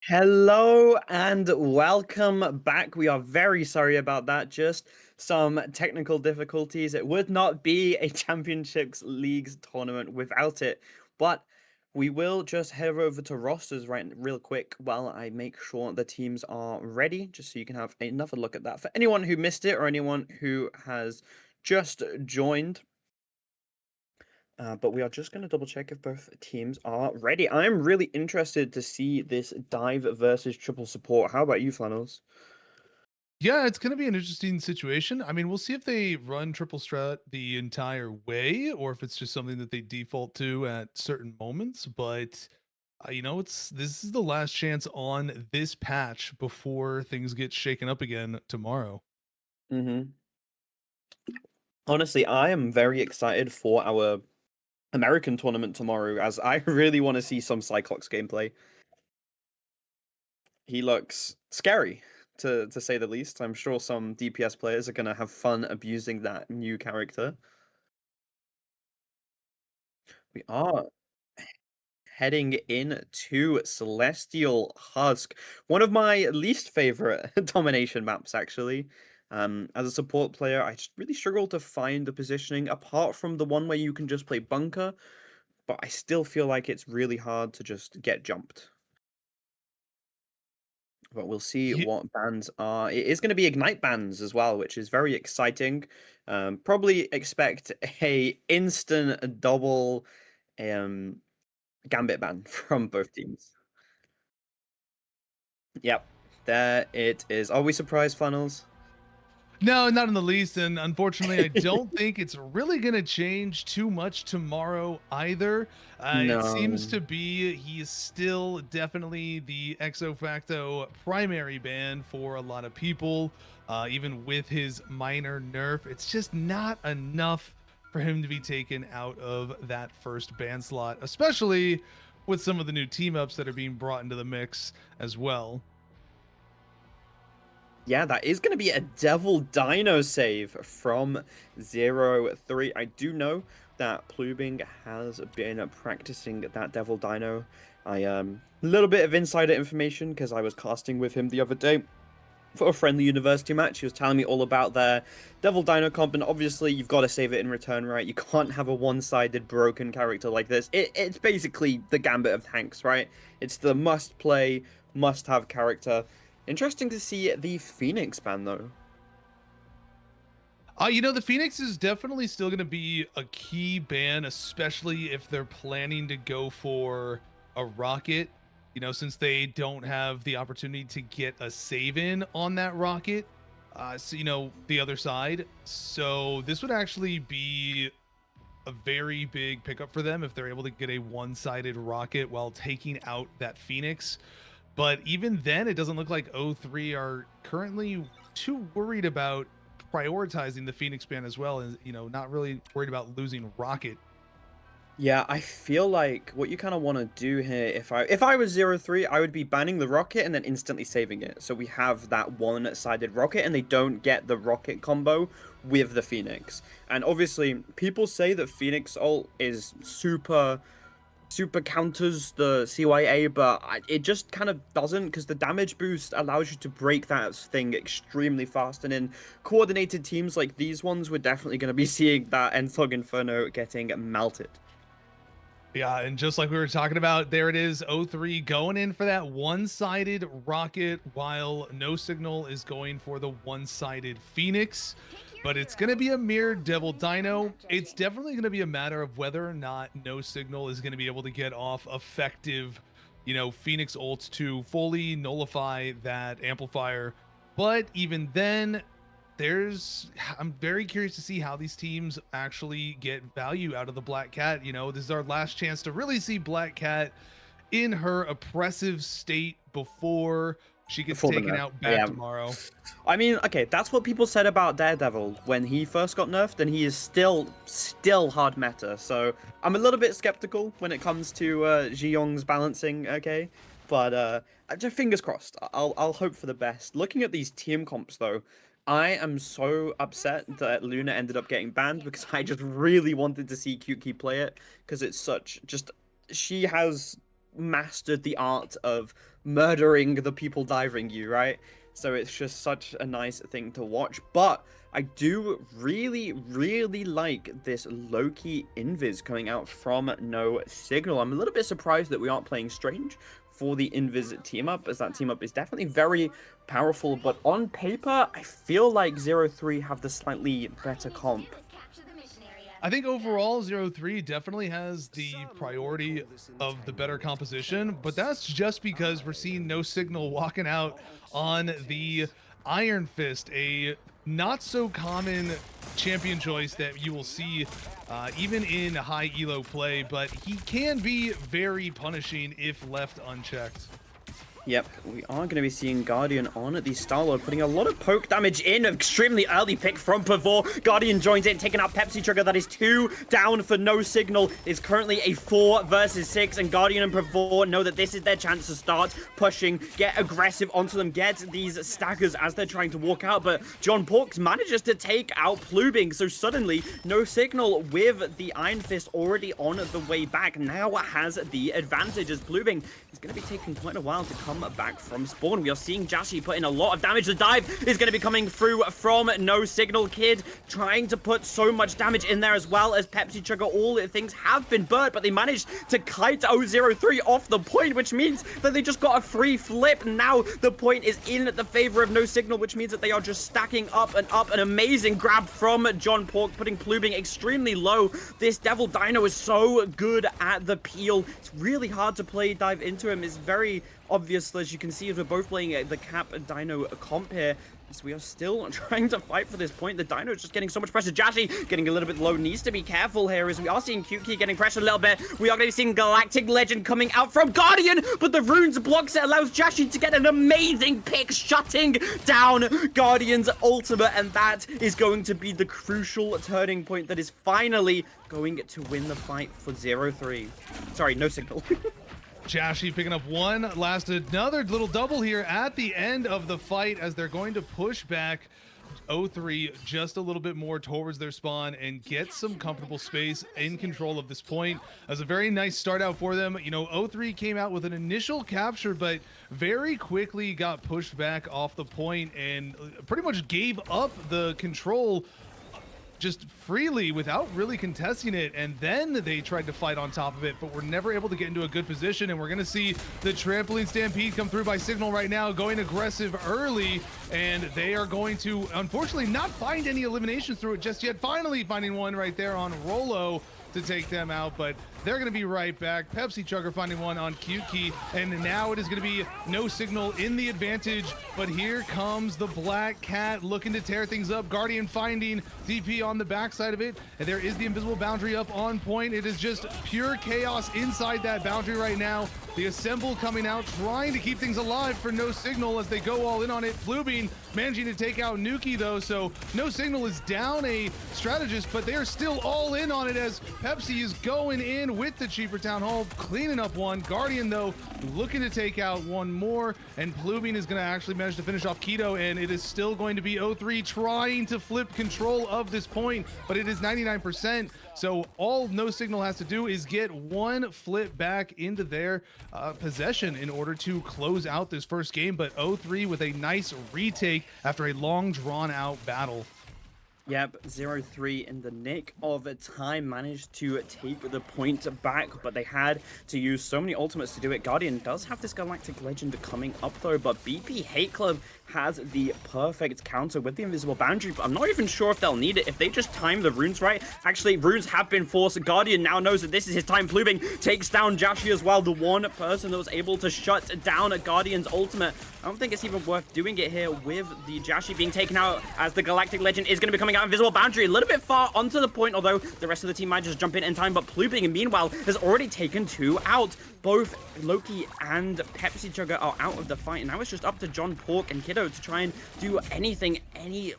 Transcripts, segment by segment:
Hello and welcome back. We are very sorry about that. Just some technical difficulties. It would not be a Championships Leagues tournament without it. But we will just head over to rosters right real quick while I make sure the teams are ready, just so you can have another look at that. For anyone who missed it or anyone who has just joined, but we are just going to double check if both teams are ready. I'm really interested to see this dive versus triple support. How about you, Flannels? Yeah, it's going to be an interesting situation. I mean, we'll see if they run triple strat the entire way or if it's just something that they default to at certain moments. But it's this is the last chance on this patch before things get shaken up again tomorrow. Hmm. Honestly, I am very excited for our American tournament tomorrow, as I really want to see some Cyclops gameplay. He looks scary, to say the least. I'm sure some DPS players are going to have fun abusing that new character. We are heading into Celestial Husk, one of my least favorite domination maps, actually. As a support player, I just really struggle to find the positioning apart from the one where you can just play bunker, but I still feel like it's really hard to just get jumped. But we'll see what bans are. It is going to be Ignite bans as well, which is very exciting. Probably expect a instant double um, Gambit ban from both teams. Yep, there it is. Are we surprised, Funnels? No, not in the least. And unfortunately, I don't think it's really going to change too much tomorrow either. It seems No. to be he is still definitely the exo facto primary ban for a lot of people. Even with his minor nerf, it's just not enough for him to be taken out of that first ban slot, especially with some of the new team ups that are being brought into the mix as well. Yeah, that is going to be a Devil Dino save from 0-3. I do know that Plubing has been practicing that Devil Dino. A little bit of insider information because I was casting with him the other day for a friendly university match. He was telling me all about their Devil Dino comp, and obviously you've got to save it in return, right? You can't have a one-sided broken character like this. It's basically the Gambit of tanks, right? It's the must-play, must-have character. Interesting to see the Phoenix ban, though. The Phoenix is definitely still going to be a key ban, especially if they're planning to go for a rocket. Since they don't have the opportunity to get a save in on that rocket, the other side. So this would actually be a very big pickup for them if they're able to get a one-sided rocket while taking out that Phoenix. But even then, it doesn't look like O3 are currently too worried about prioritizing the Phoenix ban as well, and not really worried about losing Rocket. Yeah, I feel like what you kind of want to do here, if I was 0-3, I would be banning the rocket and then instantly saving it. So we have that one-sided rocket and they don't get the rocket combo with the Phoenix. And obviously, people say that Phoenix ult is super counters the CYA, but it just kind of doesn't, because the damage boost allows you to break that thing extremely fast. And in coordinated teams like these ones, we're definitely going to be seeing that Enthog Inferno getting melted. Yeah, and just like we were talking about, there it is, O3 going in for that one-sided rocket, while No Signal is going for the one-sided Phoenix. But it's going to be a mere Devil Dino. It's definitely going to be a matter of whether or not No Signal is going to be able to get off effective, Phoenix ults to fully nullify that amplifier. But even then, I'm very curious to see how these teams actually get value out of the Black Cat. This is our last chance to really see Black Cat in her oppressive state before she gets Before the taken nerf. out back Yeah. tomorrow. I mean, okay, that's what people said about Daredevil when he first got nerfed, and he is still hard meta. So I'm a little bit skeptical when it comes to Ji Young's balancing. Okay, but just fingers crossed. I'll hope for the best. Looking at these team comps though, I am so upset that Luna ended up getting banned because I just really wanted to see Cute Key play it because it's such just she has mastered the art of murdering the people diving you, right? So it's just such a nice thing to watch. But I do really, really like this low-key invis coming out from No Signal. I'm a little bit surprised that we aren't playing Strange for the invis team up, as that team up is definitely very powerful. But on paper, I feel like 0-3 have the slightly better comp. I think overall 0-3 definitely has the priority of the better composition, but that's just because we're seeing No Signal walking out on the Iron Fist, a not so common champion choice that you will see even in high elo play, but he can be very punishing if left unchecked. Yep, we are going to be seeing Guardian on the Star-Lord, putting a lot of poke damage in. Extremely early pick from Pavor. Guardian joins in, taking out Pepsi Trigger. That is 2 down for No Signal. It's currently a 4 versus 6, and Guardian and Pavor know that this is their chance to start pushing, get aggressive onto them, get these staggers as they're trying to walk out. But John Porks manages to take out Plubing, so suddenly No Signal with the Iron Fist already on the way back now has the advantage, as Plubing is going to be taking quite a while to come back from spawn. We are seeing Jashi put in a lot of damage. The dive is going to be coming through from No Signal. Kid trying to put so much damage in there, as well as Pepsi Trigger. All things have been burnt, but they managed to kite 0-3 off the point, which means that they just got a free flip. Now the point is in the favor of No Signal, which means that they are just stacking up and up. An amazing grab from John Pork, putting Plubing extremely low. This Devil Dino is so good at the peel. It's really hard to play dive into him. It's very obvious, as you can see, as we're both playing the Cap Dino comp here. So we are still trying to fight for this point. The Dino is just getting so much pressure. Jashi getting a little bit low. Needs to be careful here, as we are seeing Q-Key getting pressure a little bit. We are going to be seeing Galactic Legend coming out from Guardian, but the runes blocks it, allows Jashi to get an amazing pick, shutting down Guardian's ultimate, and that is going to be the crucial turning point that is finally going to win the fight for 0-3. Sorry, No Signal. Jashi picking up one, last another little double here at the end of the fight, as they're going to push back 0-3 just a little bit more towards their spawn and get some comfortable space in control of this point. As a very nice start out for them. You know, 0-3 came out with an initial capture, but very quickly got pushed back off the point and pretty much gave up the control just freely without really contesting it, and then they tried to fight on top of it, but were never able to get into a good position. And we're going to see the trampoline stampede come through by Signal right now, going aggressive early, and they are going to unfortunately not find any eliminations through it just yet. Finally finding one right there on Rolo to take them out, but they're going to be right back. Pepsi Chugger finding one on Q-Key, and now it is going to be No Signal in the advantage, but here comes the Black Cat looking to tear things up. Guardian finding DP on the backside of it, and there is the invisible boundary up on point. It is just pure chaos inside that boundary right now. The Assemble coming out, trying to keep things alive for No Signal as they go all in on it. Plubing managing to take out Nuki though, so No Signal is down a strategist, but they are still all in on it as Pepsi is going in with the cheaper Town Hall, cleaning up one. Guardian though, looking to take out one more, and Plubing is going to actually manage to finish off Keto, and it is still going to be 0-3 trying to flip control of this point, but it is 99%. So all No Signal has to do is get one flip back into their possession in order to close out this first game, but 0-3 with a nice retake after a long drawn out battle. Yep, 0-3 in the nick of time managed to take the point back, but they had to use so many ultimates to do it. Guardian does have this Galactic Legend coming up though, but BP Hate Club has the perfect counter with the invisible boundary, but I'm not even sure if they'll need it if they just time the runes right. Actually, runes have been forced. Guardian now knows that this is his time. Plubing takes down Jashi as well, the one person that was able to shut down a Guardian's ultimate. I don't think it's even worth doing it here with the Jashi being taken out, as the Galactic Legend is going to be coming out. Invisible boundary a little bit far onto the point, although the rest of the team might just jump in time, but Plubing meanwhile has already taken 2 out. Both Loki and Pepsi Chugger are out of the fight, and now it's just up to John Pork and Kiddo to try and do anything, any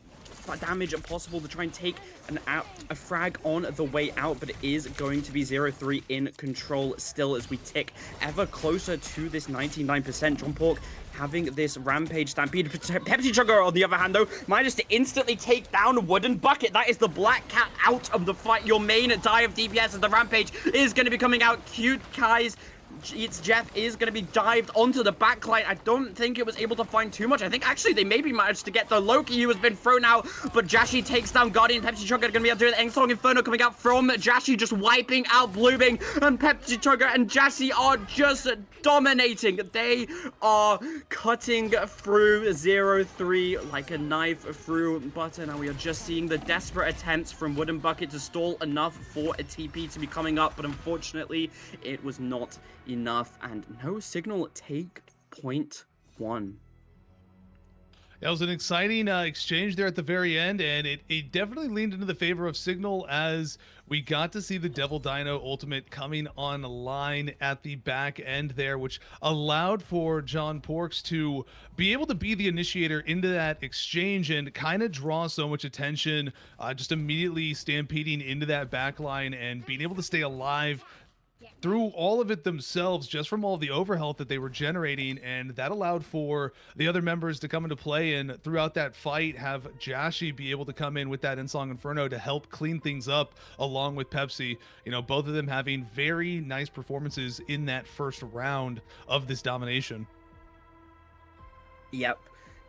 damage possible to try and take a frag on the way out, but it is going to be 0-3 in control still as we tick ever closer to this 99%. John Pork having this Rampage Stampede. Pepsi Chugger, on the other hand, though, managed to instantly take down Wooden Bucket. That is the Black Cat out of the fight. Your main die of DPS as the Rampage is going to be coming out. Cute Kai's It's Jeff is going to be dived onto the backline. I don't think it was able to find too much. I think actually they maybe managed to get the Loki who has been thrown out, but Jashi takes down Guardian. Pepsi Chugga going to be able to do the Engsong Inferno coming out from Jashi, just wiping out Blooming, and Pepsi Chugga and Jashi are just dominating. They are cutting through 0-3 like a knife through butter. Now we are just seeing the desperate attempts from Wooden Bucket to stall enough for a TP to be coming up, but unfortunately it was not enough, and no signal take point one. That was an exciting exchange there at the very end, and it definitely leaned into the favor of Signal as we got to see the Devil Dino ultimate coming online at the back end there, which allowed for John Porks to be able to be the initiator into that exchange and kind of draw so much attention, just immediately stampeding into that back line and being able to stay alive through all of it themselves, just from all the overhealth that they were generating, and that allowed for the other members to come into play, and throughout that fight have Jashi be able to come in with that Insong Inferno to help clean things up along with Pepsi. You know, both of them having very nice performances in that first round of this domination. Yep,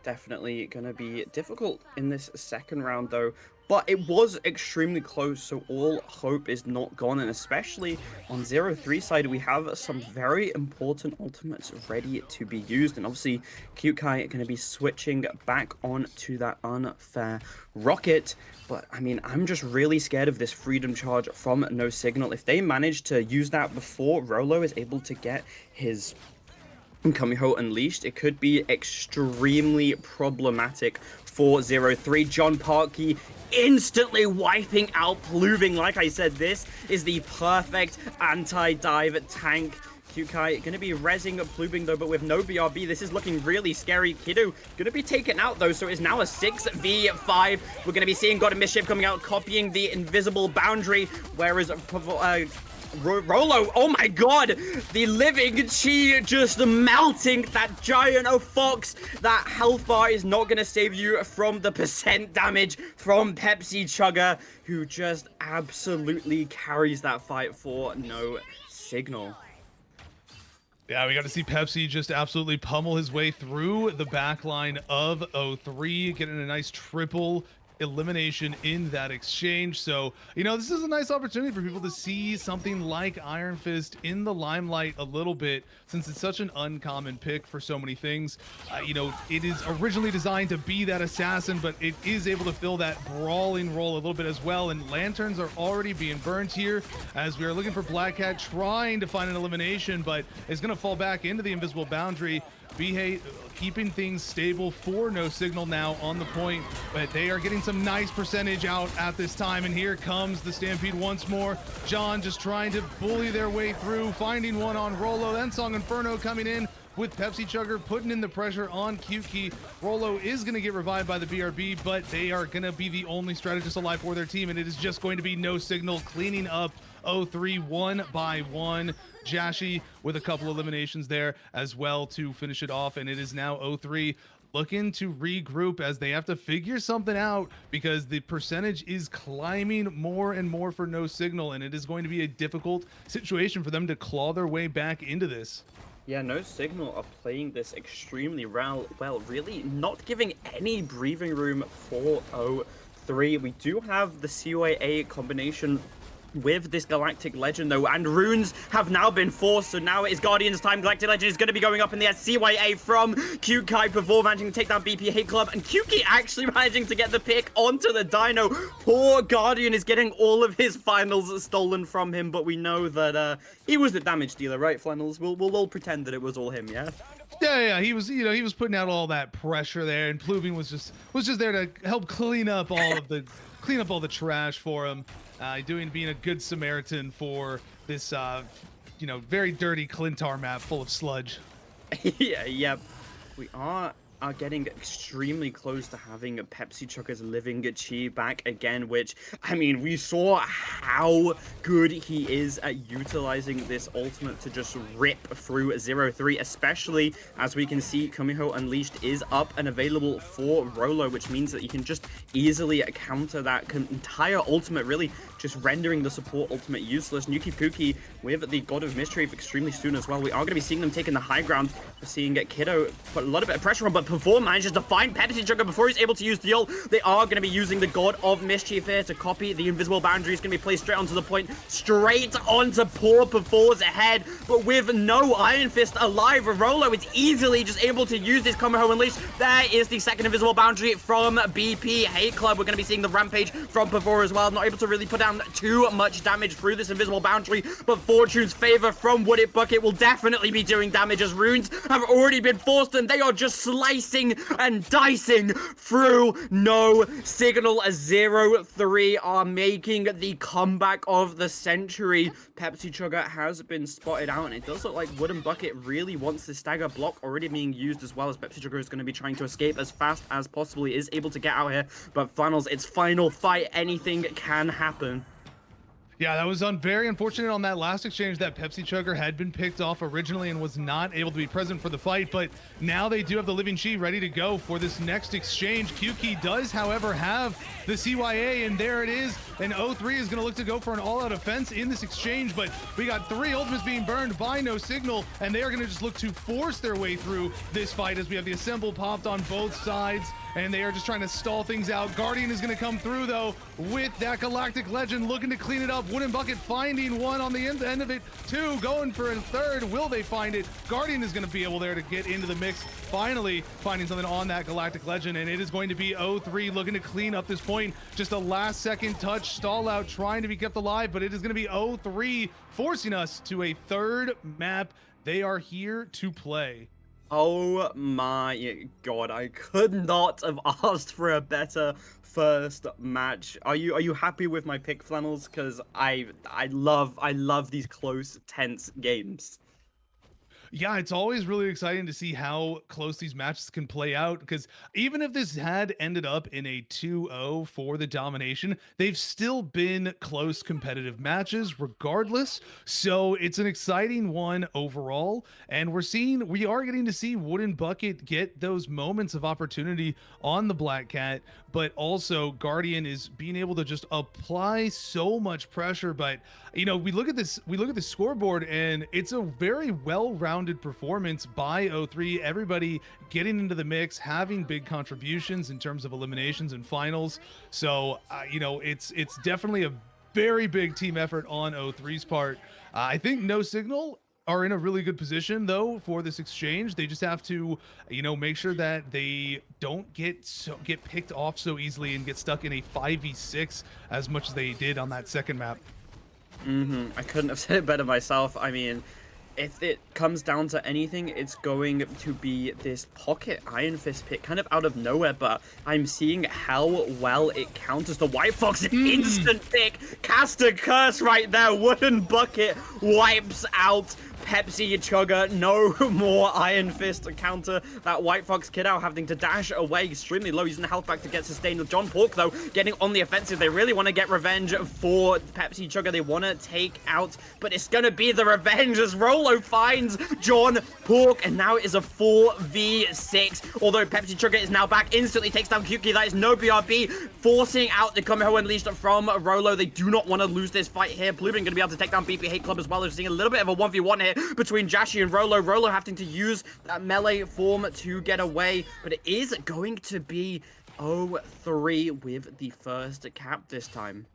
definitely gonna be difficult in this second round though, but it was extremely close, so all hope is not gone, and especially on 0-3 side we have some very important ultimates ready to be used, and obviously Cute Kai going to be switching back on to that unfair rocket. But I mean, I'm just really scared of this freedom charge from No Signal. If they manage to use that before Rolo is able to get his Kamiho Unleashed, it could be extremely problematic for 0-3. John Parkey instantly wiping out Pluving. Like I said, this is the perfect anti-dive tank. Kyukai going to be rezzing Plubing though, but with no BRB, this is looking really scary. Kidu going to be taken out though, so it's now a 6v5. We're going to be seeing God of Mischief coming out, copying the invisible boundary, whereas Rolo, oh my god, the living chi just melting that giant of Fox. That health bar is not going to save you from the percent damage from Pepsi Chugga, who just absolutely carries that fight for No Signal. Yeah, we got to see Pepsi just absolutely pummel his way through the back line of 0-3, getting a nice triple elimination in that exchange. So, you know, this is a nice opportunity for people to see something like Iron Fist in the limelight a little bit, since it's such an uncommon pick for so many things. You know, it is originally designed to be that assassin, but it is able to fill that brawling role a little bit as well, and lanterns are already being burned here as we are looking for Black Cat trying to find an elimination, but is going to fall back into the invisible boundary. Bihei keeping things stable for No Signal now on the point, but they are getting some nice percentage out at this time, and here comes the Stampede once more. John just trying to bully their way through, finding one on Rolo, then Song Inferno coming in with Pepsi Chugger putting in the pressure on Kyuki. Rolo is going to get revived by the BRB, but they are going to be the only strategist alive for their team, and it is just going to be No Signal cleaning up 0-3 one by one. Jashi with a couple eliminations there as well to finish it off, and it is now 0-3 looking to regroup as they have to figure something out, because the percentage is climbing more and more for No Signal, and it is going to be a difficult situation for them to claw their way back into this. Yeah, No Signal are playing this extremely well, really not giving any breathing room for 0-3. We do have the CYA combination with this Galactic Legend though, and runes have now been forced, so now it is Guardian's time. Galactic Legend is going to be going up in the CYA from Kyukai before managing to take down BP Hate Club, and Kyuki actually managing to get the pick onto the Dino. Poor Guardian is getting all of his finals stolen from him, but we know that he was the damage dealer, right, Flannels? We'll all pretend that it was all him, yeah? Yeah, he was, you know, he was putting out all that pressure there, and Plubing was just there to help clean up all the trash for him. Being a good Samaritan for this, very dirty Clintar map full of sludge. Yeah, we are are getting extremely close to having Pepsi Chugga's living chi back again, which, I mean, we saw how good he is at utilizing this ultimate to just rip through 0-3, especially as we can see Kumiho Unleashed is up and available for Rolo, which means that you can just easily counter that entire ultimate, really just rendering the support ultimate useless. Nuki Puki with the God of Mischief extremely soon as well. We are going to be seeing them taking the high ground. We're seeing Kiddo put a lot of bit of pressure on, but Perform manages to find Pepsi Chugga before he's able to use the ult. They are going to be using the God of Mischief here to copy the invisible boundary. Is going to be placed straight onto the point, straight onto poor Perform's head, but with no Iron Fist alive, Rolo is easily just able to use this Kumiho Unleashed. There is the second invisible boundary from BP Hate Club. We're going to be seeing the Rampage from Perfor as well. Not able to really put down too much damage through this invisible boundary, but Fortune's favor from Wooded Bucket will definitely be doing damage as runes have already been forced and they are just slicing and dicing through No Signal. As 0-3 are making the comeback of the century. Pepsi Chugga has been spotted out, and it does look like Wooden Bucket really wants the stagger block already being used as well, as Pepsi Chugga is going to be trying to escape as fast as possible. He is able to get out here, but Flannels, it's final fight. Anything can happen. Yeah, that was very unfortunate on that last exchange that Pepsi Chugga had been picked off originally and was not able to be present for the fight, but now they do have the Living Chi ready to go for this next exchange. Q-Key does, however, have the CYA, and there it is. And 0-3 is going to look to go for an all-out offense in this exchange, but we got 3 ultimates being burned by No Signal, and they are going to just look to force their way through this fight as we have the Assemble popped on both sides, and they are just trying to stall things out. Guardian is going to come through, though, with that Galactic Legend looking to clean it up. Wooden Bucket finding one on the end of it. 2 going for a third. Will they find it? Guardian is going to be able there to get into the mix. Finally finding something on that Galactic Legend, and it is going to be 0-3 looking to clean up this point. Just a last second touch stall out, trying to be kept alive, but it is going to be 0-3 forcing us to a third map. They are here to play. Oh my god, I could not have asked for a better first match. Are you happy with my pick, Flannels? Because I love these close, tense games. Yeah, it's always really exciting to see how close these matches can play out, because even if this had ended up in a 2-0 for the domination, they've still been close competitive matches regardless. So it's an exciting one overall, and we are getting to see Wooden Bucket get those moments of opportunity on the Black Cat, but also Guardian is being able to just apply so much pressure. But you know, we look at the scoreboard, and it's a very well-rounded performance by 0-3. Everybody getting into the mix, having big contributions in terms of eliminations and finals. So you know, it's definitely a very big team effort on 0-3's part. I think No Signal are in a really good position though for this exchange. They just have to, you know, make sure that they don't get picked off so easily and get stuck in a 5v6 as much as they did on that second map. I couldn't have said it better myself. I mean, if it comes down to anything, it's going to be this pocket Iron Fist pick kind of out of nowhere, but I'm seeing how well it counters the White Fox. Instant pick, cast a curse right there. Wooden Bucket wipes out Pepsi Chugga. No more Iron Fist to counter that White Fox Kiddo, having to dash away extremely low, using the health back to get sustained. With John Pork, though, getting on the offensive. They really want to get revenge for Pepsi Chugga. They want to take out, but it's going to be the revenge as Rolo finds John Pork, and now it is a 4v6. Although Pepsi Chugga is now back, instantly takes down Kyuki. That is no BRB, forcing out the Kumiho Unleashed from Rolo. They do not want to lose this fight here. Blueberry going to be able to take down BP Hate Club as well. They're seeing a little bit of a 1v1 here between Jashi and Rolo. Rolo having to use that melee form to get away, but it is going to be 0-3 with the first cap this time.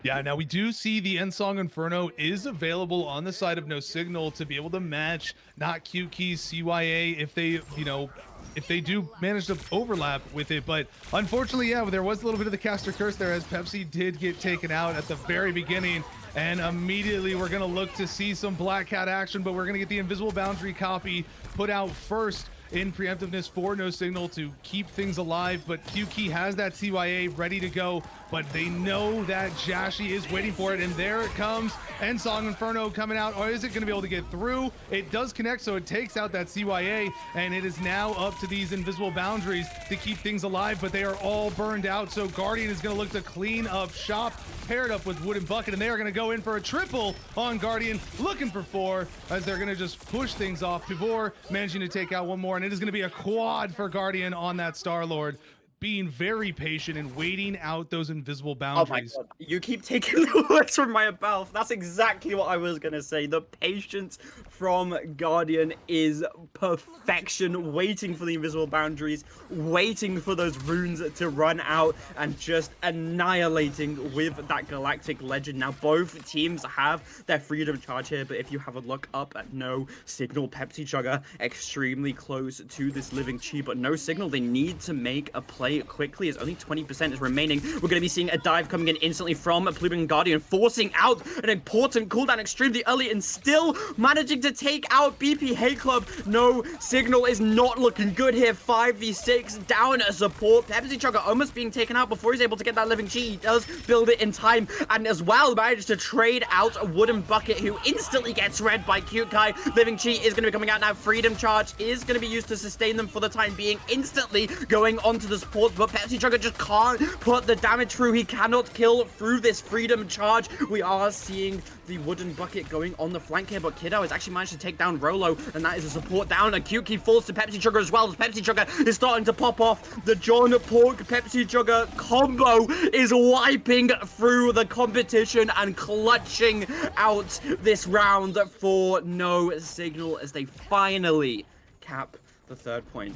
Yeah, now we do see the Ensong Inferno is available on the side of No Signal to be able to match not Q-Key's CYA if they, you know, if they do manage to overlap with it. But unfortunately, yeah, there was a little bit of the caster curse there as Pepsi did get taken out at the very beginning. And immediately we're going to look to see some Black Cat action, but we're going to get the Invisible Boundary copy put out first in preemptiveness for No Signal to keep things alive. But Q-Key has that CYA ready to go but they know that Jashi is waiting for it, and there it comes. Ensong Inferno coming out, or is it going to be able to get through? It does connect, so it takes out that CYA, and it is now up to these invisible boundaries to keep things alive, but they are all burned out, so Guardian is going to look to clean up shop, paired up with Wooden Bucket, and they are going to go in for a triple on Guardian, looking for 4, as they're going to just push things off before managing to take out one more, and it is going to be a quad for Guardian on that Star-Lord, being very patient and waiting out those invisible Oh my boundaries. god, you keep taking the words from my mouth. That's exactly what I was gonna say. The patience from Guardian is perfection, waiting for the invisible boundaries, waiting for those runes to run out, and just annihilating with that Galactic Legend. Now, both teams have their freedom charge here, but if you have a look up at No Signal, Pepsi Chugger extremely close to this Living Chi, but No Signal, they need to make a play quickly, as only 20% is remaining. We're going to be seeing a dive coming in instantly from Plubing Guardian, forcing out an important cooldown extremely early and still managing to take out BP Hate Club. No Signal is not looking good here. 5v6 down a support. Pepsi Chugger almost being taken out before he's able to get that Living Chi. He does build it in time, and as well managed to trade out a Wooden Bucket, who instantly gets read by Cute Kai. Living Chi is going to be coming out now. Freedom Charge is going to be used to sustain them for the time being, instantly going onto the supports, but Pepsi Chugger just can't put the damage through. He cannot kill through this Freedom Charge. We are seeing the Wooden Bucket going on the flank here, but Kiddo has actually managed to take down Rolo, and that is a support down. And Cute Key falls to Pepsi Chugger as well, as Pepsi Chugger is starting to pop off. The John Pork Pepsi Chugger combo is wiping through the competition and clutching out this round for No Signal as they finally cap the 3rd point.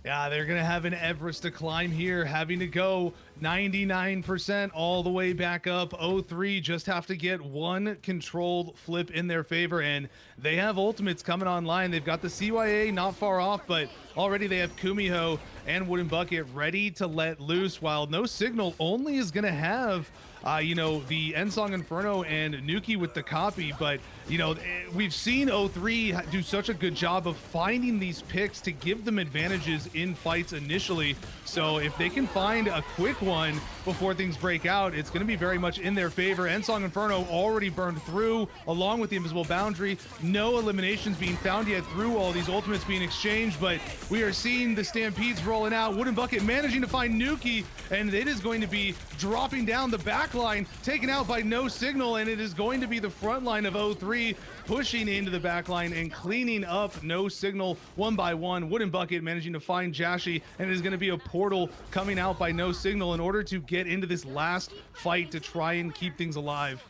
Yeah, they're going to have an Everest to climb here, having to go 99% all the way back up. 0-3 just have to get one controlled flip in their favor, and they have ultimates coming online. They've got the CYA not far off, but already they have Kumiho and Wooden Bucket ready to let loose, while No Signal only is going to have the Ensong Inferno and Nuki with the copy, but we've seen 0-3 do such a good job of finding these picks to give them advantages in fights initially. So if they can find a quick one before things break out, it's going to be very much in their favor. Ensong Inferno already burned through, along with the invisible boundary. No eliminations being found yet through all these ultimates being exchanged, but we are seeing the Stampedes rolling out. Wooden Bucket managing to find Nuki, and it is going to be dropping down the back line, taken out by No Signal, and it is going to be the front line of 0-3 pushing into the back line and cleaning up No Signal one by one. Wooden Bucket managing to find Jashi, and it is going to be a portal coming out by No Signal in order to get into this last fight to try and keep things alive.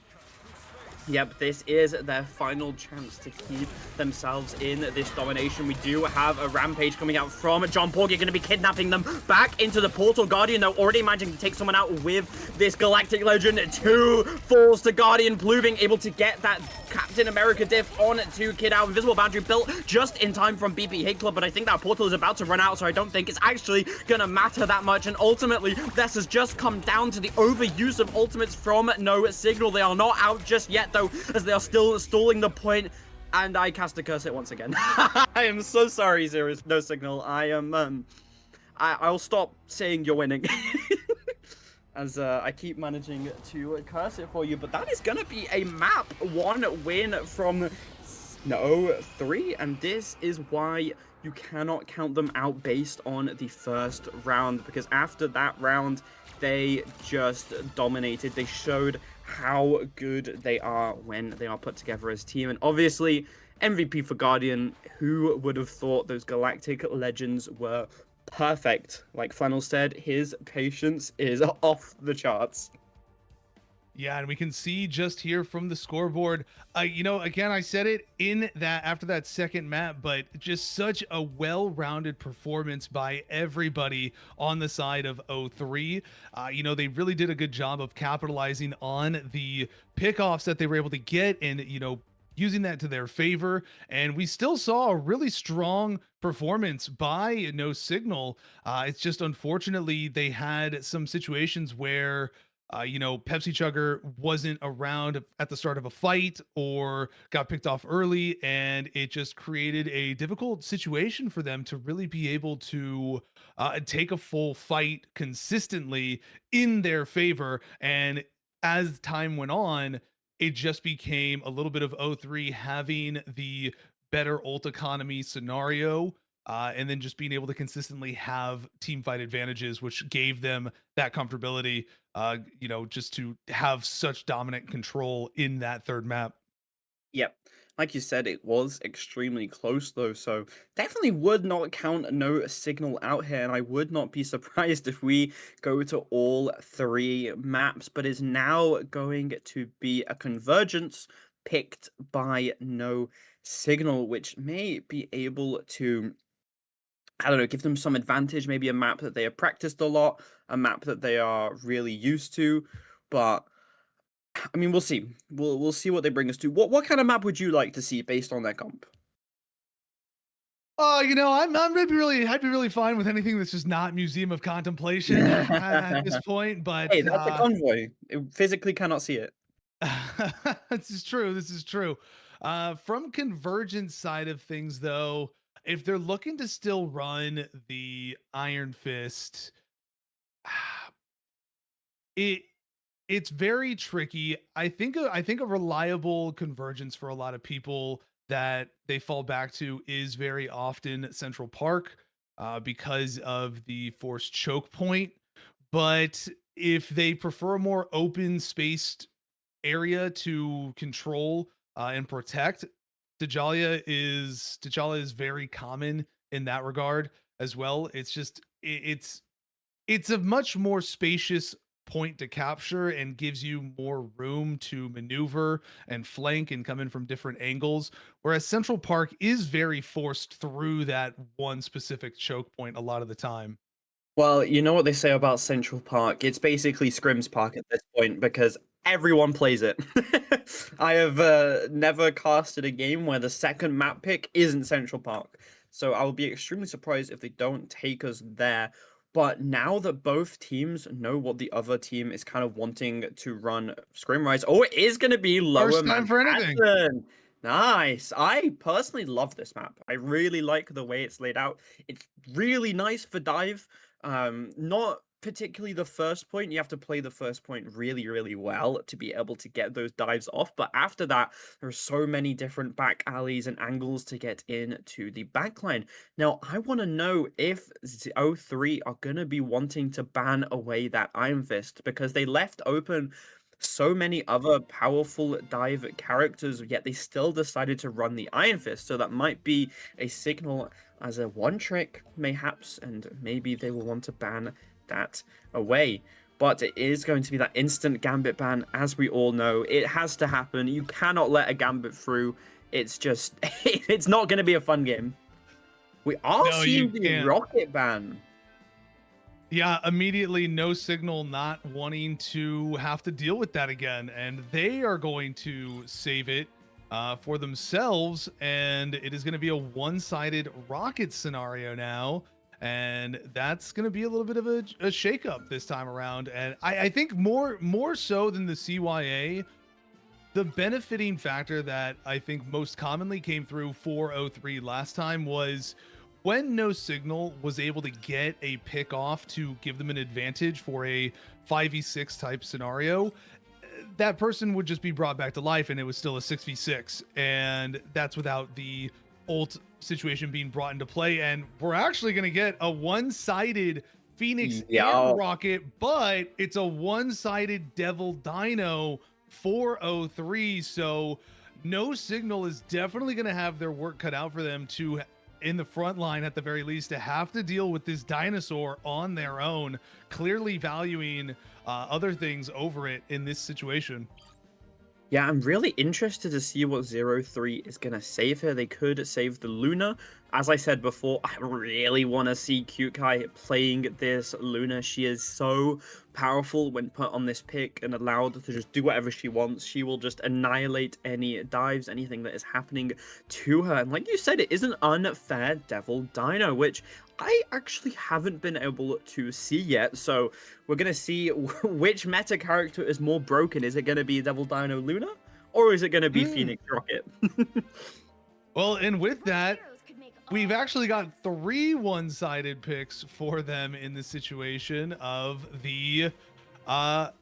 Yep, this is their final chance to keep themselves in this domination. We do have a rampage coming out from John Porgy, going to be kidnapping them back into the portal. Guardian, though, already managing to take someone out with this Galactic Legend. 2 falls to Guardian. Blue being able to get that Captain America diff on to Kid Out. Invisible boundary built just in time from BP Hate Club, but I think that portal is about to run out, so I don't think it's actually going to matter that much. And ultimately, this has just come down to the overuse of ultimates from No Signal. They are not out just yet, though, as they are still stalling the point, and I cast a curse it once again. I am so sorry, No Signal. I'll stop saying you're winning. As I keep managing to curse it for you, but that is gonna be a map 1 win from No 3, and this is why you cannot count them out based on the first round, because after that round they just dominated. They showed how good they are when they are put together as a team, and obviously MVP for Guardian. Who would have thought those Galactic Legends were perfect? Like Flannel said, his patience is off the charts. Yeah, and we can see just here from the scoreboard, again, I said it in that after that second map, but just such a well-rounded performance by everybody on the side of 0-3. They really did a good job of capitalizing on the pickoffs that they were able to get, and, using that to their favor. And we still saw a really strong performance by No Signal. It's just unfortunately they had some situations where Pepsi Chugger wasn't around at the start of a fight or got picked off early, and it just created a difficult situation for them to really be able to take a full fight consistently in their favor. And as time went on, it just became a little bit of O3 having the better ult economy scenario, and then just being able to consistently have team fight advantages, which gave them that comfortability, just to have such dominant control in that third map. Yep. Like you said, it was extremely close though, so definitely would not count no signal out here, and I would not be surprised if we go to all three maps, but is now going to be a convergence picked by no signal, which may be able to, I don't know, give them some advantage, maybe a map that they have practiced a lot, a map that they are really used to, but I mean, we'll see. We'll see what they bring us to. What kind of map would you like to see based on their comp? I'd be really fine with anything that's just not Museum of Contemplation at this point. But Hey, that's a convoy. It physically cannot see it. this is true. This is true. From Convergence side of things, though, if they're looking to still run the Iron Fist, it it's very tricky. I think a reliable convergence for a lot of people that they fall back to is very often Central Park, because of the forced choke point. But if they prefer a more open spaced area to control and protect, T'Challa is very common in that regard as well. It's a much more spacious point to capture and gives you more room to maneuver and flank and come in from different angles. Whereas Central Park is very forced through that one specific choke point a lot of the time. Well, you know what they say about Central Park? It's basically Scrims Park at this point because everyone plays it. I have never casted a game where the second map pick isn't Central Park. So I will be extremely surprised if they don't take us there. But now that both teams know what the other team is kind of wanting to run Scrim Rise, oh, it is going to be Lower First time for anything. Manhattan. Nice. I personally love this map. I really like the way it's laid out. It's really nice for dive. Not particularly the first point. You have to play the first point really, really well to be able to get those dives off. But after that, there are so many different back alleys and angles to get into the backline. Now, I want to know if O3 are going to be wanting to ban away that Iron Fist because they left open so many other powerful dive characters, yet they still decided to run the Iron Fist. So that might be a signal as a one trick, mayhaps, and maybe they will want to ban that away. But it is going to be that instant Gambit ban, as we all know. It has to happen. You cannot let a Gambit through. It's just, it's not going to be a fun game. We are No, seeing you the can't. Rocket ban. Yeah, immediately no signal not wanting to have to deal with that again. And they are going to save it for themselves. And it is going to be a one-sided rocket scenario now. And that's going to be a little bit of a shakeup this time around. And I think more so than the CYA, the benefiting factor that I think most commonly came through for O3 last time was when No Signal was able to get a pick off to give them an advantage for a 5v6 type scenario, that person would just be brought back to life and it was still a 6v6. And that's without the ult situation being brought into play. And we're actually going to get a one-sided Phoenix Yeah. and Rocket, but it's a one-sided Devil Dino for O3. So No Signal is definitely going to have their work cut out for them to, in the front line at the very least, to have to deal with this dinosaur on their own, clearly valuing other things over it in this situation. Yeah, I'm really interested to see what 03 is going to save here. They could save the Luna. As I said before, I really want to see Cute Kai playing this Luna. She is so powerful when put on this pick and allowed to just do whatever she wants. She will just annihilate any dives, anything that is happening to her. And like you said, it is an unfair Devil Dino, which I actually haven't been able to see yet. So we're going to see which meta character is more broken. Is it going to be Devil Dino Luna? Or is it going to be Phoenix Rocket? Well, and with that, we've actually got 3 one-sided picks for them in the situation of the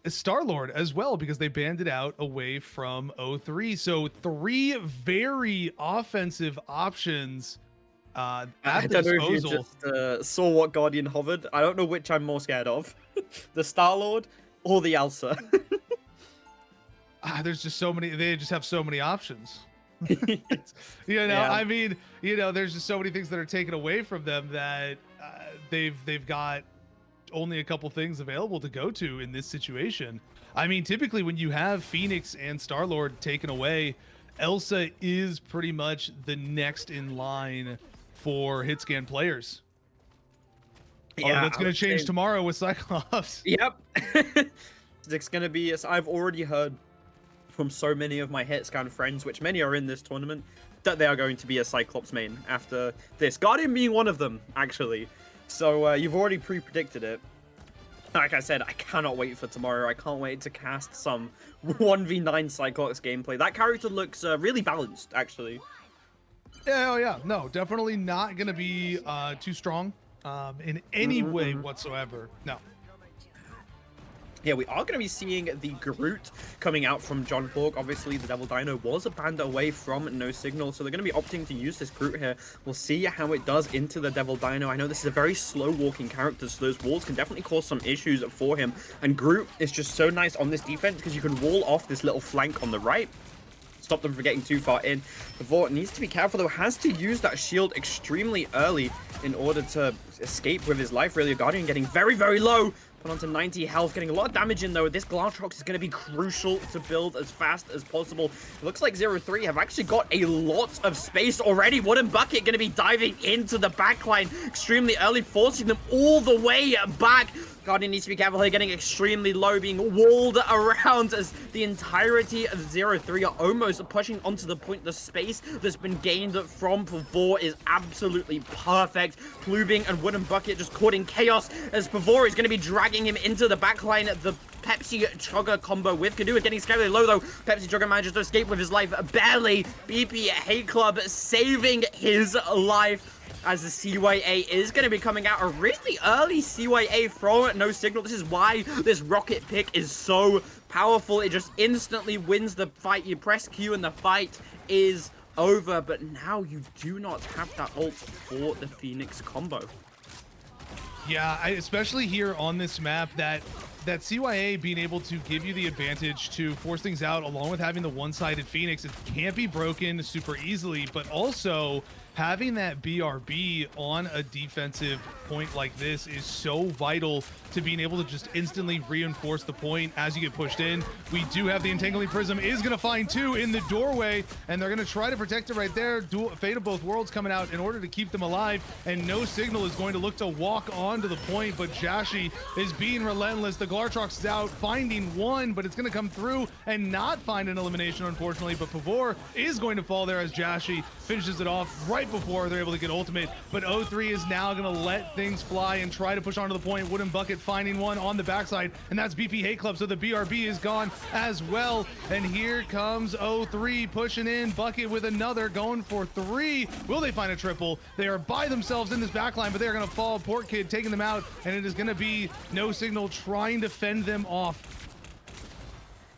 Star-Lord as well, because they banded out away from O3. So 3 very offensive options at I their don't know if you disposal. just saw what Guardian hovered. I don't know which I'm more scared of. The Star-Lord or the Elsa. There's just so many, they just have so many options. Yeah. I mean, there's just so many things that are taken away from them that they've got only a couple things available to go to in this situation. I mean, typically when you have Phoenix and Star-Lord taken away, Elsa is pretty much the next in line for hit scan players. Yeah, That's going to change tomorrow with Cyclops. Yep. It's going to be, I've already heard from so many of my hit scan friends, which many are in this tournament, that they are going to be a Cyclops main after this. Guardian being one of them, actually. So you've already pre-predicted it. Like I said, I cannot wait for tomorrow. I can't wait to cast some 1v9 Cyclops gameplay. That character looks really balanced, actually. Yeah, oh yeah. No, definitely not going to be too strong in any way whatsoever. No. Yeah, we are going to be seeing the Groot coming out from John Hawk. Obviously, the Devil Dino was a band away from No Signal, so they're going to be opting to use this Groot here. We'll see how it does into the Devil Dino. I know this is a very slow-walking character, so those walls can definitely cause some issues for him. And Groot is just so nice on this defense because you can wall off this little flank on the right. Stop them from getting too far in. Pavor needs to be careful, though, has to use that shield extremely early in order to escape with his life, really. Guardian getting very, very low. Put onto 90 health, getting a lot of damage in, though. This Glatrox is going to be crucial to build as fast as possible. It looks like 0-3 have actually got a lot of space already. Wooden Bucket going to be diving into the backline extremely early, forcing them all the way back. Guardian needs to be careful here, getting extremely low, being walled around as the entirety of 0-3 are almost pushing onto the point. The space that's been gained from Pavor is absolutely perfect. Plubing and Wooden Bucket just caught in chaos as Pavor is going to be dragging him into the backline. The Pepsi Chugger combo with Kadua getting scared low, though. Pepsi Chugger manages to escape with his life barely. BP Hate Club saving his life, as the CYA is going to be coming out. A really early CYA from No Signal. This is why this rocket pick is so powerful. It just instantly wins the fight. You press Q and the fight is over. But now you do not have that ult for the Phoenix combo. Yeah, especially here on this map, that CYA being able to give you the advantage to force things out, along with having the one-sided Phoenix, it can't be broken super easily, but also having that BRB on a defensive point like this is so vital to being able to just instantly reinforce the point as you get pushed in. We do have the Entangling Prism is going to find 2 in the doorway, and they're going to try to protect it right there. Fate of Both Worlds coming out in order to keep them alive, and No Signal is going to look to walk onto the point, but Jashi is being relentless. The Glartrox is out, finding 1, but it's going to come through and not find an elimination, unfortunately, but Pavor is going to fall there as Jashi finishes it off right before they're able to get ultimate. But O3 is now going to let things fly and try to push onto the point. Wooden Bucket finding 1 on the backside, and that's BP Hate Club, so the BRB is gone as well. And here comes O3 pushing in, Bucket with another, going for 3. Will they find a triple? They are by themselves in this backline, but they're going to fall. Port Kid taking them out, and it is going to be No Signal trying to fend them off.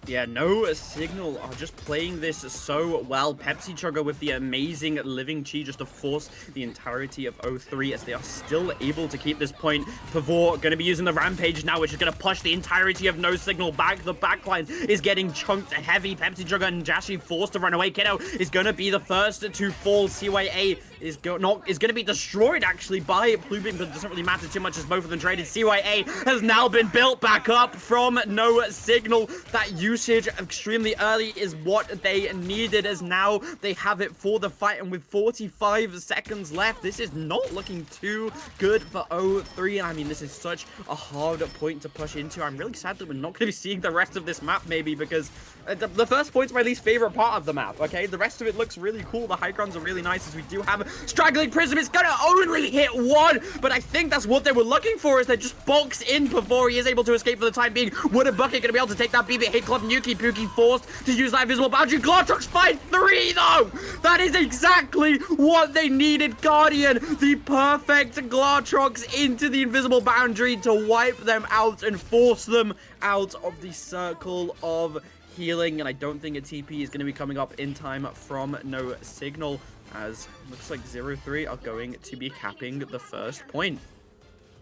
Yeah, No Signal are just playing this so well. Pepsi Chugger with the amazing Living Chi just to force the entirety of O3 as they are still able to keep this point. Pavor going to be using the Rampage now, which is going to push the entirety of No Signal back. The backline is getting chunked heavy. Pepsi Chugger and Jashi forced to run away. Kiddo is going to be the first to fall. CYA is going to be destroyed actually by Plubing, but it doesn't really matter too much as both of them traded. CYA has now been built back up from No Signal. That use usage extremely early is what they needed, as now they have it for the fight, and with 45 seconds left, this is not looking too good for O3. I mean, this is such a hard point to push into. I'm really sad that we're not going to be seeing the rest of this map, maybe, because the first point's my least favorite part of the map, okay? The rest of it looks really cool. The high grounds are really nice, as we do have Straggling Prism. It's gonna only hit one, but I think that's what they were looking for, is they just box in before he is able to escape for the time being. Wooden Bucket gonna be able to take that BB hit club. Nuki Pookie forced to use that invisible boundary. Glortrox find 3 though! That is exactly what they needed. Guardian, the perfect Glortrox into the invisible boundary to wipe them out and force them out of the circle of healing. And I don't think a TP is going to be coming up in time from No Signal, as looks like 0-3 are going to be capping the first point.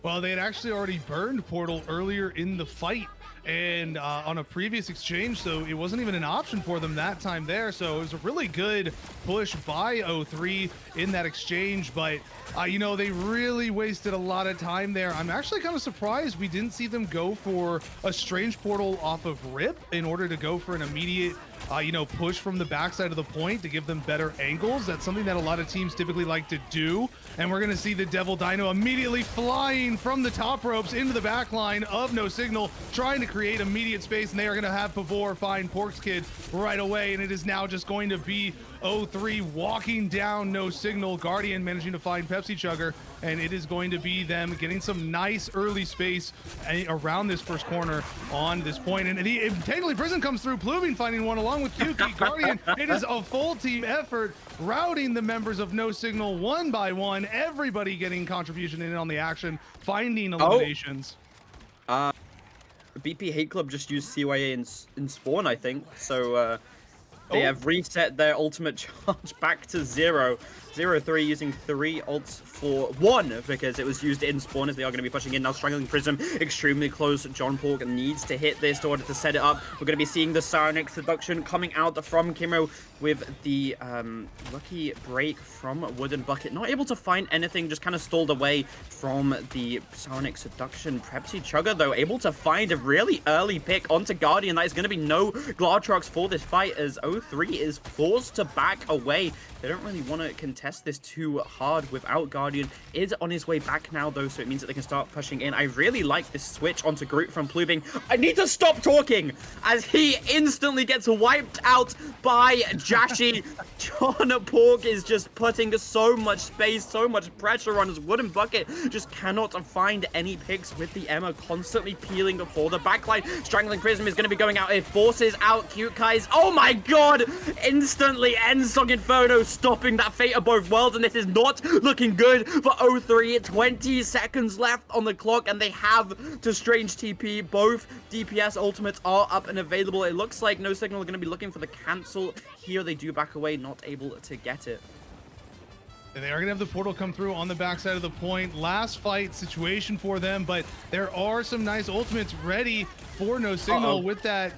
Well, they had actually already burned Portal earlier in the fight, and on a previous exchange, so it wasn't even an option for them that time there. So it was a really good push by O3 in that exchange, but you know, they really wasted a lot of time there. I'm actually kind of surprised we didn't see them go for a Strange Portal off of Rip in order to go for an immediate you know, push from the backside of the point to give them better angles. That's something that a lot of teams typically like to do. And we're going to see the Devil Dino immediately flying from the top ropes into the back line of No Signal, trying to create immediate space. And they are going to have Pavor find Pork's Kid right away. And it is now just going to be O3 walking down No Signal. Guardian managing to find Pepsi Chugger. And it is going to be them getting some nice early space around this first corner on this point. And the Entangling Prison comes through. Pluving finding one along with Kyuki. Guardian, it is a full team effort, routing the members of No Signal one by one. Everybody getting contribution in on the action, finding eliminations. BP Hate Club just used CYA in spawn, I think. So they have reset their ultimate charge back to 0. 0-3 using 3 ults for 1 because it was used in spawn, as they are going to be pushing in now. Strangling Prism extremely close. John Pork needs to hit this in order to set it up. We're going to be seeing the Psionic Seduction coming out from Kimmo with the lucky break from Wooden Bucket. Not able to find anything, just kind of stalled away from the Psionic Seduction. Pepsi Chugger, though, able to find a really early pick onto Guardian. That is going to be no Glortrox for this fight, as O3 is forced to back away. They don't really want to contest this too hard without Guardian. Is on his way back now, though, so it means that they can start pushing in. I really like this switch onto Groot from Plubing. I need to stop talking, as he instantly gets wiped out by Jashi. John Pork is just putting so much space, so much pressure on his Wooden Bucket. Just cannot find any picks with the Emma constantly peeling for the backline. Strangling Prism is going to be going out. It forces out Cute Kai's. Oh my god! Instantly ends Song Inferno, stopping that fate of both worlds, and this is not looking good for O3. 20 seconds left on the clock, and they have to Strange TP. Both DPS ultimates are up and available. It looks like No Signal are going to be looking for the cancel here. They do back away, not able to get it. They are going to have the portal come through on the backside of the point. Last fight situation for them, but there are some nice ultimates ready for No Signal with that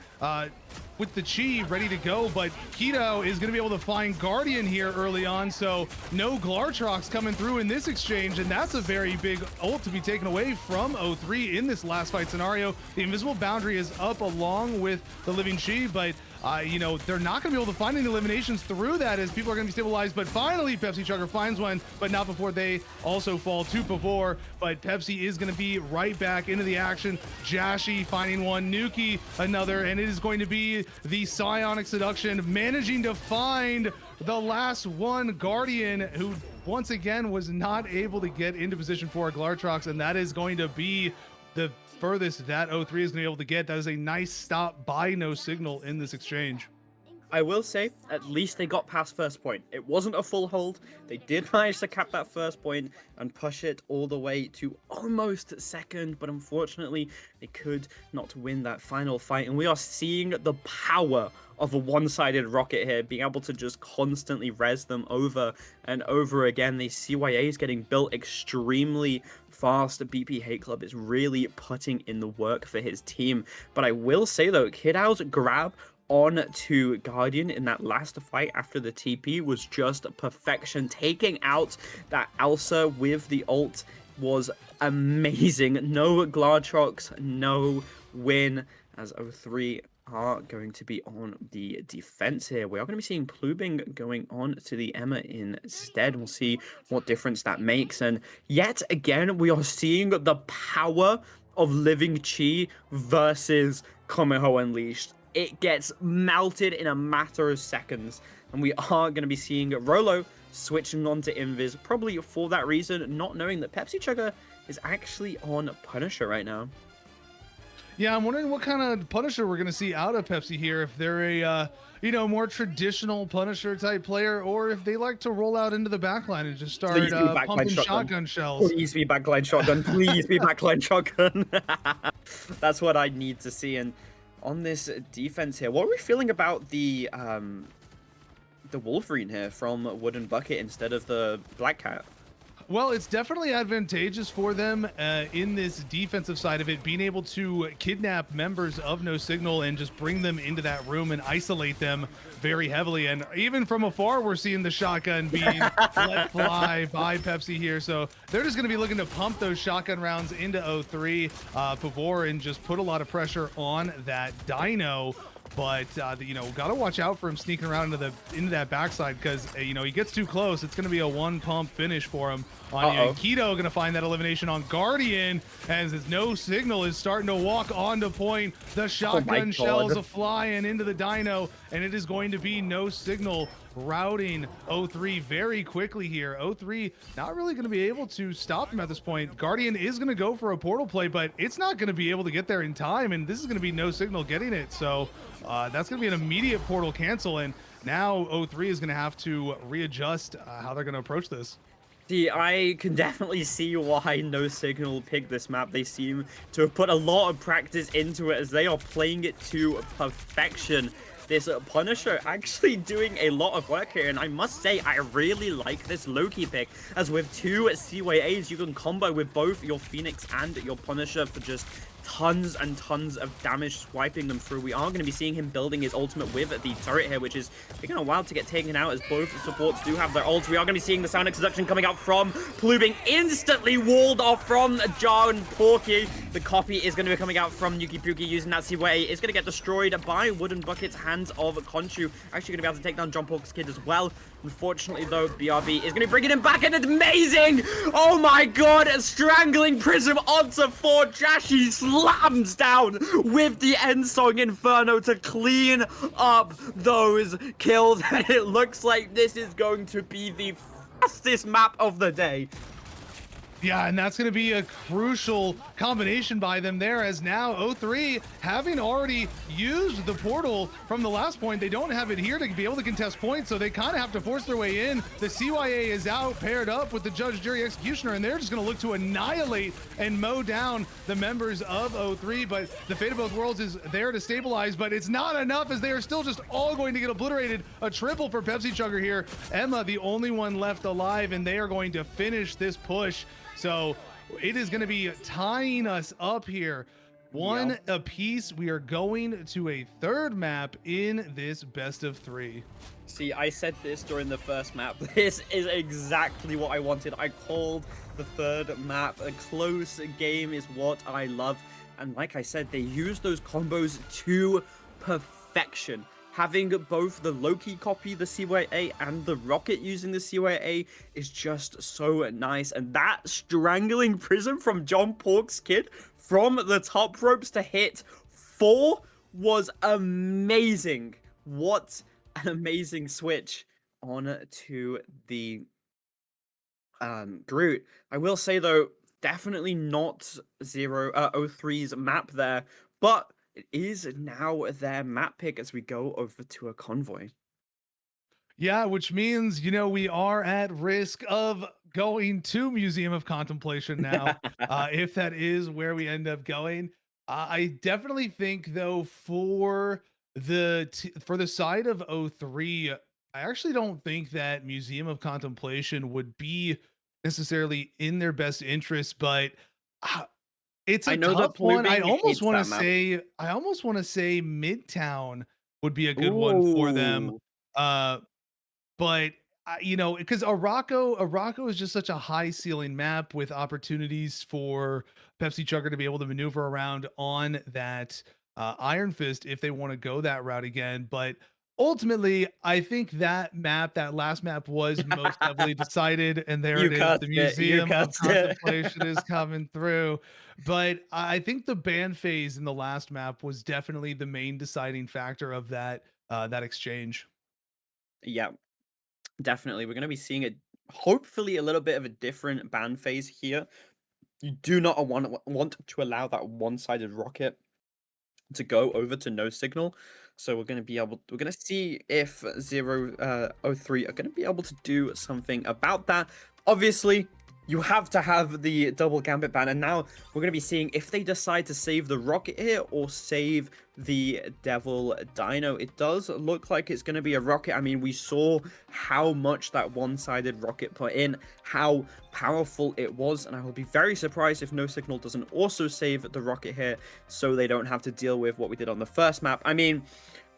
with the Chi ready to go, but Keto is going to be able to find Guardian here early on, so no Glortrox coming through in this exchange, and that's a very big ult to be taken away from O3 in this last fight scenario. The invisible boundary is up along with the living Chi, but you know, they're not going to be able to find any eliminations through that, as people are going to be stabilized. But finally, Pepsi Chugger finds one, but not before they also fall to Pavor. But Pepsi is going to be right back into the action. Jashi finding one, Nuki another, and it is going to be the Psionic Seduction managing to find the last one, Guardian, who once again was not able to get into position for a Glortrox, and that is going to be the furthest that O3 is going to be able to get. That is a nice stop by No Signal in this exchange. I will say, at least they got past first point. It wasn't a full hold. They did manage to cap that first point and push it all the way to almost second, but unfortunately, they could not win that final fight. And we are seeing the power of a one-sided rocket here, being able to just constantly res them over and over again. The CYA is getting built extremely fast. BP Hate Club is really putting in the work for his team. But I will say, though, Kidow's grab on to Guardian in that last fight after the TP was just perfection. Taking out that Elsa with the ult was amazing. No Glortrox, no win, as O3 are going to be on the defense here. We are going to be seeing Plubing going on to the Emma instead. We'll see what difference that makes. And yet again, we are seeing the power of Living Chi versus Komeho Unleashed. It gets melted in a matter of seconds. And we are going to be seeing Rolo switching on to Invis, probably for that reason, not knowing that Pepsi Chugger is actually on Punisher right now. Yeah, I'm wondering what kind of Punisher we're going to see out of Pepsi here. If they're a, more traditional Punisher type player, or if they like to roll out into the backline and just start Please be backline pumping shotgun. shotgun shells. Please be backline shotgun. Please be backline shotgun. That's what I need to see. And on this defense here, what are we feeling about the Wolverine here from Wooden Bucket instead of the Black Cat? Well, it's definitely advantageous for them in this defensive side of it, being able to kidnap members of No Signal and just bring them into that room and isolate them very heavily. And even from afar, we're seeing the shotgun being let fly by Pepsi here. So they're just going to be looking to pump those shotgun rounds into O3, Pavor, and just put a lot of pressure on that Dino. But gotta watch out for him sneaking around into that backside, because he gets too close. It's gonna be a one pump finish for him. On Keto gonna find that elimination on Guardian, as his No Signal is starting to walk onto point. The shotgun shells are flying into the Dino, and it is going to be No Signal routing O3 very quickly here. O3 not really going to be able to stop him at this point. Guardian is going to go for a portal play, but it's not going to be able to get there in time, and this is going to be No Signal getting it. So that's going to be an immediate portal cancel, and now O3 is going to have to readjust how they're going to approach this. See, I can definitely see why No Signal picked this map. They seem to have put a lot of practice into it, as they are playing it to perfection. This Punisher actually doing a lot of work here, and I must say I really like this Loki pick, as with two CYAs you can combo with both your Phoenix and your Punisher for just tons and tons of damage swiping them through. We are going to be seeing him building his ultimate with the turret here, which is taking a while to get taken out, as both supports do have their ults. We are going to be seeing the Sonic Seduction coming out from Plubing, instantly walled off from Jar and Porky. The copy is going to be coming out from Yuki Puki using that CYA. It's going to get destroyed by Wooden Bucket's hands of Conchu. Actually going to be able to take down John Pork's kid as well. Unfortunately, though, BRB is going to be bringing him back, and it's amazing! Oh my god! Strangling Prism onto 4. Jashi slams down with the End Song Inferno to clean up those kills. And it looks like this is going to be the fastest map of the day. Yeah, and that's going to be a crucial combination by them there, as now O3, having already used the portal from the last point, they don't have it here to be able to contest points, so they kind of have to force their way in. The CYA is out, paired up with the Judge, Jury, Executioner, and they're just going to look to annihilate and mow down the members of O3, but the Fate of Both Worlds is there to stabilize, but it's not enough, as they are still just all going to get obliterated. A triple for Pepsi Chugger here. Emma, the only one left alive, and they are going to finish this push. So it is going to be tying us up here. One apiece. We are going to a third map in this best of 3. See, I said this during the first map. This is exactly what I wanted. I called the third map. A close game is what I love. And like I said, they use those combos to perfection. Having both the Loki copy the CYA and the Rocket using the CYA is just so nice. And that strangling prism from John Pork's kid from the top ropes to hit 4 was amazing. What an amazing switch on to the Groot. I will say, though, definitely not O3's map there, but it is now their map pick as we go over to a convoy. Yeah, which means, we are at risk of going to Museum of Contemplation now, if that is where we end up going. I definitely think, though, for the side of O3, I actually don't think that Museum of Contemplation would be necessarily in their best interest, but it's a tough one. I almost want to say Midtown would be a good one for them. But because Araco is just such a high ceiling map with opportunities for Pepsi Chugger to be able to maneuver around on that Iron Fist if they want to go that route again. But ultimately, I think that map, that last map, was most heavily decided. And there You it is. cursed The it. You Museum of cursed it. Contemplation is coming through. But I think the ban phase in the last map was definitely the main deciding factor of that exchange. Yeah, definitely. We're going to be seeing hopefully a little bit of a different ban phase here. You do not want to allow that one-sided rocket to go over to no signal. So we're gonna see if 003 are gonna be able to do something about that. Obviously, you have to have the double gambit ban, and now we're gonna be seeing if they decide to save the rocket here or save the devil dino. It does look like it's gonna be a rocket. I mean, we saw how much that one-sided rocket put in, how powerful it was, and I will be very surprised if no signal doesn't also save the rocket here, so they don't have to deal with what we did on the first map. I mean,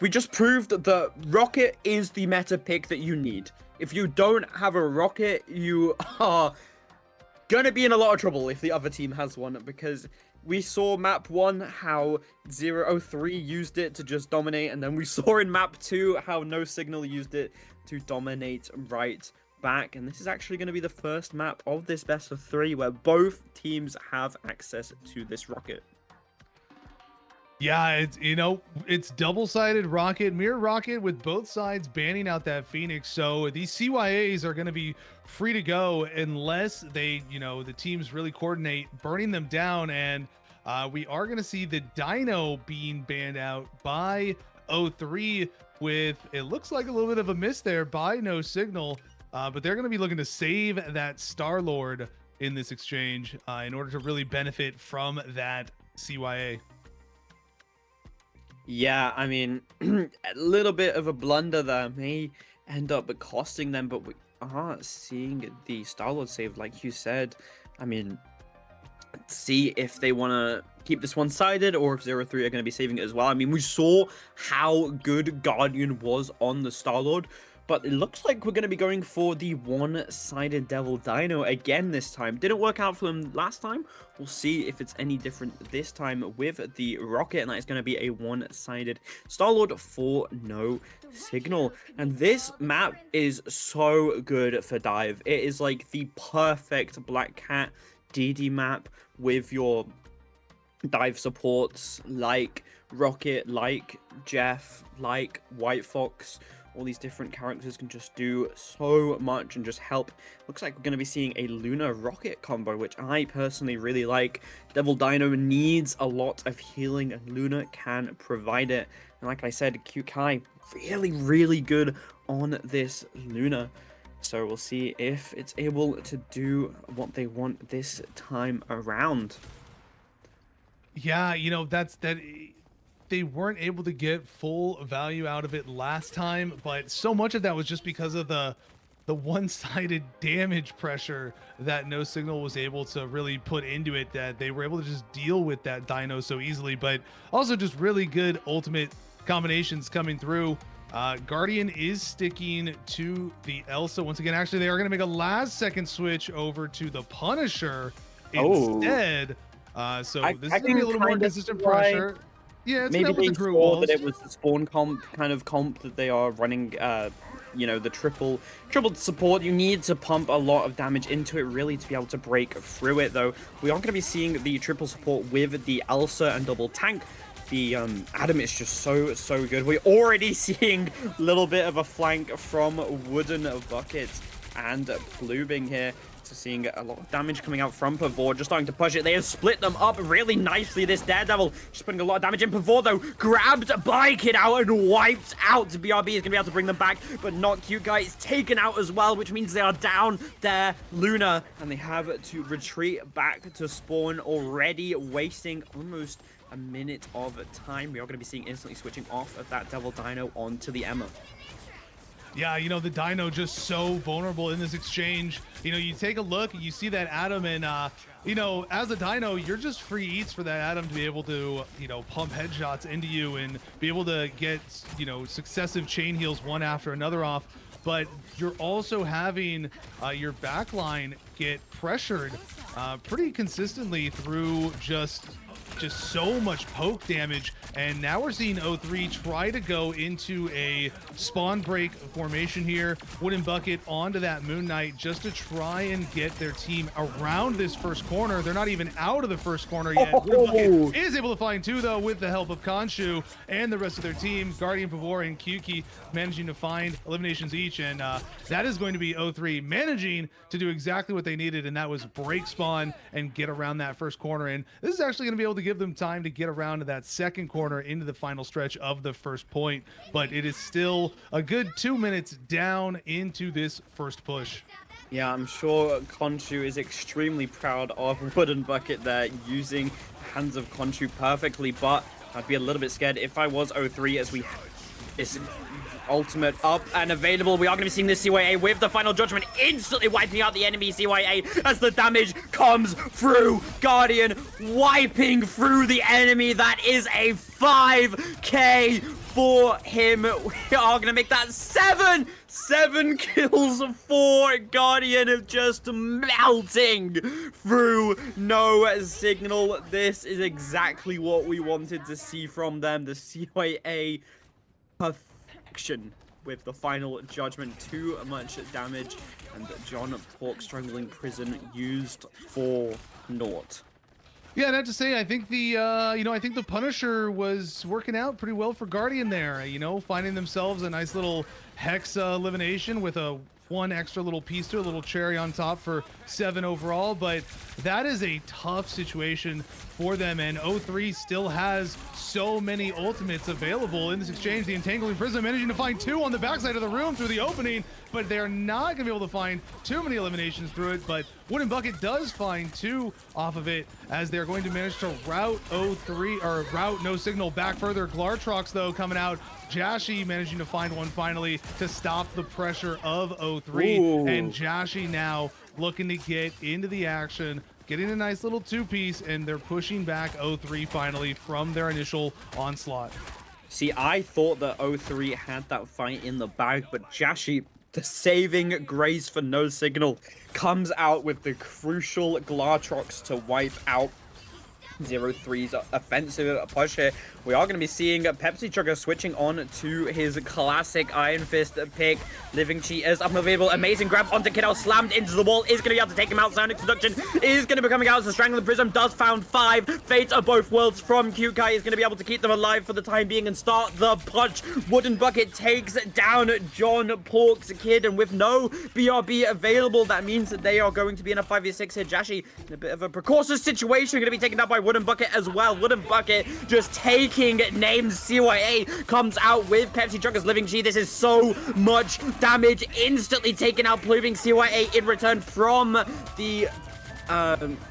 we just proved that rocket is the meta pick that you need. If you don't have a rocket, you are gonna be in a lot of trouble if the other team has one, because we saw map 1 how 003 used it to just dominate, and then we saw in map 2 how no signal used it to dominate right back. And this is actually going to be the first map of this best of 3 where both teams have access to this rocket. Yeah, it's double-sided rocket, mirror rocket, with both sides banning out that Phoenix. So these CYAs are going to be free to go unless they, the teams really coordinate burning them down. And we are going to see the Dino being banned out by O3 with, it looks like a little bit of a miss there by No Signal. But they're going to be looking to save that Star-Lord in this exchange in order to really benefit from that CYA. Yeah, I mean, a little bit of a blunder there may end up costing them, but we are seeing the Star-Lord save, like you said. I mean, see if they want to keep this one-sided or if 0-3 are going to be saving it as well. I mean, we saw how good Guardian was on the Star-Lord, but it looks like we're going to be going for the one-sided Devil Dino again this time. Didn't work out for them last time. We'll see if it's any different this time with the rocket, and that is going to be a one-sided Star-Lord for no signal. And this map is so good for dive. It is like the perfect Black Cat DD map with your dive supports like Rocket, like Jeff, like White Fox. All these different characters can just do so much and just help. Looks like we're going to be seeing a Luna Rocket combo, which I personally really like. Devil Dino needs a lot of healing, and Luna can provide it. And like I said, Cute Kai, really, really good on this Luna. So we'll see if it's able to do what they want this time around. Yeah, they weren't able to get full value out of it last time, but so much of that was just because of the one-sided damage pressure that No Signal was able to really put into it, that they were able to just deal with that Dino so easily. But also just really good ultimate combinations coming through. Guardian is sticking to the Elsa once again. Actually, they are going to make a last-second switch over to the Punisher instead. So this is going to be a little more consistent pressure. Yeah, it's maybe met with they the Groot saw walls. that it was the spawn kind of comp that they are running. The triple support. You need to pump a lot of damage into it really to be able to break through it. Though we are going to be seeing the triple support with the Elsa and double tank. The Adam is just so good. We're already seeing a little bit of a flank from Wooden Bucket and Bluebing here. So seeing a lot of damage coming out from Pavor, just starting to push it. They have split them up really nicely. This Daredevil just putting a lot of damage in. Pavor, though, grabbed by Kid out and wiped out. BRB is going to be able to bring them back, but not Cute Guy. It's taken out as well, which means they are down their Luna, and they have to retreat back to spawn already, wasting almost a minute of time. We are going to be seeing instantly switching off of that Devil Dino onto the Emma. Yeah, the Dino just so vulnerable in this exchange. You take a look, you see that Adam, and as a Dino, you're just free eats for that Adam to be able to, pump headshots into you and be able to get, successive chain heals one after another off. But you're also having your backline get pressured pretty consistently through just just so much poke damage. And now we're seeing O3 try to go into a spawn break formation here. Wooden Bucket onto that Moon Knight just to try and get their team around this first corner. They're not even out of the first corner yet. Wooden Bucket is able to find two, though, with the help of Khonshu and the rest of their team. Guardian, Pavor, and Kyuki managing to find eliminations each. And that is going to be O3 managing to do exactly what they needed, and that was break spawn and get around that first corner. And this is actually going to be able to give them time to get around to that second corner into the final stretch of the first point. But it is still a good 2 minutes down into this first push. Yeah, I'm sure Khonshu is extremely proud of Wooden Bucket there, using Hands of Khonshu perfectly, but I'd be a little bit scared if I was O3 as we... It's ultimate up and available. We are going to be seeing this CYA with the final judgment instantly wiping out the enemy CYA as the damage comes through. Guardian wiping through the enemy. That is a 5k for him. We are going to make that 7 kills for Guardian, just melting through no signal. This is exactly what we wanted to see from them. The CYA perfection with the final judgment. Too much damage, and John Pork Strangling Prison used for naught. Yeah, and I have to say, I think the I think the Punisher was working out pretty well for Guardian there. Finding themselves a nice little Hex elimination with a one extra little piece to a little cherry on top for 7 overall. But that is a tough situation for them, and O3 still has so many ultimates available in this exchange. The Entangling Prism managing to find 2 on the backside of the room through the opening, but they're not going to be able to find too many eliminations through it. But Wooden Bucket does find 2 off of it, as they're going to manage to route O3, or route No Signal back further. Glartrox, though, coming out. Jashi managing to find one finally to stop the pressure of O3. Ooh. And Jashi now looking to get into the action, getting a nice little 2-piece, and they're pushing back O3 finally from their initial onslaught. See, I thought that O3 had that fight in the bag, but Jashi, the saving grace for No Signal, comes out with the crucial Glartrox to wipe out 0-3's offensive push here. We are going to be seeing Pepsi Chugger switching on to his classic Iron Fist pick. Living Cheaters up and available. Amazing grab onto Kiddo, slammed into the wall. Is going to be able to take him out. Sound Introduction is going to be coming out as the Strangling Prism does found 5. Fate of Both Worlds from Q-Kai is going to be able to keep them alive for the time being and start the push. Wooden Bucket takes down John Pork's Kid, and with no BRB available, that means that they are going to be in a 5v6 here. Jashi in a bit of a precautious situation, going to be taken out by Wooden Bucket as well. Wooden Bucket just taking names. CYA comes out with Pepsi Chugger's Living G. This is so much damage instantly taken out, proving CYA in return from the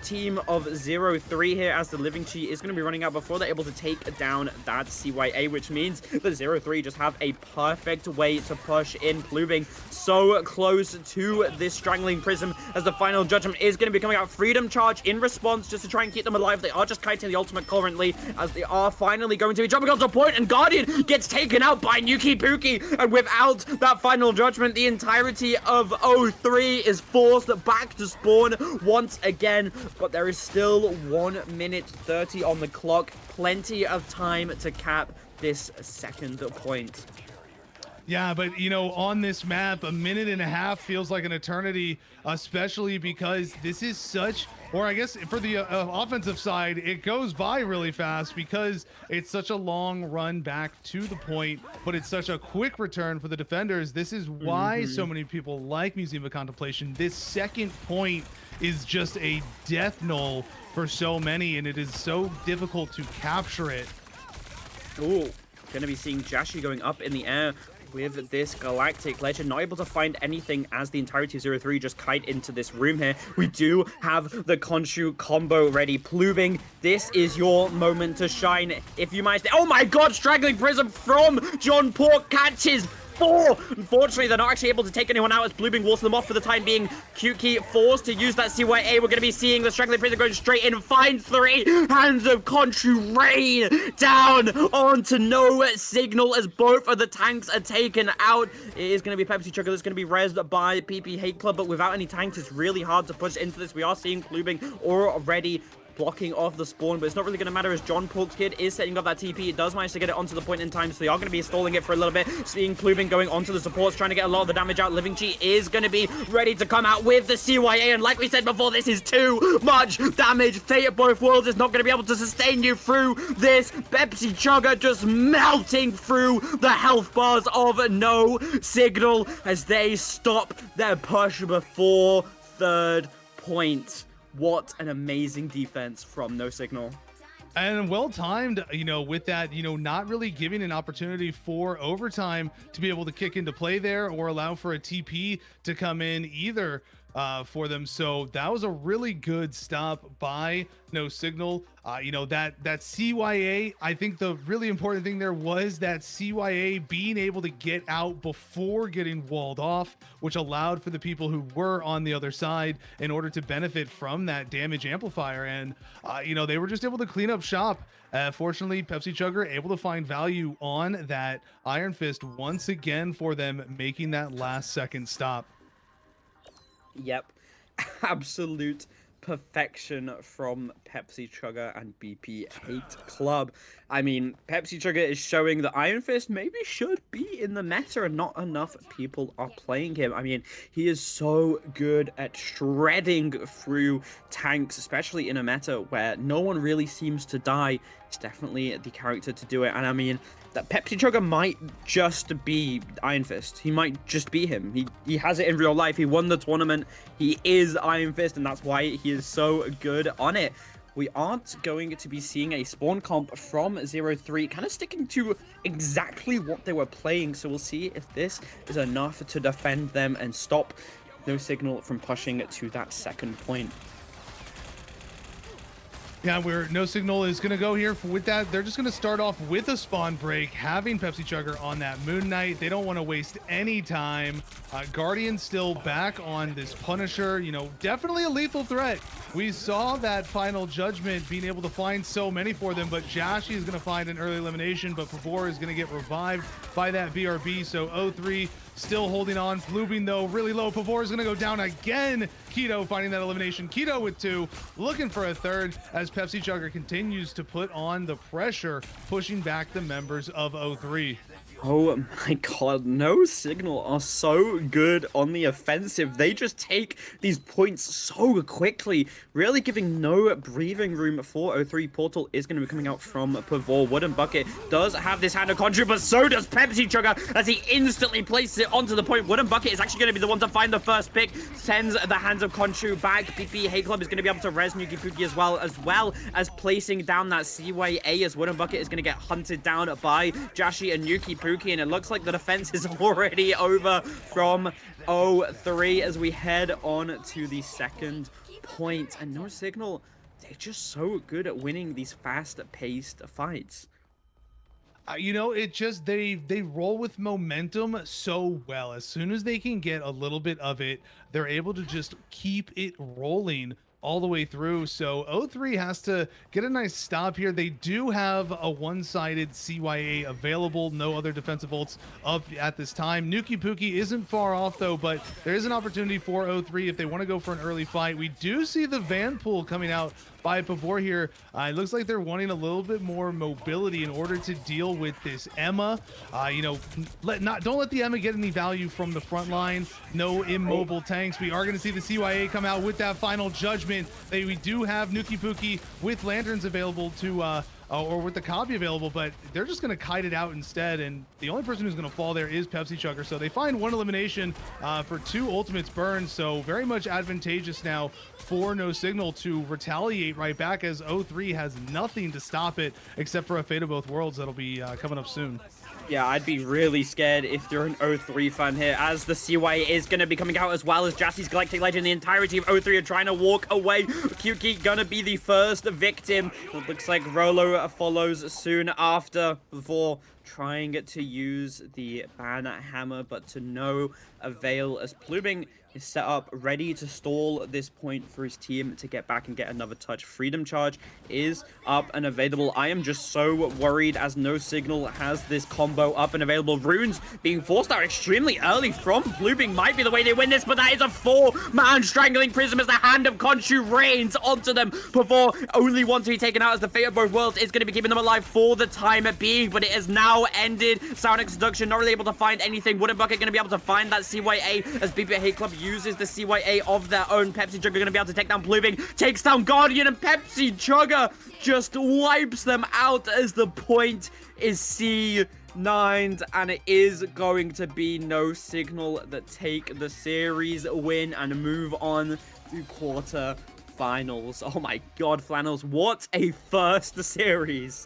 team of 0-3 here, as the Living Chi is going to be running out before they're able to take down that CYA, which means the 0-3 just have a perfect way to push in. Pluving so close to this Strangling Prism, as the final judgment is going to be coming out. Freedom Charge in response, just to try and keep them alive. They are just kiting the ultimate currently, as they are finally going to be jumping onto a point, and Guardian gets taken out by Nuki Pookie, and without that final judgment, the entirety of 0-3 is forced back to spawn once again. But there is still 1 minute 30 on the clock. Plenty of time to cap this second point. Yeah, but on this map, a minute and a half feels like an eternity, especially because this is such, or I guess for the offensive side, it goes by really fast because it's such a long run back to the point, but it's such a quick return for the defenders. This is why so many people like Museum of Contemplation. This second point is just a death knell for so many, and it is so difficult to capture it. Ooh, gonna be seeing Jashi going up in the air with this Galactic Legend, not able to find anything as the entirety of 0-3 just kite into this room here. We do have the Khonshu combo ready. Pluving, this is your moment to shine. If you manage to... Oh my god, Strangling Prism from John Pork catches 4. Unfortunately, they're not actually able to take anyone out as Bluebing walls them off for the time being. Q-Key forced to use that CYA. We're going to be seeing the Strangling Prism going straight in. Finds 3. Hands of Khonshu rain down onto No Signal as both of the tanks are taken out. It is going to be Pepsi Chugger that's going to be rezzed by PP Hate Club, but without any tanks, it's really hard to push into this. We are seeing Bluebing already blocking off the spawn, but it's not really going to matter as John Pork's Kid is setting up that TP. It does manage to get it onto the point in time, so they are going to be stalling it for a little bit. Seeing Plubing going onto the supports, trying to get a lot of the damage out. Living Chi is going to be ready to come out with the CYA, and like we said before, this is too much damage. Fate of both worlds is not going to be able to sustain you through this. Pepsi Chugger just melting through the health bars of No Signal as they stop their push before third point. What an amazing defense from No Signal. And well timed, you know, with that, you know, not really giving an opportunity for overtime to be able to kick into play there or allow for a TP to come in either for them. So that was a really good stop by No Signal. You know, that CYA, I think the really important thing there was that CYA being able to get out before getting walled off, which allowed for the people who were on the other side in order to benefit from that damage amplifier. And, you know, they were just able to clean up shop. Fortunately, Pepsi Chugger able to find value on that Iron Fist once again for them, making that last second stop. Yep, absolute perfection from Pepsi Chugger and BP Hate Club. I mean, Pepsi Chugger is showing that Iron Fist maybe should be in the meta and not enough people are playing him. I mean, he is so good at shredding through tanks, especially in a meta where no one really seems to die. It's definitely the character to do it. And I mean, that Pepsi Chugger might just be Iron Fist. He might just be him. He has it in real life. He won the tournament. He is Iron Fist, and that's why he is so good on it. We aren't going to be seeing a spawn comp from 0-3, kind of sticking to exactly what they were playing. So we'll see if this is enough to defend them and stop No Signal from pushing to that second point. Yeah, where No Signal is going to go here with that. They're just going to start off with a spawn break, having Pepsi Chugger on that Moon Knight. They don't want to waste any time. Guardian still back on this Punisher. You know, definitely a lethal threat. We saw that final judgment being able to find so many for them, but Jashi is going to find an early elimination, but Pavor is going to get revived by that BRB. So 0-3 still holding on. Plubing, though, really low. Pavor is going to go down again. Keto finding that elimination. Keto with 2, looking for a third as Pepsi Chugger continues to put on the pressure, pushing back the members of 0-3. Oh my god, No Signal are so good on the offensive. They just take these points so quickly, really giving no breathing room for 0-3. Portal is going to be coming out from Pavor. Wooden Bucket does have this hand of Conchu, but so does Pepsi Chugger as he instantly places it onto the point. Wooden Bucket is actually going to be the one to find the first pick, sends the hands of Conchu back. BP Hate Club is going to be able to res Nuki Puki as well as placing down that CYA as Wooden Bucket is going to get hunted down by Jashi and Nuki Puki. And it looks like the defense is already over from 0-3 as we head on to the second point. And No Signal, they're just so good at winning these fast-paced fights. You know, it just they roll with momentum so well. As soon as they can get a little bit of it, they're able to just keep it rolling all the way through. So 0-3 has to get a nice stop here. They do have a one-sided CYA available. No other defensive ults up at this time. Nuki Puki isn't far off though, but there is an opportunity for 0-3 if they want to go for an early fight. We do see the Van Pool coming out by Pavor here. It looks like they're wanting a little bit more mobility in order to deal with this Emma. You know, don't let the Emma get any value from the front line. No immobile tanks. We are going to see the CYA come out with that final judgment. We do have Nuki Puki with lanterns available to or with the copy available, but they're just going to kite it out instead, and the only person who's going to fall there is Pepsi Chugger. So they find one elimination for 2 ultimates burned, so very much advantageous now for No Signal to retaliate right back, as 0-3 has nothing to stop it except for a Fate of Both Worlds that'll be coming up soon. Yeah, I'd be really scared if you're an 0-3 fan here, as the CY is going to be coming out as well as Jassie's Galactic Legend. The entirety of 0-3 are trying to walk away. Kyuki gonna be the first victim. It looks like Rolo follows soon after, before trying to use the ban hammer, but to no avail as Pluming is set up, ready to stall this point for his team to get back and get another touch. Freedom Charge is up and available. I am just so worried as No Signal has this combo up and available. Runes being forced out extremely early from Pluming might be the way they win this, but that is a 4-man strangling prism as the hand of Khonshu rains onto them before only one to be taken out, as the fate of both worlds is going to be keeping them alive for the time being, but it has now ended. Sound Seduction not really able to find anything. Wooden Bucket going to be able to find that CYA as BB Hate Club uses the CYA of their own. Pepsi Chugger going to be able to take down Pluming, takes down Guardian, and Pepsi Chugger just wipes them out as the point is C9'd, and it is going to be No Signal that take the series win and move on to quarter finals. Oh my god, Flannels, what a first series.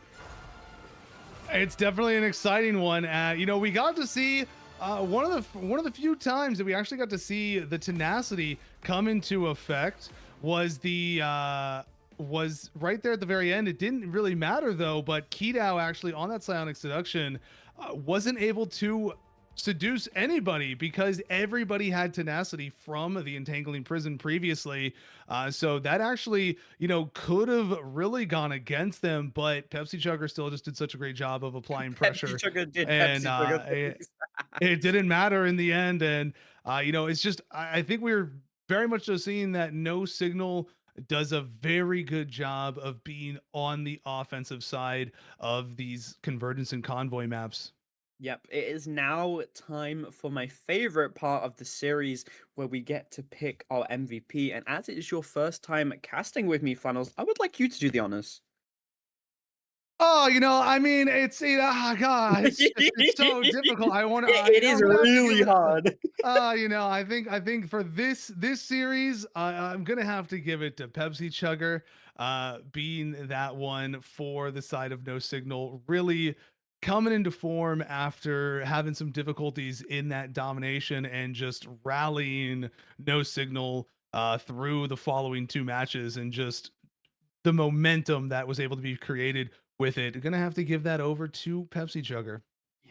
It's definitely an exciting one. You know, we got to see one of the few times that we actually got to see the tenacity come into effect was the was right there at the very end. It didn't really matter though, but Kidao actually on that Psionic Seduction wasn't able to seduce anybody because everybody had tenacity from the Entangling Prison previously. So that actually, you know, could have really gone against them, but Pepsi Chugger still just did such a great job of applying Pepsi pressure. Chugger did And Pepsi Chugger things. it didn't matter in the end. And, you know, it's just, I think we're very much so seeing that No Signal does a very good job of being on the offensive side of these Convergence and Convoy maps. Yep, it is now time for my favorite part of the series where we get to pick our MVP. And as it is your first time casting with me, Flannels, I would like you to do the honors. Oh, you know, I mean, it's God, it's so difficult. I want to, It you know, is I'm gonna have to give really it. hard. You know, I think for this series, I'm gonna have to give it to Pepsi Chugger, being that one for the side of No Signal, really coming into form after having some difficulties in that domination and just rallying No Signal through the following two matches and just the momentum that was able to be created with it. Gonna have to give that over to Pepsi Chugger.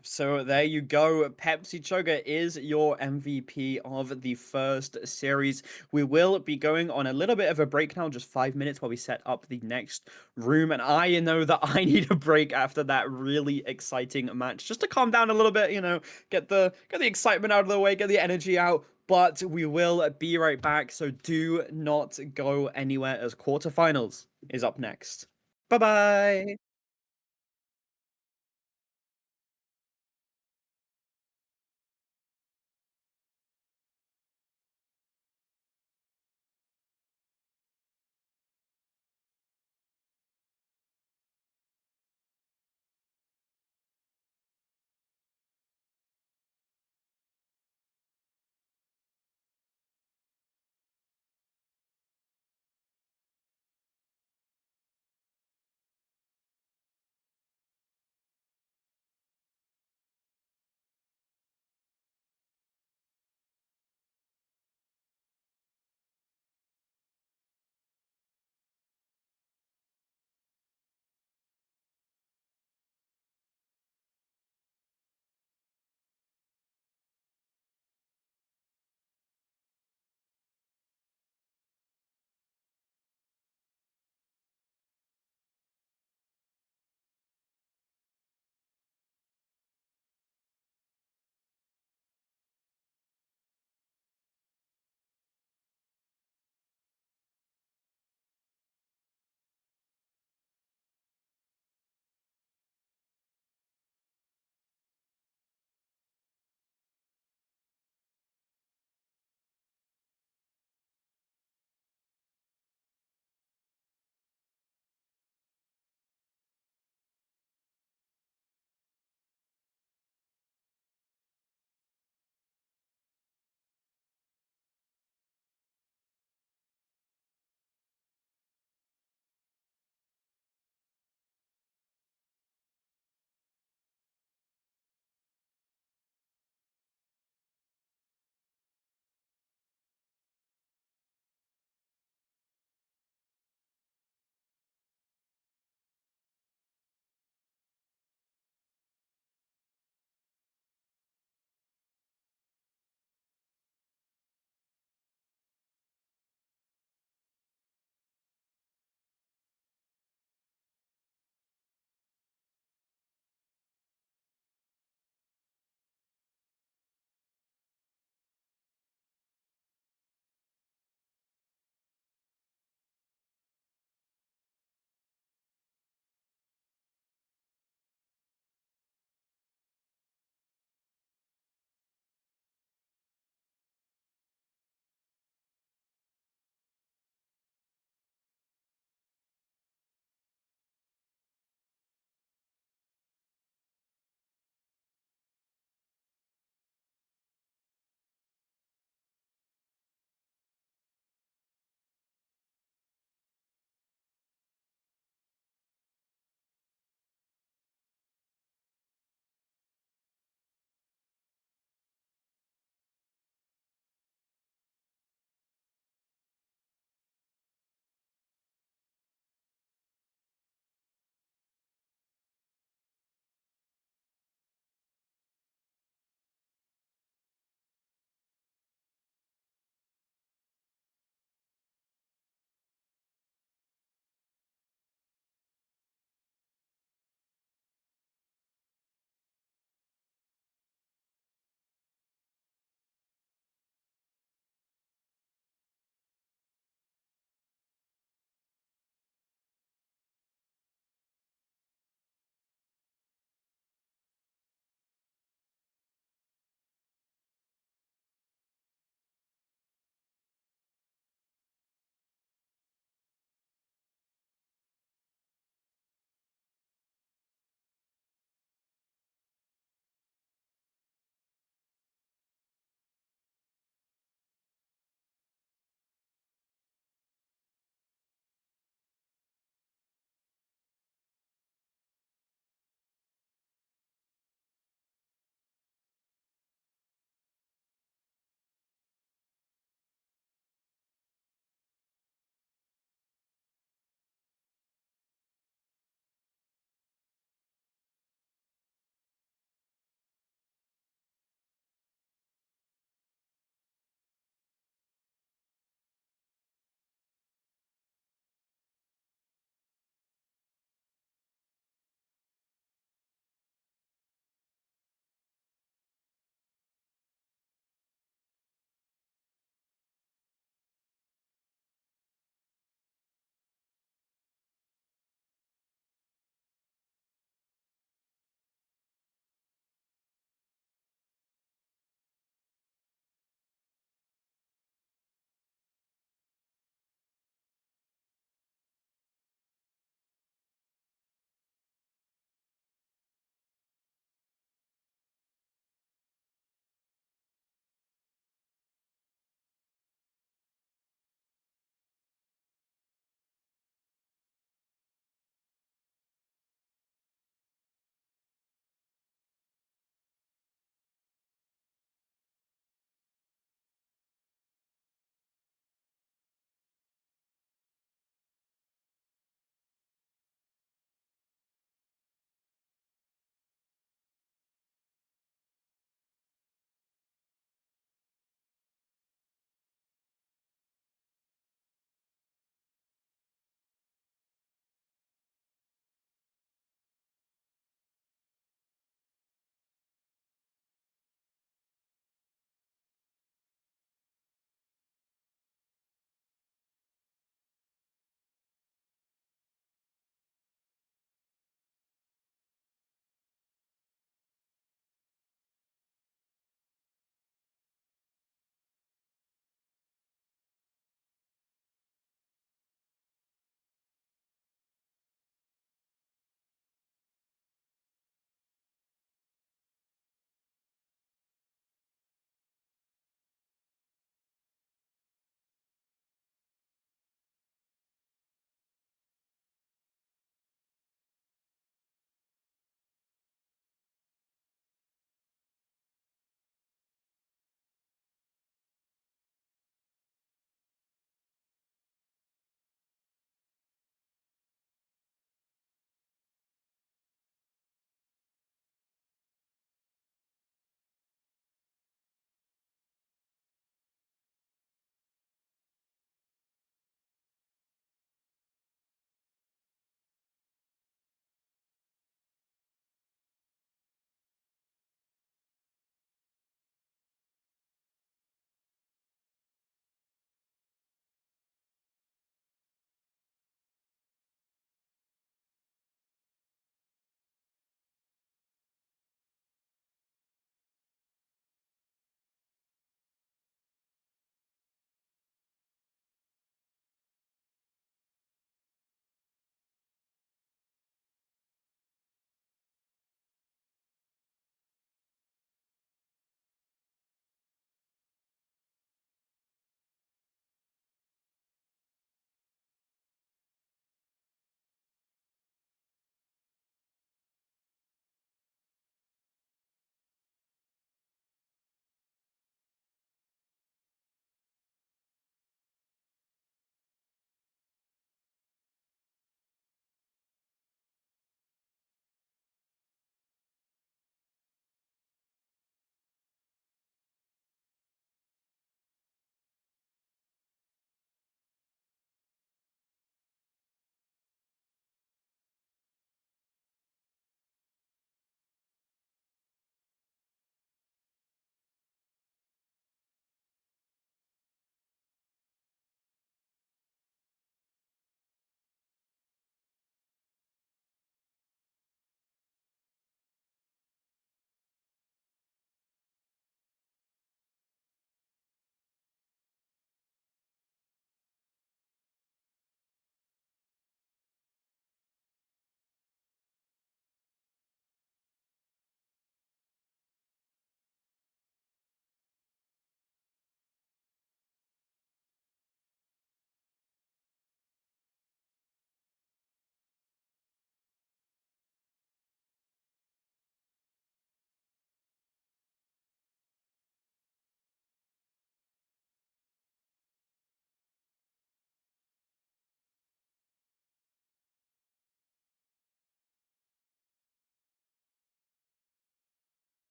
So there you go. Pepsi Chugger is your MVP of the first series. We will be going on a little bit of a break now, just 5 minutes while we set up the next room. And I know that I need a break after that really exciting match, just to calm down a little bit, you know, get the excitement out of the way, get the energy out. But we will be right back, so do not go anywhere as quarterfinals is up next. Bye bye.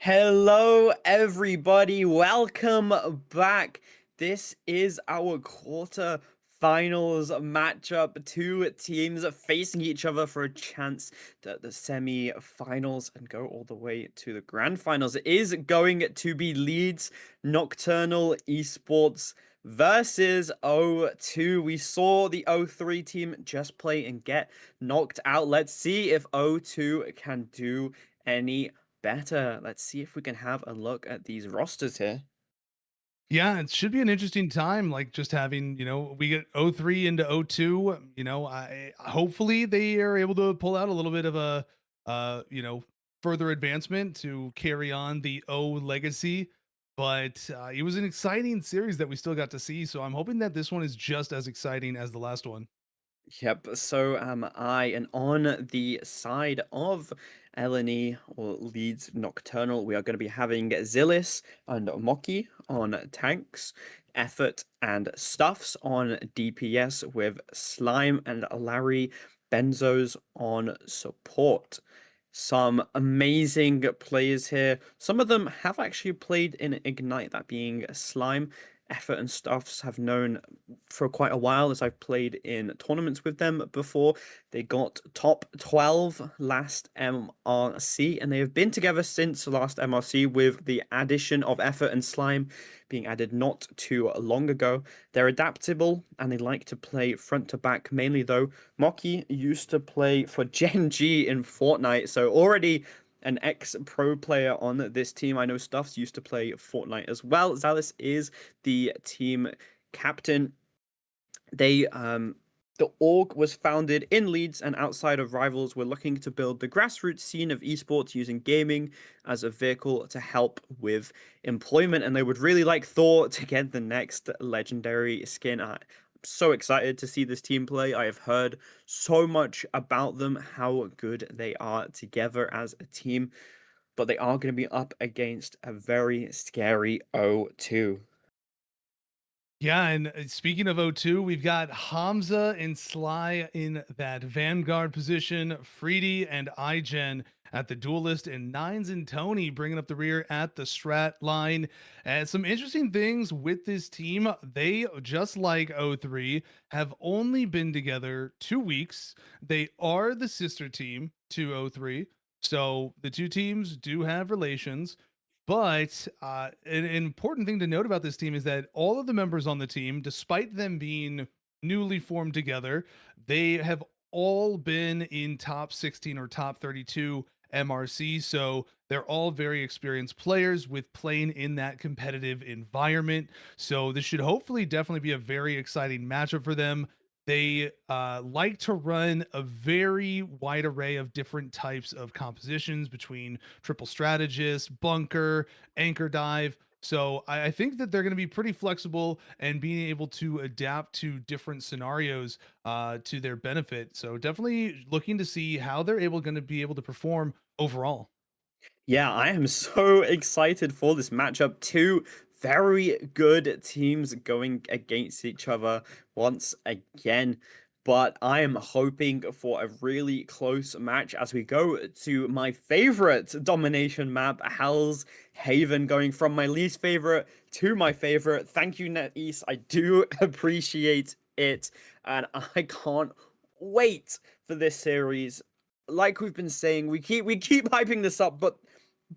Hello, everybody. Welcome back. This is our quarter finals matchup. Two teams facing each other for a chance at the semi-finals and go all the way to the grand finals. It is going to be Leeds Nocturnal Esports versus O2. We saw the O3 team just play and get knocked out. Let's see if O2 can do any better. Let's see if we can have a look at these rosters here. Yeah, it should be an interesting time. Like just having, we get O3 into O2. I hopefully they are able to pull out a little bit of a, further advancement to carry on the O legacy. But it was an exciting series that we still got to see. So I'm hoping that this one is just as exciting as the last one. Yep, so am I. And on the side of Eleni or Leeds Nocturnal, we are going to be having Zillis and Moki on tanks, Effort and Stuffs on DPS, with Slime and Larry Benzos on support. Some amazing players here. Some of them have actually played in Ignite, that being Slime. Effort and Stuffs have known for quite a while, as I've played in tournaments with them before. They got top 12 last MRC, and they have been together since the last MRC, with the addition of Effort and Slime being added not too long ago. They're adaptable and they like to play front to back mainly, though. Moki used to play for Gen G in Fortnite, so already an ex-pro player on this team. I know Stuffs used to play Fortnite as well. Zalis is the team captain. The org was founded in Leeds, and outside of rivals, we're looking to build the grassroots scene of esports using gaming as a vehicle to help with employment. And they would really like Thor to get the next legendary skin. I'm so excited to see this team play. I have heard so much about them, how good they are together as a team, but they are going to be up against a very scary O2. Yeah, and speaking of O2, we've got Hamza and Sly in that Vanguard position, Freedy and iGen at the Duelist, and Nines and Tony bringing up the rear at the Strat line. And some interesting things with this team, they, just like O3, have only been together 2 weeks. They are the sister team to O3, so the two teams do have relations. But an important thing to note about this team is that all of the members on the team, despite them being newly formed together, they have all been in top 16 or top 32 MRC. So they're all very experienced players with playing in that competitive environment. So this should hopefully definitely be a very exciting matchup for them. They like to run a very wide array of different types of compositions between triple strategist, bunker, anchor dive. So I think that they're going to be pretty flexible and being able to adapt to different scenarios to their benefit. So definitely looking to see how they're going to be able to perform overall. Yeah, I am so excited for this matchup. Two very good teams going against each other once again. But I am hoping for a really close match as we go to my favorite domination map, Hell's Haven, going from my least favorite to my favorite. Thank you, NetEase. I do appreciate it. And I can't wait for this series. Like we've been saying, we keep hyping this up, but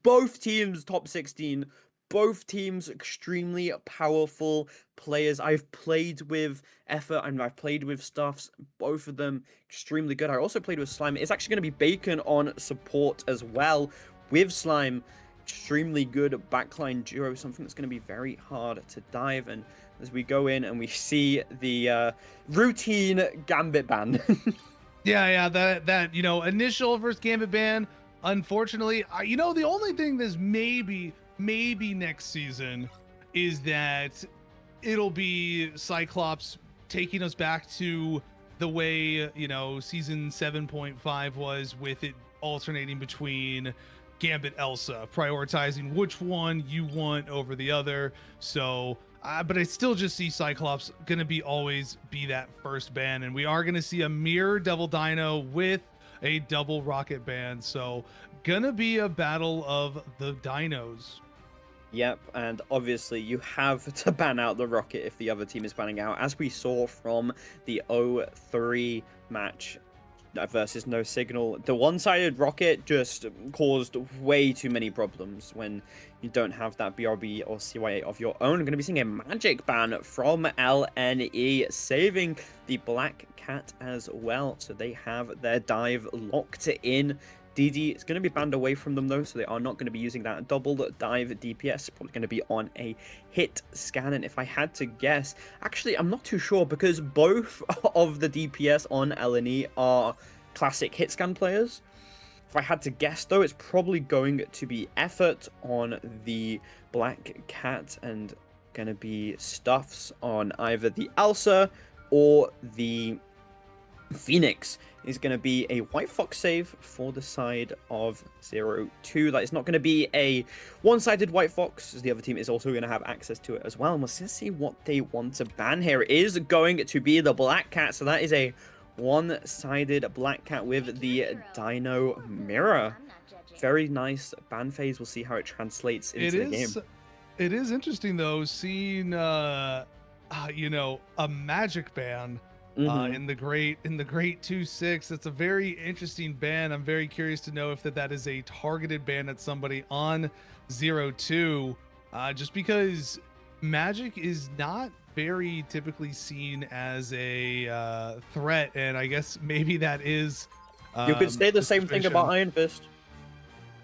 both teams top 16, both teams extremely powerful players. I've played with Effort and I've played with Stuffs, both of them extremely good. I also played with Slime. It's actually going to be Bacon on support as well, with Slime. Extremely good backline duo, something that's going to be very hard to dive. And as we go in and we see the routine Gambit ban. Yeah, that initial first Gambit ban. Unfortunately, the only thing that's maybe next season is that it'll be Cyclops taking us back to the way season 7.5 was, with it alternating between Gambit Elsa, prioritizing which one you want over the other. So but I still just see Cyclops gonna always be that first ban, and we are gonna see a mirror Devil Dino with a double rocket ban. So gonna be a battle of the dinos. Yep, and obviously you have to ban out the rocket if the other team is banning out, as we saw from the 0-3 match versus No Signal. The one-sided rocket just caused way too many problems when you don't have that BRB or CY8 of your own. I'm going to be seeing a magic ban from LNE, saving the Black Cat as well. So they have their dive locked in. DD is going to be banned away from them though, so they are not going to be using that double dive DPS. Probably going to be on a hit scan. And if I had to guess, actually, I'm not too sure because both of the DPS on LNE are classic hit scan players. If I had to guess though, it's probably going to be Effort on the Black Cat and going to be Stuffs on either the Elsa or the Phoenix. Is going to be a White Fox save for the side of 0-2. That is not going to be a one-sided White Fox, as the other team is also going to have access to it as well. And we'll see what they want to ban here. It is going to be the Black Cat, so that is a one-sided Black Cat with the Dino Mirror. Very nice ban phase. We'll see how it translates into the game. It is interesting, though, seeing, you know, a magic ban. In the great 2-6. It's a very interesting ban. I'm very curious to know if that is a targeted ban at somebody on 0-2, just because magic is not very typically seen as a threat, and I guess maybe that is you could say the same thing about Iron Fist.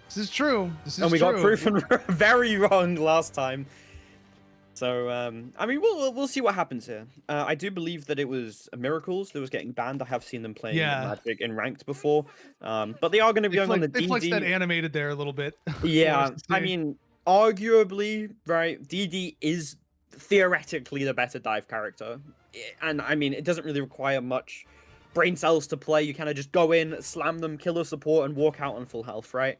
This is true. And we got proven very wrong last time. So, I mean, we'll see what happens here. I do believe that it was Miracles that was getting banned. I have seen them playing Magic in Ranked before. But they are going to be going on the DD. They flexed that animated there a little bit. Yeah, I mean, arguably, right, DD is theoretically the better dive character. And, I mean, it doesn't really require much brain cells to play. You kind of just go in, slam them, kill a support, and walk out on full health, right?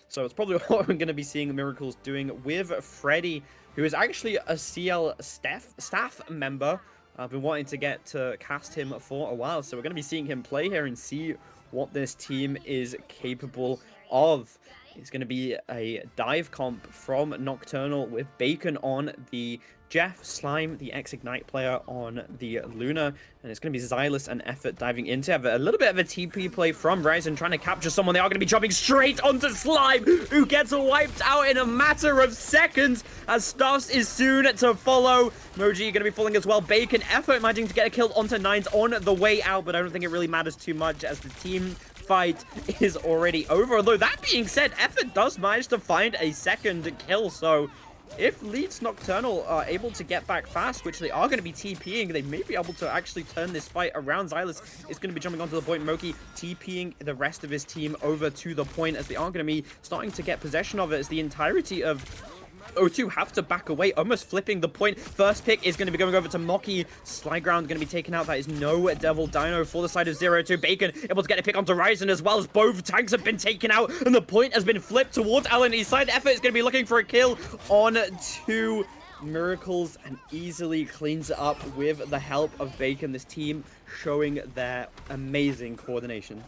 So it's probably what we're going to be seeing Miracles doing with Freddy, who is actually a CL staff member. I've been wanting to get to cast him for a while, so we're going to be seeing him play here and see what this team is capable of. It's going to be a dive comp from Nocturnal with Bacon on the Jeff, Slime, the X-Ignite player on the Luna, and it's going to be Xylus and Effort diving into a little bit of a TP play from Ryzen, trying to capture someone. They are going to be jumping straight onto Slime, who gets wiped out in a matter of seconds, as Stuffs is soon to follow. Moji going to be falling as well. Bacon, Effort managing to get a kill onto Nines on the way out, but I don't think it really matters too much as the team fight is already over. Although that being said, Effort does manage to find a second kill, so if Leeds Nocturnal are able to get back fast, which they are going to be TPing, they may be able to actually turn this fight around. Xylus is going to be jumping onto the point. Moki TPing the rest of his team over to the point, as they are going to be starting to get possession of it, as the entirety of O2 have to back away, almost flipping the point. First pick is going to be going over to Moki. Slyground going to be taken out. That is no Devil Dino for the side of 0-2. Bacon able to get a pick onto Ryzen, as well as both tanks have been taken out, and the point has been flipped towards LNE's side. Effort is going to be looking for a kill on 2 Miracles and easily cleans it up with the help of Bacon. This team showing their amazing coordination.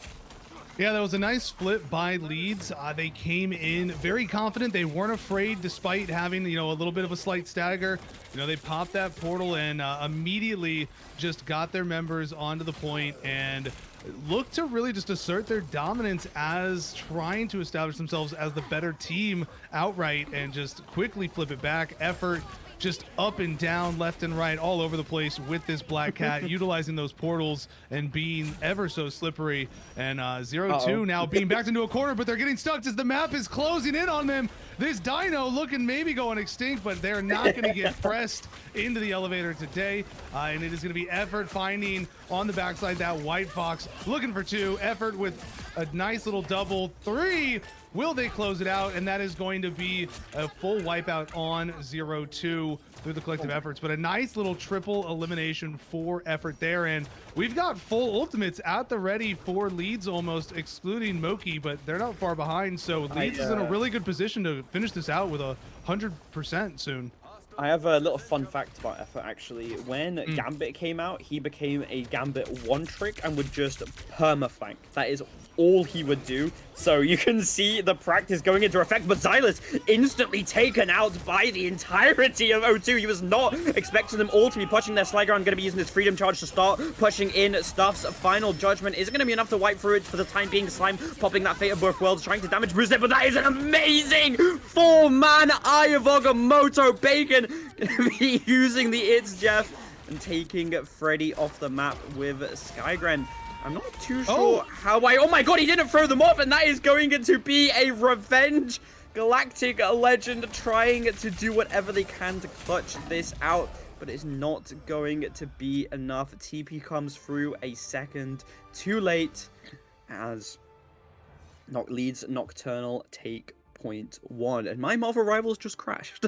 Yeah, that was a nice flip by Leeds. They came in very confident. They weren't afraid, despite having, you know, a little bit of a slight stagger. You know, they popped that portal and immediately just got their members onto the point and looked to really just assert their dominance as trying to establish themselves as the better team outright and just quickly flip it back. Effort just up and down, left and right, all over the place with this Black Cat, utilizing those portals and being ever so slippery. And 0-2 now being backed into a corner, but they're getting stuck as the map is closing in on them. This Dino looking maybe going extinct, but they're not going to get pressed into the elevator today. And it is going to be Effort finding on the backside that White Fox, looking for 2. Effort with a nice little double 3. Will they close it out? And that is going to be a full wipeout on 0-2 through the collective efforts. But a nice little triple elimination for Effort there. And we've got full ultimates at the ready for Leeds, almost excluding Moki, but they're not far behind. So Leeds is in a really good position to finish this out with 100% soon. I have a little fun fact about Effort actually. When Mm. Gambit came out, he became a Gambit one trick and would just perma-flank. That is all he would do. So you can see the practice going into effect, but Xylus instantly taken out by the entirety of O2. He was not expecting them all to be pushing their Sligo and going to be using his Freedom Charge to start pushing in Stuff's final judgment. Isn't going to be enough to wipe through it for the time being. Slime popping that Fate of Both Worlds, trying to damage boost it, but that is an amazing four-man Eye of Agamotto. Bacon going to be using the It's Jeff and taking Freddy off the map with Skygren. I'm not too sure how oh my god, he didn't throw them off, and that is going to be a revenge. Galactic Legend trying to do whatever they can to clutch this out, but it's not going to be enough. TP comes through a second too late as Leeds Nocturnal take point one, and my Marvel Rivals just crashed.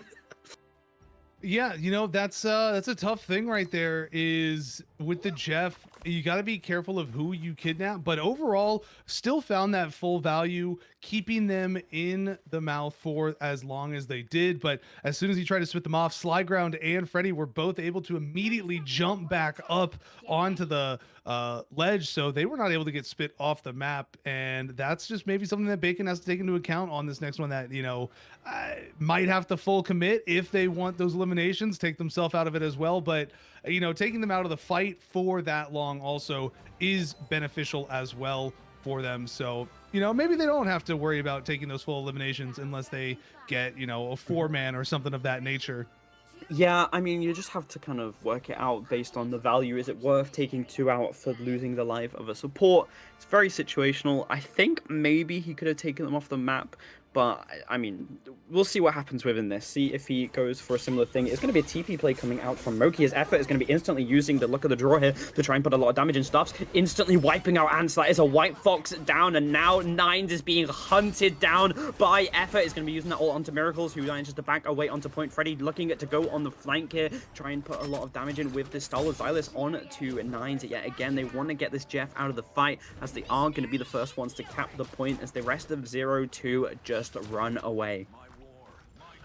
Yeah, you know, that's a tough thing right there. Is with the Jeff, you got to be careful of who you kidnap, but overall still found that full value, keeping them in the mouth for as long as they did. But as soon as he tried to spit them off, Slyground and Freddy were both able to immediately jump back up onto the ledge, so they were not able to get spit off the map. And that's just maybe something that Bacon has to take into account on this next one, that, you know, might have to full commit if they want those eliminations, take themselves out of it as well. But, you know, taking them out of the fight for that long also is beneficial as well for them. So, you know, maybe they don't have to worry about taking those full eliminations unless they get, you know, a 4-man or something of that nature. Yeah, I mean, you just have to kind of work it out based on the value. Is it worth taking 2 out for losing the life of a support? It's very situational. I think maybe he could have taken them off the map, but I mean, we'll see what happens within this. See if he goes for a similar thing. It's going to be a TP play coming out from Moki. His Effort is going to be instantly using the luck of the draw here to try and put a lot of damage in Stuffs. Instantly wiping out Ants. That is a White Fox down, and now Nines is being hunted down by Effort. Is going to be using that all onto Miracles, who manages to back away onto point. Freddy looking at to go on the flank here, try and put a lot of damage in with this style of Xylus on to Nines. Yet again, they want to get this Jeff out of the fight, as they are going to be the first ones to cap the point, as the rest of 0-2 just run away.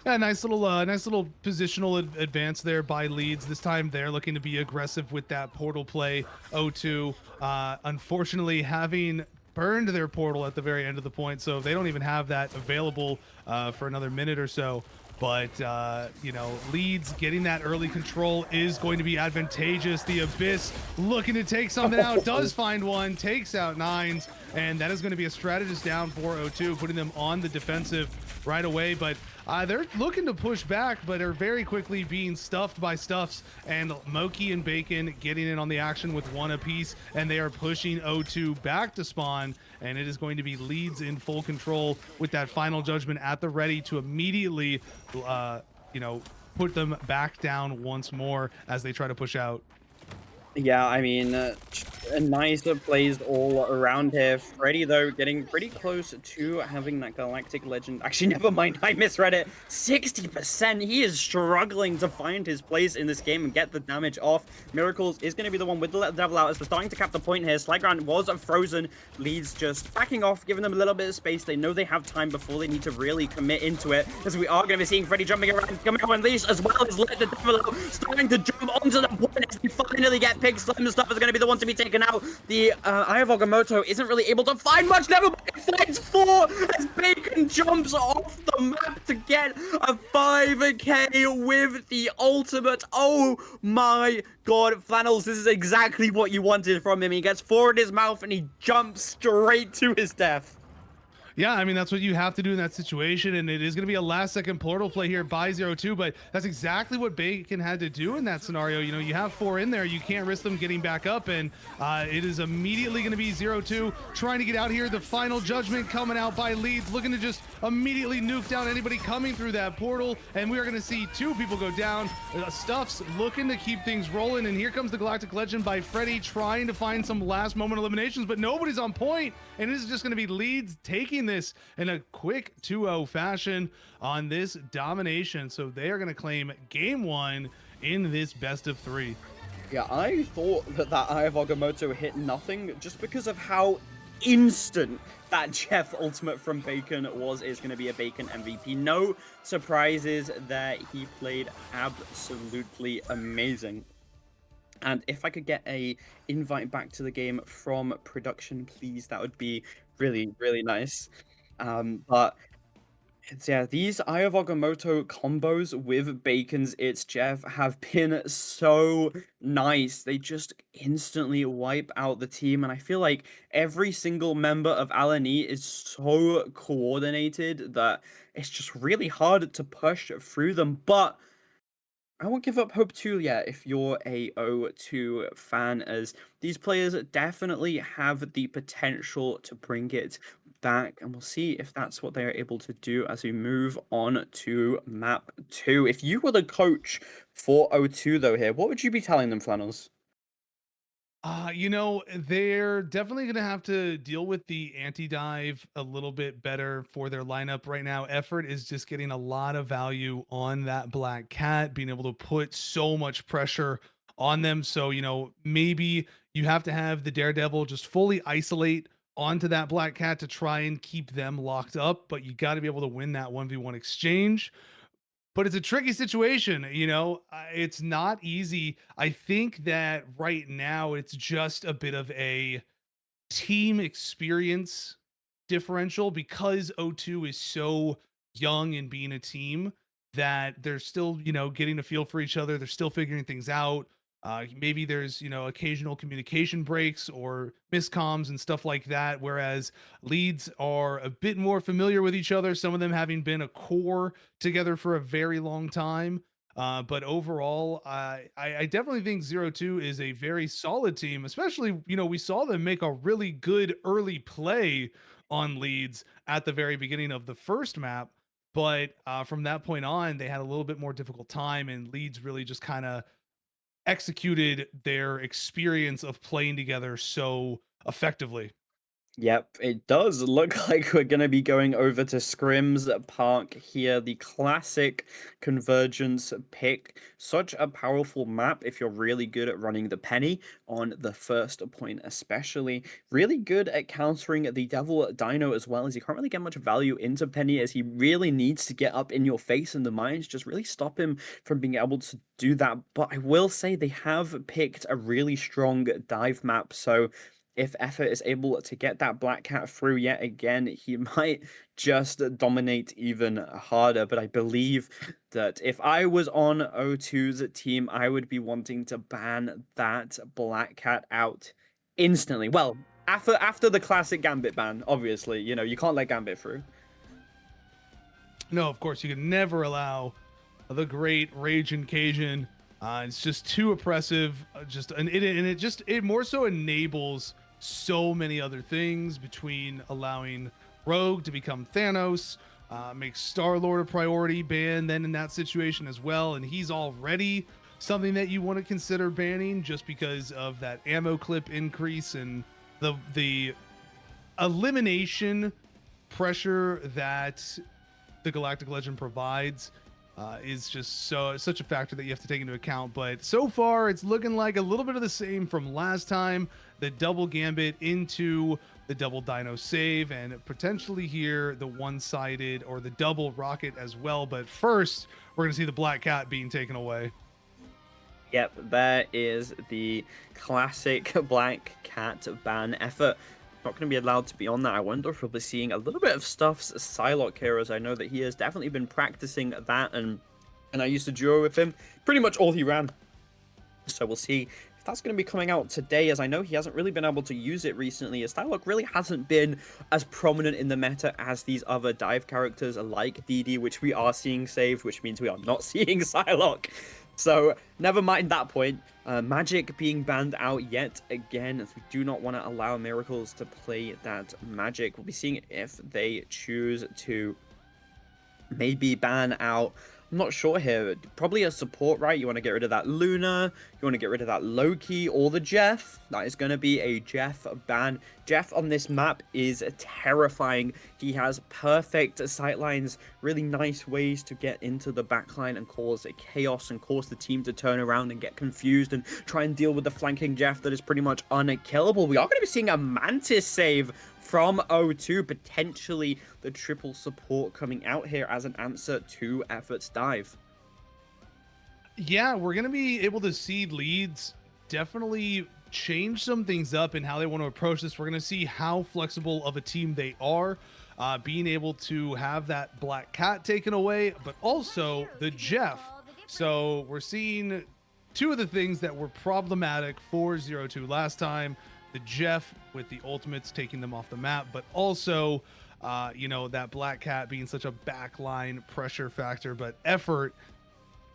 Yeah, nice little positional advance there by Leeds. This time they're looking to be aggressive with that portal play. O2, unfortunately, having burned their portal at the very end of the point, so they don't even have that available for another minute or so. But, you know, Leeds getting that early control is going to be advantageous. The Abyss looking to take something out, does find one, takes out Nines, and that is going to be a strategist down for O2, putting them on the defensive right away. But they're looking to push back, but are very quickly being stuffed by Stuffs, and Moki and Bacon getting in on the action with one apiece, and they are pushing O2 back to spawn, and it is going to be Leeds in full control with that final judgment at the ready to immediately, you know, put them back down once more as they try to push out. Yeah, I mean, nice plays all around here. Freddy, though, getting pretty close to having that Galactic Legend. Actually, never mind, I misread it. 60%. He is struggling to find his place in this game and get the damage off. Miracles is going to be the one with the Devil out as they're starting to cap the point here. Slyground was frozen. Leeds just backing off, giving them a little bit of space. They know they have time before they need to really commit into it, as we are going to be seeing Freddy jumping around, coming out unleashed, as well as let the Devil out, starting to jump onto the point as we finally get Pig Slime and Stuff is going to be the one to be taken out. The Eye of Agamotto isn't really able to find much. Never mind, finds 4 as Bacon jumps off the map to get a 5k with the ultimate. Oh my god, Flannels, this is exactly what you wanted from him. He gets 4 in his mouth and he jumps straight to his death. Yeah, I mean, that's what you have to do in that situation, and it is going to be a last-second portal play here by 0-2, but that's exactly what Bacon had to do in that scenario. You know, you have 4 in there, you can't risk them getting back up, and it is immediately going to be 0-2 trying to get out here. The final judgment coming out by Leeds, looking to just immediately nuke down anybody coming through that portal, and we are going to see 2 people go down. Stuff's looking to keep things rolling, and here comes the Galactic Legend by Freddy, trying to find some last-moment eliminations, but nobody's on point, and this is just going to be Leeds taking this in a quick 2-0 fashion on this domination. So they are going to claim game 1 in this best of 3. Yeah, I thought that Eye of Agamotto hit nothing just because of how instant that Jeff ultimate from Bacon is going to be a Bacon MVP. No surprises there. He played absolutely amazing. And if I could get a invite back to the game from production, please, that would be really, really nice. But yeah, these Eye of Agamotto combos with Bacon's It's Jeff have been so nice. They just instantly wipe out the team, and I feel like every single member of Alani is so coordinated that it's just really hard to push through them. But I won't give up hope too yet if you're a O2 fan, as these players definitely have the potential to bring it back, and we'll see if that's what they are able to do as we move on to map 2. If you were the coach for O2 though here, what would you be telling them, Flannels? They're definitely going to have to deal with the anti-dive a little bit better for their lineup right now. Effort is just getting a lot of value on that Black Cat, being able to put so much pressure on them. So, maybe you have to have the Daredevil just fully isolate onto that Black Cat to try and keep them locked up, but you got to be able to win that 1v1 exchange. But it's a tricky situation, it's not easy. I think that right now it's just a bit of a team experience differential because O2 is so young in being a team that they're still, getting a feel for each other. They're still figuring things out. Maybe there's, occasional communication breaks or miscoms and stuff like that. Whereas leads are a bit more familiar with each other, some of them having been a core together for a very long time. But overall, I definitely think 0-2 is a very solid team, especially, we saw them make a really good early play on leads at the very beginning of the first map. But from that point on, they had a little bit more difficult time, and leads really just kind of executed their experience of playing together so effectively. Yep, it does look like we're going to be going over to Scrims Park here, the classic convergence pick. Such a powerful map if you're really good at running the penny on the first point, especially. Really good at countering the Devil Dino as well, as you can't really get much value into Penny, as he really needs to get up in your face, and the mines just really stop him from being able to do that. But I will say they have picked a really strong dive map, so if Effort is able to get that Black Cat through yet again, he might just dominate even harder. But I believe that if I was on O2's team, I would be wanting to ban that Black Cat out instantly. Well, after the classic Gambit ban, obviously, you can't let Gambit through. No, of course, you can never allow the great Rage and Cajun. It's just too oppressive. It more so enables so many other things, between allowing Rogue to become Thanos, makes Star-Lord a priority ban then in that situation as well, and he's already something that you want to consider banning just because of that ammo clip increase and the elimination pressure that the Galactic Legend provides. Is just such a factor that you have to take into account. But so far, it's looking like a little bit of the same from last time. The double Gambit into the double Dino save, and potentially here the one-sided or the double rocket as well. But first, we're going to see the Black Cat being taken away. Yep, there is the classic Black Cat ban. Effort not going to be allowed to be on that. I wonder if we'll be seeing a little bit of Stuff's Psylocke here, as I know that he has definitely been practicing that, and I used to duo with him pretty much all he ran. So we'll see if that's going to be coming out today, as I know he hasn't really been able to use it recently, as Psylocke really hasn't been as prominent in the meta as these other dive characters like DD, which we are seeing saved, which means we are not seeing Psylocke. So, never mind that point. Magic being banned out yet again, as we do not want to allow Miracles to play that Magic. We'll be seeing if they choose to maybe ban out. I'm not sure here. Probably a support, right? You want to get rid of that Luna. You want to get rid of that Loki or the Jeff. That is going to be a Jeff ban. Jeff on this map is terrifying. He has perfect sightlines, really nice ways to get into the backline and cause a chaos and cause the team to turn around and get confused and try and deal with the flanking Jeff that is pretty much unkillable. We are going to be seeing a Mantis save from O2, potentially the triple support coming out here as an answer to Effort's dive. Yeah, we're going to be able to see Leeds definitely change some things up in how they want to approach this. We're going to see how flexible of a team they are, being able to have that Black Cat taken away, but also the Jeff. So we're seeing two of the things that were problematic for 0-2 last time, the Jeff with the ultimates taking them off the map, but also you know, that Black Cat being such a backline pressure factor. But Effort,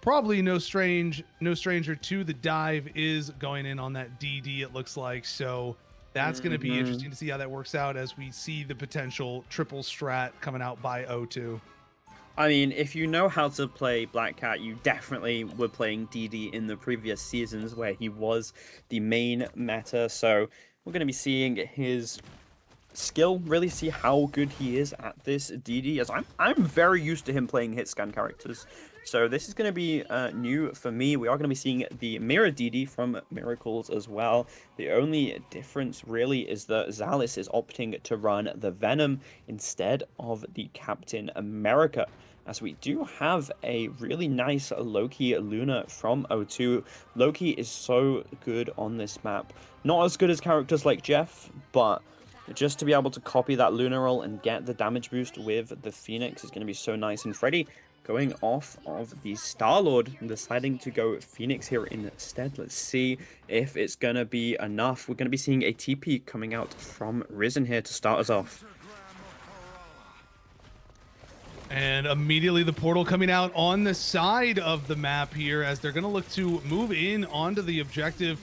probably no stranger to the dive, is going in on that DD, it looks like. So that's going to be interesting to see how that works out as we see the potential triple strat coming out by O2. I mean, if you know how to play Black Cat, you definitely were playing DD in the previous seasons where he was the main meta. So we're going to be seeing his skill, really see how good he is at this DD, as I'm very used to him playing hit scan characters. So this is going to be new for me. We are going to be seeing the Mirror DD from Miracles as well. The only difference really is that Xalis is opting to run the Venom instead of the Captain America, as we do have a really nice Loki Luna from O2. Loki is so good on this map. Not as good as characters like Jeff, but just to be able to copy that Luna roll and get the damage boost with the Phoenix is going to be so nice. And Freddy going off of the Star-Lord and deciding to go Phoenix here instead. Let's see if it's going to be enough. We're going to be seeing a TP coming out from Risen here to start us off. And immediately the portal coming out on the side of the map here, as they're going to look to move in onto the objective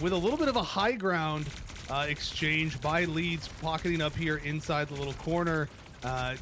with a little bit of a high ground exchange by Leeds, pocketing up here inside the little corner,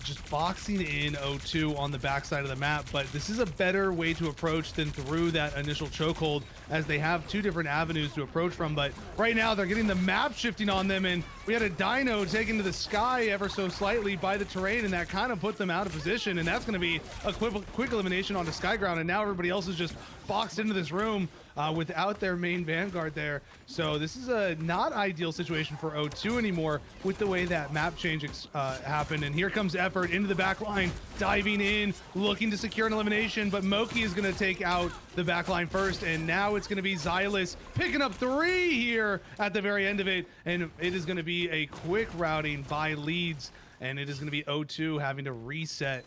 just boxing in O2 on the backside of the map. But this is a better way to approach than through that initial chokehold, as they have two different avenues to approach from. But right now they're getting the map shifting on them, and we had a dino taken to the sky ever so slightly by the terrain, and that kind of put them out of position. And that's going to be a quick elimination onto Skyground, and now everybody else is just boxed into this room without their main Vanguard there. So this is a not ideal situation for O2 anymore with the way that map change happened. And here comes Effort into the back line, diving in, looking to secure an elimination, but Moki is going to take out the back line first, and now it's going to be Xylis picking up 3 here at the very end of it, and it is going to be a quick routing by Leeds, and it is going to be O2 having to reset.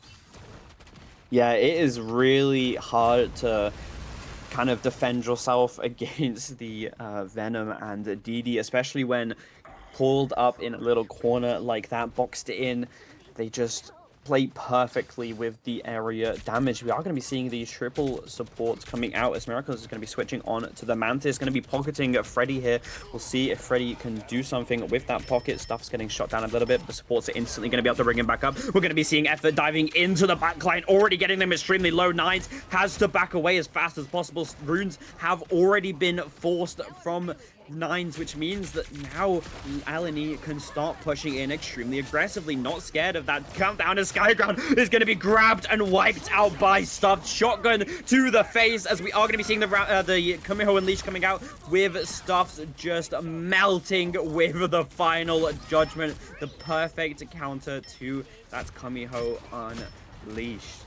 Yeah, it is really hard to kind of defend yourself against the Venom and DD, especially when pulled up in a little corner like that, boxed in. They just play perfectly with the area damage. We are going to be seeing these triple supports coming out, as Miracles is going to be switching on to the Mantis, going to be pocketing Freddy here. We'll see if Freddy can do something with that pocket. Stuff's getting shot down a little bit, but the supports are instantly going to be able to bring him back up. We're going to be seeing Effort diving into the backline, already getting them extremely low. Nines has to back away as fast as possible. Runes have already been forced from Nines, which means that now Alani can start pushing in extremely aggressively, not scared of that countdown, as Skyground is going to be grabbed and wiped out by Stuffed. Shotgun to the face, as we are going to be seeing the Kamiho Unleash coming out, with Stuffs just melting with the final judgment. The perfect counter to that Kamiho Unleashed.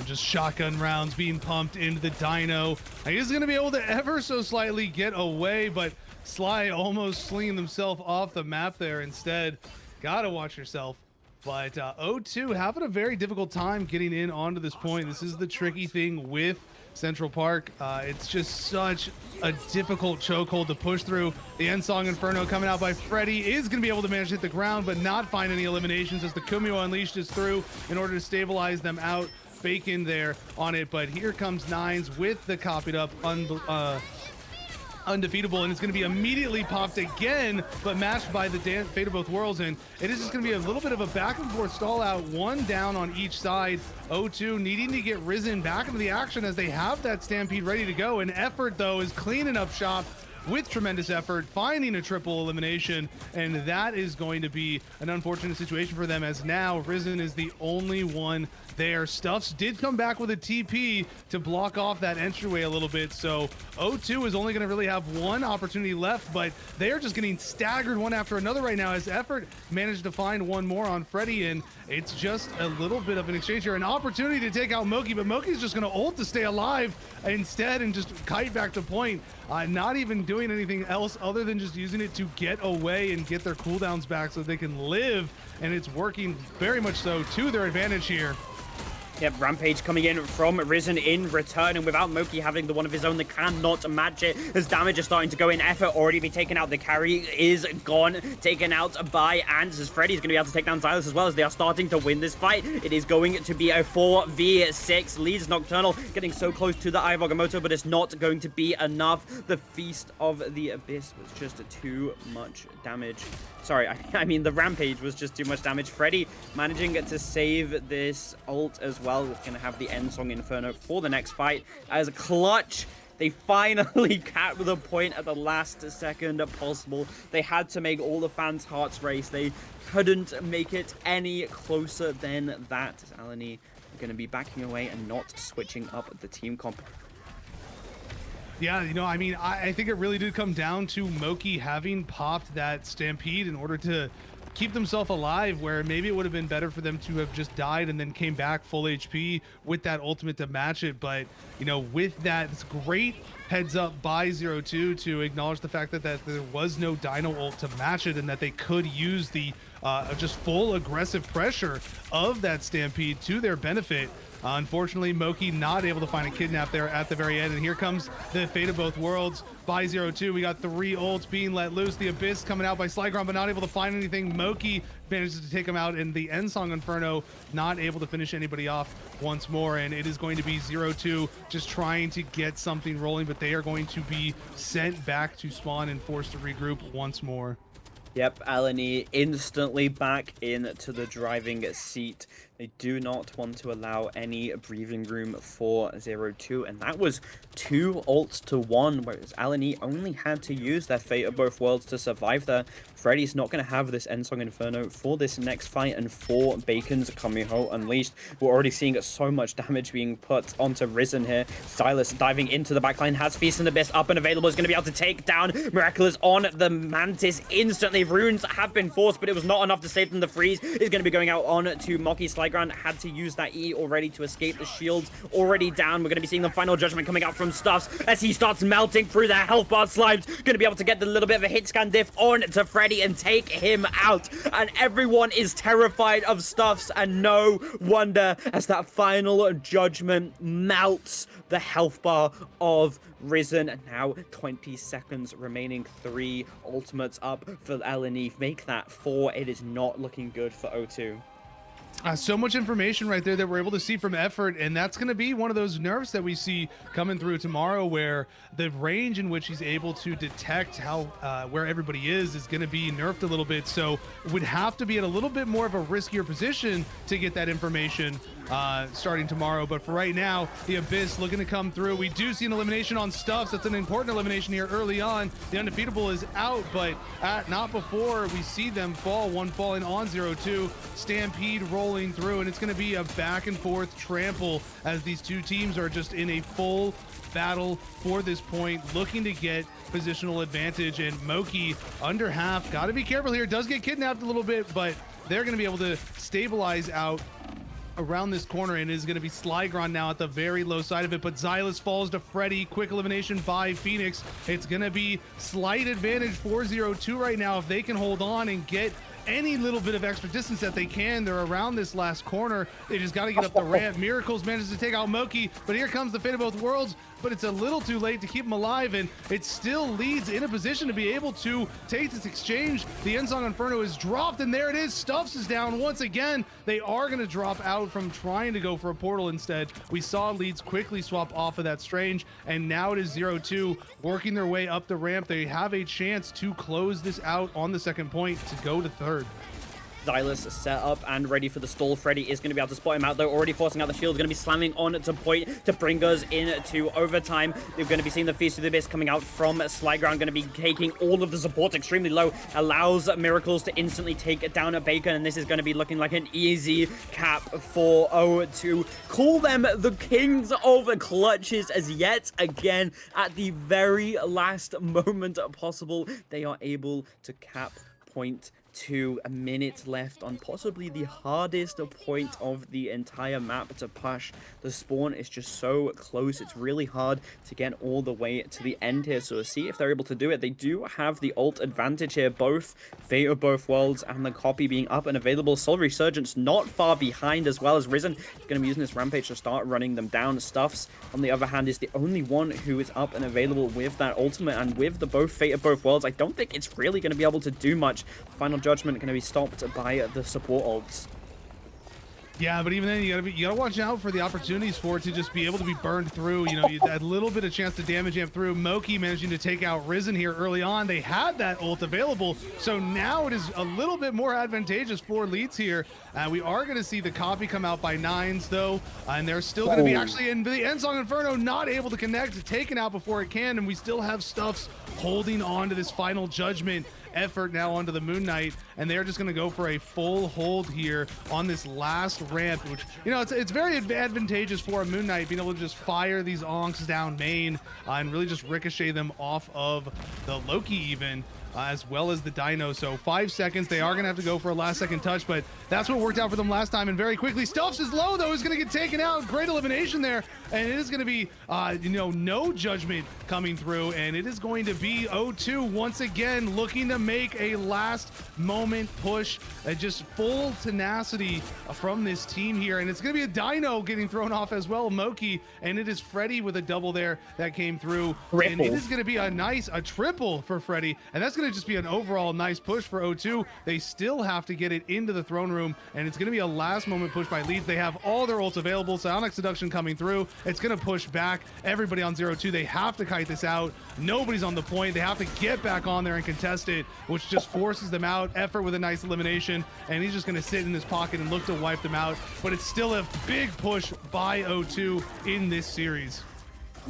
Just shotgun rounds being pumped into the dino. He's going to be able to ever so slightly get away, but Sly almost slinging himself off the map there instead. Gotta watch yourself. But O2 having a very difficult time getting in onto this point. This is the tricky thing with Central Park. It's just such a difficult chokehold to push through. The End Song Inferno coming out by Freddy is going to be able to manage to hit the ground, but not find any eliminations, as the Kumio Unleashed is through in order to stabilize them out. Bacon there on it, but here comes Nines with the copied up undefeatable, and it's going to be immediately popped again, but matched by the Fate of Both Worlds, and it is just going to be a little bit of a back and forth stall out, one down on each side. O2 needing to get Risen back into the action as they have that Stampede ready to go, and Effort though is cleaning up shop, with tremendous effort, finding a triple elimination, and that is going to be an unfortunate situation for them, as now Risen is the only one there. Stuffs did come back with a TP to block off that entryway a little bit, so O2 is only going to really have one opportunity left, but they are just getting staggered one after another right now, as Effort managed to find one more on Freddy, and it's just a little bit of an exchange here. An opportunity to take out Moki, but Moki's just going to ult to stay alive instead and just kite back to point. Not even doing anything else other than just using it to get away and get their cooldowns back so they can live, and it's working very much so to their advantage here. Yep, Rampage coming in from Risen in return, and without Moki having the one of his own, they cannot match it as damage is starting to go in. Effort already be taken out. The carry is gone, taken out by Ants, as Freddy's going to be able to take down Silas as well, as they are starting to win this fight. It is going to be a 4v6. Leads Nocturnal getting so close to the Eye of Agamotto, but it's not going to be enough. The Feast of the Abyss was just too much damage. Sorry, I mean the Rampage was just too much damage. Freddy managing to save this ult as well. Is going to have the end song Inferno for the next fight as Clutch. They finally capped the point at the last second possible. They had to make all the fans' hearts race. They couldn't make it any closer than that. Alani are going to be backing away and not switching up the team comp. Yeah, you know, I mean, I think it really did come down to Moki having popped that Stampede in order to keep themselves alive, where maybe it would have been better for them to have just died and then came back full HP with that ultimate to match it. But, you know, with that, it's great heads up by 0-2 to acknowledge the fact that there was no Dino ult to match it, and that they could use the just full aggressive pressure of that Stampede to their benefit. Unfortunately, Moki not able to find a kidnap there at the very end, and here comes the fate of both worlds by 0-2. We got 3 ults being let loose. The Abyss coming out by Sligron, but not able to find anything. Moki manages to take him out, and the end song Inferno not able to finish anybody off once more, and it is going to be 0-2 just trying to get something rolling, but they are going to be sent back to spawn and forced to regroup once more. Yep, Alani instantly back into the driving seat. They do not want to allow any breathing room for 0-2, and that was 2 ults to 1, whereas Alani only had to use their Fate of Both Worlds to survive there. Freddy's not going to have this Endsong Inferno for this next fight, and for Bacon's Kamiho Unleashed. We're already seeing so much damage being put onto Risen here. Silas diving into the backline, has Feast and Abyss up and available, is going to be able to take down Miraculous on the Mantis instantly. Runes have been forced, but it was not enough to save them. The freeze is going to be going out on to Moki. Sligron had to use that E already to escape. The shields already down. We're going to be seeing the final judgment coming out from Stuffs as he starts melting through the health bar. Slimes going to be able to get the little bit of a hit scan diff on to Freddy and take him out, and everyone is terrified of Stuffs, and no wonder, as that final judgment melts the health bar of Risen. And now 20 seconds remaining, 3 ultimates up for Eleni. Make that 4. It is not looking good for O2. So much information right there that we're able to see from Effort, and that's going to be one of those nerfs that we see coming through tomorrow, where the range in which he's able to detect how where everybody is going to be nerfed a little bit. So would have to be in a little bit more of a riskier position to get that information starting tomorrow. But for right now, the Abyss looking to come through. We do see an elimination on Stuffs. That's an important elimination here early on. The Undefeatable is out, but not before we see them fall. One falling on 0-2. Stampede rolling through, and it's going to be a back and forth trample as these two teams are just in a full battle for this point, looking to get positional advantage. And Moki under half, got to be careful here, does get kidnapped a little bit, but they're going to be able to stabilize out around this corner, and is going to be Sligron now at the very low side of it, but Xylus falls to Freddy. Quick elimination by Phoenix. It's going to be slight advantage for 0-2 right now if they can hold on and get any little bit of extra distance that they can. They're around this last corner. They just got to get up the ramp. Miracles manages to take out Moki, but here comes the Fate of Both Worlds, but it's a little too late to keep him alive, and it still leads in a position to be able to take this exchange. The Endsong Inferno is dropped, and there it is. Stuffs is down once again. They are going to drop out from trying to go for a portal instead. We saw Leeds quickly swap off of that Strange, and now it is 0-2 working their way up the ramp. They have a chance to close this out on the second point to go to third. Xylus set up and ready for the stall. Freddy is going to be able to spot him out, though. Already forcing out the shield. Going to be slamming on to point to bring us into overtime. You're going to be seeing the Feast of the Abyss coming out from Slyground. Going to be taking all of the supports extremely low. Allows Miracles to instantly take down a Bacon. And this is going to be looking like an easy cap for O2. Call them the kings of clutches, as yet again, at the very last moment possible, they are able to cap point. 2 minutes left on possibly the hardest point of the entire map to push. The spawn is just so close. It's really hard to get all the way to the end here. So we'll see if they're able to do it. They do have the ult advantage here. Both Fate of Both Worlds and the copy being up and available. Soul Resurgence not far behind, as well as Risen. He's going to be using this Rampage to start running them down. Stuffs, on the other hand, is the only one who is up and available with that ultimate. And with the both Fate of Both Worlds, I don't think it's really going to be able to do much. Final Judgment going to be stopped by the support ults. Yeah, but even then, you gotta watch out for the opportunities for it to just be able to be burned through. You know, you had a little bit of chance to damage him through. Moki managing to take out Risen here early on. They had that ult available, so now it is a little bit more advantageous for Leeds here. We are going to see the copy come out by 9s, though, and they're still going to be actually in the Endsong Inferno, not able to connect, taken out before it can, and we still have Stuffs holding on to this Final Judgment effort now onto the Moon Knight, and they're just going to go for a full hold here on this last ramp, which, you know, it's very advantageous for a Moon Knight being able to just fire these onks down main and really just ricochet them off of the Loki even. As well as the Dino. So 5 seconds. They are going to have to go for a last second touch, but that's what worked out for them last time. And very quickly, Stuffs is low, though. He's going to get taken out. Great elimination there. And it is going to be, you know, no judgment coming through. And it is going to be O2 once again looking to make a last moment push. Just full tenacity from this team here. And it's going to be a Dino getting thrown off as well, Moki. And it is Freddy with a double there that came through. Triple. And it is going to be a triple for Freddy. And that's going to just be an overall nice push for O2. They still have to get it into the throne room, and it's going to be a last moment push by Leeds. They have all their ults available. Psionic Seduction coming through. It's going to push back everybody on 0-2. They have to kite this out. Nobody's on the point. They have to get back on there and contest it, which just forces them out. Effort with a nice elimination, and he's just going to sit in his pocket and look to wipe them out. But it's still a big push by O2 in this series.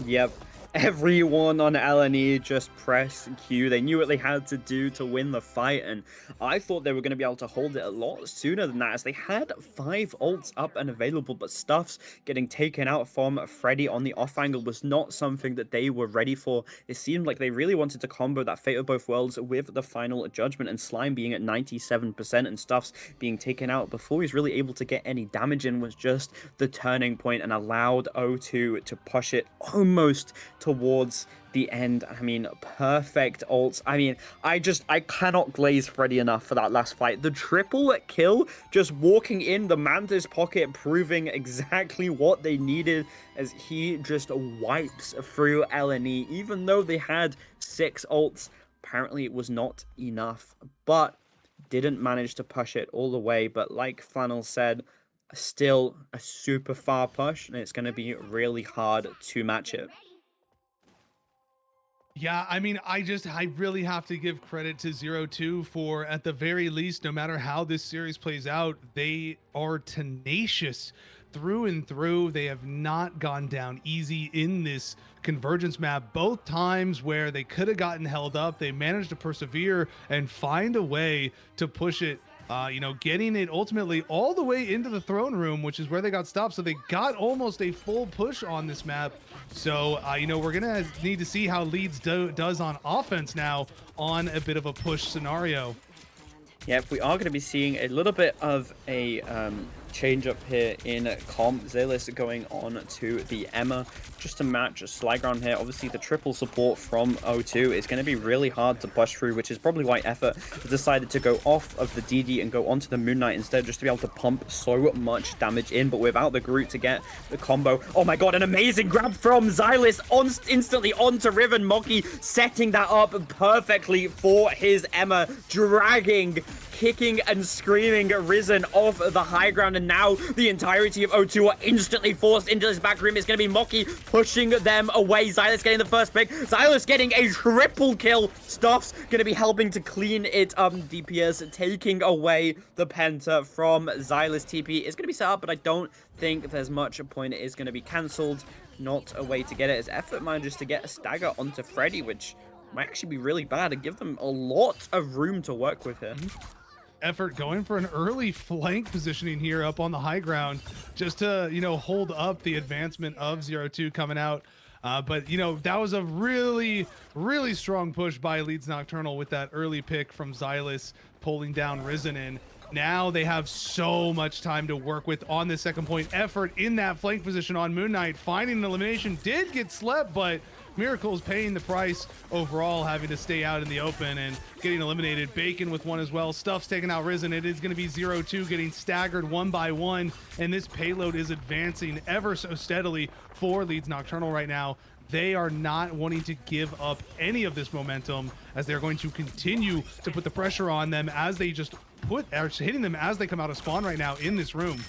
Yep. Everyone on LNE just pressed Q. They knew what they had to do to win the fight, and I thought they were going to be able to hold it a lot sooner than that, as they had 5 ults up and available, but Stuffs getting taken out from Freddy on the off angle was not something that they were ready for. It seemed like they really wanted to combo that Fate of Both Worlds with the Final Judgment, and Slime being at 97% and Stuffs being taken out before he's really able to get any damage in was just the turning point and allowed O2 to push it almost towards the end. I mean, perfect ults. I mean, I cannot glaze Freddy enough for that last fight. The triple kill, just walking in the Mantis pocket, proving exactly what they needed, as he just wipes through LNE. Even though they had 6 ults, apparently it was not enough, but didn't manage to push it all the way. But like Flannel said, still a super far push, and it's going to be really hard to match it. Yeah, I mean, I really have to give credit to 0-2 for, at the very least, no matter how this series plays out, they are tenacious through and through. They have not gone down easy in this convergence map. Both times where they could have gotten held up, they managed to persevere and find a way to push it. You know, getting it ultimately all the way into the throne room, which is where they got stopped. So they got almost a full push on this map. So, you know, we're going to need to see how Leeds does on offense now on a bit of a push scenario. Yeah, we are going to be seeing a little bit of a change up here in comp. Xylus going on to the Emma just to match Slyground here. Obviously, the triple support from O2 is going to be really hard to push through, which is probably why Effort has decided to go off of the DD and go onto the Moon Knight instead, just to be able to pump so much damage in, but without the Groot to get the combo. Oh my god, an amazing grab from Xylus instantly onto Riven. Moki setting that up perfectly for his Emma, dragging kicking and screaming Risen off the high ground, and now the entirety of O2 are instantly forced into this back room. It's going to be Moki pushing them away. Xylus getting the first pick. Xylus getting a triple kill. Stuff's going to be helping to clean it up. DPS taking away the Penta from Xylus. TP is going to be set up, but I don't think there's much point. It is going to be cancelled. Not a way to get it, as Effort manages to get a stagger onto Freddy, which might actually be really bad and give them a lot of room to work with here. Effort going for an early flank positioning here up on the high ground just to, hold up the advancement of 0-2 coming out. But, that was a really, really strong push by Leeds Nocturnal with that early pick from Xylus pulling down Risen in. Now they have so much time to work with on this second point. Effort in that flank position on Moon Knight, finding an elimination, did get slept, but Miracle's paying the price overall, having to stay out in the open and getting eliminated. Bacon with one as well. Stuff's taking out Risen. It is going to be 0-2 getting staggered one by one, and this payload is advancing ever so steadily for Leeds Nocturnal right now. They are not wanting to give up any of this momentum, as they're going to continue to put the pressure on them as they are hitting them as they come out of spawn right now in this room.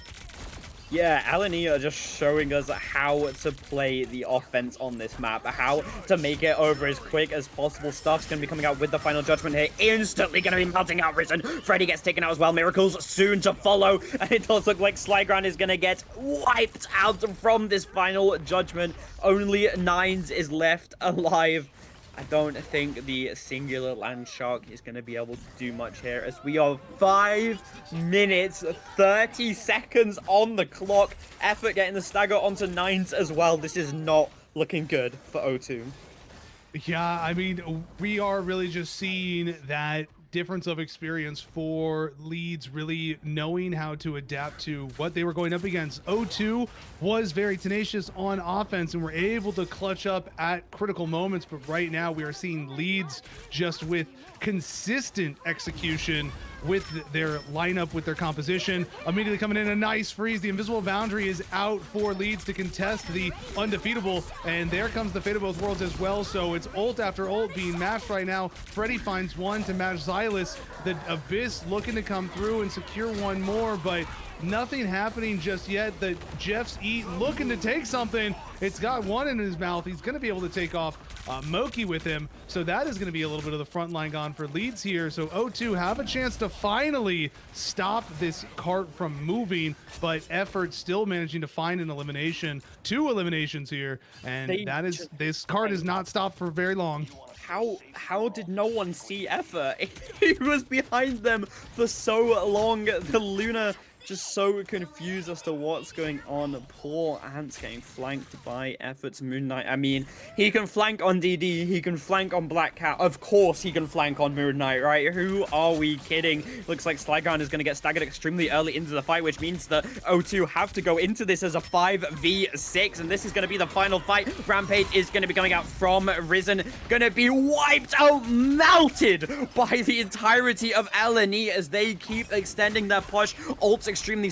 Yeah, LNE are just showing us how to play the offense on this map, how to make it over as quick as possible. Stuff's going to be coming out with the final judgment here, instantly going to be melting out Risen. Freddy gets taken out as well. Miracles soon to follow, and it does look like Slyground is going to get wiped out from this final judgment. Only Nines is left alive. I don't think the singular land shark is going to be able to do much here, as we are 5 minutes 30 seconds on the clock. Effort getting the stagger onto Nines as well. This is not looking good for O2. Yeah, I mean, we are really just seeing that difference of experience for Leeds really knowing how to adapt to what they were going up against. O2 was very tenacious on offense and were able to clutch up at critical moments, but right now we are seeing Leeds just with consistent execution with their lineup, with their composition. Immediately coming in, a nice freeze. The invisible boundary is out for Leeds to contest the undefeatable, and there comes the fate of both worlds as well. So it's ult after ult being mashed right now. Freddy finds one to match Xylus. The Abyss looking to come through and secure one more, but nothing happening just yet. The Jeff's Eat looking to take something. It's got one in his mouth. He's going to be able to take off Moki with him. So that is going to be a little bit of the front line gone for Leeds here. So O2 have a chance to finally stop this cart from moving, but Effort still managing to find an elimination. 2 eliminations here, and this cart is not stopped for very long. How did no one see Effort? He was behind them for so long. The Luna just so confused as to what's going on. Poor Ants getting flanked by Effort's Moon Knight. I mean, he can flank on DD, he can flank on Black Cat. Of course he can flank on Moon Knight, right? Who are we kidding? Looks like Slyground is going to get staggered extremely early into the fight, which means that O2 have to go into this as a 5v6, and this is going to be the final fight. Rampage is going to be coming out from Risen, going to be wiped out, melted by the entirety of LNE as they keep extending their push. Ult's extremely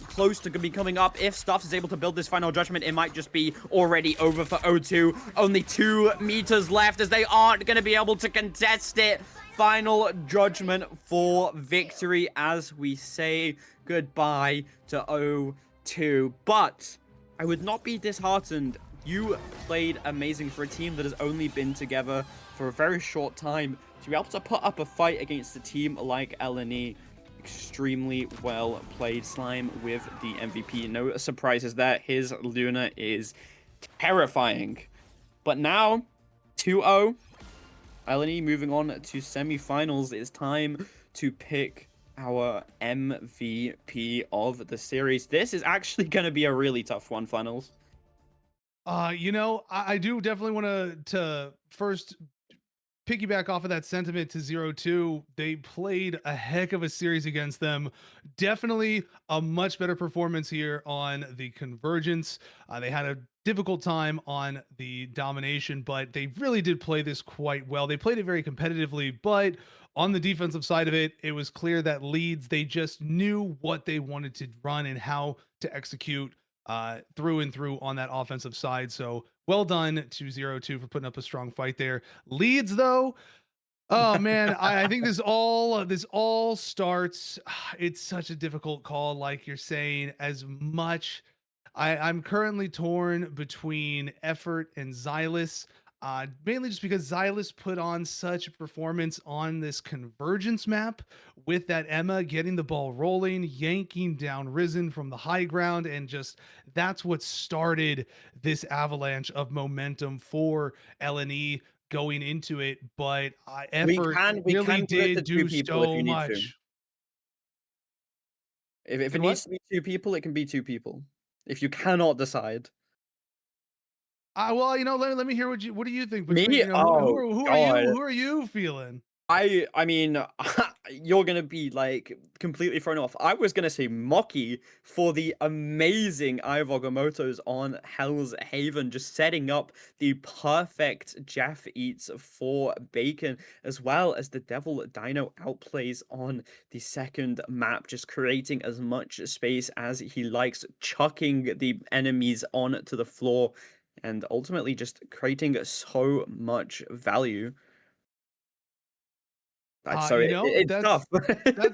close to be coming up. If Stuff is able to build this final judgment, it might just be already over for O2. Only 2 meters left, as they aren't going to be able to contest it. Final judgment for victory as we say goodbye to O2. But I would not be disheartened. You played amazing for a team that has only been together for a very short time. To be able to put up a fight against a team like LNE, extremely well played. Slime with the MVP. No surprises there. His Luna is terrifying. But now, 2-0. LNE moving on to semifinals. It's time to pick our MVP of the series. This is actually going to be a really tough one, finals. I do definitely want to first piggyback off of that sentiment to 0-2. They played a heck of a series against them. Definitely a much better performance here on the Convergence. They had a difficult time on the Domination, but they really did play this quite well. They played it very competitively, but on the defensive side of it, it was clear that Leeds, they just knew what they wanted to run and how to execute through and through on that offensive side. So well done to 0-2 for putting up a strong fight there. Leeds, though, Oh man, I think this all starts. It's such a difficult call, like you're saying. As much, I'm currently torn between effort and Xylus. Mainly just because Xylus put on such a performance on this convergence map with that Emma getting the ball rolling, yanking down Risen from the high ground, and just that's what started this avalanche of momentum for LNE going into it. But effort We really can put it did to two do people if so you need to. much. If it Say needs what? to be two people, it can be two people. If you cannot decide. Well, let me hear what do you think between, Me? Oh god. who are you feeling? I mean, you're gonna be like completely thrown off. I was gonna say Moki for the amazing Ivor on Hell's Haven, just setting up the perfect Jeff eats for Bacon, as well as the Devil Dino outplays on the second map, just creating as much space as he likes, chucking the enemies onto the floor, and ultimately just creating so much value. So it's tough.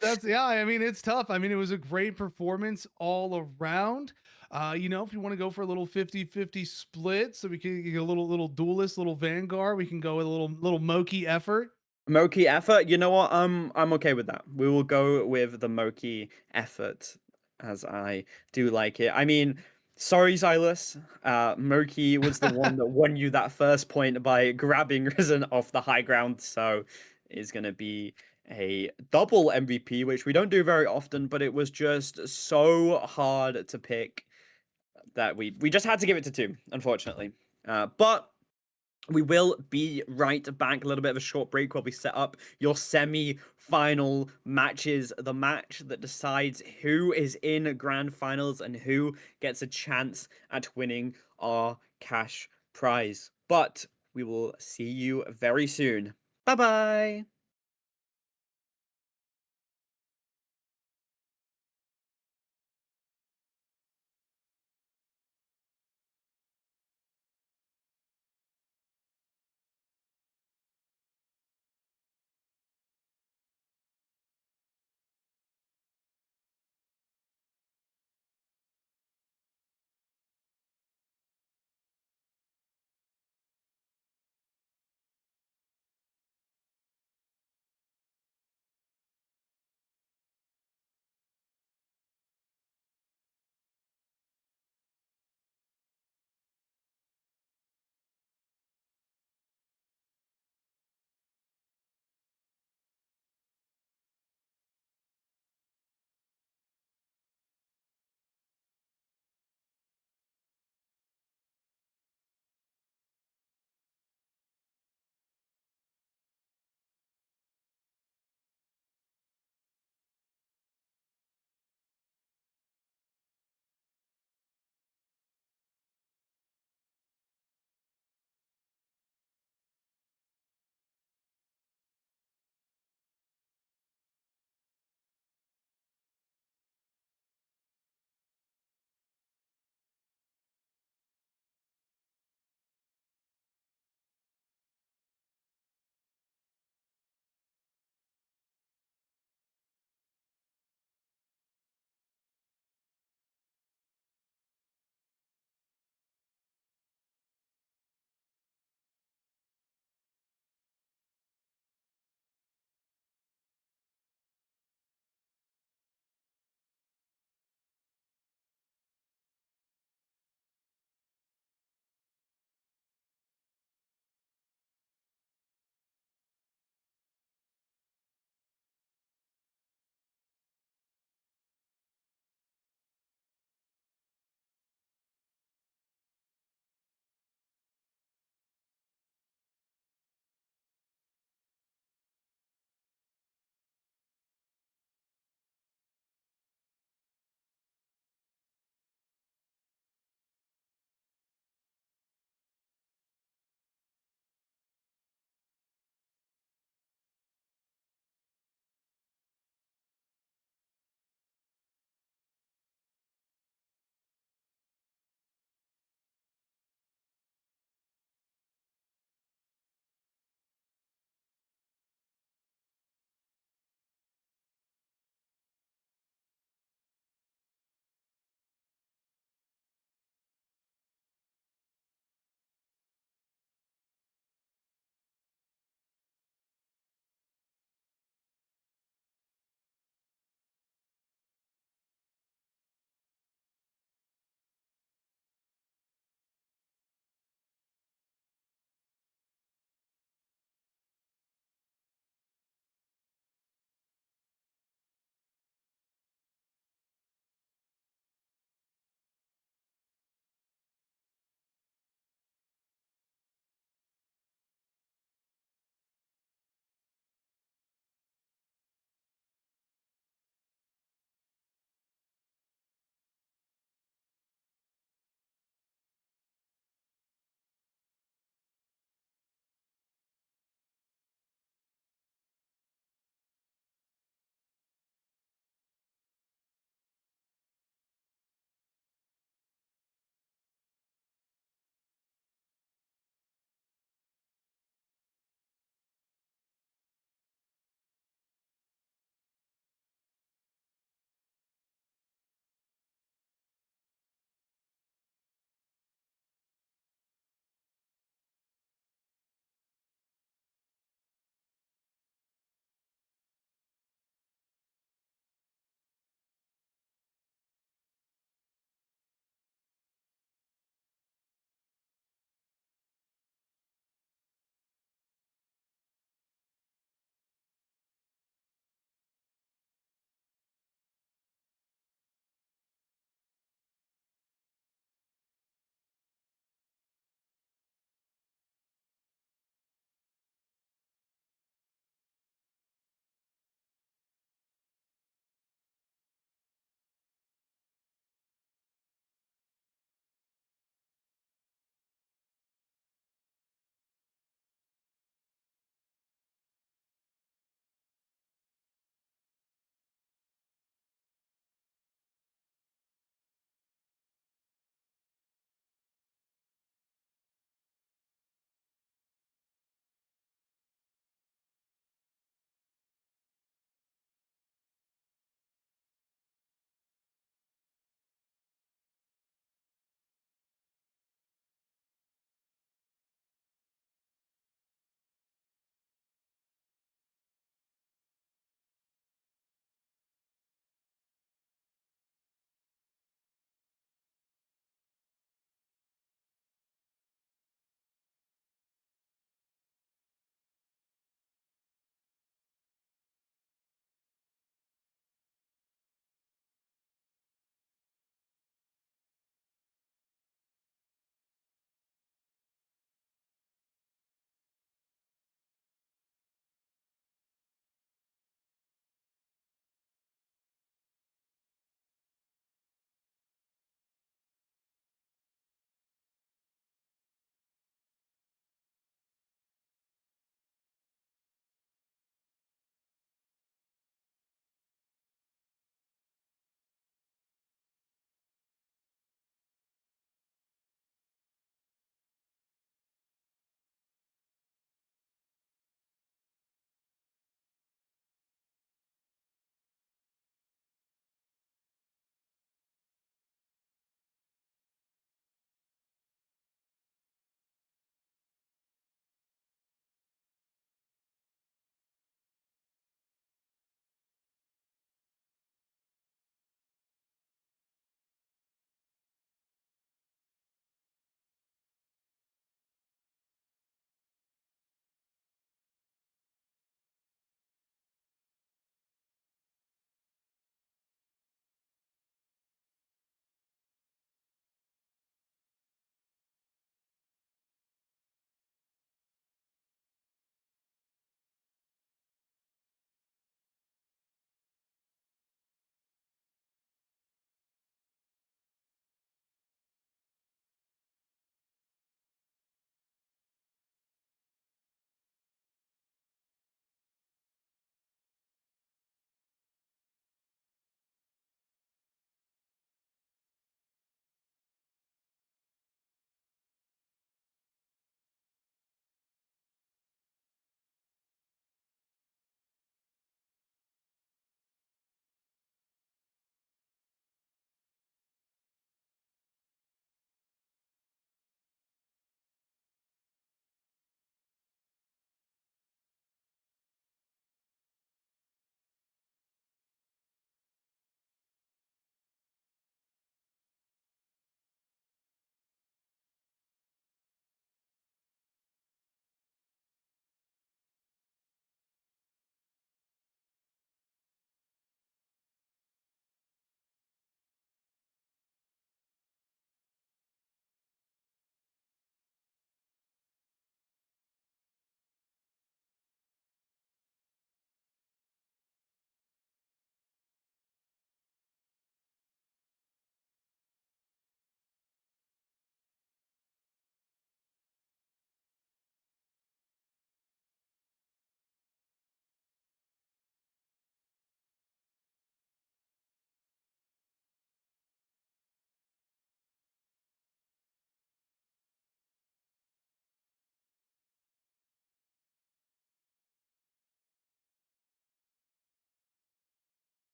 That's yeah, I mean, it's tough. I mean, it was a great performance all around. If you want to go for a little 50-50 split, so we can get a little duelist, little Vanguard, we can go with a little Moki effort. Moki effort. You know what? I'm okay with that. We will go with the Moki effort, as I do like it. I mean, sorry, Silas. Moki was the one that won you that first point by grabbing Risen off the high ground, so it's gonna be a double MVP, which we don't do very often, but it was just so hard to pick that we just had to give it to two, unfortunately. But we will be right back. A little bit of a short break while we set up your semi-final matches. The match that decides who is in grand finals and who gets a chance at winning our cash prize. But we will see you very soon. Bye bye.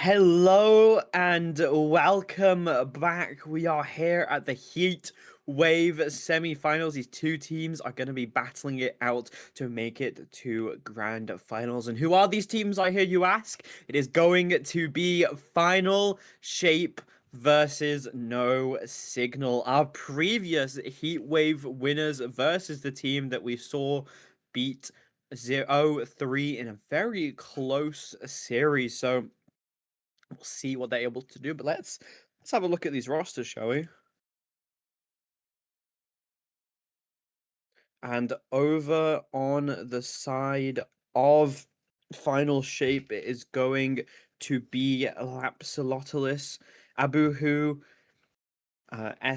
Hello and welcome back. We are here at the Heat Wave semi-finals. These two teams are going to be battling it out to make it to grand finals. And who are these teams, I hear you ask? It is going to be Final Shape versus No Signal. Our previous Heat Wave winners versus the team that we saw beat 0-3 in a very close series. So we'll see what they're able to do. But let's have a look at these rosters, shall we? And over on the side of Final Shape, it is going to be Lapsilotilus, Abuhu,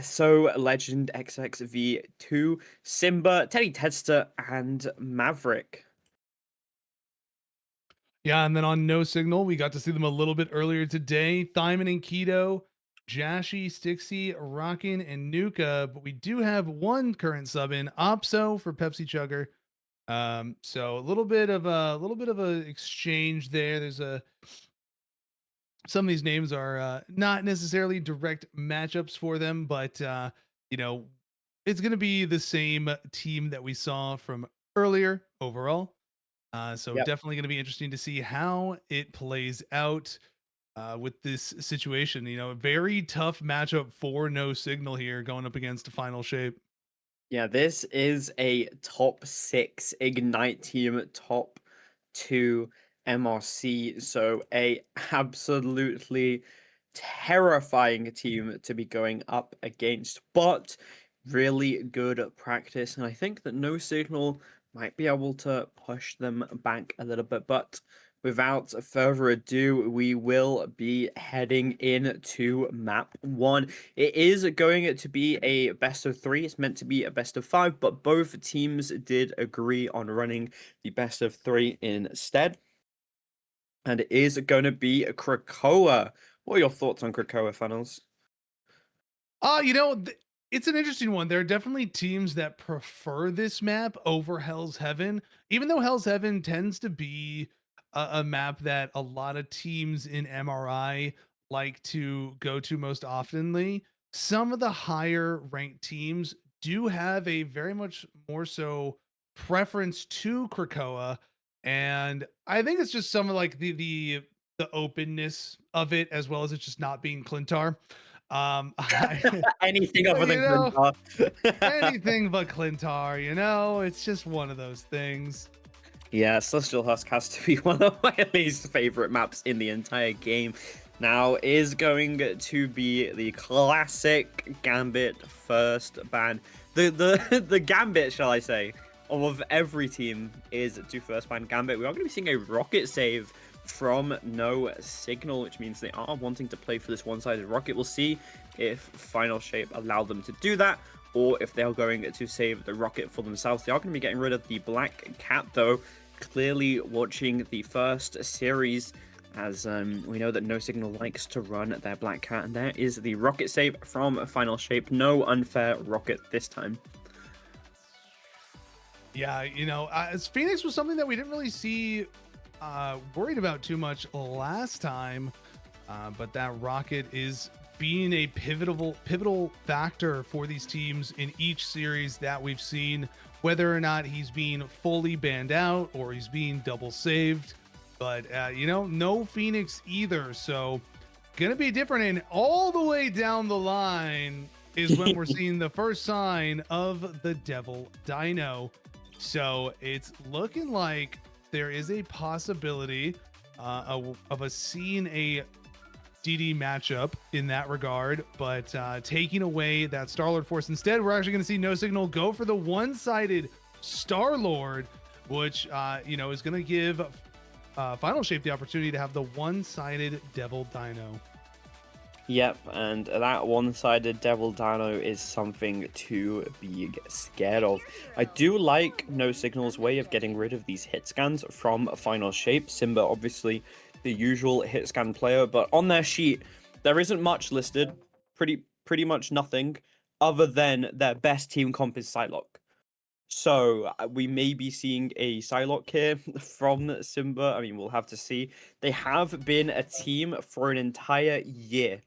SO Legend XXV2, Simba, Teddy Tedster, and Maverick. Yeah, and then on No Signal, we got to see them a little bit earlier today. Thyman and Keto, Jashi, Stixie, Rockin, and Nuka. But we do have one current sub in, Opso for Pepsi Chugger. So a little bit of a exchange there. There's a some of these names are not necessarily direct matchups for them, but you know, it's gonna be the same team that we saw from earlier overall. So Yep. definitely going to be interesting to see how it plays out with this situation. You know, a very tough matchup for No Signal here going up against a Final Shape. Yeah, this is a top 6 Ignite team, top 2 MRC. So a absolutely terrifying team to be going up against, but really good at practice. And I think that No Signal might be able to push them back a little bit. But without further ado, we will be heading into map 1. It is going to be a best of 3. It's meant to be a best of 5, but both teams did agree on running the best of 3 instead. And it is going to be Krakoa. What are your thoughts on Krakoa, funnels? You know, it's an interesting one. There are definitely teams that prefer this map over Hell's Heaven, even though Hell's Heaven tends to be a map that a lot of teams in MRI like to go to most oftenly. Some of the higher ranked teams do have a very much more so preference to Krakoa, and I think it's just some of like the openness of it as well as it's just not being Clintar. I Anything other you than know, Glintar. anything but Clintar, you know, it's just one of those things. Yeah, Celestial Husk has to be one of my least favorite maps in the entire game. Now is going to be the classic Gambit first ban. The Gambit, shall I say, of every team is to first ban Gambit. We are going to be seeing a rocket save from No Signal, which means they are wanting to play for this one-sided rocket. We'll see if Final Shape allow them to do that, or if they're going to save the rocket for themselves. They are going to be getting rid of the Black Cat, though. Clearly watching the first series, as we know that No Signal likes to run their Black Cat, and there is the rocket save from Final Shape. No unfair rocket this time. Yeah, you know, as Phoenix was something that we didn't really see worried about too much last time, but that rocket is being a pivotal factor for these teams in each series that we've seen, whether or not he's being fully banned out or he's being double saved. But you know, no Phoenix either, so gonna be different. And all the way down the line is when we're seeing the first sign of the Devil Dino. So it's looking like there is a possibility of a seeing a DD matchup in that regard, but taking away that Star-Lord force instead, we're actually going to see No Signal go for the one-sided Star-Lord, which you know, is going to give Final Shape the opportunity to have the one-sided Devil Dino. Yep, and that one-sided Devil Dino is something to be scared of. I do like No Signal's way of getting rid of these hit scans from Final Shape. Simba, obviously, the usual hit scan player, but on their sheet, there isn't much listed. Pretty much nothing, other than their best team comp is Psylocke. So we may be seeing a Psylocke here from Simba. I mean, we'll have to see. They have been a team for an entire year,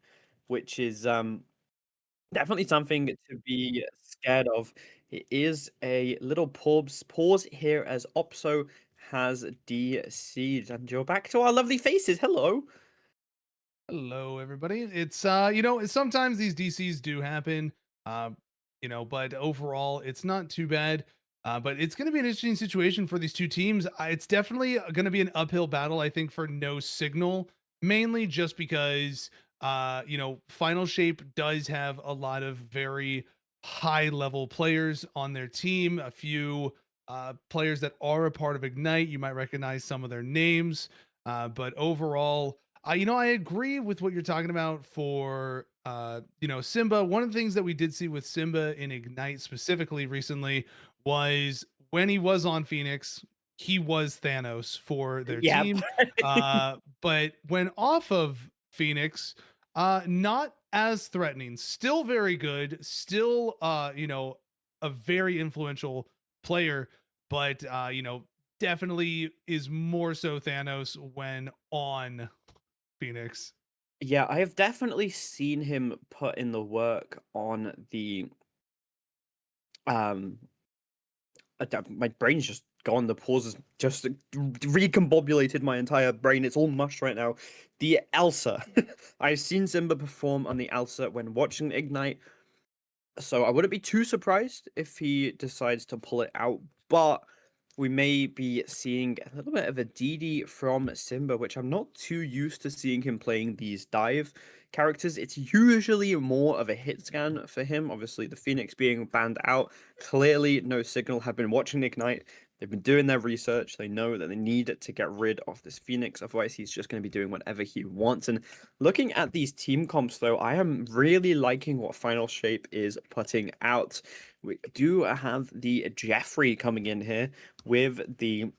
which is definitely something to be scared of. It is a little pause here as Opso has DC'd. And you're back to our lovely faces. Hello. Hello, everybody. It's sometimes these DCs do happen, uh, but overall, it's not too bad. But it's going to be an interesting situation for these two teams. It's definitely going to be an uphill battle, I think, for No Signal, mainly just because, Final Shape does have a lot of very high level players on their team. A few players that are a part of Ignite, you might recognize some of their names. But overall, I agree with what you're talking about for Simba. One of the things that we did see with Simba in Ignite specifically recently was when he was on Phoenix, he was Thanos for their Yep. team. But when off of Phoenix, not as threatening, still very good, still a very influential player, but definitely is more so Thanos when on Phoenix. Yeah, I have definitely seen him put in the work on the um my brain's just gone. The pause has just recombobulated my entire brain. It's all mush right now. The Elsa. I've seen Simba perform on the Elsa when watching Ignite, so I wouldn't be too surprised if he decides to pull it out, but we may be seeing a little bit of a DD from Simba, which I'm not too used to seeing him playing these dive characters. It's usually more of a hit scan for him. Obviously, the Phoenix being banned out. Clearly, No Signal have been watching Ignite. They've been doing their research. They know that they need to get rid of this Phoenix. Otherwise, he's just going to be doing whatever he wants. And looking at these team comps, though, I am really liking what Final Shape is putting out. We do have the Jeffrey coming in here with the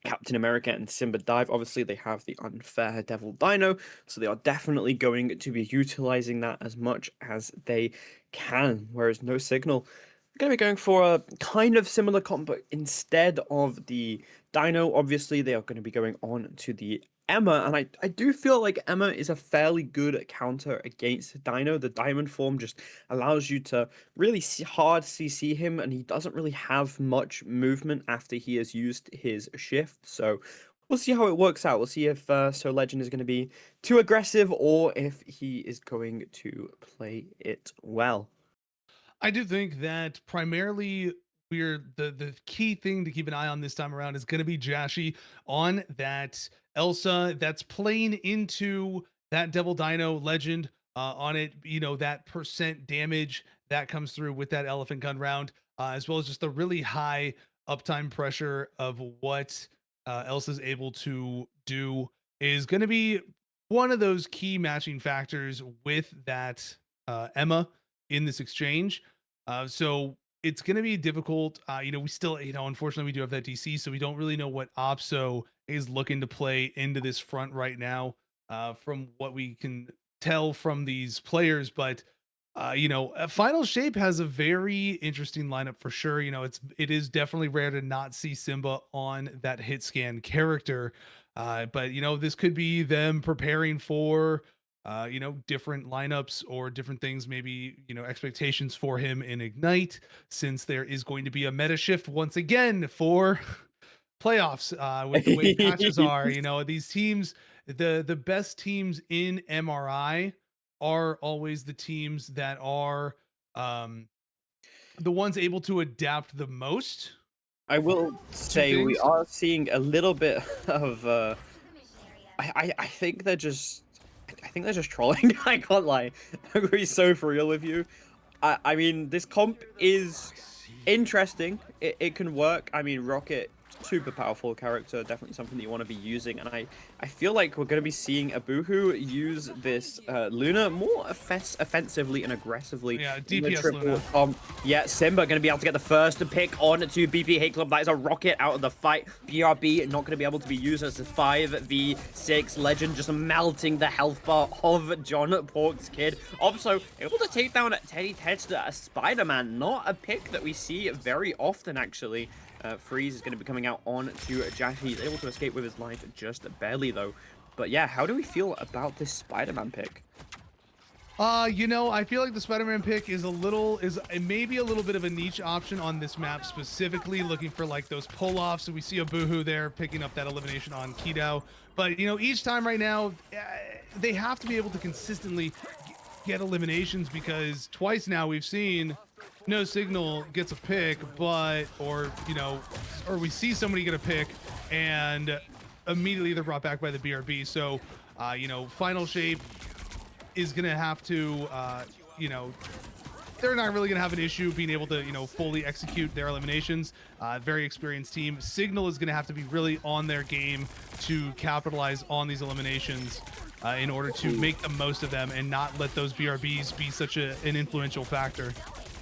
Captain America and Simba dive. Obviously, they have the unfair Devil Dino, so they are definitely going to be utilizing that as much as they can. Whereas No Signal going to be going for a kind of similar comp, but instead of the Dino, obviously they are going to be going on to the Emma, and I do feel like Emma is a fairly good counter against Dino. The Diamond form just allows you to really hard CC him, and he doesn't really have much movement after he has used his shift. So we'll see how it works out. We'll see if So Legend is going to be too aggressive or if he is going to play it well. I do think that primarily we're the key thing to keep an eye on this time around is going to be Jashi on that Elsa that's playing into that Devil Dino legend on it. That percent damage that comes through with that elephant gun round, as well as just the really high uptime pressure of what Elsa's able to do is going to be one of those key matching factors with that Emma in this exchange. So it's going to be difficult. We still, unfortunately, we do have that DC, so we don't really know what Opso is looking to play into this front right now, from what we can tell from these players. But Final Shape has a very interesting lineup for sure. It is definitely rare to not see Simba on that hit scan character. But this could be them preparing for different lineups or different things, maybe, expectations for him in Ignite, since there is going to be a meta shift once again for playoffs, with the way patches are. These teams, the best teams in MRI are always the teams that are um, the ones able to adapt the most I will to say we things. are seeing a little bit of I think they're just I think they're just trolling. I can't lie. I'm gonna be so for real with you. I mean this comp is interesting. It can work. I mean Rocket super powerful character, definitely something that you want to be using, and I feel like we're going to be seeing Abuhu use this Luna more offensively and aggressively Yeah, in the DPS triple Luna. Yeah, Simba going to be able to get the first pick on to BP Hate Club. That is a rocket out of the fight. BRB not going to be able to be used as a 5v6 legend, just melting the health bar of John Pork's kid. Also able to take down Teddy Tedster, a Spider-Man, not a pick that we see very often actually. Freeze is going to be coming out on to Jashi. He's able to escape with his life just barely, though. But yeah, how do we feel about this Spider-Man pick? You know, I feel like the Spider-Man pick is maybe a little bit of a niche option on this map, specifically looking for like those pull-offs. So we see a Boohoo there picking up that elimination on Kido. But you know, each time right now, they have to be able to consistently get eliminations, because twice now we've seen No Signal gets a pick, or we see somebody get a pick and immediately they're brought back by the BRB. So, Final Shape is going to have to, they're not really going to have an issue being able to, fully execute their eliminations. Very experienced team. Signal is going to have to be really on their game to capitalize on these eliminations in order to make the most of them and not let those BRBs be such an influential factor.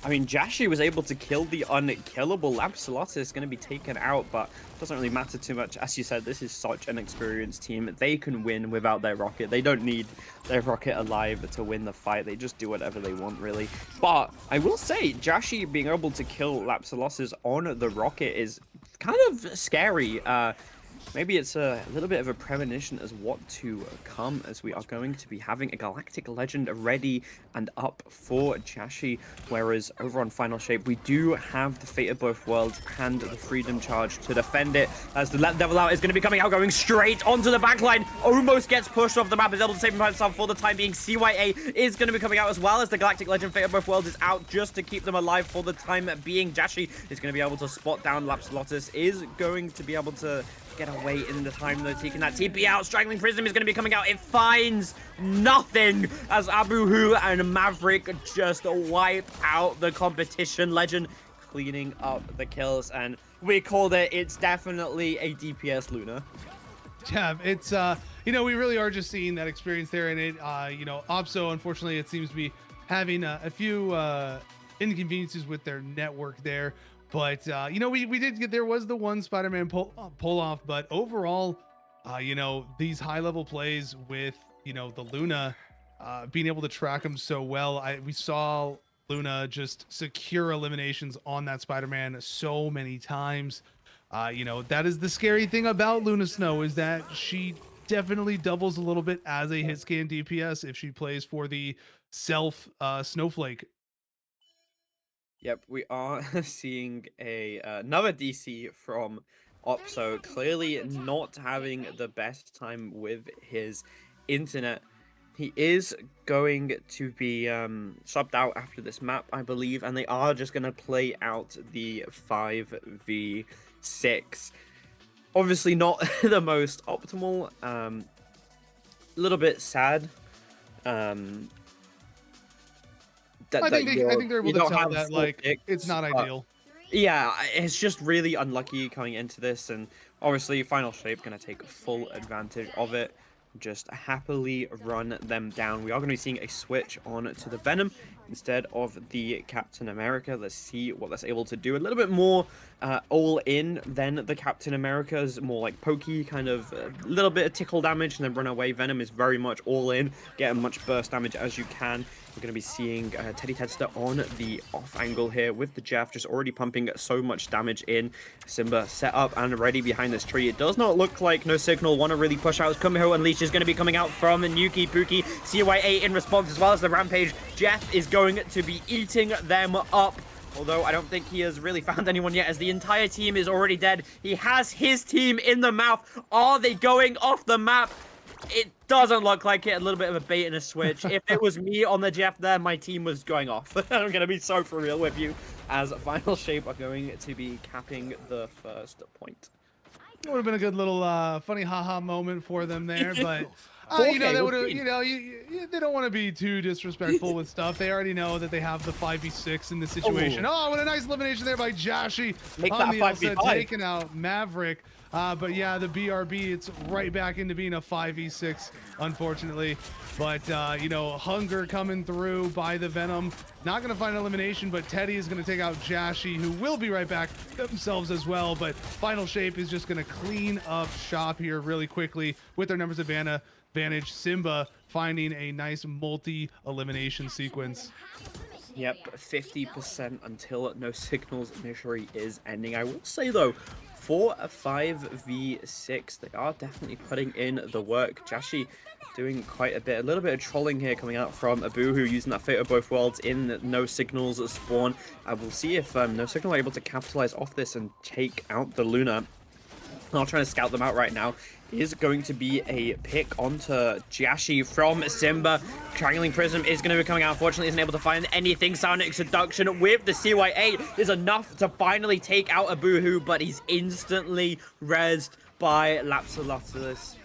I mean, Jashi was able to kill the unkillable. Lapsalota is going to be taken out, but it doesn't really matter too much. As you said, this is such an experienced team. They can win without their rocket. They don't need their rocket alive to win the fight. They just do whatever they want, really. But I will say, Jashi being able to kill Lapsalosis on the rocket is kind of scary. Maybe it's a little bit of a premonition as what to come, as we are going to be having a Galactic Legend ready and up for Jashi, whereas over on Final Shape, we do have the Fate of Both Worlds and the Freedom Charge to defend it, as the Let Devil Out is going to be coming out, going straight onto the backline, almost gets pushed off the map, is able to save himself for the time being. CYA is going to be coming out as well, as the Galactic Legend Fate of Both Worlds is out just to keep them alive for the time being. Jashi is going to be able to spot down Lapsalotis, is going to be able to get away in the time though, taking that TP out. Strangling Prism is going to be coming out. It finds nothing as Abuhu and Maverick just wipe out the competition. Legend cleaning up the kills, and we called it. It's definitely a DPS Luna. Yeah, it's we really are just seeing that experience there, and it Opso, unfortunately, it seems to be having a few inconveniences with their network there. But we did get, there was the one Spider-Man pull off, but overall, these high level plays with the Luna being able to track them so well. We saw Luna just secure eliminations on that Spider-Man so many times. That is the scary thing about Luna Snow, is that she definitely doubles a little bit as a hit scan DPS if she plays for the self Snowflake. Yep, we are seeing another DC from Opso, clearly not having the best time with his internet. He is going to be subbed out after this map, I believe, and they are just going to play out the 5v6. Obviously not the most optimal, a little bit sad. I think they're able to tell that, like, it's not ideal. Yeah, it's just really unlucky coming into this, and obviously Final Shape going to take full advantage of it. Just happily run them down. We are going to be seeing a switch on to the Venom instead of the Captain America. Let's see what that's able to do. A little bit more all in than the Captain America's, more like pokey, kind of a little bit of tickle damage and then run away. Venom is very much all in, get as much burst damage as you can. We're going to be seeing Teddy Tedster on the off angle here with the Jeff, just already pumping so much damage in. Simba set up and ready behind this tree. It does not look like No Signal want to really push out. Kumiho Unleashed is going to be coming out from Nuki Pookie. CYA in response, as well as the Rampage. Jeff is going to be eating them up. Although I don't think he has really found anyone yet, as the entire team is already dead. He has his team in the mouth. Are they going off the map? It doesn't look like it. A little bit of a bait and a switch. If it was me on the Jeff there, my team was going off. I'm going to be so for real with you, as Final Shape are going to be capping the first point. It would have been a good little funny haha moment for them there, but You know, 4K that would would have, be. they don't want to be too disrespectful with stuff. They already know that they have the 5v6 in this situation. Oh, Oh, what a nice elimination there by Jashi make on that a the Elsa, 5v5. taking out Maverick. But yeah, the BRB, it's right back into being a 5v6, unfortunately. But, Hunger coming through by the Venom. Not going to find elimination, but Teddy is going to take out Jashi, who will be right back themselves as well. But Final Shape is just going to clean up shop here really quickly with their numbers advantage. Simba finding a nice multi-elimination sequence. Yep, 50% until no signals initially is ending. I will say though, for a 5v6, they are definitely putting in the work. Jashi doing quite a bit, a little bit of trolling here coming out from Abuhu, using that Fate of Both Worlds in no signals spawn. I will see if no signal are able to capitalize off this and take out the Luna. Not trying to scout them out right now. Is going to be a pick onto Jashi from Simba. Triangling Prism is going to be coming out. Unfortunately, isn't able to find anything. Sonic Seduction with the CY8 is enough to finally take out Abuhu, but he's instantly rezzed by Lapsolatus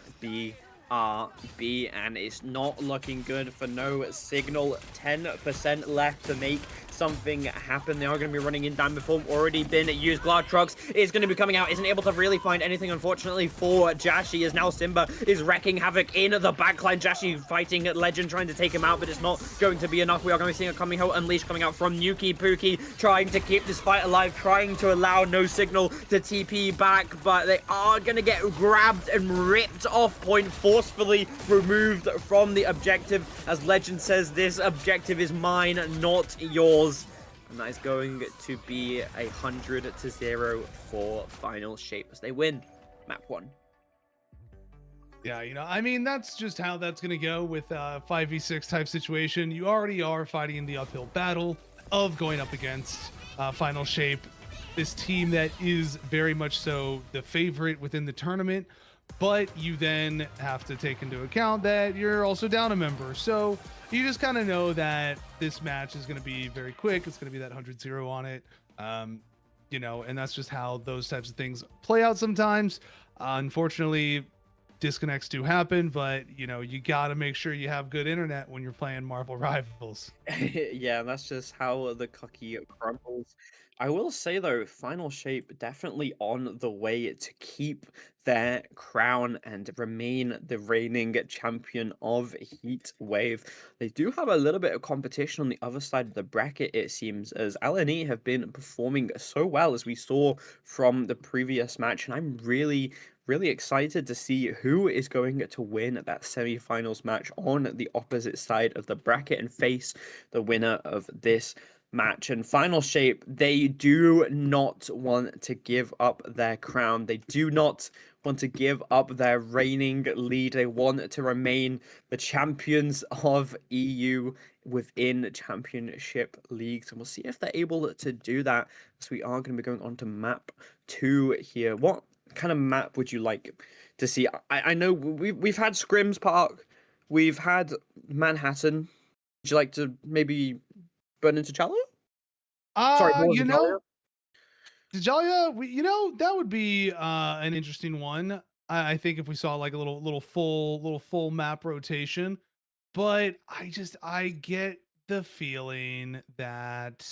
BRB, and it's not looking good for no signal. 10% left to make something happen. They are going to be running in time before already been used. Gladtrox is going to be coming out, isn't able to really find anything, unfortunately, for Jashi, as now Simba is wrecking havoc in the backline. Jashi fighting Legend, trying to take him out, but it's not going to be enough. We are going to be seeing a Kamiho Unleash coming out from Nuki Pookie, trying to keep this fight alive, trying to allow no signal to TP back, but they are going to get grabbed and ripped off point, forcefully removed from the objective, as Legend says, this objective is mine, not yours. And that is going to be 100-0 for Final Shape as they win map 1. Yeah, I mean, that's just how that's going to go with a 5v6 type situation. You already are fighting in the uphill battle of going up against Final Shape, this team that is very much so the favorite within the tournament, but you then have to take into account that you're also down a member. So you just kind of know that this match is going to be very quick. It's going to be that 100-0 on it. And that's just how those types of things play out sometimes. Unfortunately, disconnects do happen, but you got to make sure you have good internet when you're playing Marvel Rivals. Yeah, that's just how the cookie crumbles. I will say though, Final Shape definitely on the way to keep their crown and remain the reigning champion of Heatwave. They do have a little bit of competition on the other side of the bracket, it seems, as LNE have been performing so well as we saw from the previous match, and I'm really excited to see who is going to win that semi-finals match on the opposite side of the bracket and face the winner of this match. And Final Shape, they do not want to give up their crown. They do not want to give up their reigning lead. They want to remain the champions of EU within championship leagues. And we'll see if they're able to do that. So we are going to be going on to map 2 here. What kind of map would you like to see? I know we've had Scrims Park, we've had Manhattan. Would you like to maybe burn into Challo? Sorry, Uh, more you into Challo? know, Djalia, that would be an interesting one. I think if we saw like a little full map rotation, but I get the feeling that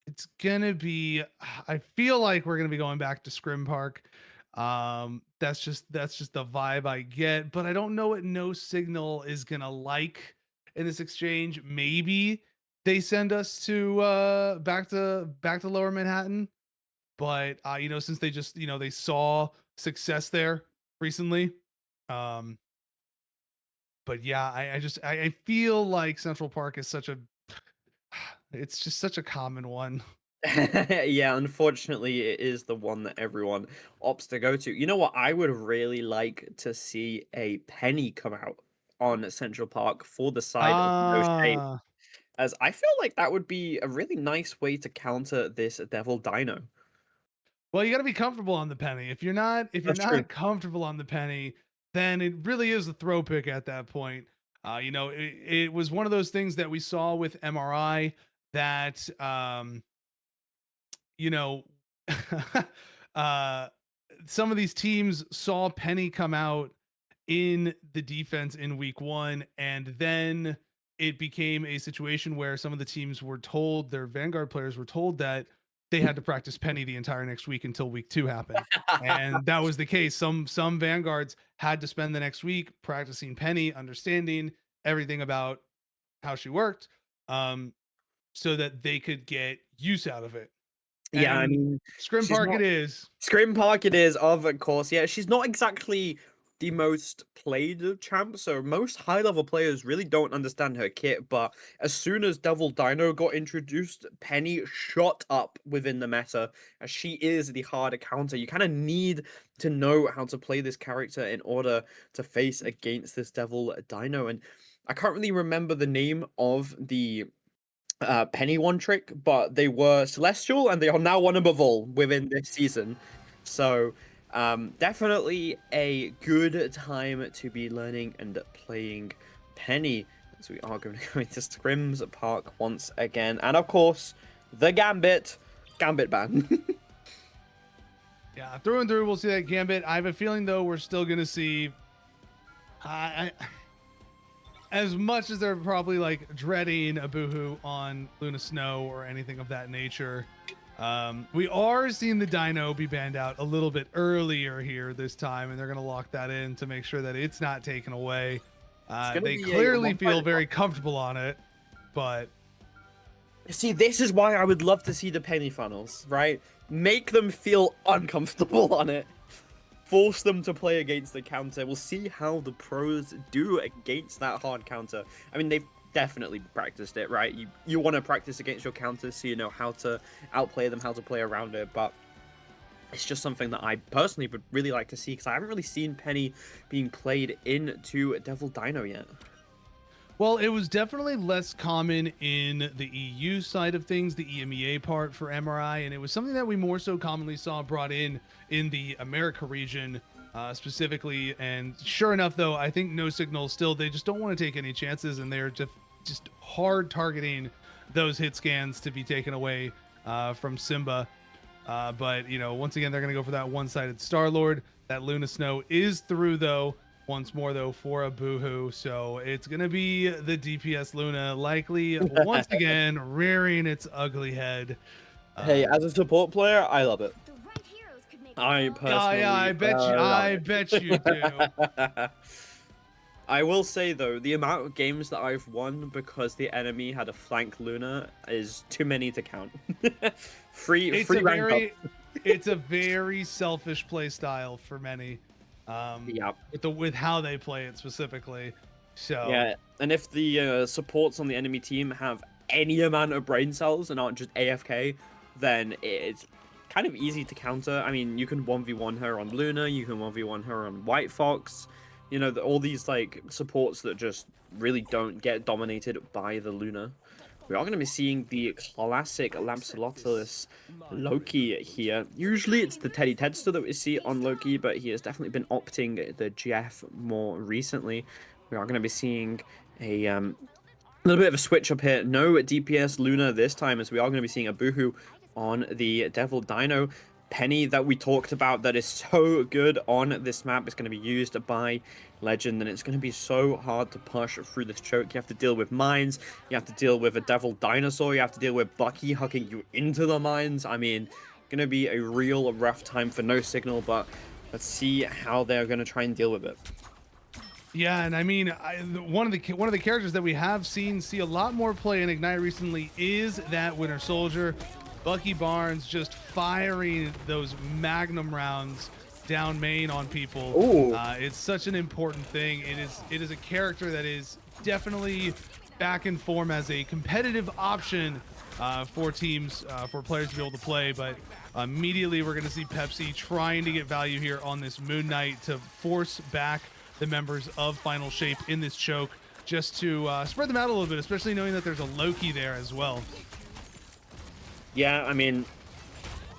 it's gonna be. I feel like we're gonna be going back to Scrim Park. That's just the vibe I get, but I don't know what No Signal is gonna like in this exchange. Maybe they send us to back to Lower Manhattan, but since they just they saw success there recently. um but yeah, I feel like Central Park is such a it's just such a common one. Yeah, unfortunately, it is the one that everyone opts to go to. You know what? I would really like to see a penny come out on Central Park for the side of No Shape, Ah, as I feel like that would be a really nice way to counter this Devil Dino. well, you got to be comfortable on the penny. If you're That's true. not comfortable on the penny, then it really is a throw pick at that point. It was one of those things that we saw with MRI that you know, uh, some of these teams saw Penny come out in the defense in week 1, and then it became a situation where some of the teams were told, their Vanguard players were told that they had to practice Penny the entire next week until week 2 happened. And that was the case. Some Vanguards had to spend the next week practicing Penny, understanding everything about how she worked, um, so that they could get use out of it. Yeah, I And mean, Scrim she's Park not it is. Scream Park it is, of course. Yeah, she's not exactly the most played champ, so most high level players really don't understand her kit. But as soon as Devil Dino got introduced, Penny shot up within the meta, as she is the harder counter. You kind of need to know how to play this character in order to face against this Devil Dino. And I can't really remember the name of the Penny one trick, but they were celestial and they are now one above all within this season. So definitely a good time to be learning and playing Penny. So we are going to go into Scrims Park once again, and of course the Gambit ban. Yeah, through and through, we'll see that Gambit. I have a feeling, though, we're still going to see. As much as they're probably like dreading a boohoo on Luna Snow or anything of that nature, we are seeing the Dino be banned out a little bit earlier here this time, and they're going to lock that in to make sure that it's not taken away. They clearly feel very comfortable on it, but see, this is why I would love to see the Penny funnels, right? Make them feel uncomfortable on it. Force them to play against the counter. We'll see how the pros do against that hard counter. I mean, they've definitely practiced it, right? You want to practice against your counters so you know how to outplay them, how to play around it, but it's just something that I personally would really like to see, because I haven't really seen Penny being played into Devil Dino yet. well, it was definitely less common in the EU side of things, the EMEA part for MRI, and it was something that we more so commonly saw brought in the America region specifically. And sure enough, though, I think No Signal still, they just don't want to take any chances, and they're just hard targeting those hit scans to be taken away from Simba. But you know, once again, they're going to go for that one-sided Star Lord. That Luna Snow is through though. Once more though for a boohoo, so it's gonna be the DPS Luna likely once again rearing its ugly head. Hey, as a support player, I love it. I Yeah, yeah, personally I love bet you do. it. I will say though, the amount of games that I've won because the enemy had a flank Luna is too many to count. free It's free a rank very, up. it's a very selfish play style for many. Yeah. With how they play it specifically. So Yeah, and if the supports on the enemy team have any amount of brain cells and aren't just AFK, then it's kind of easy to counter. I mean, you can 1v1 her on Luna, you can 1v1 her on White Fox. You know, all these like supports that just really don't get dominated by the Luna. We are going to be seeing the classic Lampsalotus Loki here. Usually it's the Teddy Tedster that we see on Loki, but he has definitely been opting the Jeff more recently. We are going to be seeing a little bit of a switch up here. No DPS Luna this time, as we are going to be seeing a Boohoo on the Devil Dino. Penny that we talked about that is so good on this map is going to be used by Legend, and it's going to be so hard to push through this choke. You have to deal with mines, you have to deal with a Devil Dinosaur, you have to deal with Bucky hucking you into the mines. I mean, going to be a real rough time for No Signal, but let's see how they're going to try and deal with it. yeah, and I mean, one of the characters that we have seen see a lot more play in Ignite recently is that Winter Soldier. Bucky Barnes just firing those Magnum rounds down main on people. It's such an important thing. It is a character that is definitely back in form as a competitive option for teams, for players to be able to play. But immediately we're going to see Pepsi trying to get value here on this Moon Knight to force back the members of Final Shape in this choke, just to spread them out a little bit, especially knowing that there's a Loki there as well. Yeah, I mean,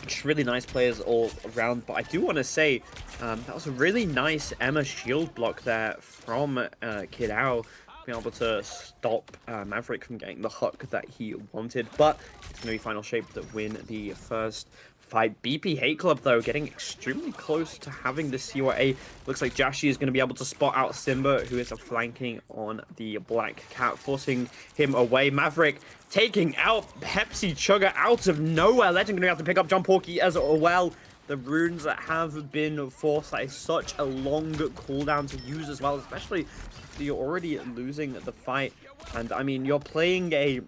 just really nice players all around, but I do want to say that was a really nice Emma shield block there from Kid Owl, being able to stop Maverick from getting the hook that he wanted, but it's going to be Final Shape that win the first fight. BP Hate Club, though, getting extremely close to having the CYA. Looks like Jashi is going to be able to spot out Simba, who is flanking on the Black Cat, forcing him away. Maverick taking out Pepsi Chugga out of nowhere. Legend going to have to pick up John Porky as well. The runes that have been forced, that is such a long cooldown to use as well, especially if you're already losing the fight. And I mean, you're playing a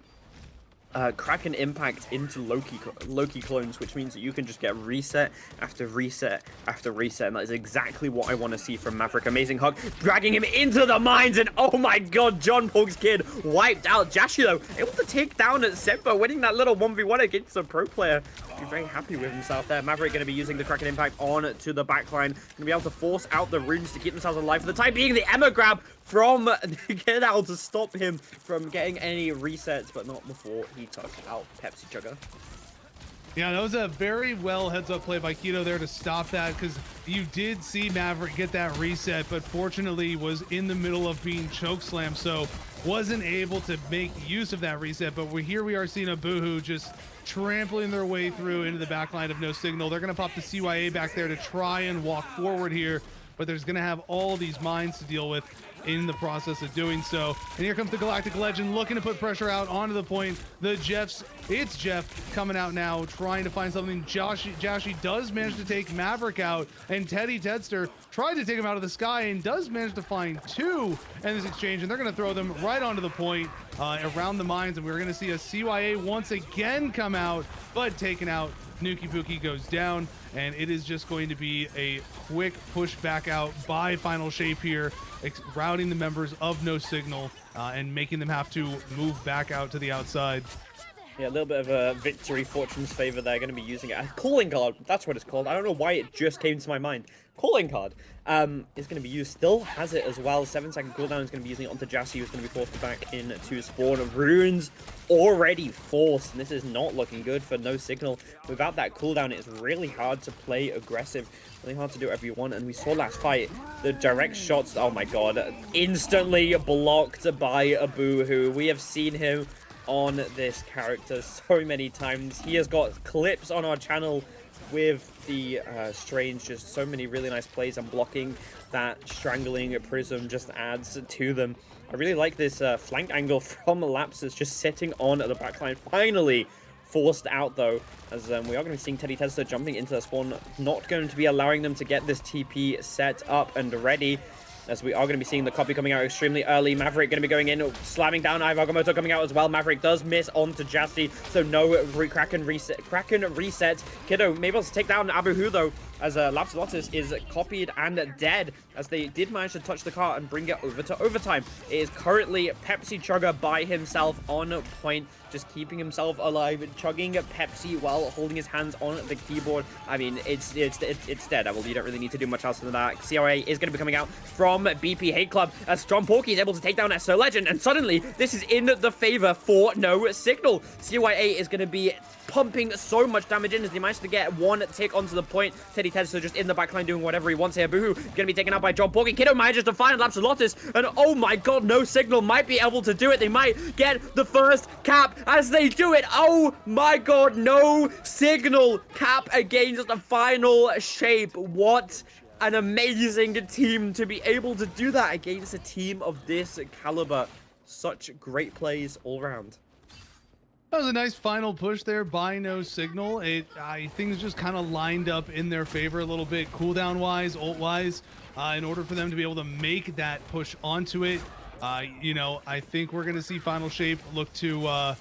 Kraken Impact into Loki clones, which means that you can just get reset after reset after reset, and that is exactly what I want to see from Maverick. Amazing hug, dragging him into the mines, and oh my god, John Pork's kid wiped out. Jashi, though, able to take down Sempo, winning that little 1v1 against a pro player. He's very happy with himself there. Maverick going to be using the Kraken Impact on to the backline. Going to be able to force out the runes to keep themselves alive. For the time being, the Emma grab from Kidal to stop him from getting any resets, but not before he took out Pepsi Chugga. Yeah, that was a very well heads-up play by Keto there to stop that, because you did see Maverick get that reset, but fortunately was in the middle of being chokeslammed, so wasn't able to make use of that reset. But here we are seeing a Boohoo just trampling their way through into the backline of No Signal. They're going to pop the CYA back there to try and walk forward here, but there's going to have all these mines to deal with in the process of doing so. And here comes the Galactic Legend looking to put pressure out onto the point. It's Jeff coming out now, trying to find something. Jashi does manage to take Maverick out, and Teddy Tedster tried to take him out of the sky and does manage to find two in this exchange, and they're going to throw them right onto the point around the mines, and we're going to see a CYA once again come out, but taken out. Nuki Pookie goes down, and it is just going to be a quick push back out by Final Shape here, routing the members of No Signal and making them have to move back out to the outside. Yeah, a little bit of a victory fortune's favor. They're going to be using it. A calling card, that's what it's called. I don't know why it just came to my mind. Calling card is going to be used. Still has it as well. 7-second cooldown is going to be using it onto Jassy, who's going to be forced back into spawn. Runes already forced, and this is not looking good for No Signal. Without that cooldown, it's really hard to play aggressive. Really hard to do whatever you want. And we saw last fight, the direct shots, oh my god, instantly blocked by a Boohoo. We have seen him on this character so many times. He has got clips on our channel with the Strange, just so many really nice plays, and blocking that strangling prism just adds to them. I really like this flank angle from Lapsus, just sitting on the backline. Finally forced out though, as we are going to be seeing Teddy Tesla jumping into the spawn, not going to be allowing them to get this TP set up and ready, as we are going to be seeing the copy coming out extremely early. Maverick going to be going in, slamming down. Ivagomoto coming out as well. Maverick does miss onto Jassy, so no Kraken reset. Kiddo may be able to take down Abuhu though, as Lapsus is copied and dead, as they did manage to touch the car and bring it over to overtime. It is currently Pepsi Chugga by himself on point, just keeping himself alive, chugging Pepsi while holding his hands on the keyboard. I mean, it's Daredevil. You don't really need to do much else than that. CRA is going to be coming out from BP Hate Club, as Strong Porky is able to take down SO Legend, and suddenly this is in the favor for No Signal. CYA is going to be pumping so much damage in, as he managed to get one tick onto the point. Teddy Tedster just in the backline doing whatever he wants here. Boohoo gonna be taken out by John Porky. Kiddo manages to find Lapsolotus, and oh my god, No Signal might be able to do it. They might get the first cap as they do it. Oh my god, No Signal cap against the Final Shape. What an amazing team to be able to do that against a team of this caliber. Such great plays all around. That was a nice final push there by No Signal. Things just kind of lined up in their favor a little bit, cooldown wise, ult wise, in order for them to be able to make that push onto it. You know, I think we're going to see Final Shape look to,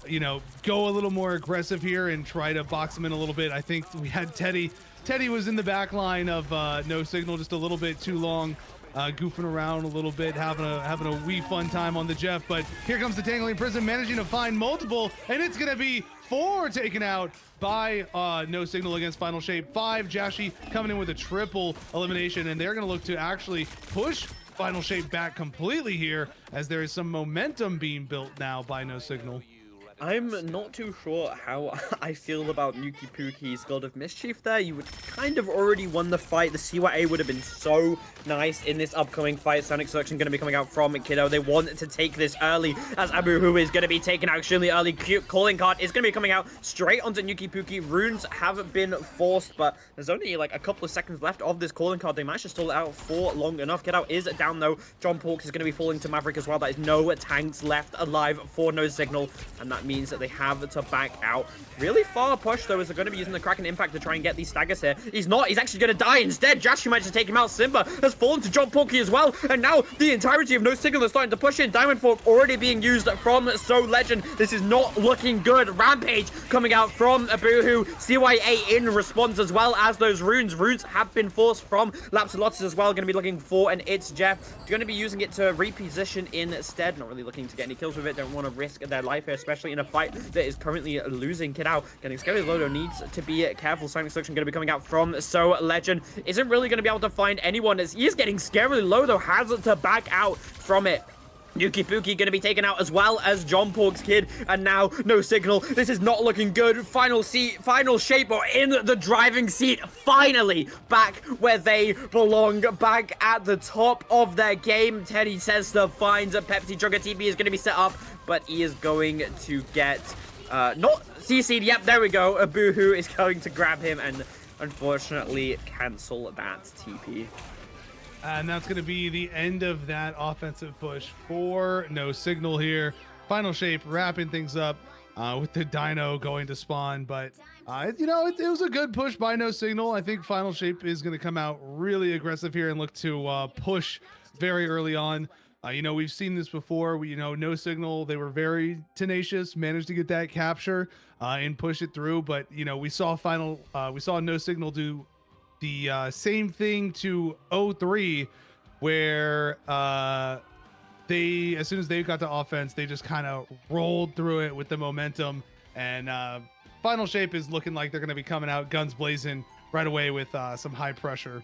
you know, go a little more aggressive here and try to box them in a little bit. I think we had Teddy was in the back line of No Signal just a little bit too long. Goofing around a little bit, having a wee fun time on the Jeff, but here comes the Tangling Prism, managing to find multiple, and it's gonna be 4 taken out by No Signal against Final Shape. 5, Jashi coming in with a triple elimination, and they're gonna look to actually push Final Shape back completely here, as there is some momentum being built now by No Signal. I'm not too sure how I feel about Nuki Puki's God of Mischief there. You would kind of already won the fight. The CYA would have been so nice in this upcoming fight. Sonic Selection going to be coming out from Kiddo. They want to take this early as Abuhu is going to be taken out extremely early. Cute calling card is going to be coming out straight onto Nuki Puki. Runes have been forced, but there's only like a couple of seconds left of this calling card. They managed to stall it out for long enough. Kiddo is down though. John Porks is going to be falling to Maverick as well. That is no tanks left alive for No Signal, and that means that they have to back out. Really far push though, as they're going to be using the Kraken Impact to try and get these staggers here. He's not. He's actually going to die instead. Jashi managed to take him out. Simba has fallen to John Porky as well, and now the entirety of No Signal is starting to push in. Diamond Fork already being used from So Legend. This is not looking good. Rampage coming out from Abuhu. CYA in response as well as those runes. Runes have been forced from Lapsalotus as well. Going to be looking for an It's Jeff. Going to be using it to reposition instead. Not really looking to get any kills with it. Don't want to risk their life here, especially in a fight that is currently losing. Kid out. Getting Scary Lodo needs to be careful. Sonic Selection going to be coming out from So Legend. Isn't really going to be able to find anyone as he is getting Scary Lodo. Has to back out from it. Yuki Puki going to be taken out as well as John Pork's Kid, and now No Signal. This is not looking good. Final shape, or in the driving seat, finally back where they belong, back at the top of their game. Teddy Sesta finds a Pepsi Trigger. TP is going to be set up, but he is going to get not CC'd. Yep, there we go. Abuhu is going to grab him and unfortunately cancel that TP. And that's going to be the end of that offensive push for No Signal here. Final Shape wrapping things up with the Dino going to spawn. But, you know, it was a good push by No Signal. I think Final Shape is going to come out really aggressive here and look to push very early on. You know, we've seen this before. No Signal, they were very tenacious, managed to get that capture and push it through. But, you know, we saw No Signal do the same thing to 03, where as soon as they got to offense, they just kind of rolled through it with the momentum. And Final Shape is looking like they're going to be coming out guns blazing right away with some high pressure.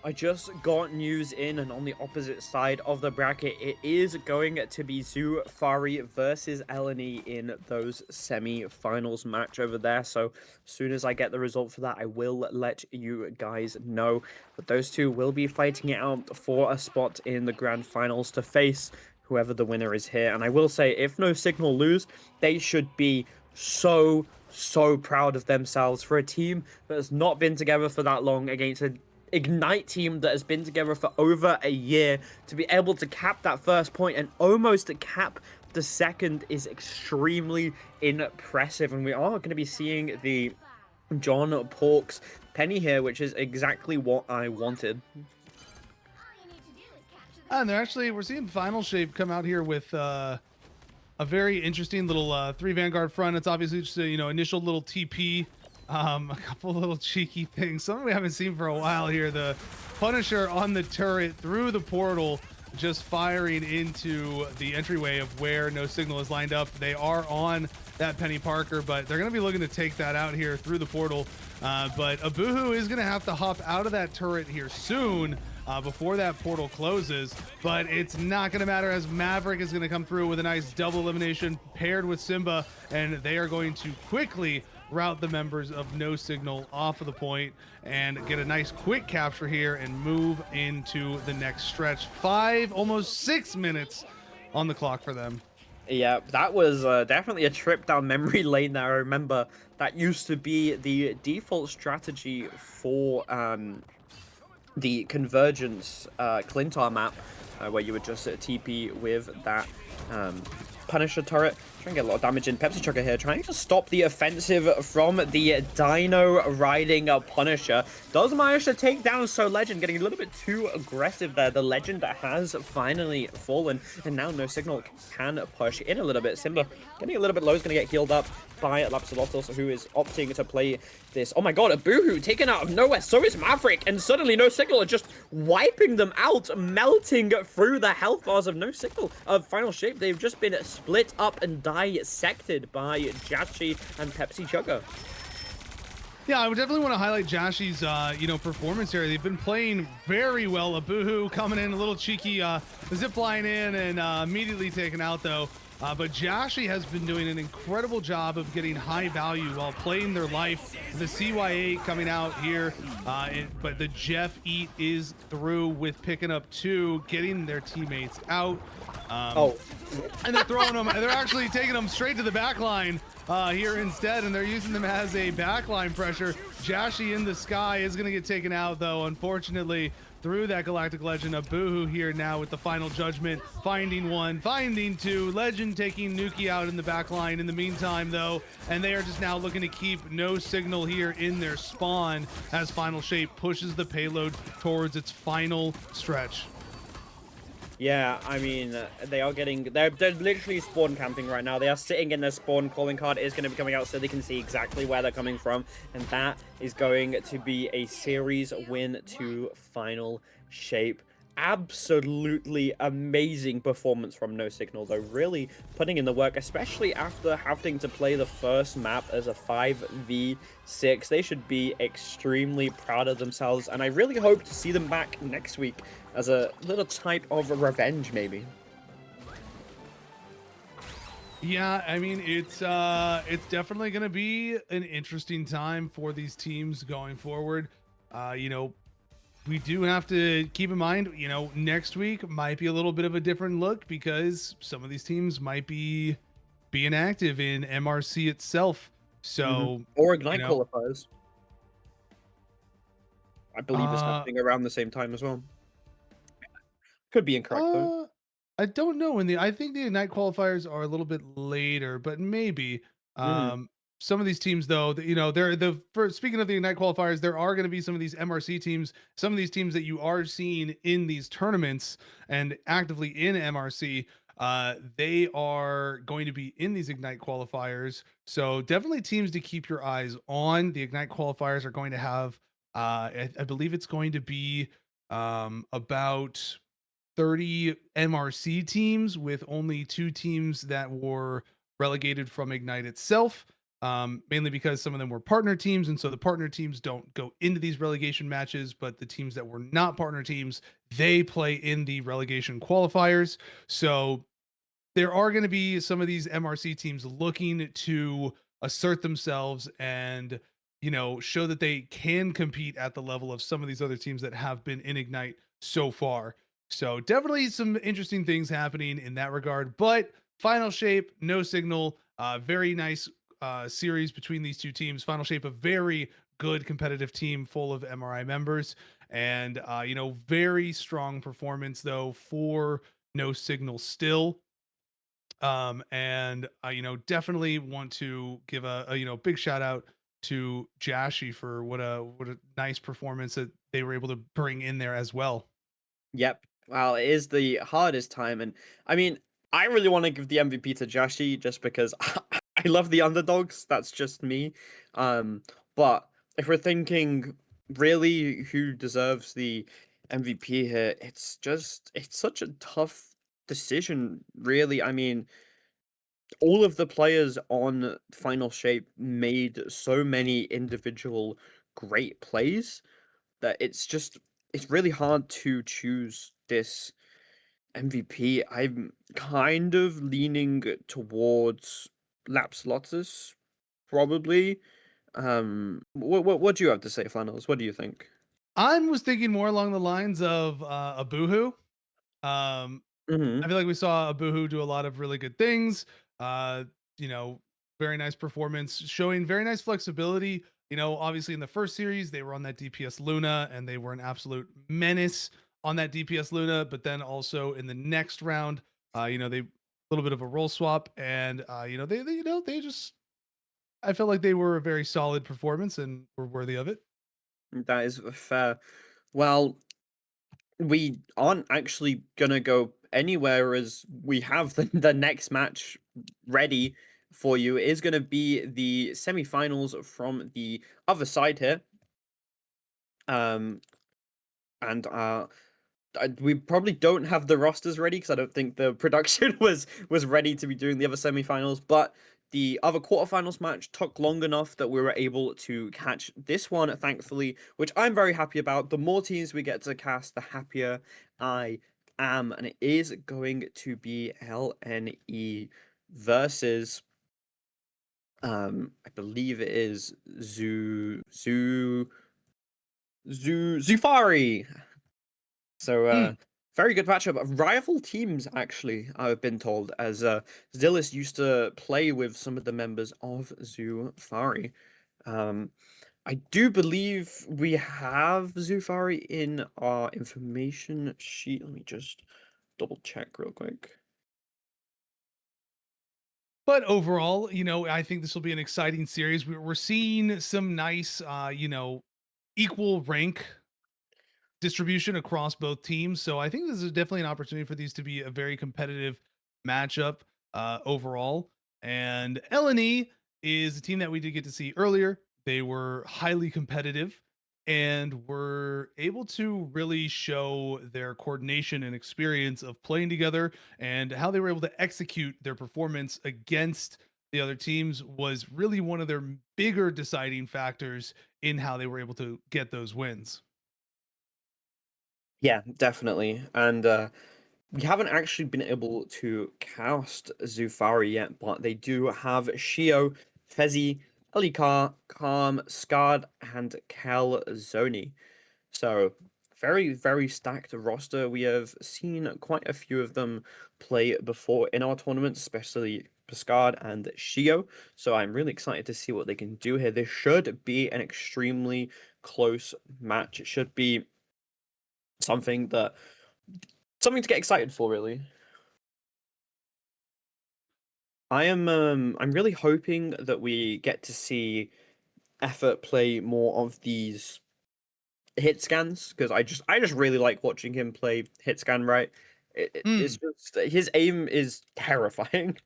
I just got news in, and on the opposite side of the bracket, it is going to be Zoo Fari versus Eleni in those semi-finals match over there. So as soon as I get the result for that, I will let you guys know. But those two will be fighting it out for a spot in the grand finals to face whoever the winner is here. And I will say, if No Signal lose, they should be so proud of themselves for a team that has not been together for that long against a Ignite team that has been together for over a year. To be able to cap that first point and almost cap the second is extremely impressive. And we are going to be seeing the John Porks penny here, which is exactly what I wanted. And we're seeing Final Shape come out here with a very interesting little 3 Vanguard front. It's obviously just a, initial little TP. A couple little cheeky things, something we haven't seen for a while here. The Punisher on the turret through the portal, just firing into the entryway of where No Signal is lined up. They are on that Penny Parker, but they're going to be looking to take that out here through the portal. But Abuhu is going to have to hop out of that turret here soon before that portal closes. But it's not going to matter, as Maverick is going to come through with a nice double elimination paired with Simba, and they are going to quickly route the members of No Signal off of the point and get a nice quick capture here and move into the next stretch. Almost 6 minutes on the clock for them. Yeah, that was definitely a trip down memory lane there. I remember that used to be the default strategy for the Convergence Clintar map, where you would just TP with that Punisher turret. Trying to get a lot of damage in. Pepsi Trucker here trying to stop the offensive from the Dino riding Punisher. Does manage to take down So Legend, getting a little bit too aggressive there. The Legend that has finally fallen, and now No Signal can push in a little bit. Simba getting a little bit low, is going to get healed up by Lapsalotos, who is opting to play this. Oh my god, Abuhu taken out of nowhere. So is Maverick, and suddenly No Signal are just wiping them out, melting through the health bars of No Signal of Final Shape. They've just been split up and dissected by Jashi and Pepsi Chugga. Yeah, I would definitely want to highlight Jashi's, performance here. They've been playing very well. Abuhu coming in a little cheeky, zip line in and immediately taken out, though, But Jashi has been doing an incredible job of getting high value while playing their life. The CY8 coming out here, but the Jeff Eat is through with picking up 2, getting their teammates out. Oh, And they're throwing them, they're actually taking them straight to the back line here instead, and they're using them as a backline pressure. Jashi in the sky is going to get taken out, though, unfortunately, through that Galactic Legend. Of Boohoo here now with the final judgment, finding 1, finding 2. Legend taking Nuki out in the back line in the meantime, though, and they are just now looking to keep no signal here in their spawn as Final Shape pushes the payload towards its final stretch. yeah, I mean, they are getting, they're literally spawn camping right now. They are sitting in their spawn. Calling card is going to be coming out so they can see exactly where they're coming from. And that is going to be a series win to Final Shape. Absolutely amazing performance from No Signal, though. Really putting in the work, especially after having to play the first map as a 5v6. They should be extremely proud of themselves, and I really hope to see them back next week as a little type of revenge, maybe. Yeah, I mean it's definitely going to be an interesting time for these teams going forward. You know, we do have to keep in mind, you know, next week might be a little bit of a different look because some of these teams might be being active in MRC itself. So, Or you Ignite know, qualifiers, I believe, is uh happening around the same time as well. Could be incorrect, though. Uh, I don't know. I think the Ignite qualifiers are a little bit later, but maybe. Mhm. Some of these teams, though, you know, they're the for speaking of the Ignite qualifiers, there are going to be some of these MRC teams, some of these teams that you are seeing in these tournaments and actively in MRC. They are going to be in these Ignite qualifiers. So definitely teams to keep your eyes on. The Ignite qualifiers are going to have, I believe it's going to be about 30 MRC teams with only 2 teams that were relegated from Ignite itself. Mainly because some of them were partner teams, and so the partner teams don't go into these relegation matches, but the teams that were not partner teams, they play in the relegation qualifiers. So there are going to be some of these MRC teams looking to assert themselves and, you know, show that they can compete at the level of some of these other teams that have been in Ignite so far. So definitely some interesting things happening in that regard. But Final Shape, No Signal, very nice series between these two teams. Final Shape, a very good competitive team full of MRI members, and you know, very strong performance though for No Signal still. And I, you know, definitely want to give a you know, big shout out to Jashi for what a nice performance that they were able to bring in there as well. Yep. Well, it is the hardest time, and I mean, I really want to give the MVP to Jashi just because I love the underdogs. That's just me. Um, but if we're thinking really who deserves the MVP here, it's such a tough decision, really. I mean, all of the players on Final Shape made so many individual great plays that it's really hard to choose this MVP. I'm kind of leaning towards Lapslotus, probably. What do you have to say, Flannels? What do you think? I was thinking more along the lines of a Boohoo. Um, I Hmm. feel like we saw a Boohoo do a lot of really good things. Uh, you know, very nice performance, showing very nice flexibility. You know, obviously in the first series, they were on that DPS Luna and they were an absolute menace on that DPS Luna. But then also in the next round, you know, they a little bit of a role swap, and you know, they you know, they just I felt like they were a very solid performance and were worthy of it. That is fair. Well, we aren't actually gonna go anywhere as we have the next match ready for you. It is gonna be the semi-finals from the other side here. Um, and we probably don't have the rosters ready because I don't think the production was ready to be doing the other semifinals. But the other quarterfinals match took long enough that we were able to catch this one, thankfully, which I'm very happy about. The more teams we get to cast, the happier I am, and it is going to be LNE versus I believe it is Zufari. So Mm. very good matchup. Rival teams, actually, I've been told, as Zillis used to play with some of the members of Zufari. Um, I do believe we have Zufari in our information sheet. Let me just double check real quick. But overall, I think this will be an exciting series. We're seeing some nice, equal rank distribution across both teams. So I think this is definitely an opportunity for these to be a very competitive matchup overall. And LNE is a team that we did get to see earlier. They were highly competitive and were able to really show their coordination and experience of playing together, and how they were able to execute their performance against the other teams was really one of their bigger deciding factors in how they were able to get those wins. Yeah, definitely. And we haven't actually been able to cast Zufari yet, but they do have Shio, Fezzi, Elikar, Calm, Skard, and Calzone. So very, very stacked roster. We have seen quite a few of them play before in our tournaments, especially Piscard and Shio. So I'm really excited to see what they can do here. This should be an extremely close match. It should be something that something to get excited for, really. I'm really hoping that we get to see Effort play more of these hit scans, because I just really like watching him play hit scan, right? It's Mm. just his aim is terrifying.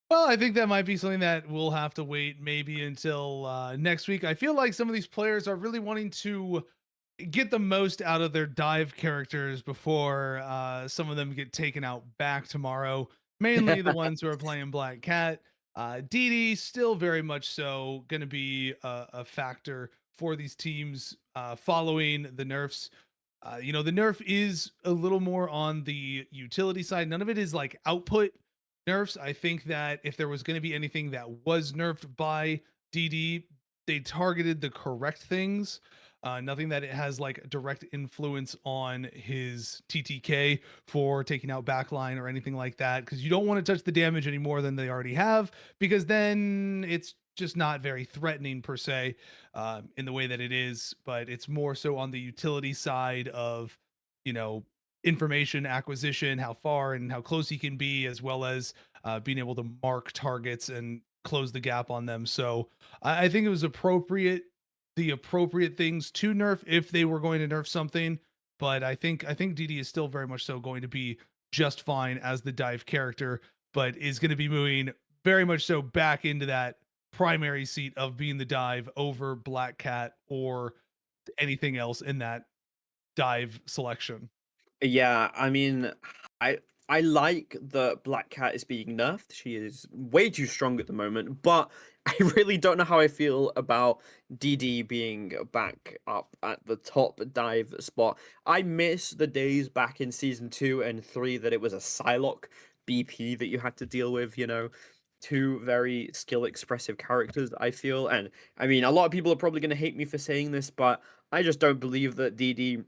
Well, I think that might be something that we'll have to wait maybe until next week. I feel like some of these players are really wanting to get the most out of their dive characters before some of them get taken out back tomorrow. Mainly the ones who are playing Black Cat. DD still very much so going to be a factor for these teams following the nerfs. The nerf is a little more on the utility side. None of it is like output nerfs. I think that if there was going to be anything that was nerfed by DD, they targeted the correct things. Nothing that it has like direct influence on his TTK for taking out backline or anything like that, because you don't want to touch the damage any more than they already have, because then it's just not very threatening per se in the way that it is. But it's more so on the utility side of, you know, information acquisition, how far and how close he can be, as well as being able to mark targets and close the gap on them. So I think it was the appropriate things to nerf if they were going to nerf something. But I think DD is still very much so going to be just fine as the dive character, but is going to be moving very much so back into that primary seat of being the dive over Black Cat or anything else in that dive selection. Yeah, I mean, I I like that Black Cat is being nerfed. She is way too strong at the moment, but I really don't know how I feel about DD being back up at the top dive spot. I miss the days back in season 2 and 3 that it was a Psylocke BP that you had to deal with, two very skill expressive characters, I feel. And I mean, a lot of people are probably going to hate me for saying this, but I just don't believe that DD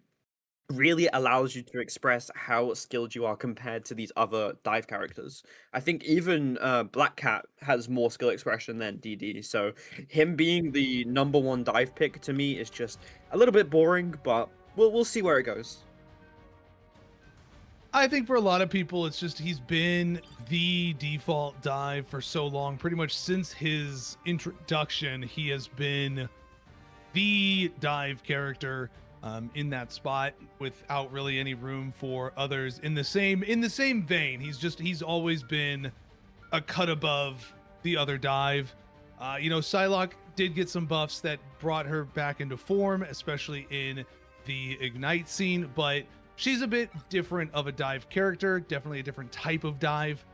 really allows you to express how skilled you are compared to these other dive characters. I think even Black Cat has more skill expression than DD, so him being the number one dive pick to me is just a little bit boring, but we'll see where it goes. I think for a lot of people, it's just he's been the default dive for so long. Pretty much since his introduction, he has been the dive character in that spot without really any room for others in the same vein. He's always been a cut above the other dive. Psylocke did get some buffs that brought her back into form, especially in the Ignite scene, but she's a bit different of a dive character, definitely a different type of dive.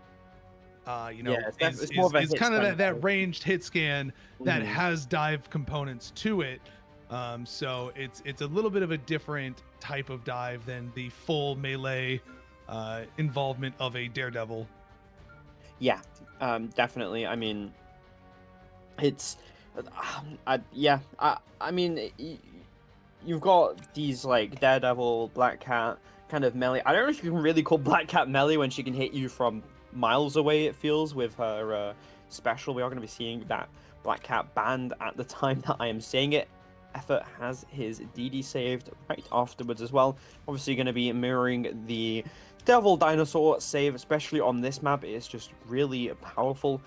Yeah, it's more Is of a hit kind of scan that dive. ranged hit scan that Mhm. has dive components to it. So it's a little bit of a different type of dive than the full melee involvement of a Daredevil. Yeah, definitely. I mean, it's, yeah. I mean, you've got these like Daredevil, Black Cat kind of melee. I don't know if you can really call Black Cat melee when she can hit you from miles away. It feels with her special. We are going to be seeing that Black Cat banned at the time that I am saying it. Effort has his DD saved right afterwards as well. Obviously, going to be mirroring the Devil Dinosaur save, especially on this map. It's just really powerful.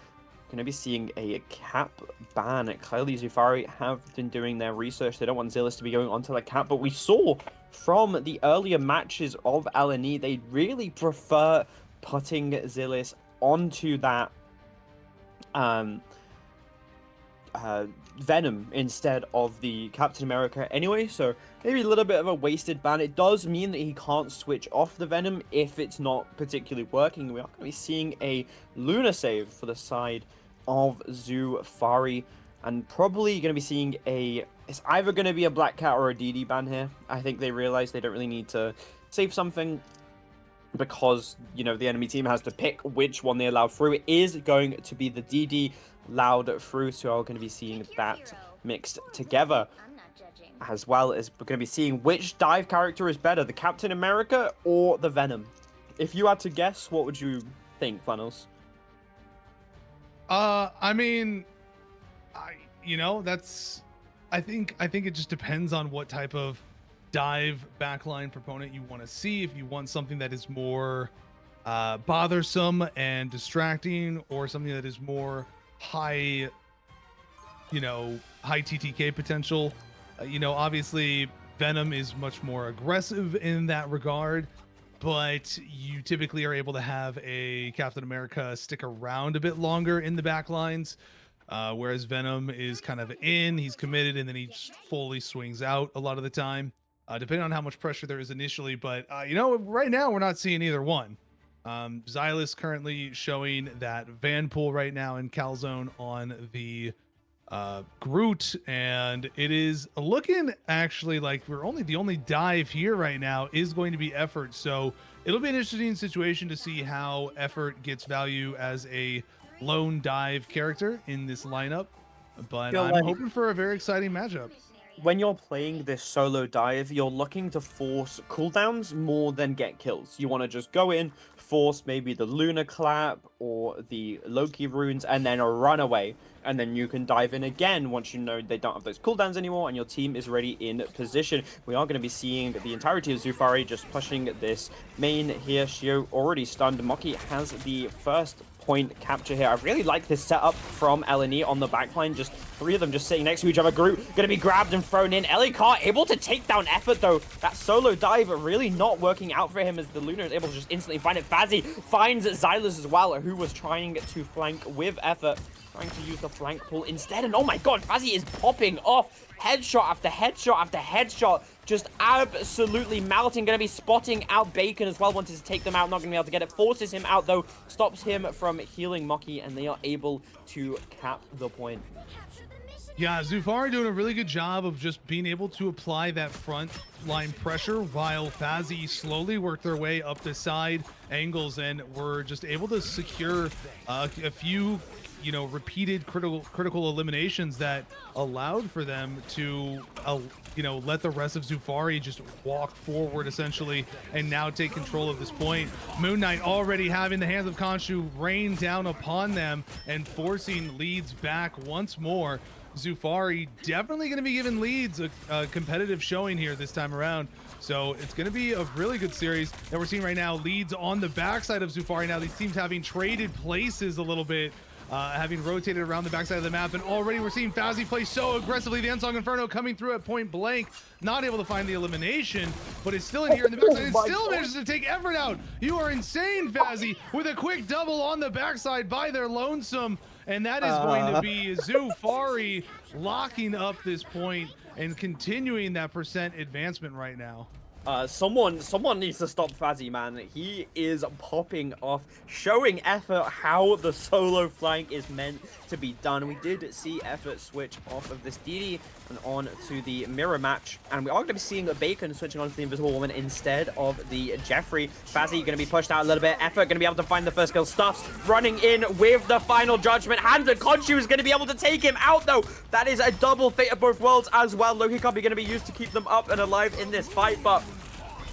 Going to be seeing a cap ban. Clearly, Zufari have been doing their research. They don't want Zillus to be going onto the cap, but we saw from the earlier matches of LNE, they really prefer putting Zillus onto that Venom instead of the Captain America anyway, so maybe a little bit of a wasted ban. It does mean that he can't switch off the Venom if it's not particularly working. We are going to be seeing a Luna save for the side of Zufari, and probably going to be seeing a... It's either going to be a Black Cat or a DD ban here. I think they realize they don't really need to save something because, you know, the enemy team has to pick which one they allow through. It is going to be the DD loud through, so we're going to be seeing that mixed together, as well as we're going to be seeing which dive character is better, the Captain America or the Venom. If you had to guess, what would you think, Funnels? I mean, I think it just depends on what type of dive backline proponent you want to see. If you want something that is more bothersome and distracting, or something that is more high TTK potential. Obviously Venom is much more aggressive in that regard, but you typically are able to have a Captain America stick around a bit longer in the backlines, whereas Venom is kind of he's committed, and then he just fully swings out a lot of the time, depending on how much pressure there is initially. But right now we're not seeing either one. Xylus currently showing that Vanpool right now in Calzone on the Groot, and it is looking actually like the only dive here right now is going to be Effort. So it'll be an interesting situation to see how Effort gets value as a lone dive character in this lineup, but I'm hoping for a very exciting matchup. When you're playing this solo dive, you're looking to force cooldowns more than get kills. You want to just go in, force maybe the Luna Clap or the Loki runes, and then run away. And then you can dive in again once you know they don't have those cooldowns anymore and your team is ready in position. We are going to be seeing the entirety of Zufari just pushing this main here. Shio already stunned. Moki has the first point capture here. I really like this setup from LNE on the backline. Just three of them just sitting next to each other. Groot going to be grabbed and thrown in. Ellie Carr able to take down Effort, though. That solo dive really not working out for him, as the Luna is able to just instantly find it. Fazzy finds Xylus as well, who was trying to flank with Effort, trying to use the flank pull instead. And oh my god, Fazzy is popping off. Headshot after headshot after headshot. Just absolutely melting. Going to be spotting out Bacon as well. Wanted to take them out. Not going to be able to get it. Forces him out, though. Stops him from healing Moki. And they are able to cap the point. Yeah, Zufari doing a really good job of just being able to apply that front line pressure, while Fazzy slowly worked their way up the side angles and were just able to secure a few repeated critical eliminations that allowed for them to let the rest of Zufari just walk forward essentially and now take control of this point. Moon Knight already having the hands of Khonshu rain down upon them and forcing leads back once more. Zufari definitely going to be giving leads a competitive showing here this time around. So it's going to be a really good series that we're seeing right now. Leads on the backside of Zufari now. These teams having traded places a little bit, having rotated around the backside of the map, and already we're seeing Fazzy play so aggressively. The Unsung Inferno coming through at point blank, not able to find the elimination, but it's still in here in the backside. It still manages to take Effort out. You are insane, Fazzy, with a quick double on the backside by their lonesome, and that is going to be Zufari locking up this point and continuing that percent advancement right now. Someone needs to stop Fazzy, man. He is popping off, showing Effort how the solo flank is meant to be done. We did see Effort switch off of this DD and on to the mirror match, and we are going to be seeing Bacon switching on to the Invisible Woman instead of the Jeffrey. Fazzy going to be pushed out a little bit. Effort going to be able to find the first kill. Stuffs running in with the final judgment. Hand and Conchu is going to be able to take him out, though. That is a double fate of both worlds as well. Loki Copy going to be used to keep them up and alive in this fight, but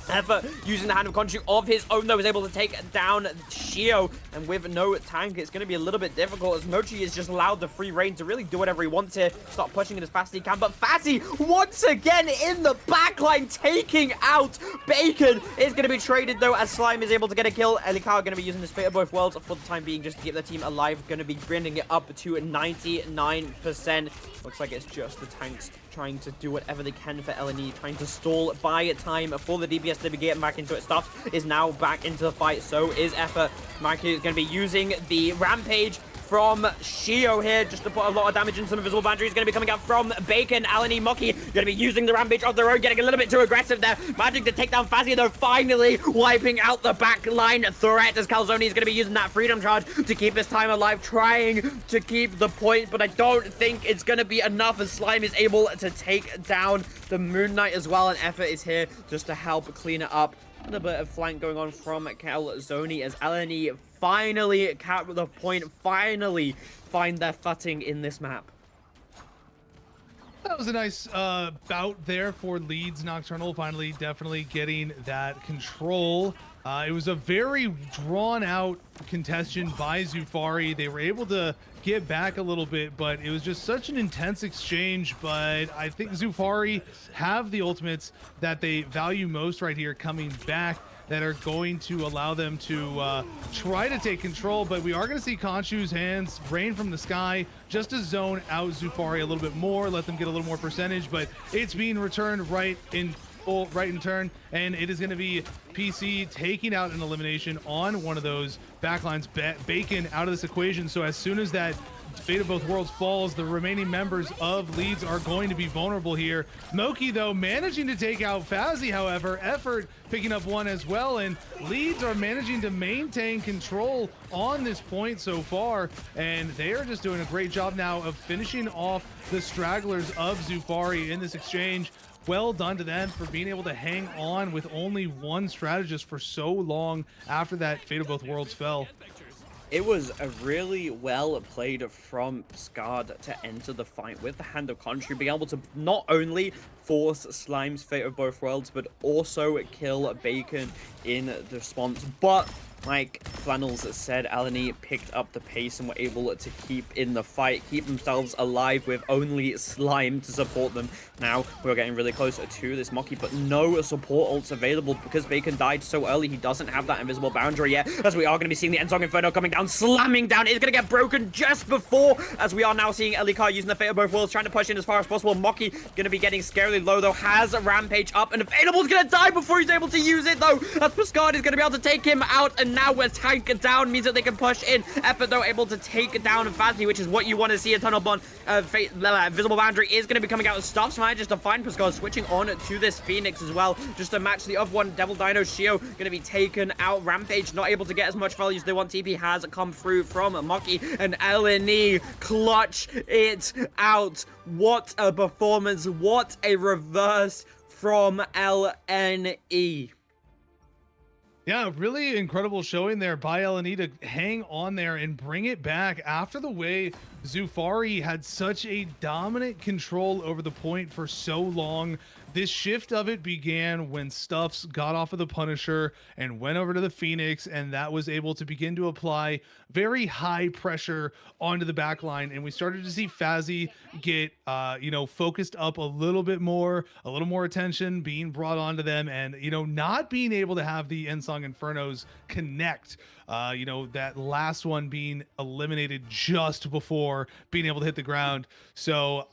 Effort using the Hand of Conchu of his own, though, is able to take down Shio, and with no tank, it's going to be a little bit difficult as Mochi is just allowed the free reign to really do whatever he wants here, start pushing it as fast as he can, but Fazzy, once again, in the backline, taking out Bacon, is going to be traded, though, as Slime is able to get a kill. Elikar going to be using this Fate of Both Worlds for the time being, just to keep the team alive, going to be bringing it up to 99%. Looks like it's just the tanks trying to do whatever they can for LNE, trying to stall, buy time for the DPS to be getting back into it. Stuff is now back into the fight, so is Effort. Mikey is going to be using the Rampage from Shio here, just to put a lot of damage into some invisible boundaries. Going to be coming out from Bacon. Alani Mucky going to be using the Rampage of their own, getting a little bit too aggressive there. Managing to take down Fazzy, though, finally wiping out the back line threat as Calzone is going to be using that Freedom Charge to keep his time alive, trying to keep the point, but I don't think it's going to be enough as Slime is able to take down the Moon Knight as well, and Effort is here just to help clean it up. A little bit of flank going on from Calzone as LNE finally cap the point, finally find their footing in this map. That was a nice bout there for Leeds. Nocturnal finally definitely getting that control. It was a very drawn-out contestation by Zufari. They were able to get back a little bit, but it was just such an intense exchange. But I think Zufari have the ultimates that they value most right here coming back, that are going to allow them to try to take control. But we are going to see Conchu's hands rain from the sky just to zone out Zufari a little bit more, let them get a little more percentage, but it's being returned right in turn, and it is going to be PC taking out an elimination on one of those backlines. Bacon out of this equation, so as soon as that Fate of Both Worlds falls, the remaining members of Leeds are going to be vulnerable here. Moki, though, managing to take out Fazzy, however. Effort picking up one as well, and Leeds are managing to maintain control on this point so far, and they are just doing a great job now of finishing off the stragglers of Zufari in this exchange. Well done to them for being able to hang on with only one strategist for so long after that Fate of Both Worlds fell. It was a really well played from Scard to enter the fight with the Hand of Conchu, being able to not only force Slime's Fate of Both Worlds, but also kill Bacon in the response. But like Flannels said, LNE picked up the pace and were able to keep in the fight, keep themselves alive with only Slime to support them. Now we're getting really close to this Mocky, but no support ults available because Bacon died so early. He doesn't have that invisible boundary yet, as we are going to be seeing the Endsong Inferno coming down, slamming down. It's going to get broken just before, as we are now seeing Elikar using the Fate of Both Worlds, trying to push in as far as possible. Mocky going to be getting scarily low, though, has a Rampage up, and Available is going to die before he's able to use it, though, as Pascard is going to be able to take him out, and now we're tank down, means that they can push in. Effort, though, able to take down Fazzy, which is what you want to see. A tunnel bond, visible boundary is going to be coming out. Stuffs manages to find Pascal, switching on to this Phoenix as well, just to match the other one. Devil Dino Shio going to be taken out. Rampage not able to get as much value as they want. TP has come through from Mocky, and LNE clutch it out. What a performance, what a reverse from LNE. Yeah, really incredible showing there by LNE to hang on there and bring it back after the way Zufari had such a dominant control over the point for so long. This shift of it began when Stuffs got off of the Punisher and went over to the Phoenix, and that was able to begin to apply very high pressure onto the back line. And we started to see Fazzy get, focused up a little bit more, a little more attention being brought onto them, and, not being able to have the Endsong Infernos connect. That last one being eliminated just before being able to hit the ground. So,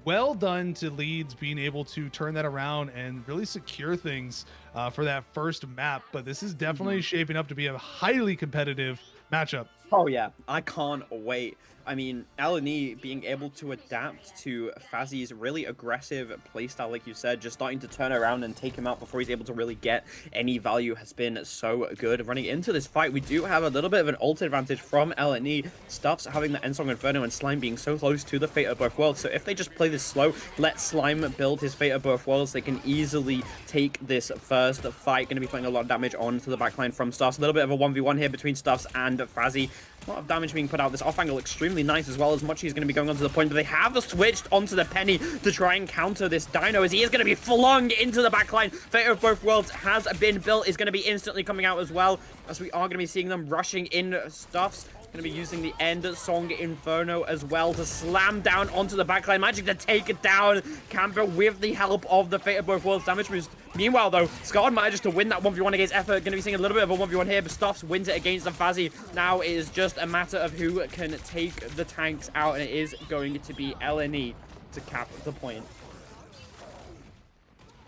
well done to Leeds being able to turn that around and really secure things for that first map. But this is definitely shaping up to be a highly competitive matchup. Oh yeah, I can't wait. I mean, L&E being able to adapt to Fazzy's really aggressive playstyle, like you said, just starting to turn around and take him out before he's able to really get any value has been so good. Running into this fight, we do have a little bit of an ult advantage from L&E. Stuff's having the Ensong Inferno and Slime being so close to the Fate of Both Worlds, so if they just play this slow, let Slime build his Fate of Both Worlds, they can easily take this first fight. Going to be putting a lot of damage onto the backline from Stuffs. A little bit of a 1v1 here between Stuffs and Fazzy. A lot of damage being put out. This off angle extremely nice as well, as much he's going to be going onto the point, but they have switched onto the Penny to try and counter this Dino, as he is going to be flung into the backline. Fate of Both Worlds has been built, is going to be instantly coming out as well, as we are going to be seeing them rushing in. Stuffs going to be using the End Song Inferno as well to slam down onto the backline, managing to take it down. Camper with the help of the Fate of Both Worlds damage boost. Meanwhile, though, Scarred manages to win that 1v1 against Effort. Going to be seeing a little bit of a 1v1 here, but Stuffs wins it against the Fazzy. Now it is just a matter of who can take the tanks out, and it is going to be LNE to cap the point.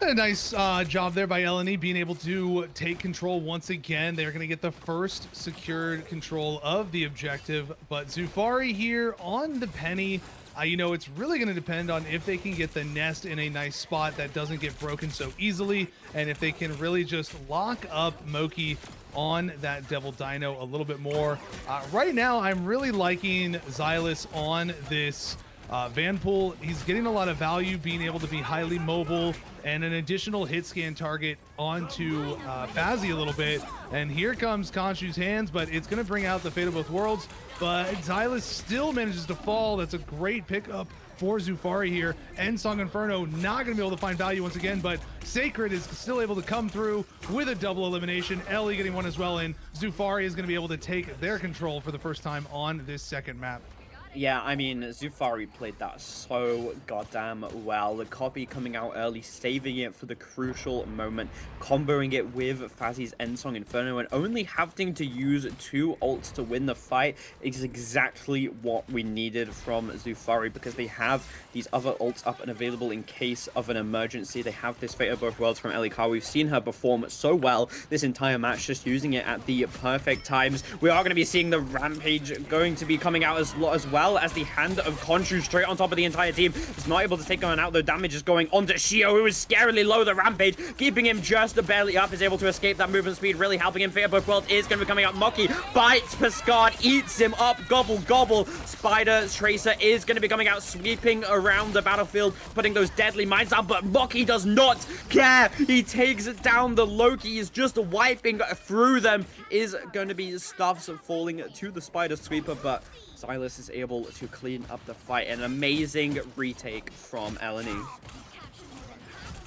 A nice job there by LNE being able to take control once again. They're going to get the first secured control of the objective, but Zufari here on the Penny. You know, it's really going to depend on if they can get the nest in a nice spot that doesn't get broken so easily, and if they can really just lock up Moki on that Devil Dino a little bit more. Right now, I'm really liking Xylus on this Vanpool. He's getting a lot of value, being able to be highly mobile, and an additional hit scan target onto Fazzy a little bit. And here comes Khonshu's hands, but it's going to bring out the Fate of Both Worlds. But Xylus still manages to fall. That's a great pickup for Zufari here. And Song Inferno not going to be able to find value once again, but Sacred is still able to come through with a double elimination. Ellie getting one as well, and Zufari is going to be able to take their control for the first time on this second map. Yeah, I mean, Zufari played that so goddamn well. The copy coming out early, saving it for the crucial moment, comboing it with Fazzy's Endsong Inferno, and only having to use 2 ults to win the fight is exactly what we needed from Zufari, because they have these other ults up and available in case of an emergency. They have this Fate of Both Worlds from Ellie Carr. We've seen her perform so well this entire match, just using it at the perfect times. We are going to be seeing the Rampage going to be coming out as well, as the hand of Khonshu straight on top of the entire team. Is not able to take on out, though damage is going onto Shio, who is scarily low. The Rampage keeping him just barely up, is able to escape that movement speed, really helping him. Fate of Both Worlds is going to be coming out. Moki bites Pascard, eats him up, gobble gobble. Spider Tracer is going to be coming out, sweeping around the battlefield, putting those deadly mines down, but Moki does not care. He takes it down. The Loki is just wiping through them. Is going to be Stuffs falling to the Spider Sweeper, but Xylus is able to clean up the fight. An amazing retake from LNE.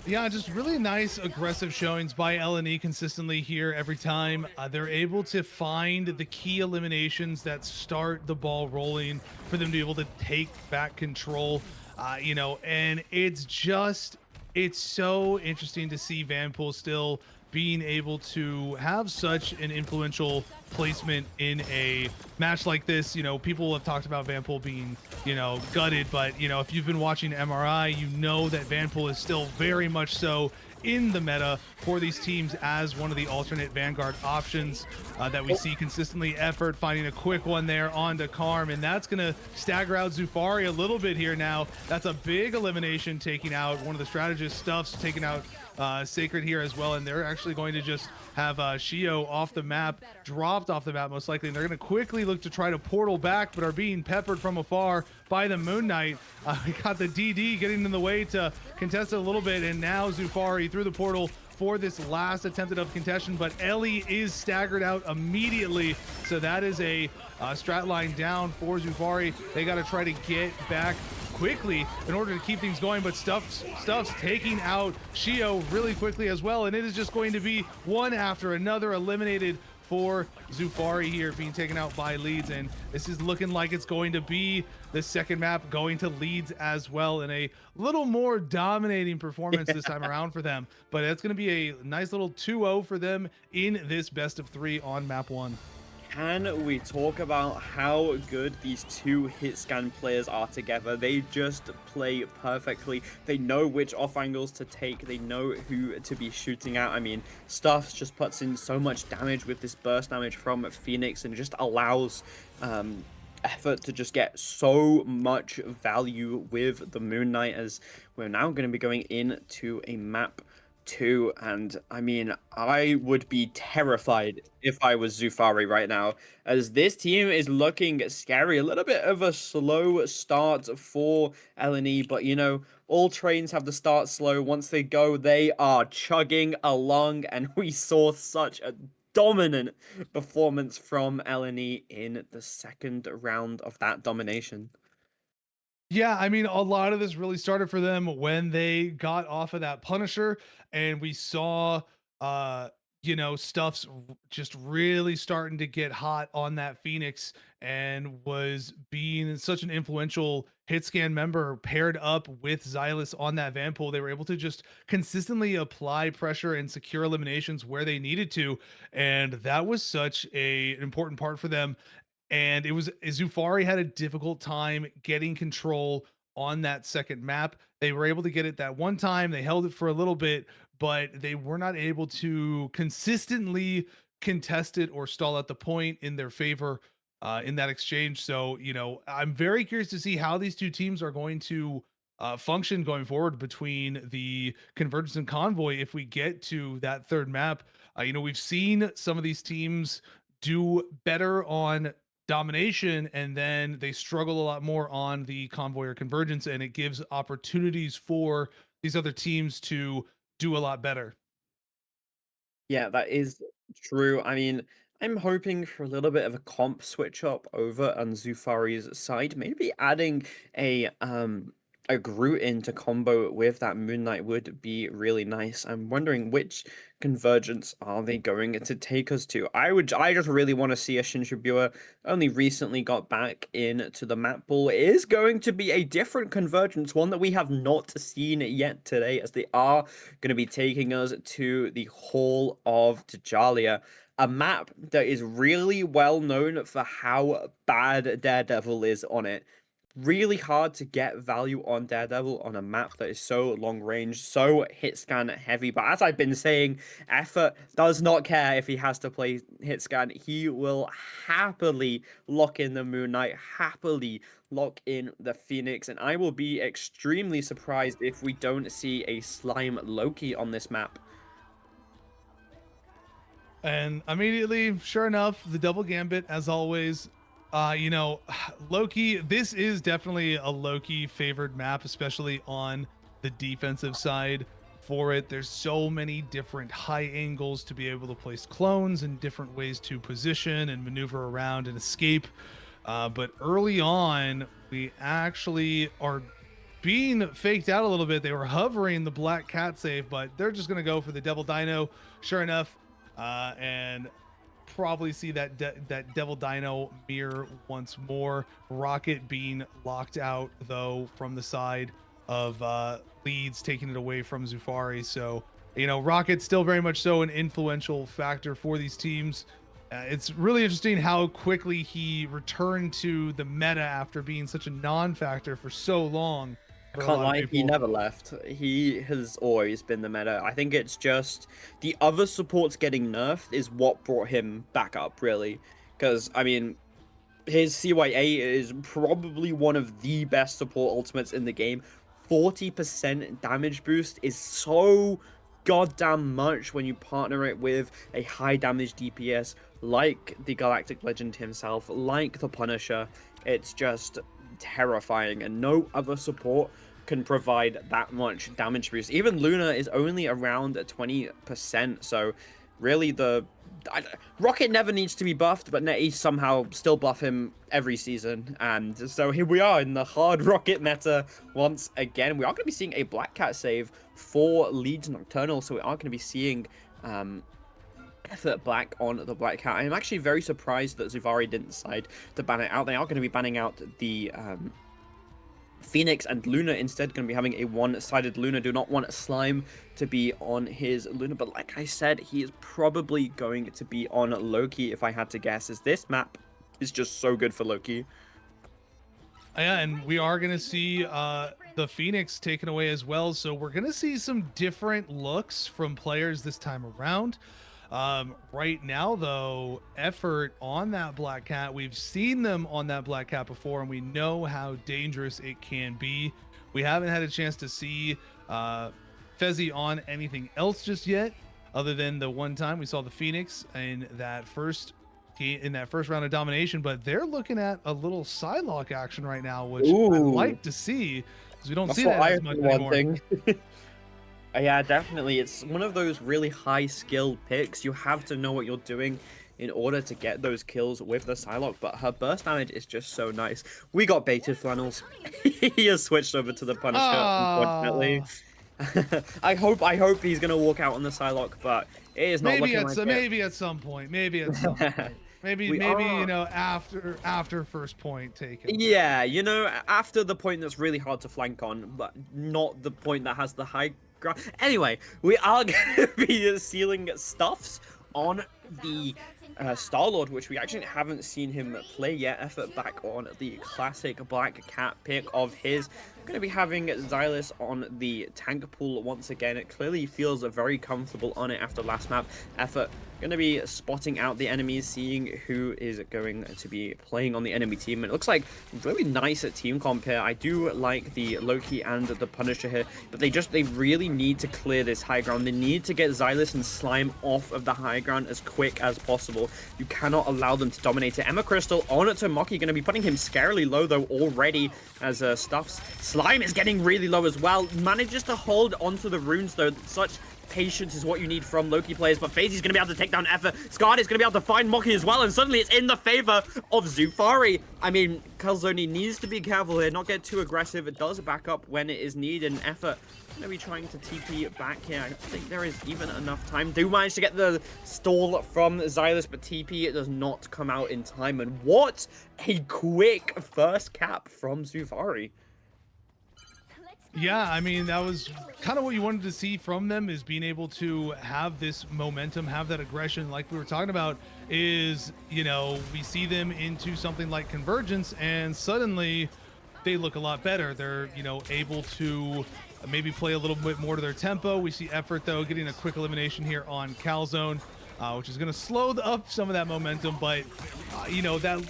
Yeah, just really nice aggressive showings by LNE consistently here every time. They're able to find the key eliminations that start the ball rolling for them to be able to take back control, you know, and it's so interesting to see Vanpool still being able to have such an influential placement in a match like this. You know, people have talked about Vanpool being, you know, gutted, but, you know, if you've been watching MRI, you know that Vanpool is still very much so in the meta for these teams as one of the alternate Vanguard options that we see consistently. Effort finding a quick one there onto Karm, and that's going to stagger out Zufari a little bit here now. That's a big elimination, taking out one of the strategist. Stuffs taking out Sacred here as well, and they're actually going to just have Shio off the map, dropped off the map most likely, and they're going to quickly look to try to portal back, but are being peppered from afar by the Moon Knight. We got the DD getting in the way to contest it a little bit, and now Zufari through the portal for this last attempted of contention, but Ellie is staggered out immediately, so that is a strat line down for Zufari. They got to try to get back quickly in order to keep things going, but Stuff's taking out Shio really quickly as well, and it is just going to be one after another eliminated for Zufari here, being taken out by Leeds, and this is looking like it's going to be the second map going to Leeds as well, in a little more dominating performance this time around for them, but it's going to be a nice little 2-0 for them in this best of 3 on map 1. Can we talk about how good these two hit scan players are together? They just play perfectly. They know which off angles to take. They know who to be shooting at. I mean, Stuffs just puts in so much damage with this burst damage from Phoenix, and just allows effort to just get so much value with the Moon Knight, as we're now going to be going into a map 2. And I mean, I would be terrified if I was Zufari right now, as this team is looking scary. A little bit of a slow start for LNE, but you know, all trains have to start slow. Once they go, they are chugging along, and we saw such a dominant performance from LNE in the second round of that domination. Yeah, I mean, a lot of this really started for them when they got off of that Punisher, and we saw, uh, stuff's just really starting to get hot on that Phoenix, and was being such an influential hit scan member paired up with Xylus on that Vanpool. They were able to just consistently apply pressure and secure eliminations where they needed to, and that was such an important part for them. And it was Zufari had a difficult time getting control on that second map. They were able to get it that one time. They held it for a little bit, but they were not able to consistently contest it or stall out the point in their favor in that exchange. So, I'm very curious to see how these two teams are going to function going forward between the Convergence and Convoy if we get to that third map. We've seen some of these teams do better on domination, and then they struggle a lot more on the convoy or convergence, and it gives opportunities for these other teams to do a lot better. Yeah, that is true. I mean, I'm hoping for a little bit of a comp switch up over on Zufari's side. Maybe adding a Groot into combo with that Moon Knight would be really nice. I'm wondering which convergence are they going to take us to. I just really want to see a Shinshibuya. Only recently got back into the map pool. It is going to be a different convergence, one that we have not seen yet today, as they are going to be taking us to the Hall of Tajalia, a map that is really well known for how bad Daredevil is on it. Really hard to get value on Daredevil on a map that is so long range, so hit scan heavy. But as I've been saying, Effort does not care if he has to play hit scan. He will happily lock in the Moon Knight, happily lock in the Phoenix, and I will be extremely surprised if we don't see a Slime Loki on this map. And immediately, sure enough, the double gambit as always. Loki, this is definitely a Loki favored map, especially on the defensive side for it. There's so many different high angles to be able to place clones and different ways to position and maneuver around and escape. But early on, we actually are being faked out a little bit. They were hovering the Black Cat save, but they're just going to go for the Devil Dino. Sure enough, and probably see that Devil Dino mirror once more. Rocket being locked out though from the side of Leeds, taking it away from Zufari. So Rocket's still very much so an influential factor for these teams. It's really interesting how quickly he returned to the meta after being such a non-factor for so long. I For a can't lot of lie, he people. never left. He has always been the meta. I think it's just the other supports getting nerfed is what brought him back up, really. Because, I mean, his CYA is probably one of the best support ultimates in the game. 40% damage boost is so goddamn much when you partner it with a high damage DPS like the Galactic Legend himself, like the Punisher. It's just terrifying, and no other support can provide that much damage boost. Even Luna is only around 20%, so really Rocket never needs to be buffed, but Netty somehow still buff him every season. And so here we are in the hard Rocket meta once again. We are going to be seeing a Black Cat save for Leeds Nocturnal, so we are going to be seeing Effort Black on the Black Cat. I am actually very surprised that Zuvari didn't decide to ban it out. They are going to be banning out the Phoenix, and Luna instead going to be having a one-sided Luna. Do not want Slime to be on his Luna, but like I said, he is probably going to be on Loki if I had to guess, as this map is just so good for Loki. Yeah, and we are going to see the Phoenix taken away as well. So we're going to see some different looks from players this time around. Right now, though, effort on that Black Cat, we've seen them on that Black Cat before, and we know how dangerous it can be. We haven't had a chance to see Fezzy on anything else just yet, other than the one time we saw the Phoenix in that first round of domination. But they're looking at a little Psylocke action right now, which I Ooh, like to see because we don't that's see what that I've as much been anymore. wanting. Yeah, definitely. It's one of those really high skill picks. You have to know what you're doing in order to get those kills with the Psylocke, but her burst damage is just so nice. We got baited, Flannels. He has switched over to the Punisher, unfortunately. Ah. I hope he's gonna walk out on the Psylocke, but it is not looking like it. Maybe at some point. Maybe at some point. We Maybe you are. know after first point taken. Yeah, after the point that's really hard to flank on, but not the point that has the high ground. Anyway, we are going to be sealing stuffs on the Star-Lord, which we actually haven't seen him play yet. Effort back on the classic Black Cat pick of his. Going to be having Xylus on the tank pool once again. It clearly feels very comfortable on it after last map. Effort going to be spotting out the enemies, seeing who is going to be playing on the enemy team. And it looks like really nice at team comp here. I do like the Loki and the Punisher here, but they really need to clear this high ground. They need to get Xylus and Slime off of the high ground as quick as possible. You cannot allow them to dominate it. Emma Crystal on it to Mocky, going to be putting him scarily low though already as Stuffs. Slime is getting really low as well. Manages to hold onto the runes though. Such patience is what you need from Loki players, but FaZe's going to be able to take down Effort. Scarred is going to be able to find Mocky as well, and suddenly it's in the favor of Zufari. I mean, Calzone needs to be careful here, not get too aggressive. It does back up when it is needed, and Effort going to be trying to TP back here. I don't think there is even enough time. Do manage to get the stall from Xylus, but TP it does not come out in time, and what a quick first cap from Zufari. Yeah, I mean, that was kind of what you wanted to see from them, is being able to have this momentum, have that aggression like we were talking about. Is, we see them into something like Convergence and suddenly they look a lot better. They're, able to maybe play a little bit more to their tempo. We see Effort though getting a quick elimination here on Calzone, which is going to slow up some of that momentum, but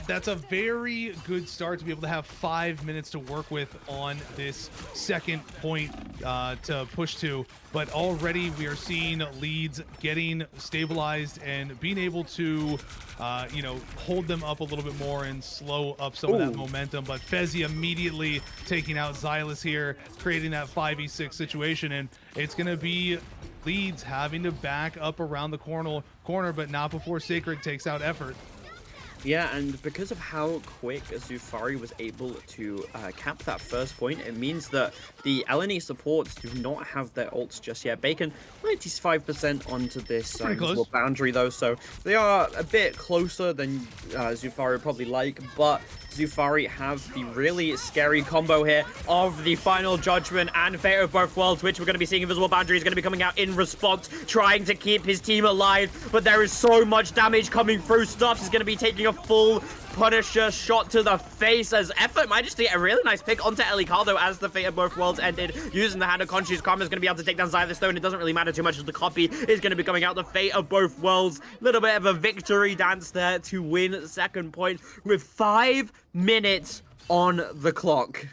that's a very good start to be able to have 5 minutes to work with on this second point to push to. But already we are seeing leads getting stabilized and being able to hold them up a little bit more and slow up some of that momentum. But Fezzy immediately taking out Xylus here, creating that 5v6 situation, and it's going to be leads having to back up around the corner, but not before Sacred takes out Effort. Yeah, and because of how quick Zufari was able to cap that first point, it means that the LNE supports do not have their ults just yet. Bacon, 95% onto this little boundary though, so they are a bit closer than Zufari would probably like, but Zufari have the really scary combo here of the Final Judgment and Fate of Both Worlds, which we're going to be seeing. Invisible Boundary is going to be coming out in response, trying to keep his team alive, but there is so much damage coming through. Stuffs is going to be taking a full Punisher shot to the face as Effort managed to get a really nice pick onto Elicardo as the Fate of Both Worlds ended. Using the Hand of Conscious Karma is going to be able to take down Xylus though, and it doesn't really matter too much as the copy is going to be coming out. The Fate of Both Worlds, little bit of a victory dance there to win second point with 5 minutes on the clock.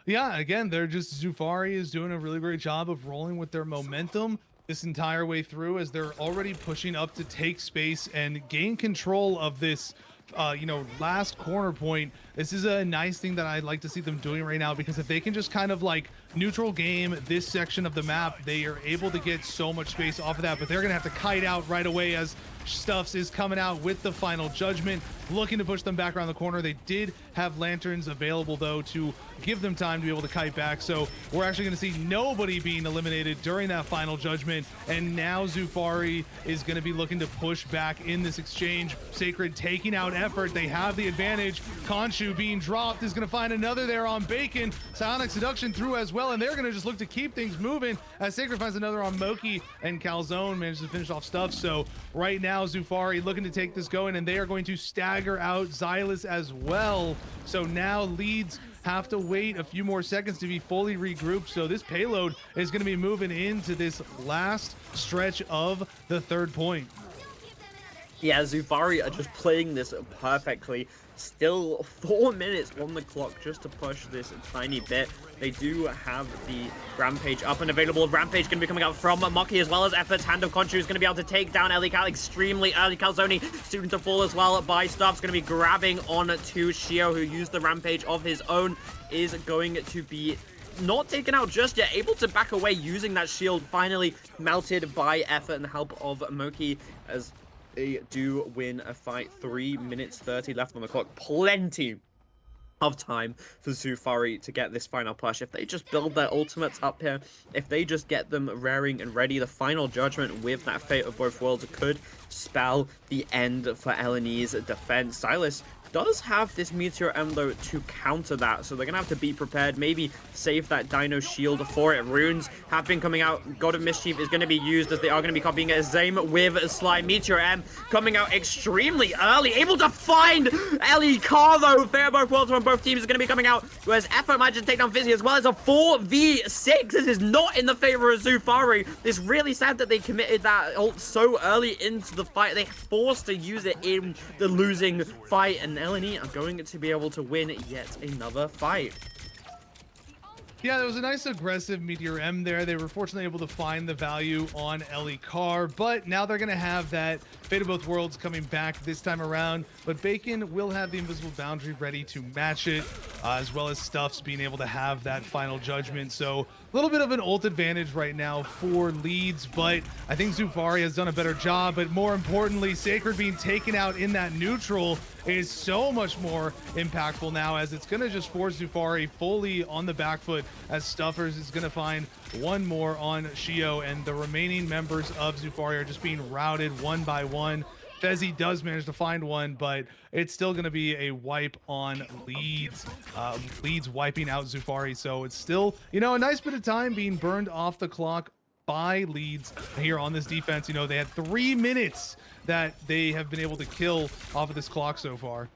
Yeah, again, Zufari is doing a really great job of rolling with their momentum this entire way through, as they're already pushing up to take space and gain control of this last corner point. This is a nice thing that I'd like to see them doing right now, because if they can just kind of like neutral game this section of the map, they are able to get so much space off of that. But they're gonna have to kite out right away as Stuffs is coming out with the Final Judgment, looking to push them back around the corner. They did have lanterns available though to give them time to be able to kite back, so we're actually going to see nobody being eliminated during that Final Judgment. And now Zufari is going to be looking to push back in this exchange. Sacred taking out Effort, they have the advantage. Khonshu being dropped is going to find another there on Bacon. Psionic Seduction through as well, and they're going to just look to keep things moving as Sacred finds another on Moki, and Calzone manages to finish off Stuff. So right now Zufari looking to take this going, and they are going to stagger out Xylus as well. So now leads have to wait a few more seconds to be fully regrouped. So this payload is going to be moving into this last stretch of the third point. Yeah, Zufari are just playing this perfectly. Still 4 minutes on the clock just to push this tiny bit. They do have the Rampage up and available. Rampage going to be coming out from Mocky as well as Effort's Hand of Khonshu is going to be able to take down Ellie Cal extremely early. Calzone soon to fall as well by Stuff's going to be grabbing on to Shio, who used the Rampage of his own, is going to be not taken out just yet, able to back away using that shield, finally melted by Effort and the help of Moki as they do win a fight. 3 minutes 30 left on the clock. Plenty of time for Zufari to get this final push. If they just build their ultimates up here, if they just get them raring and ready, the final judgment with that Fate of Both Worlds could spell the end for LNE's defense. Silas does have this Meteor M though to counter that, so they're gonna have to be prepared, maybe save that Dino Shield for it. Runes have been coming out. God of Mischief is going to be used as they are going to be copying it. Same with Slime. Meteor M coming out extremely early, able to find Ellie Carr though. Fair both worlds from both teams is going to be coming out, whereas Effort manages to take down Fizzy as well as a 4v6. This is not in the favor of Zufari. It's really sad that they committed that ult so early into the fight. They forced to use it in the losing fight, and LNE are going to be able to win yet another fight. Yeah, there was a nice aggressive Meteor M there. They were fortunately able to find the value on Ellie Carr, but now they're going to have that Fate of Both Worlds coming back this time around. But Bacon will have the Invisible Boundary ready to match it, as well as Stuffs being able to have that final judgment. So a little bit of an ult advantage right now for Leeds, but I think Zufari has done a better job. But more importantly, Sacred being taken out in that neutral is so much more impactful now, as it's going to just force Zufari fully on the back foot, as Stuffers is going to find one more on Shio, and the remaining members of Zufari are just being routed one by one. Fezzy does manage to find one, but it's still going to be a wipe on Leeds. Leeds wiping out Zufari, so it's still, you know, a nice bit of time being burned off the clock by Leeds here on this defense. You know, they had 3 minutes that they have been able to kill off of this clock so far.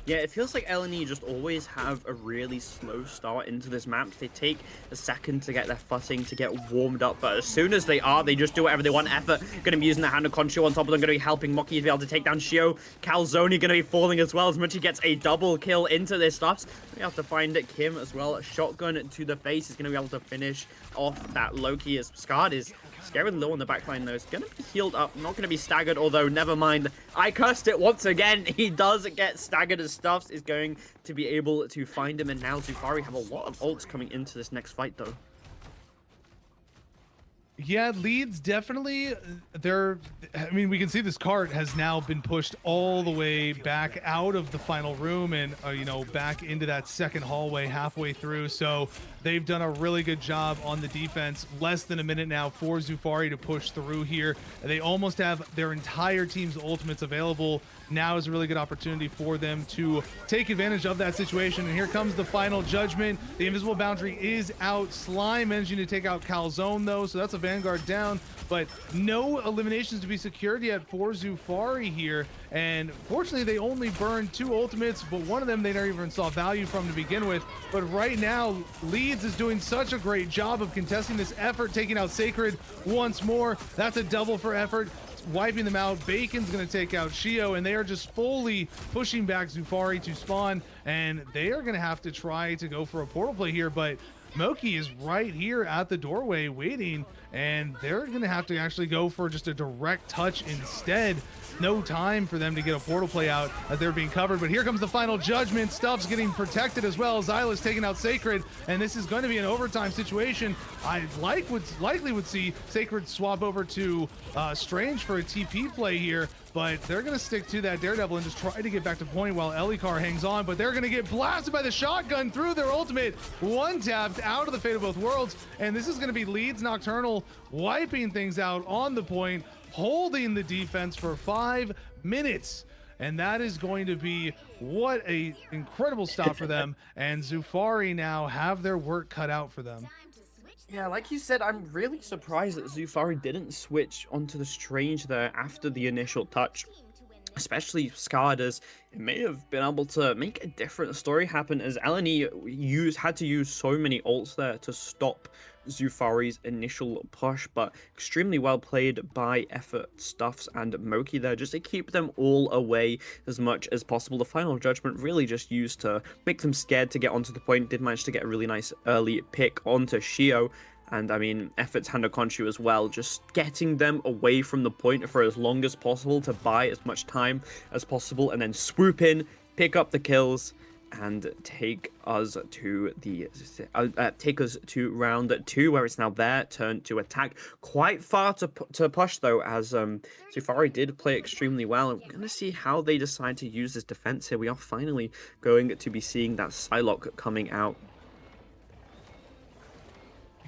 Yeah, it feels like LNE just always have a really slow start into this map. They take a second to get their footing, to get warmed up, but as soon as they are, they just do whatever they want. Effort going to be using the Hand of Khonshu on top of them, going to be helping Mocky to be able to take down Shio. Calzone going to be falling as well, as much he gets a double kill into this stuff. We have to find Kim as well. A shotgun to the face is going to be able to finish off that Loki, as Scarred is scared low on the backline though. It's going to be healed up, not going to be staggered, although never mind. I cursed it once again. He does get staggered, as Stuffs is going to be able to find him, and now Zufari have a lot of ults coming into this next fight though. Yeah, Leeds definitely, I mean, we can see this cart has now been pushed all the way back out of the final room and, you know, back into that second hallway halfway through. So they've done a really good job on the defense. Less than a minute now for Zufari to push through here. They almost have their entire team's ultimates available. Now is a really good opportunity for them to take advantage of that situation. And here comes the final judgment. The Invisible Boundary is out. Slime managing to take out Calzone though, so that's a Vanguard down, but no eliminations to be secured yet for Zufari here. And fortunately, they only burned 2 ultimates, but one of them they never even saw value from to begin with. But right now, Leeds is doing such a great job of contesting this Effort, taking out Sacred once more. That's a double for Effort, wiping them out. Bacon's going to take out Shio, and they are just fully pushing back Zufari to spawn, and they are going to have to try to go for a portal play here, but Moki is right here at the doorway waiting, and they're going to have to actually go for just a direct touch instead. No time for them to get a portal play out as they're being covered, but here comes the final judgment. Stuff's getting protected as well. Zyla's taking out Sacred, and this is going to be an overtime situation. I likely would see Sacred swap over to Strange for a TP play here, but they're going to stick to that Daredevil and just try to get back to point while Elikar hangs on, but they're going to get blasted by the shotgun through their ultimate. One tapped out of the Fate of Both Worlds, and this is going to be Leeds Nocturnal wiping things out on the point, holding the defense for 5 minutes. And that is going to be what a incredible stop for them. And Zufari now have their work cut out for them. Yeah, like you said, I'm really surprised that Zufari didn't switch onto the Strange there after the initial touch. especially scarred, as it may have been able to make a different story happen, as LNE had to use so many ults there to stop Zufari's initial push, but extremely well played by Effort, Stuffs, and Moki there, just to keep them all away as much as possible. The final judgment really just used to make them scared to get onto the point. Did manage to get a really nice early pick onto Shio, and I mean, Effort's Hando Khonshu as well, just getting them away from the point for as long as possible to buy as much time as possible, and then swoop in, pick up the kills, and take us to round 2, where it's now their turn to attack. Quite far to push though, as Zufari did play extremely well, and we're going to see how they decide to use this defense here. We are finally going to be seeing that Psylocke coming out.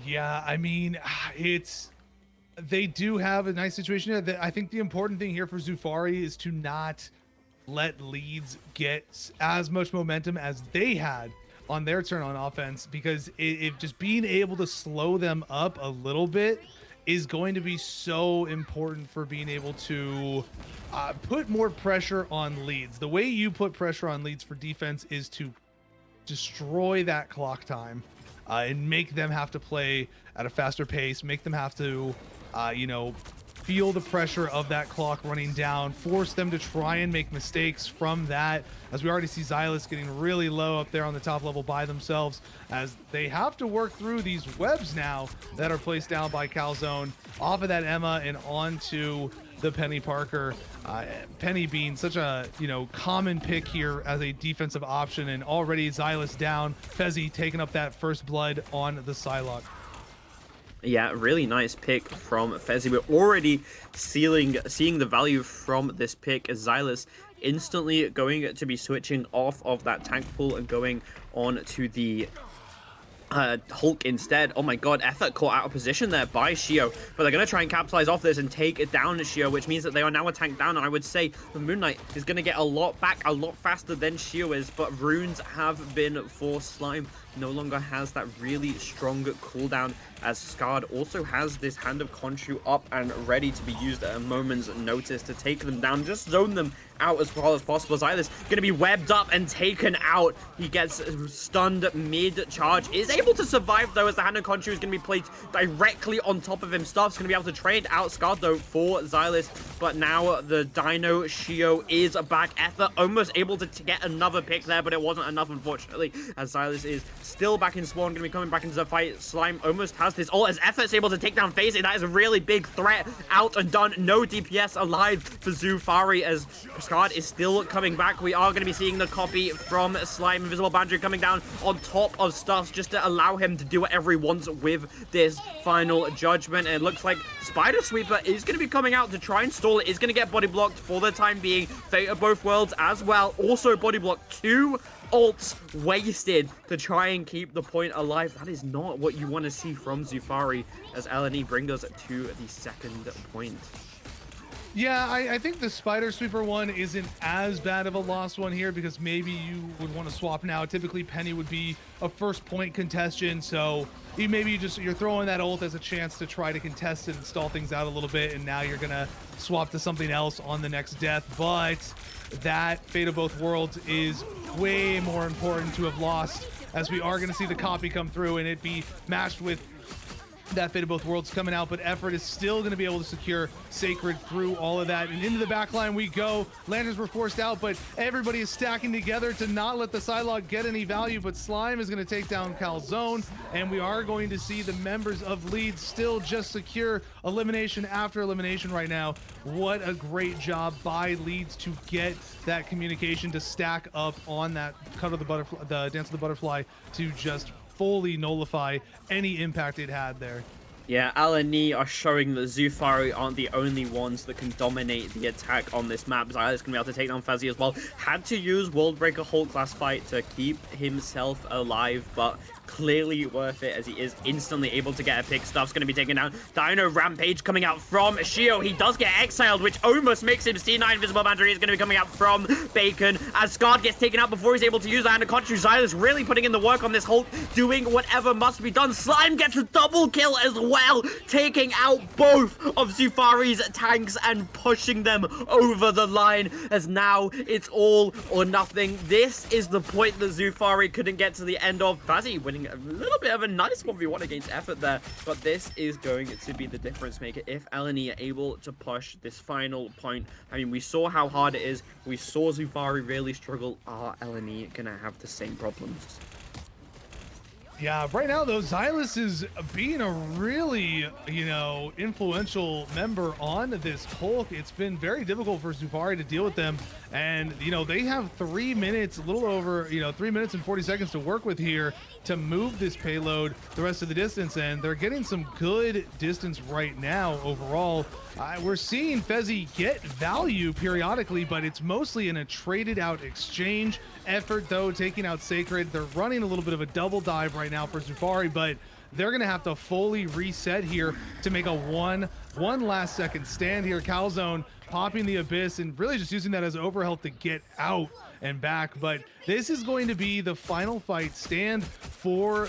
Yeah, I mean, they do have a nice situation here. I think the important thing here for Zufari is to not let Leeds get as much momentum as they had on their turn on offense, because if just being able to slow them up a little bit is going to be so important for being able to put more pressure on Leeds. The way you put pressure on Leeds for defense is to destroy that clock time. And make them have to play at a faster pace, make them have to, feel the pressure of that clock running down, force them to try and make mistakes from that, as we already see Xylus getting really low up there on the top level by themselves, as they have to work through these webs now that are placed down by Calzone off of that Emma and onto the Penny Parker. Penny being such a common pick here as a defensive option, and already Xylus down. Fezzy taking up that first blood on the Psylocke. Yeah, really nice pick from Fezzy. We're already seeing the value from this pick, as Xylus instantly going to be switching off of that tank pool and going on to the Hulk instead. Oh my god, Effort caught out of position there by Shio, but they're going to try and capitalize off this and take it down Shio, which means that they are now a tank down, and I would say the Moon Knight is going to get a lot back a lot faster than Shio is, but runes have been for Slime. No longer has that really strong cooldown, as Scarred also has this Hand of Khonshu up and ready to be used at a moment's notice to take them down, just zone them out as far as possible. Xylus going to be webbed up and taken out. He gets stunned mid-charge, is able to survive though, as the Hand of Khonshu is going to be placed directly on top of him. Stuff's going to be able to trade out Scarred though for Xylus, but now the Dino Shio is back. Ether almost able to get another pick there, but it wasn't enough, unfortunately, as Xylus is still back in spawn, going to be coming back into the fight. Slime almost has this ult, as Effort's able to take down FaZe. That is a really big threat. Out and done. No DPS alive for Zufari, as Scarred is still coming back. We are going to be seeing the copy from Slime. Invisible Boundary coming down on top of Stuffs, just to allow him to do whatever he wants with this final judgment. And it looks like Spider Sweeper is going to be coming out to try and stall it. Is going to get body blocked for the time being. Fate of both worlds as well, also body blocked. 2 ults wasted to try and keep the point alive. That is not what you want to see from Zufari, as LNE bring us to the second point. Yeah, I think the Spider Sweeper one isn't as bad of a lost one here, because maybe you would want to swap now. Typically, Penny would be a first point contestant, so you're throwing that ult as a chance to try to contest it and stall things out a little bit, and now you're gonna swap to something else on the next death. But that Fate of Both Worlds is way more important to have lost, as we are going to see the copy come through and it be matched with that Fate of Both Worlds coming out, but Effort is still going to be able to secure Sacred through all of that. And into the back line we go. Lanterns were forced out, but everybody is stacking together to not let the Psylocke get any value, but Slime is going to take down Calzone, and we are going to see the members of Leeds still just secure elimination after elimination right now. What a great job by Leeds to get that communication to stack up on that cut of the Dance of the Butterfly, to just fully nullify any impact it had there. Yeah, LNE are showing that Zufari aren't the only ones that can dominate the attack on this map. Xyla's going to be able to take down Fezzy as well. Had to use Worldbreaker Hulk last fight to keep himself alive, but clearly worth it as he is instantly able to get a pick. Stuff's going to be taken down. Dino Rampage coming out from Shio. He does get exiled, which almost makes him C9. Invisible Boundary is going to be coming out from Bacon as Scarred gets taken out before he's able to use that. And Contra Xylus really putting in the work on this Hulk, doing whatever must be done. Slime gets a double kill as well, taking out both of Zufari's tanks and pushing them over the line, as now it's all or nothing. This is the point that Zufari couldn't get to the end of. Fazzy winning a little bit of a nice 1v1 against Effort there, but this is going to be the difference maker if LNE are able to push this final point. I mean, we saw how hard it is. We saw Zufari really struggle. Are LNE gonna have the same problems? Yeah, right now though, Xylus is being a really, influential member on this Hulk. It's been very difficult for Zufari to deal with them. And, they have 3 minutes, a little over, 3 minutes and 40 seconds to work with here to move this payload the rest of the distance. And they're getting some good distance right now overall. We're seeing Fezzy get value periodically, but it's mostly in a traded out exchange. Effort though, taking out Sacred. They're running a little bit of a double dive right now for Zufari, but they're gonna have to fully reset here to make a one last second stand here. Calzone popping the Abyss and really just using that as overhealth to get out and back. But this is going to be the final fight stand for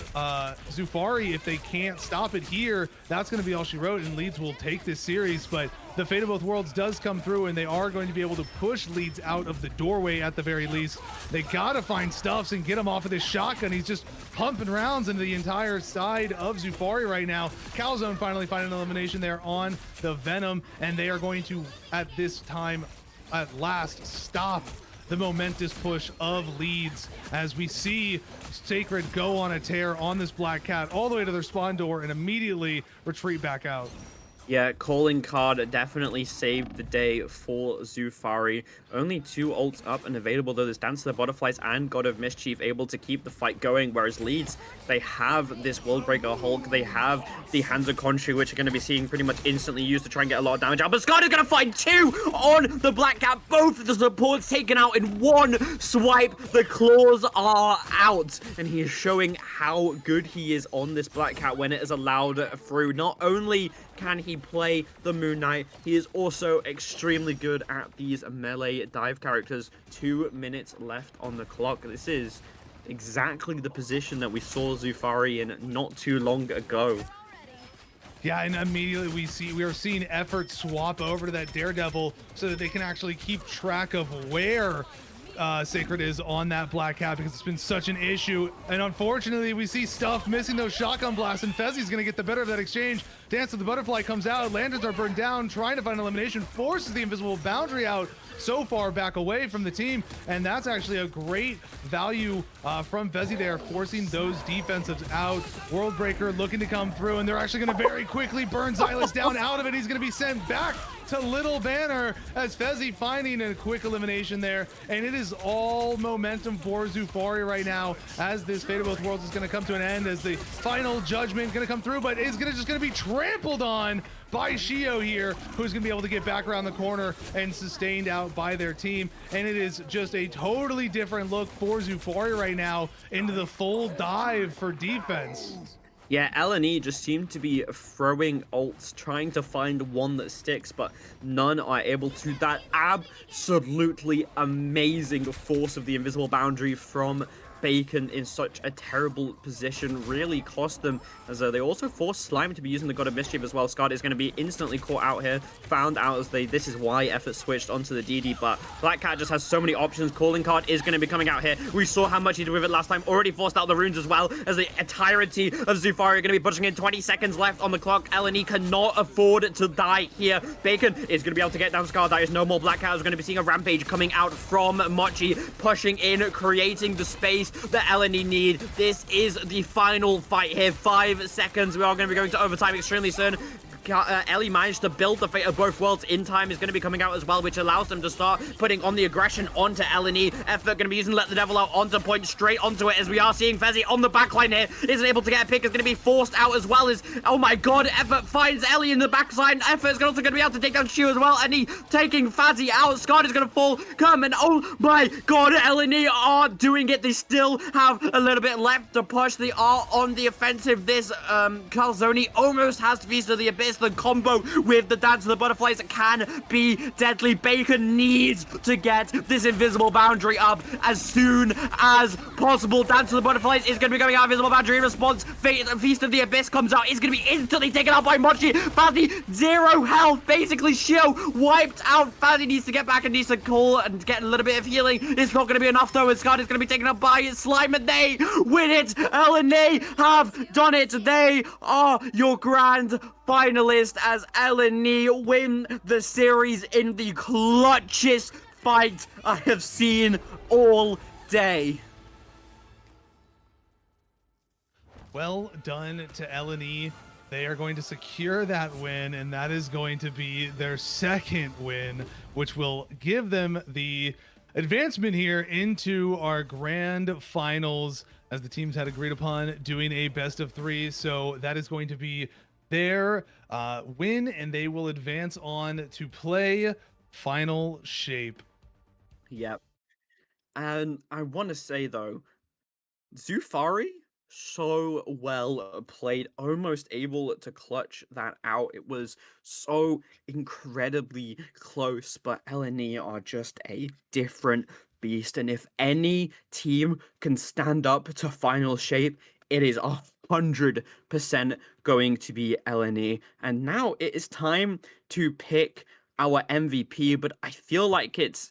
Zufari. If they can't stop it here, that's going to be all she wrote, and Leeds will take this series. But the Fate of Both Worlds does come through, and they are going to be able to push Leeds out of the doorway at the very least. They got to find Stuffs and get him off of this shotgun. He's just pumping rounds into the entire side of Zufari right now. Calzone finally finding an elimination there on the Venom, and they are going to, at this time, at last, stop the momentous push of Leeds as we see Sacred go on a tear on this Black Cat all the way to their spawn door and immediately retreat back out. Yeah, calling card definitely saved the day for Zufari. Only 2 ults up and available, though. There's Dance of the Butterflies and God of Mischief able to keep the fight going, whereas Leeds, they have this Worldbreaker Hulk, they have the Hands of Contra, which are going to be seeing pretty much instantly used to try and get a lot of damage out. But Scott is going to find 2 on the Black Cat. Both of the supports taken out in one swipe. The claws are out, and he is showing how good he is on this Black Cat when it is allowed through. Not only can he play the Moon Knight, he is also extremely good at these melee dive characters. 2 minutes left on the clock. This is exactly the position that we saw Zufari in not too long ago. Yeah, and immediately we are seeing Effort swap over to that Daredevil so that they can actually keep track of where Sacred is on that Black Cat, because it's been such an issue. And unfortunately, we see Stuff missing those shotgun blasts, and Fezzy's going to get the better of that exchange. Dance of the Butterfly comes out. Lanterns are burned down, trying to find elimination, forces the Invisible Boundary out so far back away from the team, and that's actually a great value from Fezzy there, forcing those defensives out. Worldbreaker looking to come through, and they're actually going to very quickly burn Xylus down out of it. He's going to be sent back to Little Banner as Fezzy finding a quick elimination there, and it is all momentum for Zufari right now as this Fate of Both Worlds is going to come to an end, as the final judgment going to come through, but is just going to be trampled on by Shio here, who's going to be able to get back around the corner and sustained out by their team. And it is just a totally different look for Zufari right now into the full dive for defense. Yeah, LNE just seem to be throwing ults, trying to find one that sticks, but none are able to. That absolutely amazing force of the Invisible Boundary from Bacon in such a terrible position really cost them, as they also forced Slime to be using the God of Mischief as well. Scott is going to be instantly caught out here, found out as this is why Effort switched onto the DD, but Black Cat just has so many options. Calling card is going to be coming out here. We saw how much he did with it last time, already forced out the runes as well, as the entirety of Zufari are going to be pushing in. 20 seconds left on the clock. LNE cannot afford to die here. Bacon is going to be able to get down Scar. There is no more Black Cat. Is going to be seeing a rampage coming out from Mochi, pushing in, creating the space that LNE need. This is the final fight here. 5 seconds. We are going to be going to overtime extremely soon. Ellie managed to build the fate of both worlds in time is going to be coming out as well, which allows them to start putting on the aggression onto Eleni. Effort going to be using Let the Devil Out onto point, straight onto it, as we are seeing Fezzi on the backline here. Isn't able to get a pick, is going to be forced out as well as, oh my god, Effort finds Ellie in the backside. Effort is also going to be able to take down Shu as well, and he taking Fazzy out. Scott is going to fall, come, and oh my god, Eleni are doing it. They still have a little bit left to push. They are on the offensive. This Calzone almost has Feast of the Abyss. The combo with the Dance of the Butterflies can be deadly. Bacon needs to get this invisible boundary up as soon as possible. Dance of the Butterflies is going to be going out invisible boundary in response. Feast of the Abyss comes out. It's going to be instantly taken out by Mochi. Fazzy, 0 health. Basically, Shio wiped out. Fazzy needs to get back and needs to call and get a little bit of healing. It's not going to be enough though, and Scott is going to be taken up by Slime, and they win it. Ellen, they have done it. They are your grand finalist as Eleni win the series in the clutchest fight I have seen all day. Well done to Eleni. They are going to secure that win, and that is going to be their second win, which will give them the advancement here into our grand finals, as the teams had agreed upon doing a best of 3. So that is going to be their win, and they will advance on to play final shape. Yep. And I want to say though, Zufari, so well played, almost able to clutch that out. It was so incredibly close, but LNE are just a different beast. And if any team can stand up to final shape, it is 100% going to be LNE. And now it is time to pick our MVP, but I feel like it's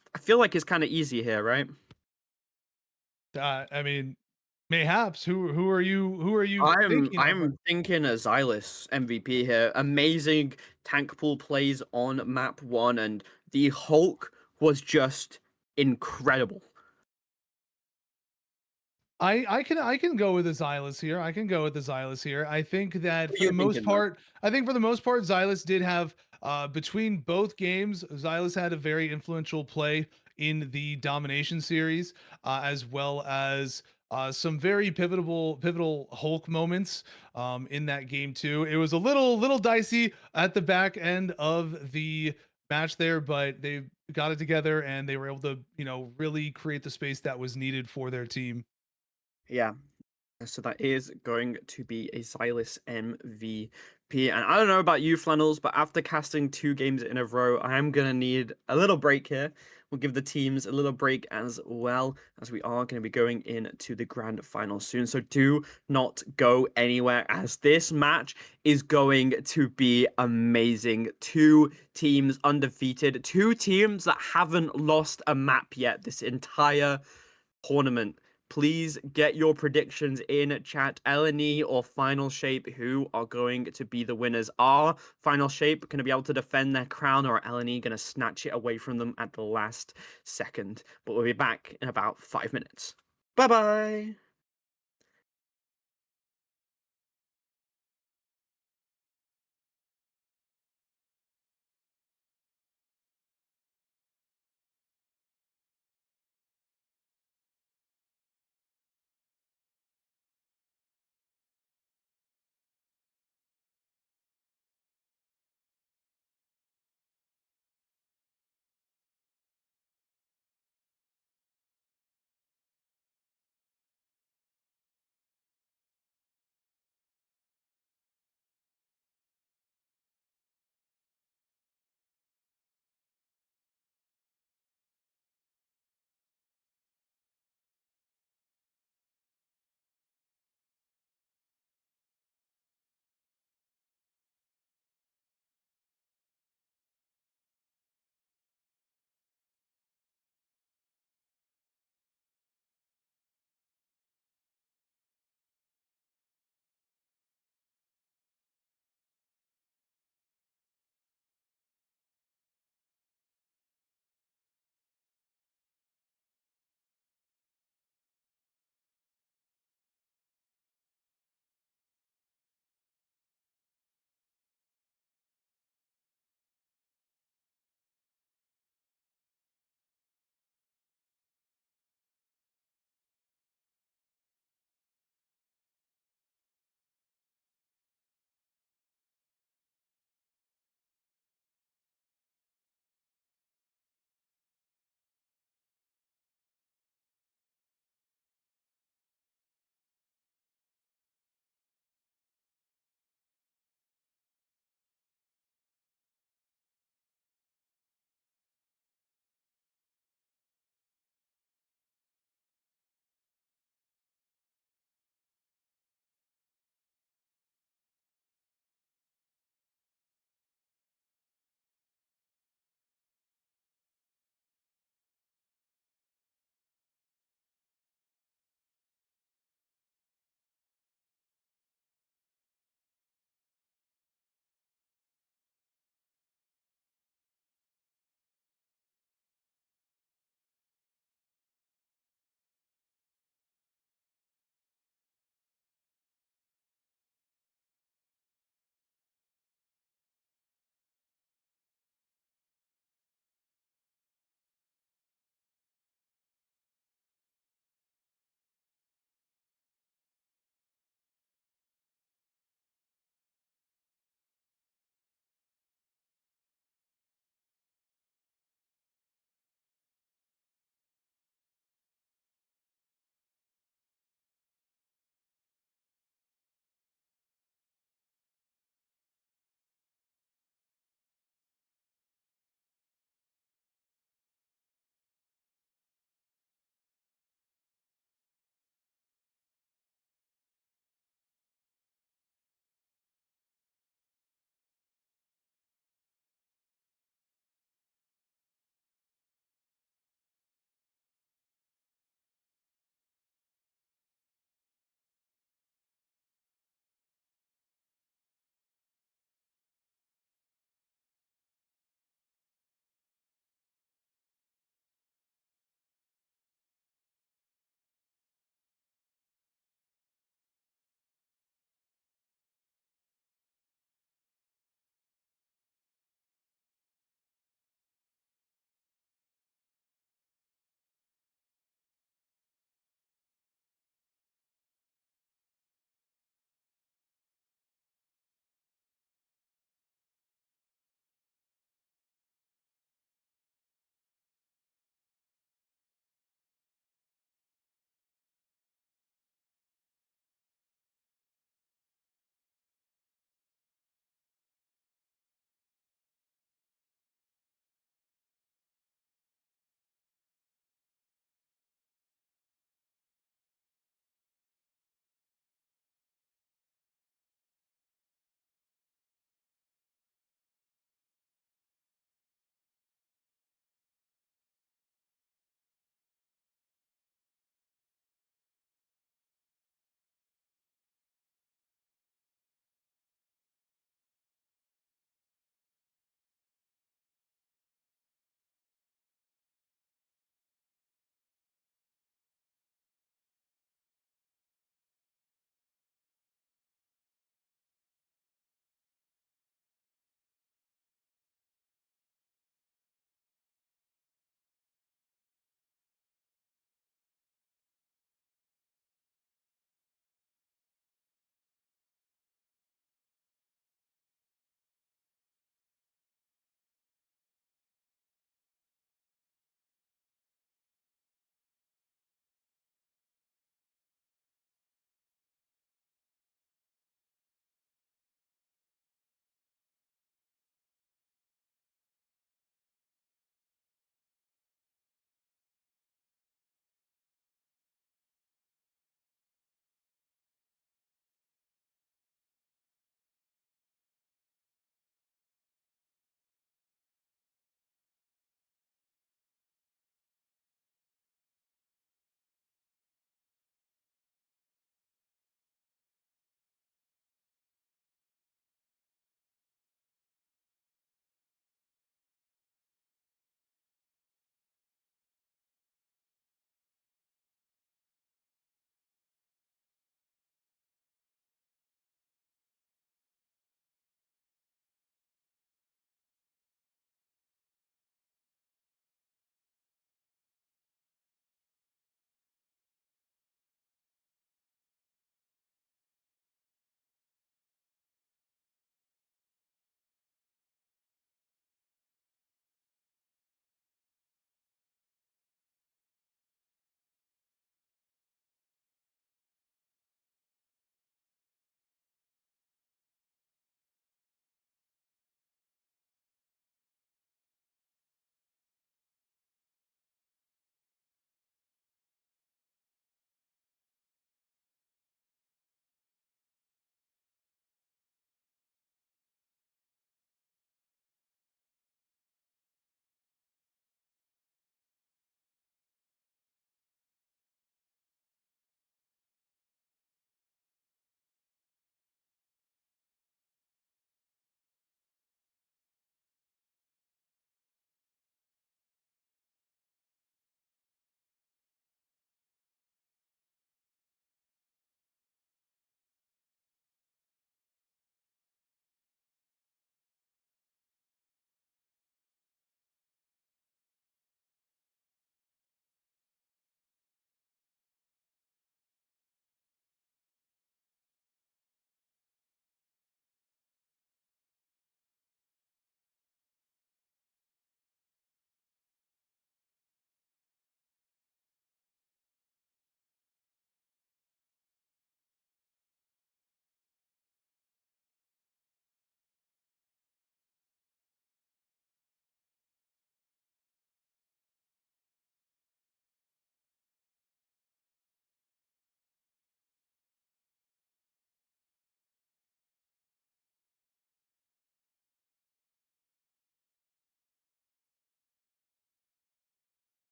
kind of easy here, right? I mean, mayhaps. Who are you I'm thinking of? I'm thinking a Xylus MVP here. Amazing tank pool plays on map 1, and the Hulk was just incredible. I can go with the Xylus here. I can go with the Xylus here. I think that What are for you the most thinking though? part, Xylus did have between both games, Xylus had a very influential play in the domination series, as well as some very pivotal Hulk moments in that game too. It was a little dicey at the back end of the match there, but they got it together and they were able to, really create the space that was needed for their team. Yeah, so that is going to be a Silas MVP. And I don't know about you, Flannels, but after casting 2 games in a row, I am going to need a little break here. We'll give the teams a little break as well, as we are going to be going into the grand final soon. So do not go anywhere, as this match is going to be amazing. 2 teams undefeated, 2 teams that haven't lost a map yet this entire tournament. Please get your predictions in chat. LNE or Final Shape, who are going to be the winners? Are Final Shape going to be able to defend their crown, or are LNE going to snatch it away from them at the last second? But we'll be back in about 5 minutes. Bye bye.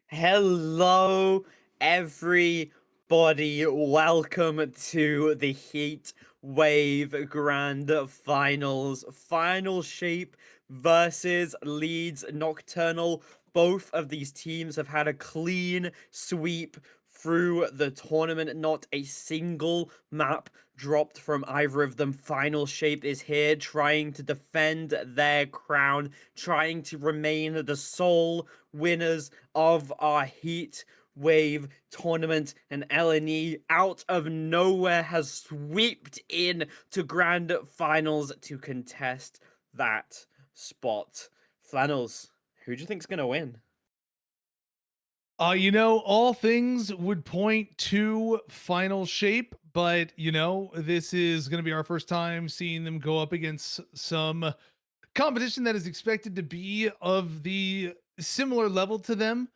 Hello, everybody. Welcome to the Heat Wave Grand Finals. Final Shape versus Leeds Nocturnal. Both of these teams have had a clean sweep through the tournament. Not a single map dropped from either of them. Final Shape is here trying to defend their crown, trying to remain the sole winners of our Heat Wave tournament, and LNE out of nowhere has swept in to grand finals to contest that spot. Flannels, who do you think's gonna win? All things would point to final shape, but this is going to be our first time seeing them go up against some competition that is expected to be of the similar level to them.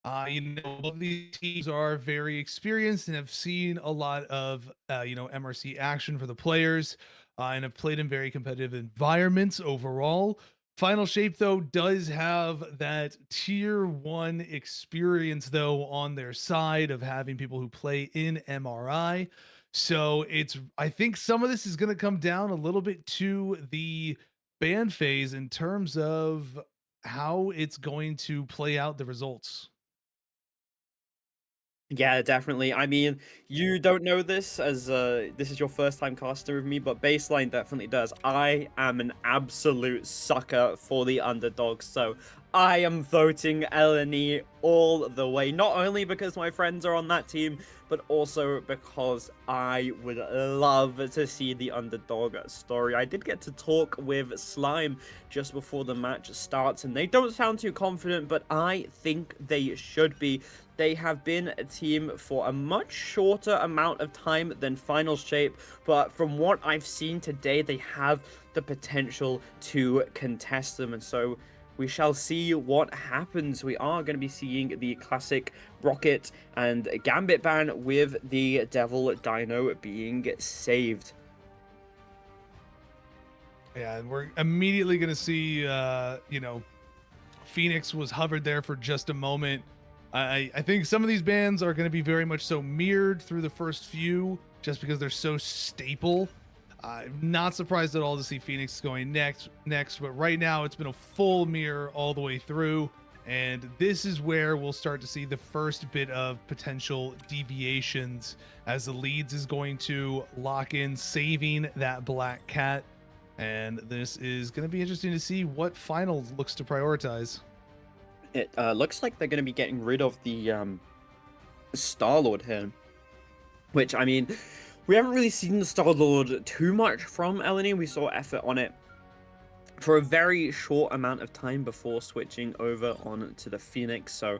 Both of these teams are very experienced and have seen a lot of MRC action for the players, and have played in very competitive environments overall. Final Shape though does have that tier 1 experience though on their side of having people who play in MRI. So I think some of this is going to come down a little bit to the ban phase in terms of how it's going to play out the results. Yeah, definitely. I mean, you don't know this as this is your first time casting with me, but baseline definitely does. I am an absolute sucker for the underdog, so I am voting LNE all the way. Not only because my friends are on that team, but also because I would love to see the underdog story. I did get to talk with Slime just before the match starts, and they don't sound too confident, but I think they should be. They have been a team for a much shorter amount of time than Final Shape, but from what I've seen today, they have the potential to contest them, and so we shall see what happens. We are going to be seeing the classic Rocket and Gambit ban with the Devil Dino being saved. Yeah, and we're immediately going to see, Phoenix was hovered there for just a moment. I think some of these bands are going to be very much so mirrored through the first few just because they're so staple. I'm not surprised at all to see Phoenix going next, but right now it's been a full mirror all the way through. And this is where we'll start to see the first bit of potential deviations as the Leeds is going to lock in saving that Black Cat. And this is going to be interesting to see what final looks to prioritize. It looks like they're going to be getting rid of the Star-Lord here, which, I mean, we haven't really seen the Star-Lord too much from LNE. We saw effort on it for a very short amount of time before switching over on to the Phoenix, so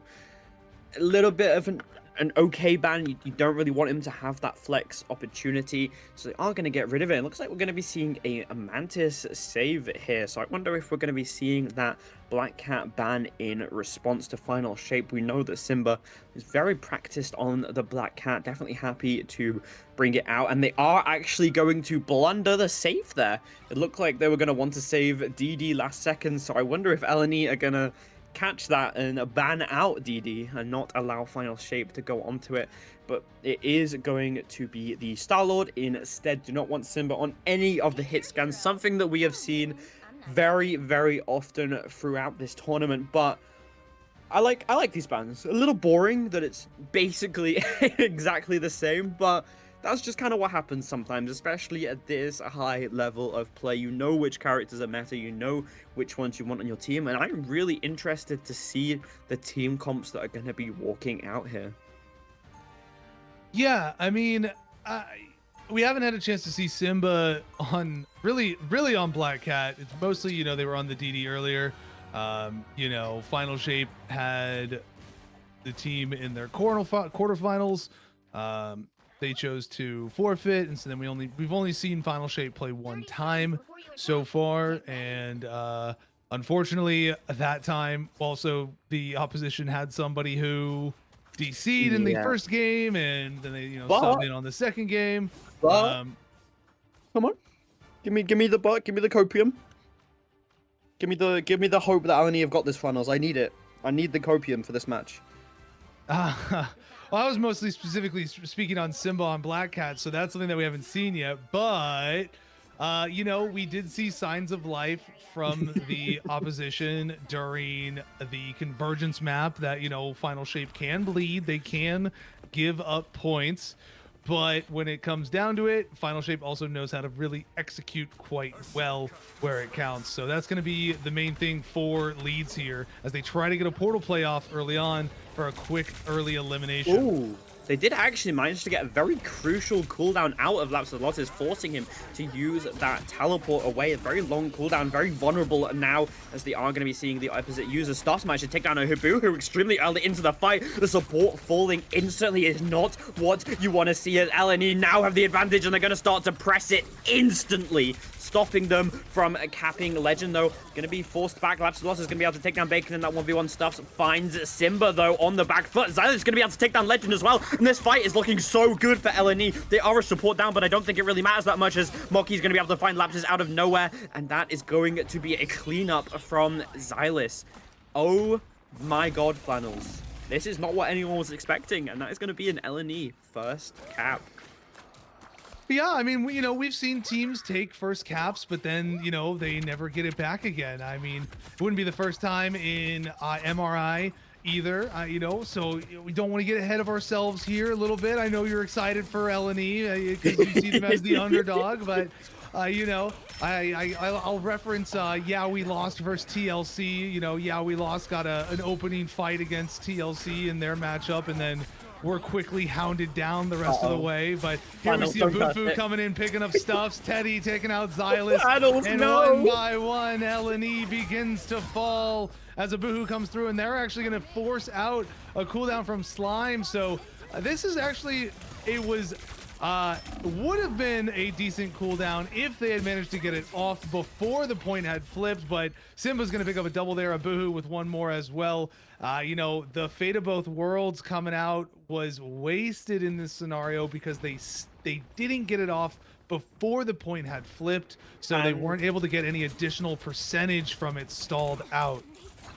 a little bit of an okay ban. You don't really want him to have that flex opportunity, so they are going to get rid of it. It looks like we're going to be seeing a Mantis save here, so I wonder if we're going to be seeing that Black Cat ban in response to Final Shape. We know that Simba is very practiced on the Black Cat, definitely happy to bring it out, and they are actually going to blunder the save there. It looked like they were going to want to save DD last second, so I wonder if LNE are going to catch that and ban out DD and not allow Final Shape to go onto it. But it is going to be the Star-Lord instead. Do not want Simba on any of the hit scans, something that we have seen very, very often throughout this tournament. But I like these bans. A little boring that it's basically exactly the same, but that's just kind of what happens sometimes, especially at this high level of play. You know which characters are meta, you know which ones you want on your team, and I'm really interested to see the team comps that are going to be walking out here. Yeah, I mean, we haven't had a chance to see Simba on really on Black Cat. It's mostly, they were on the DD earlier. Final Shape had the team in their quarterfinals. They chose to forfeit, and so then we've only seen Final Shape play one time so far, and unfortunately, at that time, also the opposition had somebody who DC'd in the Yeah, first game, and then they subbed but in on the second game. but Um, come on, give me the butt, give me the copium, give me the hope that Alani have got this finals. I need it. I need the copium for this match. Well, I was mostly specifically speaking on Simba on Black Cat, so that's something that we haven't seen yet. But you know, we did see signs of life from the opposition during the convergence map that, you know, Final Shape can bleed, they can give up points. But when it comes down to it, Final Shape also knows how to really execute quite well where it counts. So that's going to be the main thing for Leeds here as they try to get a portal playoff early on for a quick early elimination. Ooh, they did actually manage to get a very crucial cooldown out of Lapsus, forcing him to use that teleport away. A very long cooldown, very vulnerable now, as they are going to be seeing the opposite user. Starts managed to take down a Hibu extremely early into the fight. The support falling instantly is not what you want to see, as LNE now have the advantage, and they're going to start to press it instantly, stopping them from capping Legend, though. Going to be forced back. Lapsus is going to be able to take down Bacon in that 1v1 stuff. Finds Simba, though, on the back foot. Xylis is going to be able to take down Legend as well. And this fight is looking so good for LNE. They are a support down, but I don't think it really matters that much, as Moki is going to be able to find Lapsus out of nowhere. And that is going to be a cleanup from Xylis. Oh my god, Flannels. This is not what anyone was expecting, and that is going to be an LNE first cap. Yeah, I mean, you know, we've seen teams take first caps, but then, you know, they never get it back again. I mean, it wouldn't be the first time in MRI either, you know, so we don't want to get ahead of ourselves here a little bit. I know you're excited for LNE because you see them as the underdog, but, you know, I'll reference, yeah, we lost versus TLC. You know, yeah, we lost, got an opening fight against TLC in their matchup, and then we're quickly hounded down the rest of the way. But here we see Bufu coming in, picking up stuffs. Teddy taking out Xylis. And one by one, LNE begins to fall as Abuhu comes through. And they're actually going to force out a cooldown from Slime. So this is actually, it was, would have been a decent cooldown if they had managed to get it off before the point had flipped, but Simba's going to pick up a double there, Abuhu with one more as well. You know, the fate of both worlds coming out was wasted in this scenario because they didn't get it off before the point had flipped, so they weren't able to get any additional percentage from it stalled out.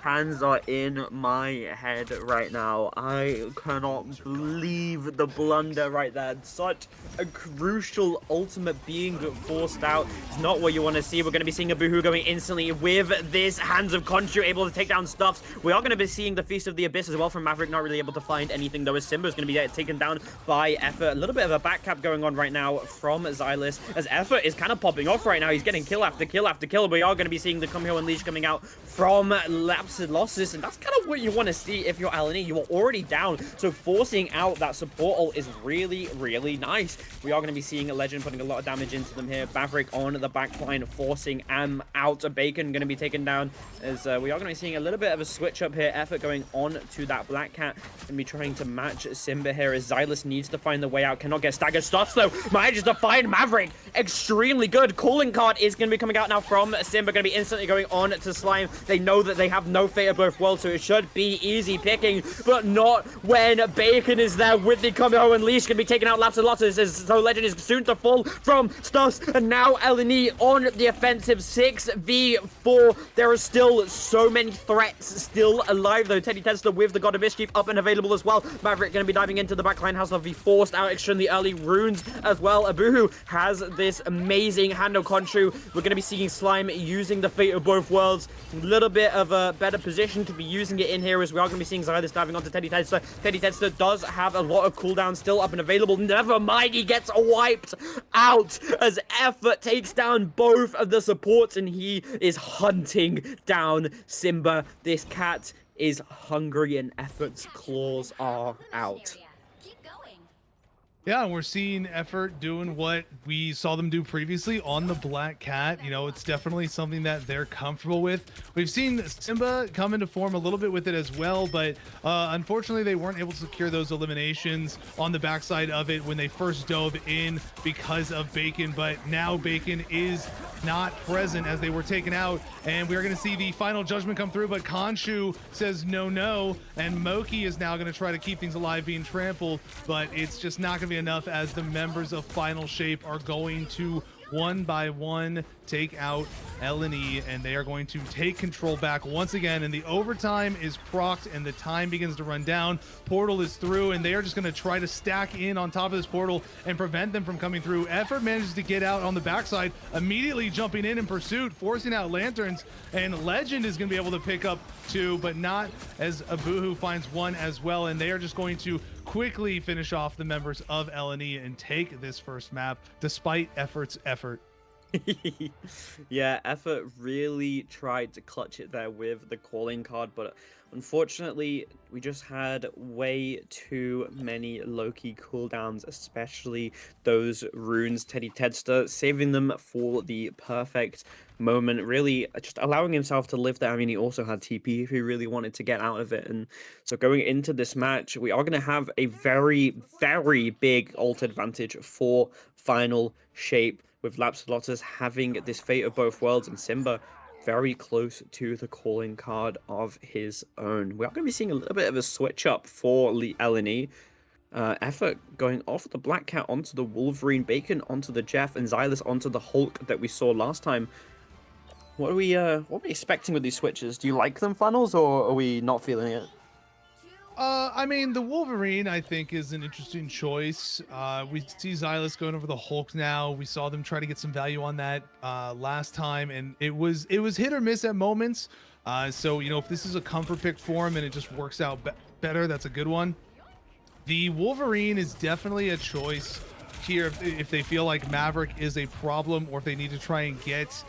Hands are in my head right now. I cannot believe the blunder right there. Such a crucial ultimate being forced out. It's not what you want to see. We're going to be seeing Abuhu going instantly with this Hands of Conchu, able to take down Stuffs. We are going to be seeing the Feast of the Abyss as well from Maverick, not really able to find anything, though, as Simba is going to be taken down by Effort. A little bit of a back cap going on right now from Xylis, as Effort is kind of popping off right now. He's getting kill after kill after kill. We are going to be seeing the Come Here Unleash coming out from Losses, and that's kind of what you want to see if you're LNE. You are already down, so forcing out that support ult is really, really nice. We are going to be seeing a Legend putting a lot of damage into them here. Maverick on the back line, forcing out. A Bacon going to be taken down, as we are going to be seeing a little bit of a switch up here. Effort going on to that Black Cat and be trying to match Simba here, as Xylis needs to find the way out. Cannot get staggered. Stuffs, though, manages to find Maverick. Extremely good. Calling card is going to be coming out now from Simba, going to be instantly going on to Slime. They know that they have no fate of both worlds, so it should be easy picking, but not when Bacon is there with the Combo Unleash. Going to be taking out Lapsus Losses, so Legend is soon to fall from Stuffs, and now LNE on the offensive. 6v4. There are still so many threats still alive, though. Teddy Tesla with the God of Mischief up and available as well. Maverick going to be diving into the backline. House of be forced out extremely early. Runes as well. Abuhu has this amazing Handle Conchu. We're going to be seeing Slime using the Fate of Both Worlds. A little bit of a better position to be using it in here, as we are going to be seeing Xylis diving onto Teddy Tedster. Teddy Tedster does have a lot of cooldown still up and available. Never mind, he gets wiped out as Effort takes down both of the supports, and he is hunting down Simba. This cat is hungry, and Effort's claws are out. Yeah, and we're seeing Effort doing what we saw them do previously on the Black Cat. You know, it's definitely something that they're comfortable with. We've seen Simba come into form a little bit with it as well, but unfortunately they weren't able to secure those eliminations on the backside of it when they first dove in because of Bacon. But now Bacon is not present as they were taken out, and we are going to see the final judgment come through, but Khonshu says no, and Moki is now going to try to keep things alive being trampled, but it's just not going to be enough, as the members of Final Shape are going to one by one take out LNE, and they are going to take control back once again, and the overtime is procced and the time begins to run down. Portal is through, and they are just going to try to stack in on top of this portal and prevent them from coming through. Effort manages to get out on the backside, immediately jumping in pursuit, forcing out lanterns, and Legend is going to be able to pick up 2, but not as Abuhu finds 1 as well, and they are just going to quickly finish off the members of LNE and take this first map despite Effort's effort. Yeah, Effort really tried to clutch it there with the calling card, but unfortunately, we just had way too many low-key cooldowns, especially those runes. Teddy Tedster saving them for the perfect moment, really just allowing himself to live there. I mean, he also had TP if he really wanted to get out of it. And so going into this match, we are going to have a very, very big ult advantage for Final Shape, with Lapsalotus having this Fate of Both Worlds and Simba very close to the calling card of his own. We are going to be seeing a little bit of a switch up for LNE. Effort going off the Black Cat onto the Wolverine, Bacon onto the Jeff, and Xylus onto the Hulk that we saw last time. What are we expecting with these switches? Do you like them, Flannels, or are we not feeling it? I mean, the Wolverine, I think, is an interesting choice. We see Xylus going over the Hulk now. We saw them try to get some value on that last time, and it was hit or miss at moments. So, you know, if this is a comfort pick for him and it just works out better, that's a good one. The Wolverine is definitely a choice here if they feel like Maverick is a problem, or if they need to try and get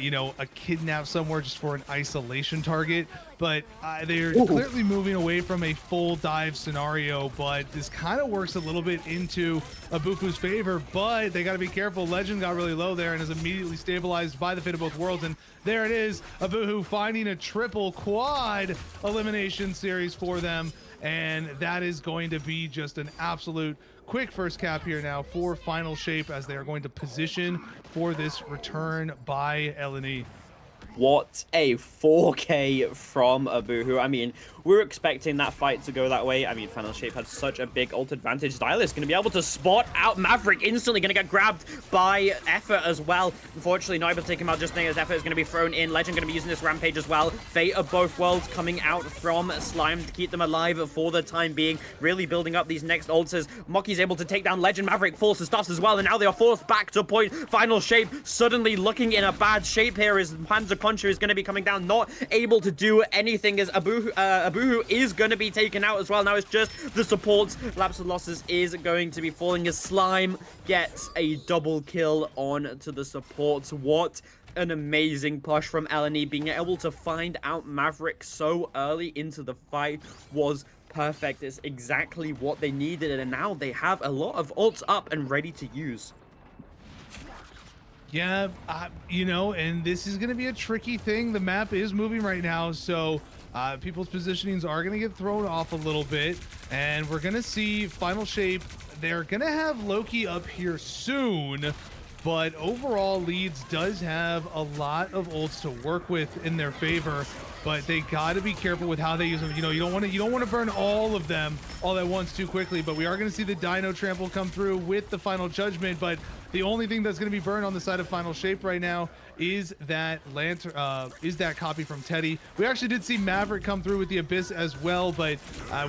you know, a kidnap somewhere just for an isolation target. But they're clearly moving away from a full dive scenario, but this kind of works a little bit into Abufu's favor, but they got to be careful. Legend got really low there and is immediately stabilized by the Fate of Both Worlds, and there it is, Abufu finding a triple quad elimination series for them, and that is going to be just an absolute quick first cap here now for Final Shape, as they are going to position for this return by LNE. What a 4K from Abuhu. I mean, we were expecting that fight to go that way. I mean, Final Shape had such a big ult advantage. Stylus going to be able to spot out Maverick instantly, going to get grabbed by Effort as well. Unfortunately, not able to take him out just now as Effort is going to be thrown in. Legend going to be using this Rampage as well. Fate of Both Worlds coming out from Slime to keep them alive for the time being. Really building up these next ults as Moki's able to take down Legend. Maverick forces stuffs as well, and now they are forced back to point. Final Shape suddenly looking in a bad shape here as Panzer Concha is going to be coming down, not able to do anything, as Abuhu is going to be taken out as well. Now it's just the supports. Lapse of Losses is going to be falling as Slime gets a double kill on to the supports. What an amazing push from LNE. Being able to find out Maverick so early into the fight was perfect. It's exactly what they needed, and now they have a lot of ults up and ready to use. Yeah, you know, and this is going to be a tricky thing. The map is moving right now, so people's positionings are going to get thrown off a little bit, and we're going to see Final Shape. They're going to have Loki up here soon, but overall Leeds does have a lot of ults to work with in their favor, but they got to be careful with how they use them. You know, you don't want to burn all of them all at once too quickly, but we are going to see the Dino Trample come through with the Final Judgment, but the only thing that's going to be burned on the side of Final Shape right now is that lantern, is that copy from Teddy. We actually did see Maverick come through with the Abyss as well, but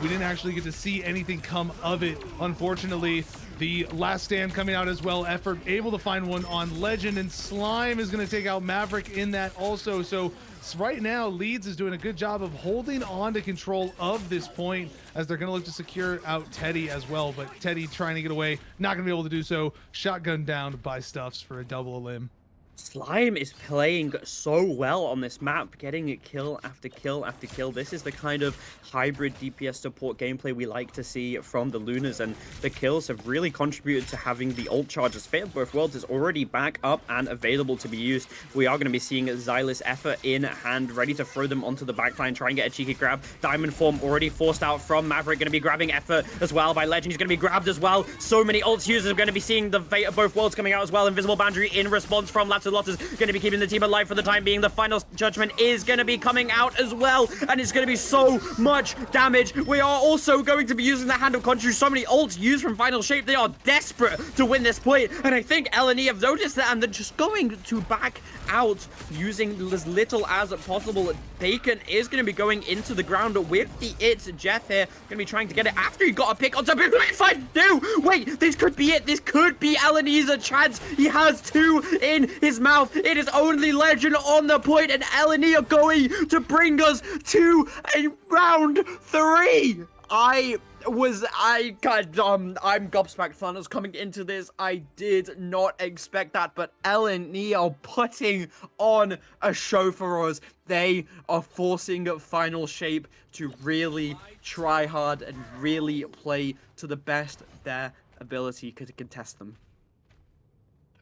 we didn't actually get to see anything come of it, unfortunately. The Last Stand coming out as well. Effort able to find one on Legend, and Slime is going to take out Maverick in that also. So right now, Leeds is doing a good job of holding on to control of this point, as they're going to look to secure out Teddy as well. But Teddy trying to get away, not going to be able to do so. Shotgun down by Stuffs for a double elim. Slime is playing so well on this map, getting it kill after kill after kill. This is the kind of hybrid DPS support gameplay we like to see from the Lunas, and the kills have really contributed to having the ult charges. Fate of Both Worlds is already back up and available to be used. We are going to be seeing Xylus Effort in hand, ready to throw them onto the backline, try and get a cheeky grab. Diamond Form already forced out from Maverick, going to be grabbing Effort as well by Legend. He's going to be grabbed as well. So many ults users are going to be seeing the Fate of Both Worlds coming out as well. Invisible Boundary in response from Lapsus Lot is going to be keeping the team alive for the time being. The final judgment is going to be coming out as well, and it's going to be so much damage. We are also going to be using the Hand of Conjure. So many ults used from Final Shape. They are desperate to win this point, and I think LNE have noticed that, and they're just going to back out using as little as possible. Bacon is going to be going into the ground with the Jeff here. Going to be trying to get it after he got a pick on top. If I do, wait, this could be it. This could be LNE's chance. He has two in his mouth. It is only Legend on the point, and LNE are going to bring us to a round 3. I'm gobsmacked, Thanos, coming into this. I did not expect that, but LNE are putting on a show for us. They are forcing Final Shape to really try hard and really play to the best of their ability to contest them.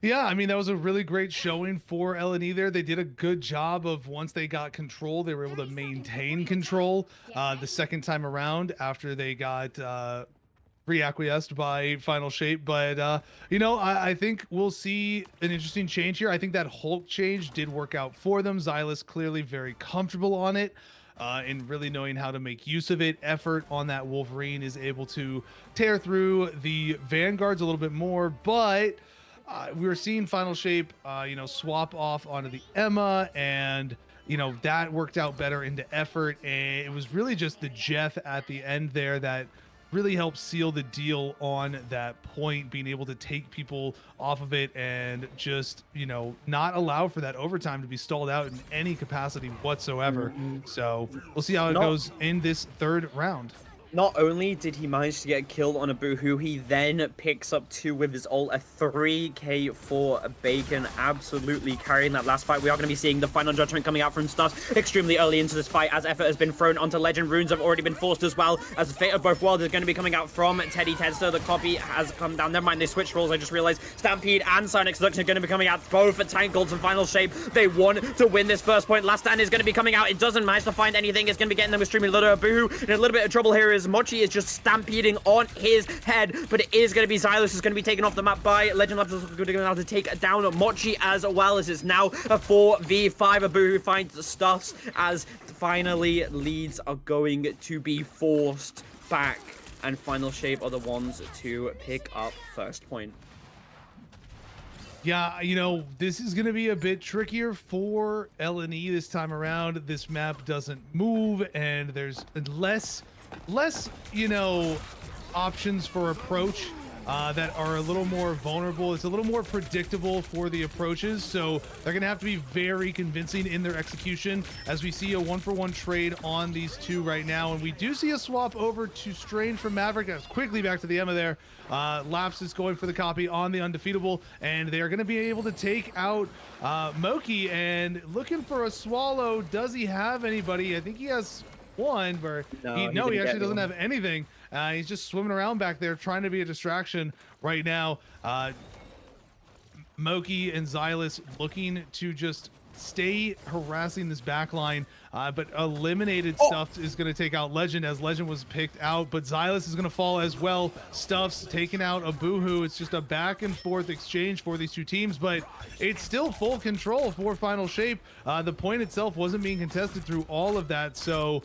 Yeah, I mean, that was a really great showing for LNE there. They did a good job of, once they got control, they were able to maintain control the second time around after they got reacquiesced by Final Shape. But, you know, I think we'll see an interesting change here. I think that Hulk change did work out for them. Xylus clearly very comfortable on it. And really knowing how to make use of it. Effort on that Wolverine is able to tear through the Vanguards a little bit more, but we were seeing Final Shape, you know, swap off onto the Emma, and, you know, that worked out better into Effort. And it was really just the Jeff at the end there that really helped seal the deal on that point, being able to take people off of it and just, you know, not allow for that overtime to be stalled out in any capacity whatsoever. So we'll see how it goes in this third round. Not only did he manage to get killed on a Boohoo, he then picks up 2 with his ult, a 3k for Bacon, absolutely carrying that last fight. We are going to be seeing the final judgment coming out from Stuffs extremely early into this fight, as Effort has been thrown onto Legend. Runes have already been forced as well, as the fate of both worlds is going to be coming out from Teddy Tedster. The copy has come down. Never mind, they switched roles. I just realized Stampede and Sonic Seduction are going to be coming out, both at Tangled and Final Shape. They want to win this first point. Last Stand is going to be coming out. It doesn't manage to find anything. It's going to be getting them extremely little. Boohoo in a little bit of trouble here, as Mochi is just stampeding on his head, but it is going to be Xylus who's going to be taken off the map by Legend Labs. Is going to be able to take down Mochi as well, as it's now a 4v5. A Boohoo finds Stuffs, as finally leads are going to be forced back, and Final Shape are the ones to pick up first point. Yeah, you know, this is going to be a bit trickier for LNE this time around. This map doesn't move, and there's less, you know, options for approach that are a little more vulnerable. It's a little more predictable for the approaches, so they're gonna have to be very convincing in their execution, as we see a 1-for-1 trade on these two right now. And we do see a swap over to Strange from Maverick. That's quickly back to the Emma there. Laps is going for the copy on the Undefeatable, and they're gonna be able to take out Moki, and looking for a Swallow. Does he have anybody? I think he has one, but he actually doesn't have anything. He's just swimming around back there trying to be a distraction right now. Moki and Xylus looking to just stay harassing this backline, but eliminated Stuffs is going to take out Legend, as Legend was picked out, but Xylus is going to fall as well. Stuffs taking out a Boohoo. It's just a back and forth exchange for these two teams, but it's still full control for Final Shape. The point itself wasn't being contested through all of that, so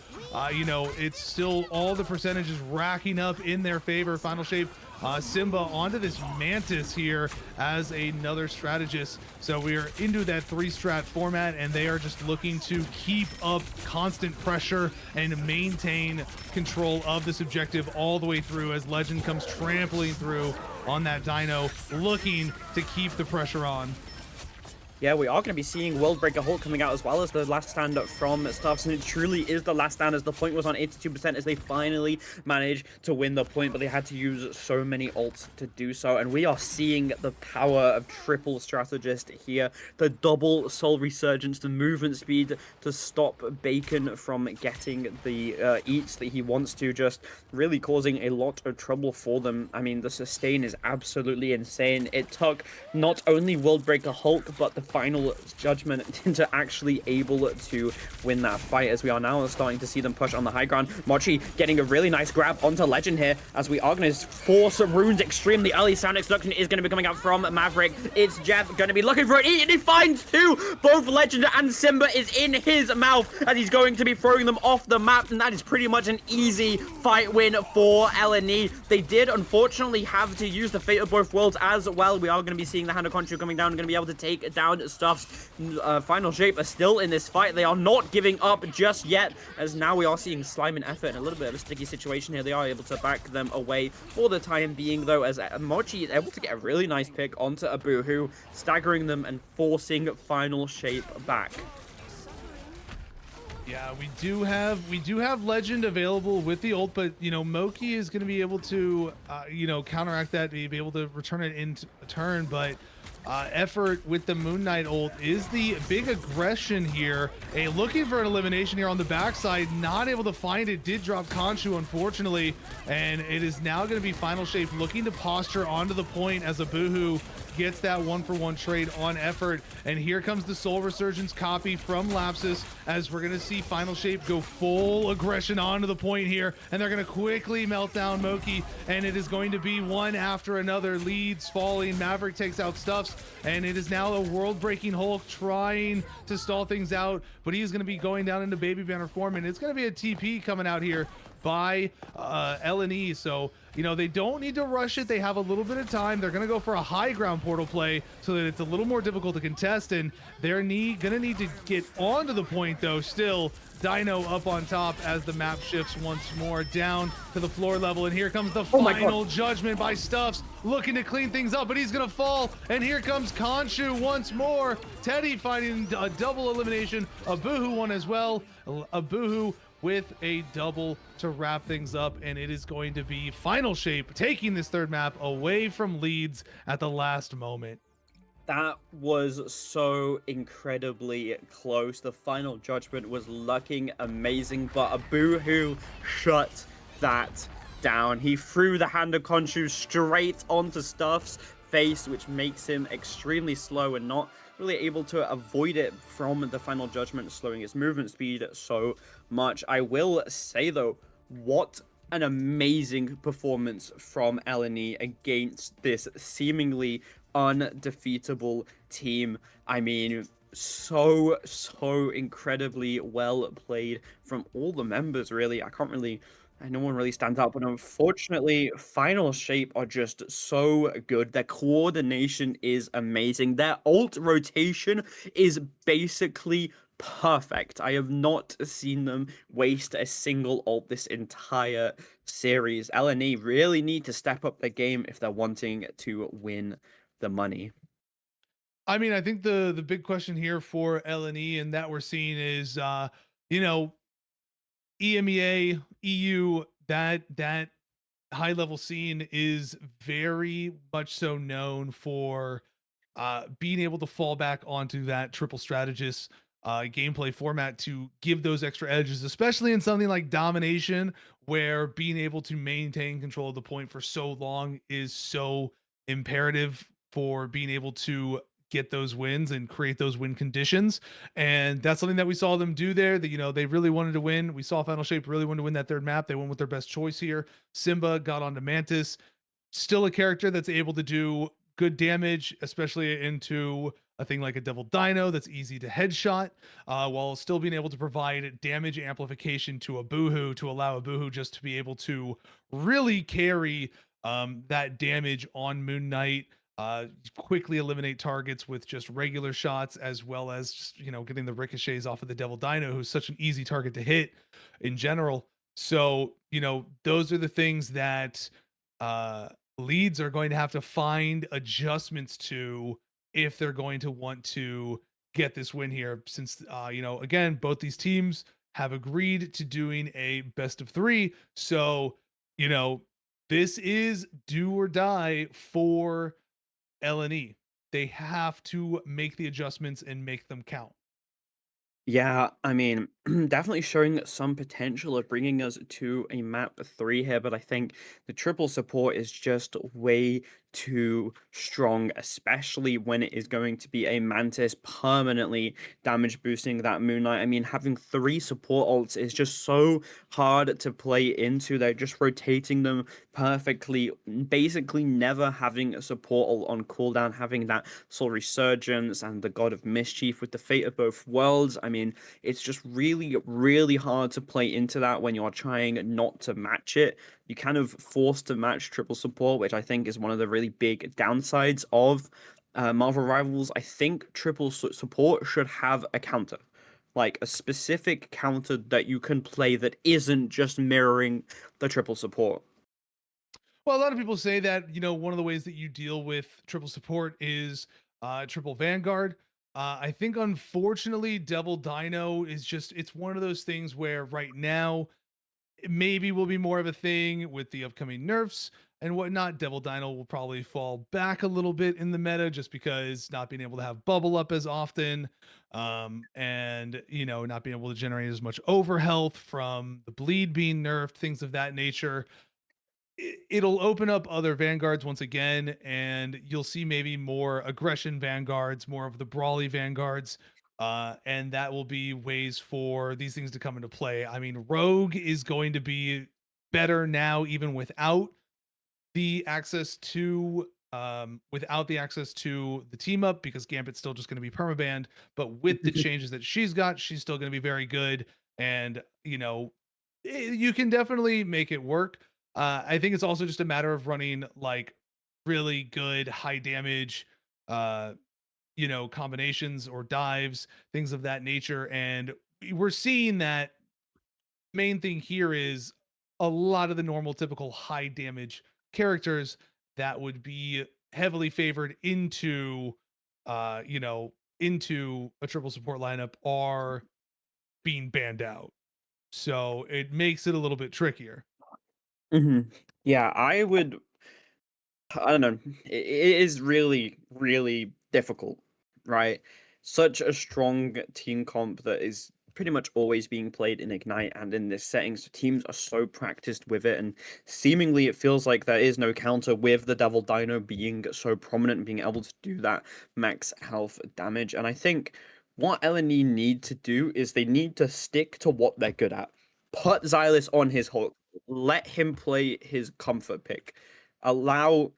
you know, it's still all the percentages racking up in their favor. Final Shape Simba onto this Mantis here as another strategist. So we are into that 3-strat format, and they are just looking to keep up constant pressure and maintain control of this objective all the way through, as Legend comes trampling through on that Dino, looking to keep the pressure on. Yeah, we are going to be seeing Worldbreaker Hulk coming out, as well as the last stand from Stuffs, and it truly is the last stand, as the point was on 82%, as they finally managed to win the point, but they had to use so many ults to do so. And we are seeing the power of triple strategist here, the double soul resurgence, the movement speed to stop Bacon from getting the eats that he wants to, just really causing a lot of trouble for them. I mean, the sustain is absolutely insane. It took not only Worldbreaker Hulk, but the final judgment to actually able to win that fight, as we are now starting to see them push on the high ground. Mochi getting a really nice grab onto Legend here, as we are going to force runes extreme. The early sound extraction is going to be coming out from Maverick. It's Jeff going to be looking for it, and he finds two. Both Legend and Simba is in his mouth, and he's going to be throwing them off the map, and that is pretty much an easy fight win for LNE. They did unfortunately have to use the Fate of Both Worlds as well. We are going to be seeing the Hand of Conchu coming down, going to be able to take down Stuff's Final Shape are still in this fight. They are not giving up just yet, as now we are seeing Slime and Effort in a little bit of a sticky situation here. They are able to back them away for the time being, though, as Mochi is able to get a really nice pick onto Abuhu, staggering them and forcing Final Shape back. Yeah, we do have Legend available with the ult, but you know, Moki is going to be able to you know, counteract that, be able to return it into a turn, but Effort with the Moon Knight ult is the big aggression here. Looking for an elimination here on the backside, not able to find it. Did drop Khonshu, unfortunately, and it is now going to be Final Shape looking to posture onto the point as Abuhu gets that 1-for-1 trade on Effort. And here comes the Soul Resurgence copy from Lapsus, as we're going to see Final Shape go full aggression onto the point here, and they're going to quickly melt down Moki, and it is going to be one after another. Leads falling, Maverick takes out Stuffs, and it is now a world-breaking Hulk trying to stall things out, but he's going to be going down into Baby Banner form, and it's going to be a TP coming out here by LNE. So, you know, they don't need to rush it. They have a little bit of time. They're going to go for a high ground portal play so that it's a little more difficult to contest, and they're gonna need to get onto the point, though. Still, Dino up on top as the map shifts once more down to the floor level, and here comes the final judgment by Stuffs, looking to clean things up, but he's gonna fall, and here comes Khonshu once more. Teddy finding a double elimination. Abuhu won as well. Abuhu with a double to wrap things up, and it is going to be Final Shape taking this third map away from Leeds at the last moment. That was so incredibly close. The final judgment was looking amazing, but Abuhu shut that down. He threw the Hand of Khonshu straight onto Stuff's face, which makes him extremely slow and not really able to avoid it from the final judgment, slowing his movement speed so much. I will say, though, what an amazing performance from LNE against this seemingly undefeatable team. I mean, so incredibly well played from all the members, really. No one really stands out, but unfortunately, Final Shape are just so good. Their coordination is amazing. Their ult rotation is basically perfect. I have not seen them waste a single ult this entire series. LNE really need to step up their game if they're wanting to win the money. I mean, I think the big question here for LNE and that we're seeing is, you know, EMEA, EU, that high level scene is very much so known for being able to fall back onto that triple strategist gameplay format to give those extra edges, especially in something like domination, where being able to maintain control of the point for so long is so imperative for being able to get those wins and create those win conditions. And that's something that we saw them do there. That, you know, they really wanted to win. We saw Final Shape really wanted to win that third map. They went with their best choice here. Simba got onto Mantis, still a character that's able to do good damage, especially into a thing like a Devil Dino that's easy to headshot, while still being able to provide damage amplification to Abuhu to allow Abuhu just to be able to really carry that damage on Moon Knight, quickly eliminate targets with just regular shots, as well as just, you know, getting the ricochets off of the Devil Dino, who's such an easy target to hit in general. So, you know, those are the things that leads are going to have to find adjustments to if they're going to want to get this win here, since you know, again, both these teams have agreed to doing a best of 3. So, you know, this is do or die for LNE. They have to make the adjustments and make them count. Yeah, I mean, definitely showing some potential of bringing us to a map 3 here, but I think the triple support is just way too strong, especially when it is going to be a Mantis permanently damage boosting that Moon Knight. I mean, having 3 support ults is just so hard to play into. They're just rotating them perfectly, basically never having a support ult on cooldown, having that Soul Resurgence and the God of Mischief with the Fate of Both Worlds. I mean, it's just really, really hard to play into that when you're trying not to match it. You kind of forced to match triple support, which I think is one of the really big downsides of Marvel Rivals. I think triple support should have a counter, like a specific counter that you can play that isn't just mirroring the triple support. Well, a lot of people say that, one of the ways that you deal with triple support is triple Vanguard. I think, unfortunately, Devil Dino is just, it's one of those things where right now, it maybe will be more of a thing with the upcoming nerfs and whatnot. Devil Dino will probably fall back a little bit in the meta just because not being able to have bubble up as often, and not being able to generate as much overhealth from the bleed being nerfed, things of that nature. It'll open up other vanguards once again, and you'll see maybe more aggression vanguards, more of the brawly vanguards, and that will be ways for these things to come into play. I mean, rogue is going to be better now, even without the access to the team up, because Gambit's still just going to be permabanned. But with the changes that she's got, she's still going to be very good, and you can definitely make it work. I think it's also just a matter of running like really good high damage, uh, combinations or dives, things of that nature. And we're seeing that main thing here is a lot of the normal, typical high damage characters that would be heavily favored into a triple support lineup are being banned out. So it makes it a little bit trickier. Yeah, I don't know. It is really, really difficult, right? Such a strong team comp that is pretty much always being played in Ignite and in this setting. So teams are so practiced with it, and seemingly it feels like there is no counter with the Devil Dino being so prominent and being able to do that max health damage. And I think what LNE need to do is they need to stick to what they're good at. Put Xylus on his Hulk. Let him play his comfort pick. Allow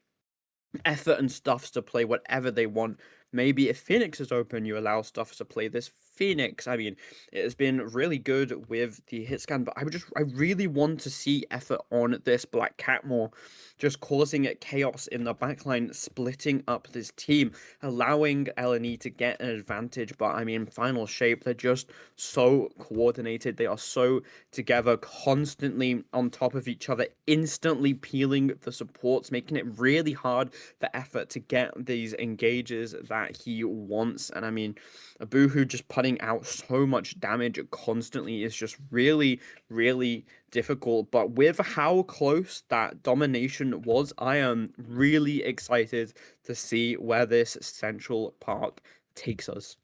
effort and stuffs to play whatever they want. Maybe if Phoenix is open, you allow stuffs to play this Phoenix. I mean, it has been really good with the hit scan, but I really want to see effort on this Black Cat more, just causing it chaos in the backline, splitting up this team, allowing LNE to get an advantage. But I mean, final shape, they're just so coordinated. They are so together, constantly on top of each other, instantly peeling the supports, making it really hard for effort to get these engages that he wants. And I mean, Abuhu just putting out so much damage constantly is just really, really difficult. But with how close that domination was, I am really excited to see where this Central Park takes us.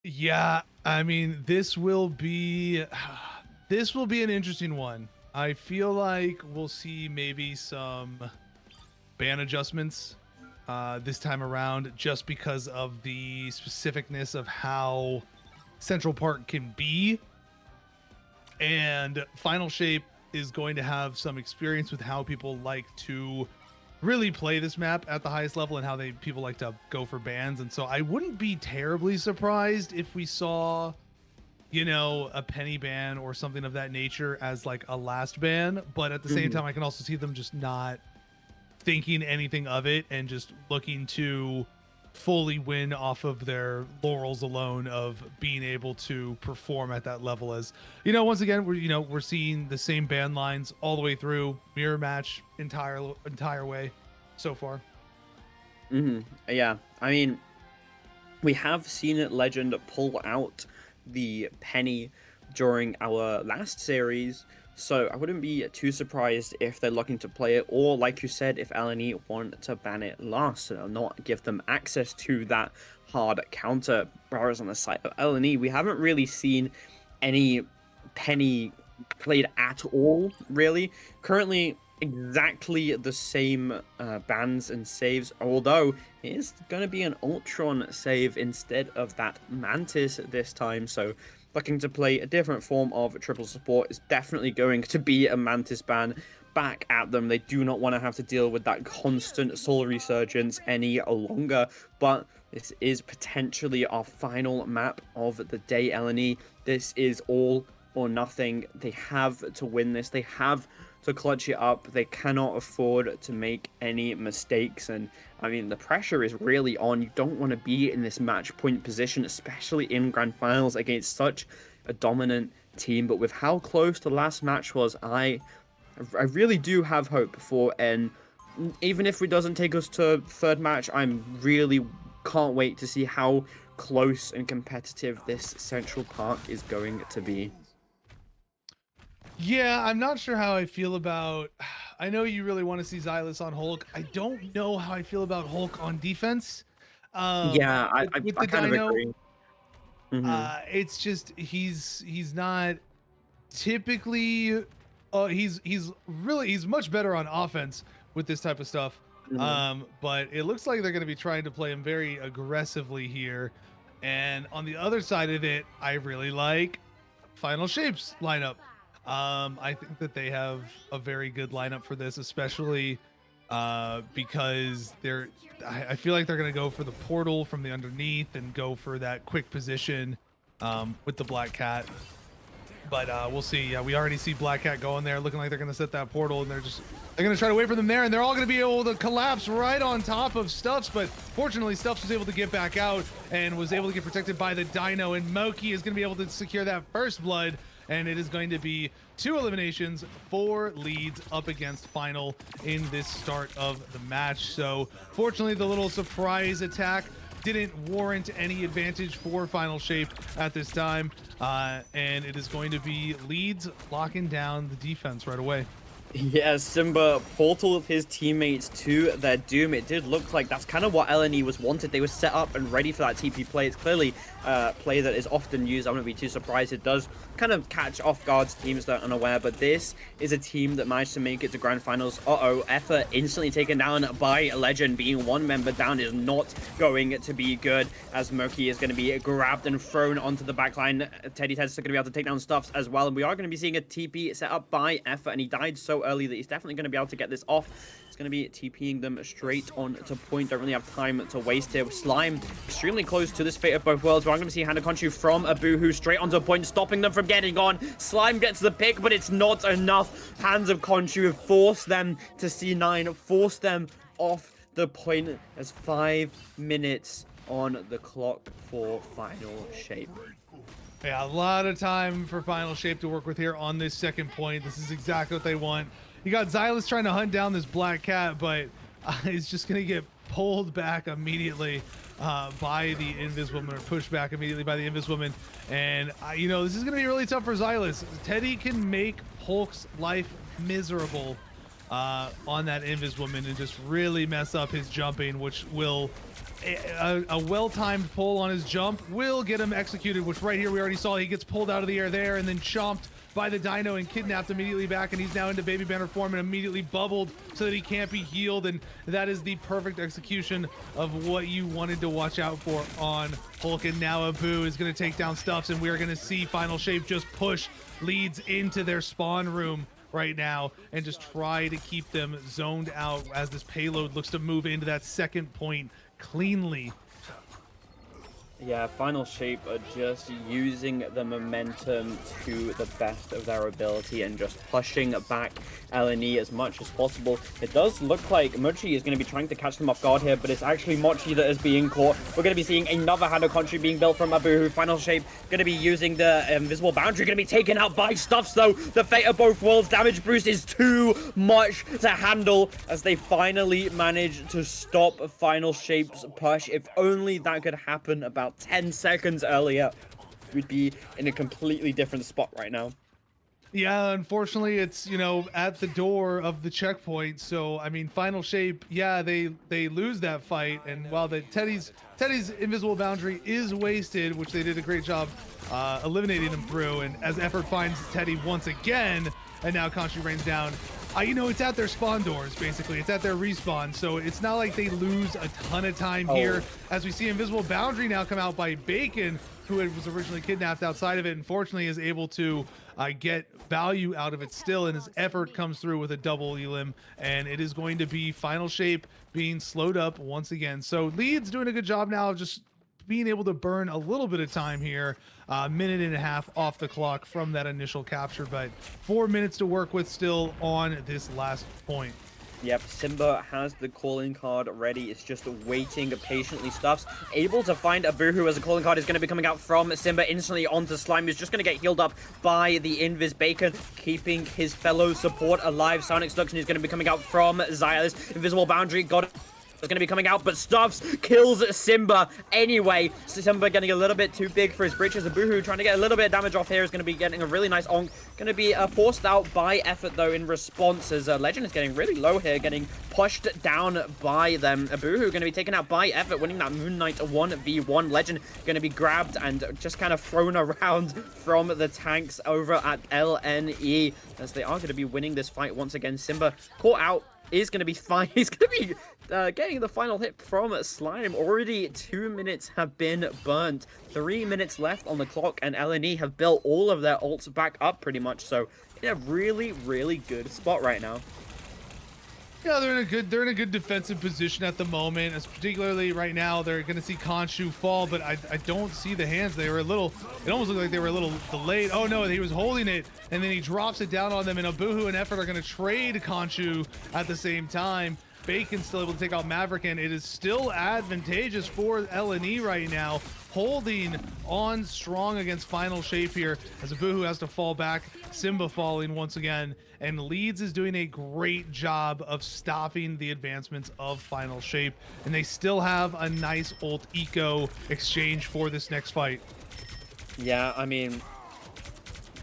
Yeah, I mean, this will be an interesting one. I feel like we'll see maybe some ban adjustments this time around, just because of the specificness of how Central Park can be. And Final Shape is going to have some experience with how people like to really play this map at the highest level, and how people like to go for bans. And so I wouldn't be terribly surprised if we saw a penny ban or something of that nature as like a last ban. But at the same time, I can also see them just not thinking anything of it and just looking to fully win off of their laurels alone of being able to perform at that level. As once again, we're seeing the same ban lines all the way through, mirror match entire way so far. Yeah, I mean, we have seen Legend pull out the penny during our last series, so I wouldn't be too surprised if they're looking to play it, or like you said, if LNE want to ban it last and not give them access to that hard counter. Whereas on the side of LNE, we haven't really seen any Penny played at all, really. Currently, exactly the same bans and saves, although it is going to be an Ultron save instead of that Mantis this time, so looking to play a different form of triple support is definitely going to be a Mantis ban back at them. They do not want to have to deal with that constant soul resurgence any longer, but this is potentially our final map of the day, LNE. This is all or nothing. They have to win this. They have to clutch it up. They cannot afford to make any mistakes, and I mean, the pressure is really on. You don't want to be in this match point position, especially in grand finals against such a dominant team. But with how close the last match was, I really do have hope for, and even if it doesn't take us to third match, I'm really can't wait to see how close and competitive this Central Park is going to be. Yeah, I'm not sure how I feel about. I know you really want to see Xylus on Hulk. I don't know how I feel about Hulk on defense. Yeah, I With the kind of Dino, agree. it's just he's not typically. He's much better on offense with this type of stuff. But it looks like they're going to be trying to play him very aggressively here. And on the other side of it, I really like Final Shapes lineup. I think that they have a very good lineup for this, especially because I feel like they're going to go for the portal from the underneath and go for that quick position with the Black Cat. But we'll see. Yeah, we already see Black Cat going there, looking like they're going to set that portal, and they're going to try to wait for them there, and they're all going to be able to collapse right on top of Stuffs. But fortunately, Stuffs was able to get back out and was able to get protected by the Dino, and Moki is going to be able to secure that first blood. And it is going to be 2 eliminations, 4 leads up against Final in this start of the match. So fortunately, the little surprise attack didn't warrant any advantage for Final Shape at this time. And it is going to be leads locking down the defense right away. Yeah, Simba portaled his teammates to their doom. It did look like that's kind of what LNE was wanted. They were set up and ready for that TP play. It's clearly a play that is often used. I wouldn't be too surprised. It does kind of catch off guard teams that are unaware, but this is a team that managed to make it to grand finals. Effort instantly taken down by Legend. Being 1 member down is not going to be good, as Moki is going to be grabbed and thrown onto the backline. Teddy Ted's going to be able to take down Stuffs as well, and we are going to be seeing a TP set up by Effort, and he died so early that he's definitely going to be able to get this off. It's going to be TPing them straight on to point. Don't really have time to waste here. Slime extremely close to this fate of both worlds. We're going to see Hand of Country from Abuhu straight onto point, stopping them from getting on. Slime gets the pick, but it's not enough. Hands of Country force them to C9, force them off the point as 5 minutes on the clock for Final Shape. Yeah, a lot of time for Final Shape to work with here on this second point. This is exactly what they want. You got Xylus trying to hunt down this Black Cat, but he's just going to get pulled back immediately by the Inviswoman, or pushed back immediately by the Inviswoman. And, you know, this is going to be really tough for Xylus. Teddy can make Hulk's life miserable on that Inviswoman and just really mess up his jumping, which will... A well-timed pull on his jump will get him executed, which right here we already saw. He gets pulled out of the air there and then chomped by the Dino and kidnapped immediately back, and he's now into Baby Banner form and immediately bubbled so that he can't be healed. And that is the perfect execution of what you wanted to watch out for on Hulk. And now Abu is going to take down Stuffs, and we are going to see Final Shape just push leads into their spawn room right now and just try to keep them zoned out as this payload looks to move into that second point cleanly. Yeah, Final Shape are just using the momentum to the best of their ability and just pushing back LNE as much as possible. It does look like Mochi is going to be trying to catch them off guard here, but it's actually Mochi that is being caught. We're going to be seeing another Hand of Country being built from Abu. Final Shape going to be using the invisible boundary, going to be taken out by Stuffs though. The fate of both worlds, damage boost is too much to handle as they finally manage to stop Final Shape's push. If only that could happen about 10 seconds earlier. we'd be in a completely different spot right now. Yeah, unfortunately, it's, you know, at the door of the checkpoint. So, I mean, Final Shape, yeah, they lose that fight. And while the Teddy's invisible boundary is wasted, which they did a great job eliminating him through. And as Effort finds Teddy once again, and now Khonshu rains down. You know, it's at their spawn doors, basically. It's at their respawn. So it's not like they lose a ton of time here. As we see invisible boundary now come out by Bacon, who was originally kidnapped outside of it, unfortunately is able to get value out of it still, and his Effort comes through with a double elim, and it is going to be Final Shape being slowed up once again. So Leeds doing a good job now of just being able to burn a little bit of time here, minute and a half off the clock from that initial capture, but 4 minutes to work with still on this last point. Yep, Simba has the calling card ready. It's just waiting patiently. Stuffs able to find a Boohoo as a calling card is going to be coming out from Simba instantly onto Slime, who's just going to get healed up by the Invis Bacon, keeping his fellow support alive. Sonic Seduction is going to be coming out from Xylus. Invisible Boundary got it. It's going to be coming out, but Stuffs kills Simba anyway. Simba getting a little bit too big for his britches. A Boohoo trying to get a little bit of damage off here is going to be getting a really nice onk. Going to be forced out by Effort, though, in response, as Legend is getting really low here, getting pushed down by them. A Boohoo going to be taken out by Effort, winning that Moon Knight 1v1. Legend going to be grabbed and just kind of thrown around from the tanks over at LNE, as they are going to be winning this fight once again. Simba caught out. Is going to be fine. He's going to be getting the final hit from Slime. Already 2 minutes have been burnt. 3 minutes left on the clock, and LNE have built all of their ults back up pretty much. So in a really, really good spot right now. Yeah, they're in a good defensive position at the moment. As particularly right now, they're going to see Khonshu fall, but I don't see the hands. They were a little. It almost looked like they were a little delayed. Oh no, he was holding it, and then he drops it down on them. And Abuhu and Effort are going to trade Khonshu at the same time. Bacon's still able to take out Maverick, and it is still advantageous for LNE right now, holding on strong against Final Shape here, as Abuhu has to fall back, Simba falling once again, and Leeds is doing a great job of stopping the advancements of Final Shape, and they still have a nice ult eco exchange for this next fight. Yeah, I mean,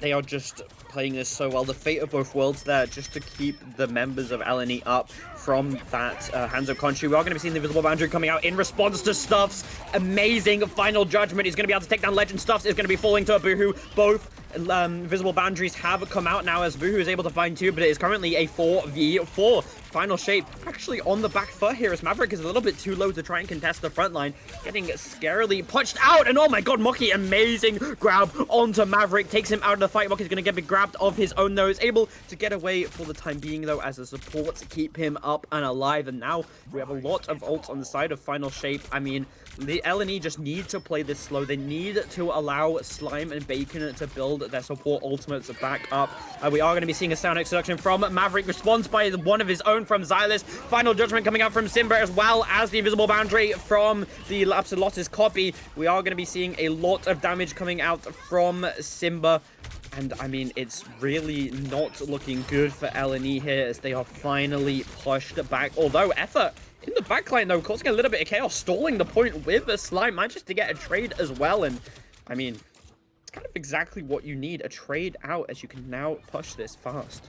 they are just playing this so well. The fate of both worlds there, just to keep the members of LNE up from that hands of Khonshu. We are going to be seeing the Invisible Boundary coming out in response to Stuff's amazing final judgment. He's going to be able to take down Legend. Stuffs is going to be falling to a Boohoo. Both Invisible Boundaries have come out now, as Boohoo is able to find two, but it is currently a 4v4. Final Shape actually on the back foot here, as Maverick is a little bit too low to try and contest the front line, getting scarily punched out. And oh my god, Mocky, amazing grab onto Maverick, takes him out of the fight. Mocky's going to get grabbed of his own nose, able to get away for the time being though, as the supports keep him up and alive. And now we have a lot of ults on the side of Final Shape. I mean, the LNE just need to play this slow. They need to allow Slime and Bacon to build their support ultimates back up. We are going to be seeing a Sonic Seduction from Maverick, responds by one of his own from Xylus. Final Judgment coming out from Simba, as well as the Invisible Boundary from the Lapsalottis copy. We are going to be seeing a lot of damage coming out from Simba. And I mean, it's really not looking good for LNE here, as they are finally pushed back. Although Effort in the backline, though, causing a little bit of chaos, stalling the point with a Slime, manages to get a trade as well. And I mean, it's kind of exactly what you need, a trade out, as you can now push this fast.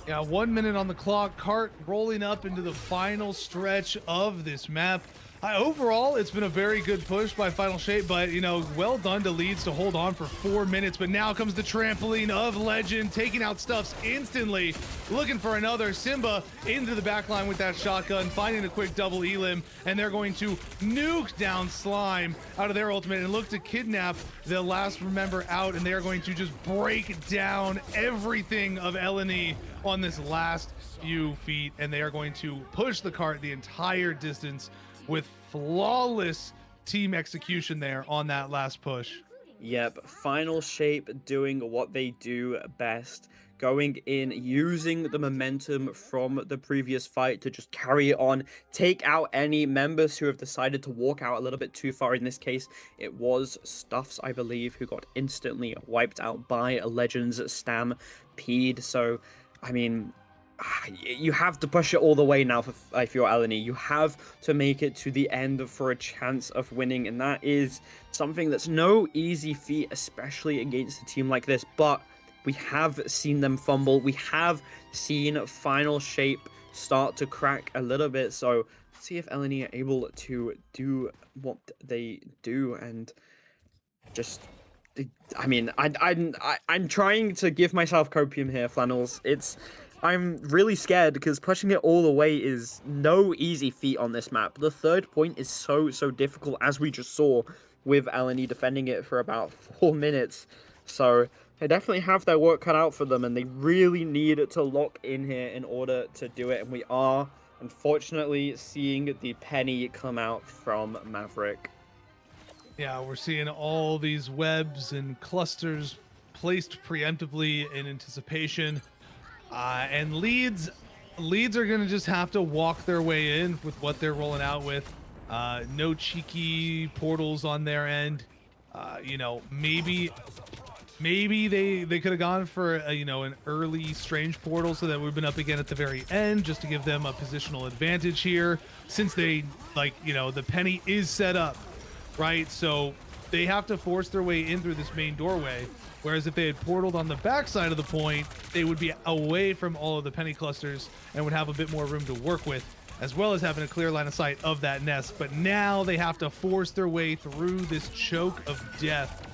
Yeah, 1 minute on the clock. Cart rolling up into the final stretch of this map. Overall, it's been a very good push by Final Shape, but, you know, well done to Leeds to hold on for 4 minutes. But now comes the trampling of Legend, taking out Stuffs instantly, looking for another. Simba into the backline with that shotgun, finding a quick double elim, and they're going to nuke down Slime out of their ultimate and look to kidnap the last member out, and they are going to just break down everything of LNE on this last few feet, and they are going to push the cart the entire distance with flawless team execution there on that last push. Yep, Final Shape doing what they do best, going in, using the momentum from the previous fight to just carry it on, take out any members who have decided to walk out a little bit too far. In this case, it was Stuffs, I believe, who got instantly wiped out by a Legends Stampede. So, I mean, you have to push it all the way now if you're Eleni. You have to make it to the end for a chance of winning, and that is something that's no easy feat, especially against a team like this. But we have seen them fumble. We have seen Final Shape start to crack a little bit. So let's see if Eleni are able to do what they do and just. I mean, I'm trying to give myself copium here, Flannels. I'm really scared because pushing it all the way is no easy feat on this map. The third point is so difficult, as we just saw with Eleni defending it for about 4 minutes. So they definitely have their work cut out for them, and they really need to lock in here in order to do it. And we are, unfortunately, seeing the penny come out from Maverick. Yeah, we're seeing all these webs and clusters placed preemptively in anticipation. And leads are going to just have to walk their way in with what they're rolling out with. No cheeky portals on their end. You know, maybe they could have gone for an early strange portal so that we've been up again at the very end just to give them a positional advantage here, since they the penny is set up, right? So they have to force their way in through this main doorway. Whereas if they had portaled on the backside of the point, they would be away from all of the penny clusters and would have a bit more room to work with, as well as having a clear line of sight of that nest. But now they have to force their way through this choke of death.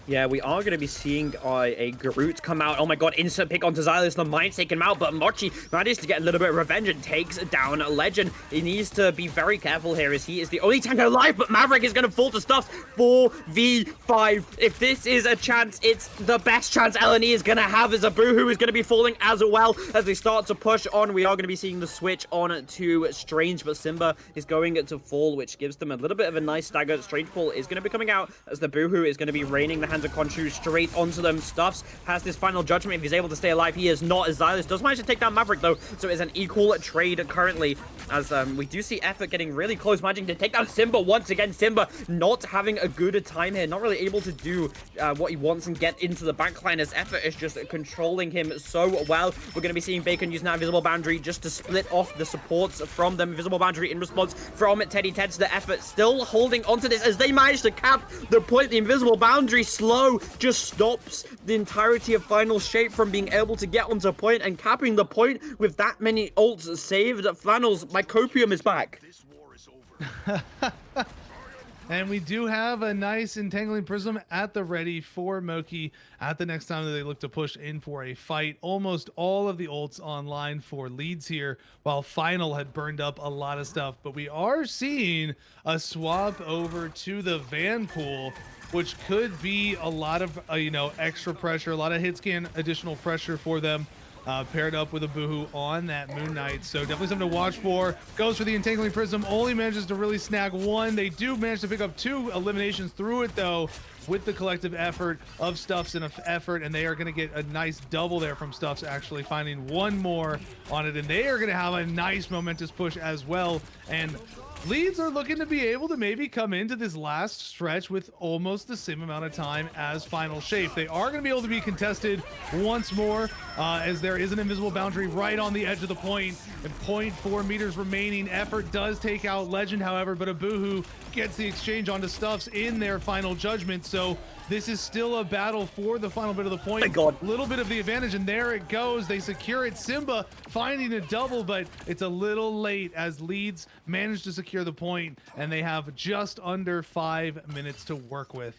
Yeah, we are going to be seeing a Groot come out. Oh my god, instant pick onto Xylus. The mind's taken him out, but Mochi manages to get a little bit of revenge and takes down Legend. He needs to be very careful here as he is the only tank alive, but Maverick is going to fall to stuff. 4v5. If this is a chance, it's the best chance Eleni is going to have, as a Boohoo is going to be falling as well as they start to push on. We are going to be seeing the switch on to Strange, but Simba is going to fall, which gives them a little bit of a nice stagger. Strange Fall is going to be coming out as the Boohoo is going to be raining the hands of Khonshu straight onto them. Stuffs has this final judgment if he's able to stay alive. He is not, as Xylus does manage to take down Maverick though, so it's an equal trade currently, as we do see Effort getting really close, managing to take down Simba once again. Simba not having a good time here, not really able to do what he wants and get into the backline, as Effort is just controlling him so well. We're going to be seeing Bacon using that invisible boundary just to split off the supports from them. Invisible boundary in response from Teddy Teds. The Effort still holding onto this as they manage to cap the point. The invisible boundary slow just stops the entirety of Final Shape from being able to get onto point, and capping the point with that many ults saved. Flannels, my copium is back. And we do have a nice Entangling Prism at the ready for Moki at the next time that they look to push in for a fight. Almost all of the ults online for leads here, while Final had burned up a lot of stuff. But we are seeing a swap over to the Van Pool, which could be a lot of extra pressure, a lot of hit scan additional pressure for them, paired up with a Boohoo on that Moon Knight. So definitely something to watch for. Goes for the Entangling Prism, only manages to really snag one. They do manage to pick up 2 eliminations through it though, with the collective effort of Stuffs and Effort, and they are going to get a nice double there from Stuffs, actually finding one more on it, and they are going to have a nice momentous push as well. And leads are looking to be able to maybe come into this last stretch with almost the same amount of time as Final Shape. They are going to be able to be contested once more, as there is an invisible boundary right on the edge of the point, and 0.4 meters remaining. Effort does take out Legend, however, but a Boohoo gets the exchange onto Stuffs in their final judgment. So this is still a battle for the final bit of the point. My God. Little bit of the advantage, and there it goes. They secure it. Simba finding a double, but it's a little late as leads manage to secure the point, and they have just under 5 minutes to work with.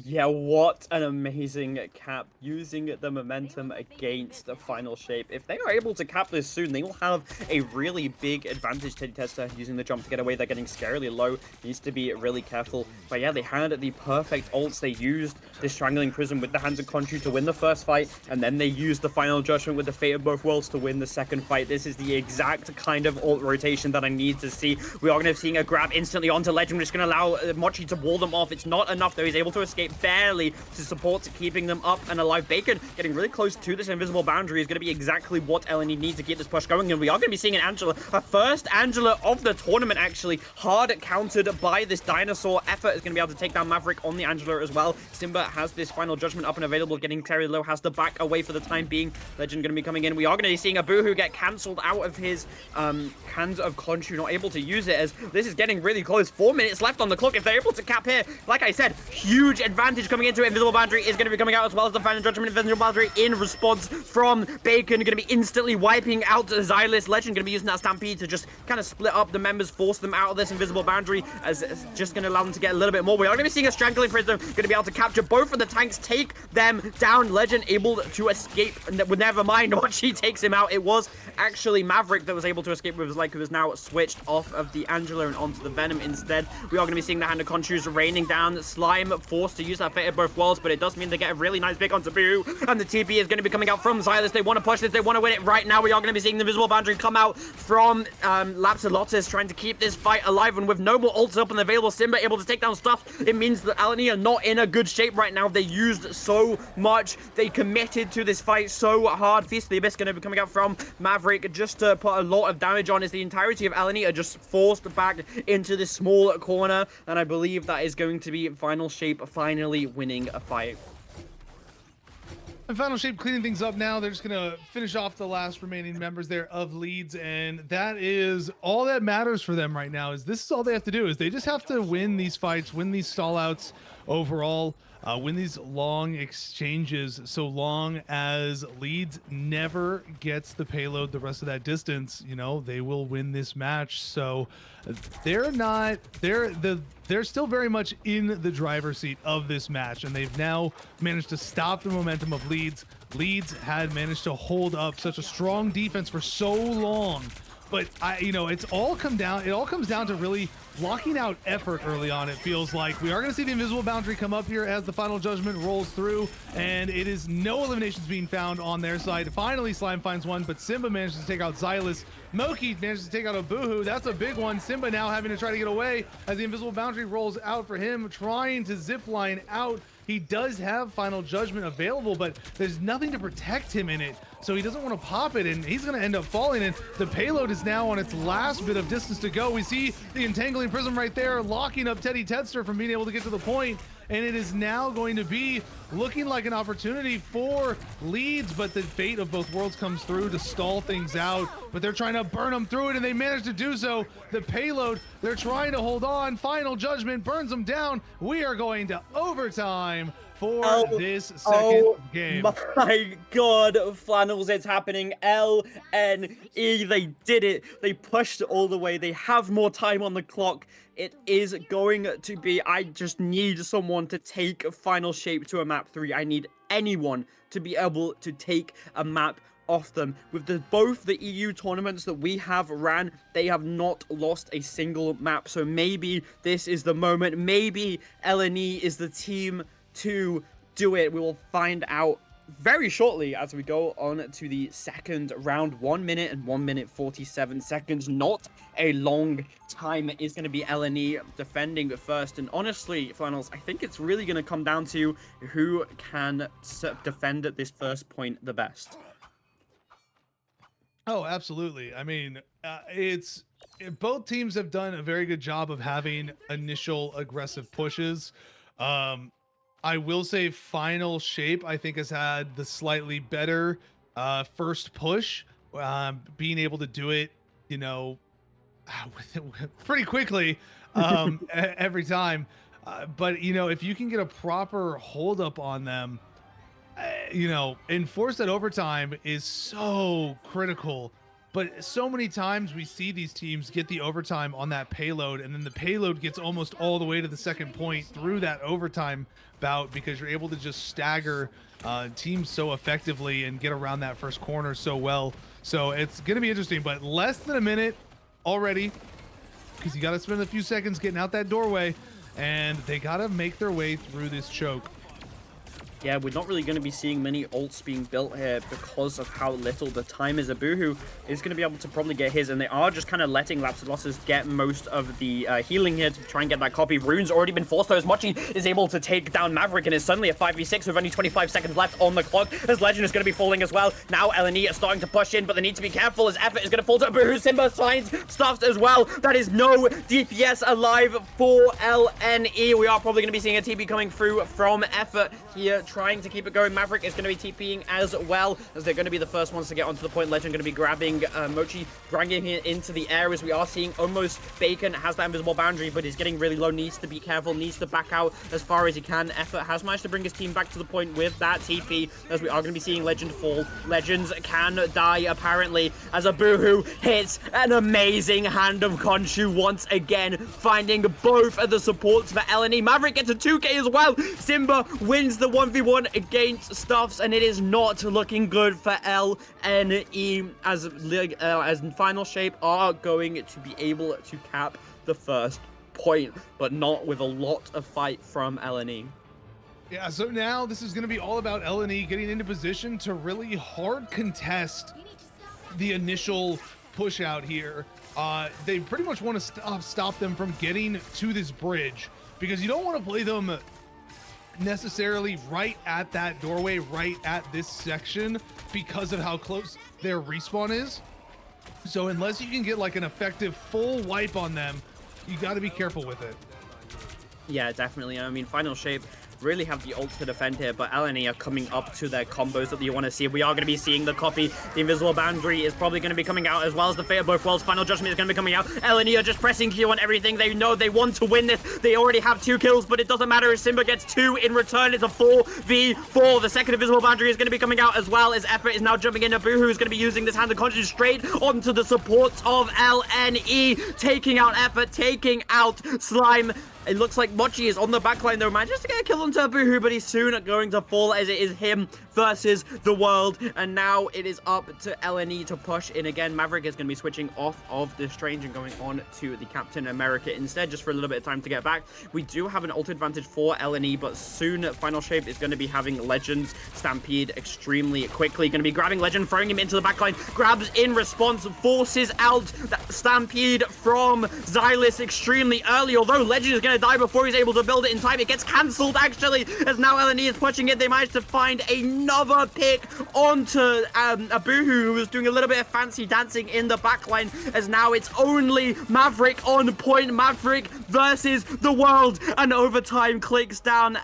Yeah, what an amazing cap, using the momentum against the Final Shape. If they are able to cap this soon, they will have a really big advantage. Teddy Tester using the jump to get away. They're getting scarily low. Needs to be really careful. But yeah, they had the perfect ults. They used the Strangling Prism with the Hands of Khonshu to win the first fight, and then they used the Final Judgment with the Fate of Both Worlds to win the second fight. This is the exact kind of ult rotation that I need to see. We are going to be seeing a grab instantly onto Legend, which is going to allow Mochi to wall them off. It's not enough though. He's able to escape Shape barely to support to keeping them up and alive. Bacon getting really close to this invisible boundary is going to be exactly what LNE needs to keep this push going, and we are going to be seeing an Angela, a first Angela of the tournament actually, hard countered by this dinosaur. Effort is going to be able to take down Maverick on the Angela as well. Simba has this final judgment up and available, getting Terry Low, has to back away for the time being. Legend going to be coming in. We are going to be seeing a Boohoo get cancelled out of his hands of Conchu, not able to use it, as this is getting really close. 4 minutes left on the clock. If they're able to cap here, like I said, huge advantage coming into it. Invisible boundary is going to be coming out, as well as the final judgment. Invisible boundary in response from Bacon, going to be instantly wiping out Xylus. Legend going to be using that stampede to just kind of split up the members, force them out of this invisible boundary, as it's just going to allow them to get a little bit more. We are going to be seeing a strangling prism, going to be able to capture both of the tanks, take them down. Legend able to escape, and never mind what she takes him out. It was actually Maverick that was able to escape with his leg, who is now switched off of the Angela and onto the Venom instead. We are going to be seeing the Hand of Conchus raining down. Slime forced to use that Fate of both worlds, but it does mean they get a really nice pick onto Boo, and the TP is going to be coming out from Xylus. They want to push this, they want to win it right now. We are going to be seeing the visible boundary come out from Lapsilotis, trying to keep this fight alive, and with no more ults up and available, Simba able to take down stuff. It means that LNE are not in a good shape right now. They used so much, they committed to this fight so hard. Feast of the Abyss going to be coming out from Maverick just to put a lot of damage on, as the entirety of LNE are just forced back into this small corner, and I believe that is going to be Final Shape finally winning a fight. And Final Shape cleaning things up now. They're just going to finish off the last remaining members there of Leeds, and that is all that matters for them right now. Is this is all they have to do, is they just have to win these fights, win these stall outs overall, win these long exchanges, so long as Leeds never gets the payload the rest of that distance, you know, they will win this match. So they're still very much in the driver's seat of this match, and they've now managed to stop the momentum of Leeds. Leeds had managed to hold up such a strong defense for so long, but it all comes down to really blocking out effort early on. It feels like we are going to see the invisible boundary come up here as the final judgment rolls through, and it is no eliminations being found on their side. Finally, Slime finds one, but Simba manages to take out Xylus. Moki manages to take out a Boohoo. That's a big one. Simba now having to try to get away as the invisible boundary rolls out for him, trying to zip line out. He does have final judgment available, but there's nothing to protect him in it, so he doesn't want to pop it, and he's going to end up falling. And the payload is now on its last bit of distance to go. We see the entangling prism right there, locking up Teddy Tedster from being able to get to the point, and it is now going to be looking like an opportunity for Leeds, but the fate of both worlds comes through to stall things out, but they're trying to burn them through it, and they manage to do so. The payload, they're trying to hold on. Final judgment burns them down. We are going to overtime for this second game. My God, Flannels, it's happening. LNE, they did it. They pushed it all the way. They have more time on the clock. It is going to be, I just need someone to take Final Shape to a map 3. I need anyone to be able to take a map off them. With both the EU tournaments that we have ran, they have not lost a single map. So maybe this is the moment. Maybe LNE is the team to do it. We will find out very shortly as we go on to the second round. 1 minute and 1 minute 47 seconds. Not a long time. It is going to be LNE defending first. And honestly, Flannels, I think it's really going to come down to who can defend at this first point the best. Oh, absolutely. I mean, both teams have done a very good job of having initial aggressive pushes. I will say Final Shape, I think, has had the slightly better first push, being able to do it, pretty quickly every time. But, if you can get a proper hold up on them, enforce that overtime is so critical. But so many times we see these teams get the overtime on that payload, and then the payload gets almost all the way to the second point through that overtime bout, because you're able to just stagger teams so effectively and get around that first corner so well. So it's going to be interesting, but less than a minute already, because you got to spend a few seconds getting out that doorway, and they got to make their way through this choke. Yeah, we're not really going to be seeing many ults being built here because of how little the time is. Abuhu is going to be able to probably get his, and they are just kind of letting Lapsilossus get most of the healing here to try and get that copy. Rune's already been forced, though, as Mochi is able to take down Maverick, and it's suddenly a 5v6 with only 25 seconds left on the clock, as Legend is going to be falling as well. Now LNE are starting to push in, but they need to be careful as effort is going to fall to Abuhu. Simba finds stuffs as well. That is no DPS alive for LNE. We are probably going to be seeing a TP coming through from effort here, trying to keep it going. Maverick is going to be TPing as well, as they're going to be the first ones to get onto the point. Legend going to be grabbing Mochi, dragging him into the air, as we are seeing almost Bacon has that invisible boundary, but he's getting really low, needs to be careful, needs to back out as far as he can. Effort has managed to bring his team back to the point with that TP, as we are going to be seeing Legend fall. Legends can die, apparently, as Abuhu hits an amazing hand of Khonshu once again, finding both of the supports for LNE. Maverick gets a 2k as well. Simba wins the 1v1 against Stuffs, and it is not looking good for LNE, as Final Shape are going to be able to cap the first point, but not with a lot of fight from LNE. Yeah, so now this is going to be all about LNE getting into position to really hard contest the initial push out here. They pretty much want to stop them from getting to this bridge, because you don't want to play them necessarily right at that doorway, right at this section, because of how close their respawn is. So unless you can get like an effective full wipe on them, you got to be careful with it. Yeah, definitely. I mean, Final Shape really have the ult to defend here, but LNE are coming up to their combos that you want to see. We are going to be seeing the copy. The invisible boundary is probably going to be coming out, as well as the fate of both worlds. Final judgment is going to be coming out. LNE are just pressing Q on everything. They know they want to win this. They already have 2 kills, but it doesn't matter as Simba gets 2 in return. It's a 4v4. The second invisible boundary is going to be coming out, as well as effort is now jumping in. Abuhu is going to be using this hand of conscience straight onto the supports of LNE, taking out effort, taking out Slime. It looks like Mochi is on the backline, though, manages to get a kill onto Abuhu, but he's soon going to fall, as it is him versus the world. And now it is up to LNE to push in again. Maverick is going to be switching off of the Strange and going on to the Captain America instead, just for a little bit of time to get back. We do have an ult advantage for LNE, but soon Final Shape is going to be having Legends Stampede extremely quickly. Going to be grabbing Legend, throwing him into the backline, grabs in response, forces out that Stampede from Xylus extremely early, although Legend is going to die before he's able to build it in time. It gets cancelled, actually, as now LNE is pushing it. They managed to find another pick onto Abuhu, who was doing a little bit of fancy dancing in the backline, as now it's only Maverick on point. Maverick versus the world, and overtime clicks down.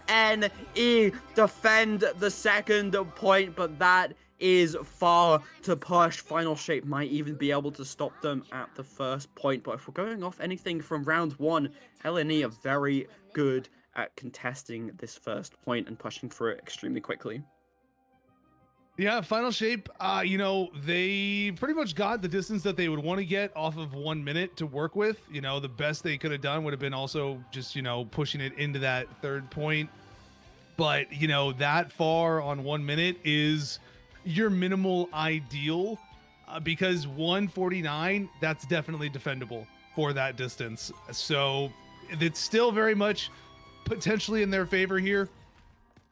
LNE defend the second point, but that is far to push. Final Shape might even be able to stop them at the first point, but if we're going off anything from round 1, LNE are very good at contesting this first point and pushing through it extremely quickly. Yeah, Final Shape, you know, they pretty much got the distance that they would want to get off of 1 minute to work with. You know, the best they could have done would have been also just, you know, pushing it into that third point. But, you know, that far on 1 minute is your minimal ideal, because 149, that's definitely defendable for that distance. So it's still very much potentially in their favor here.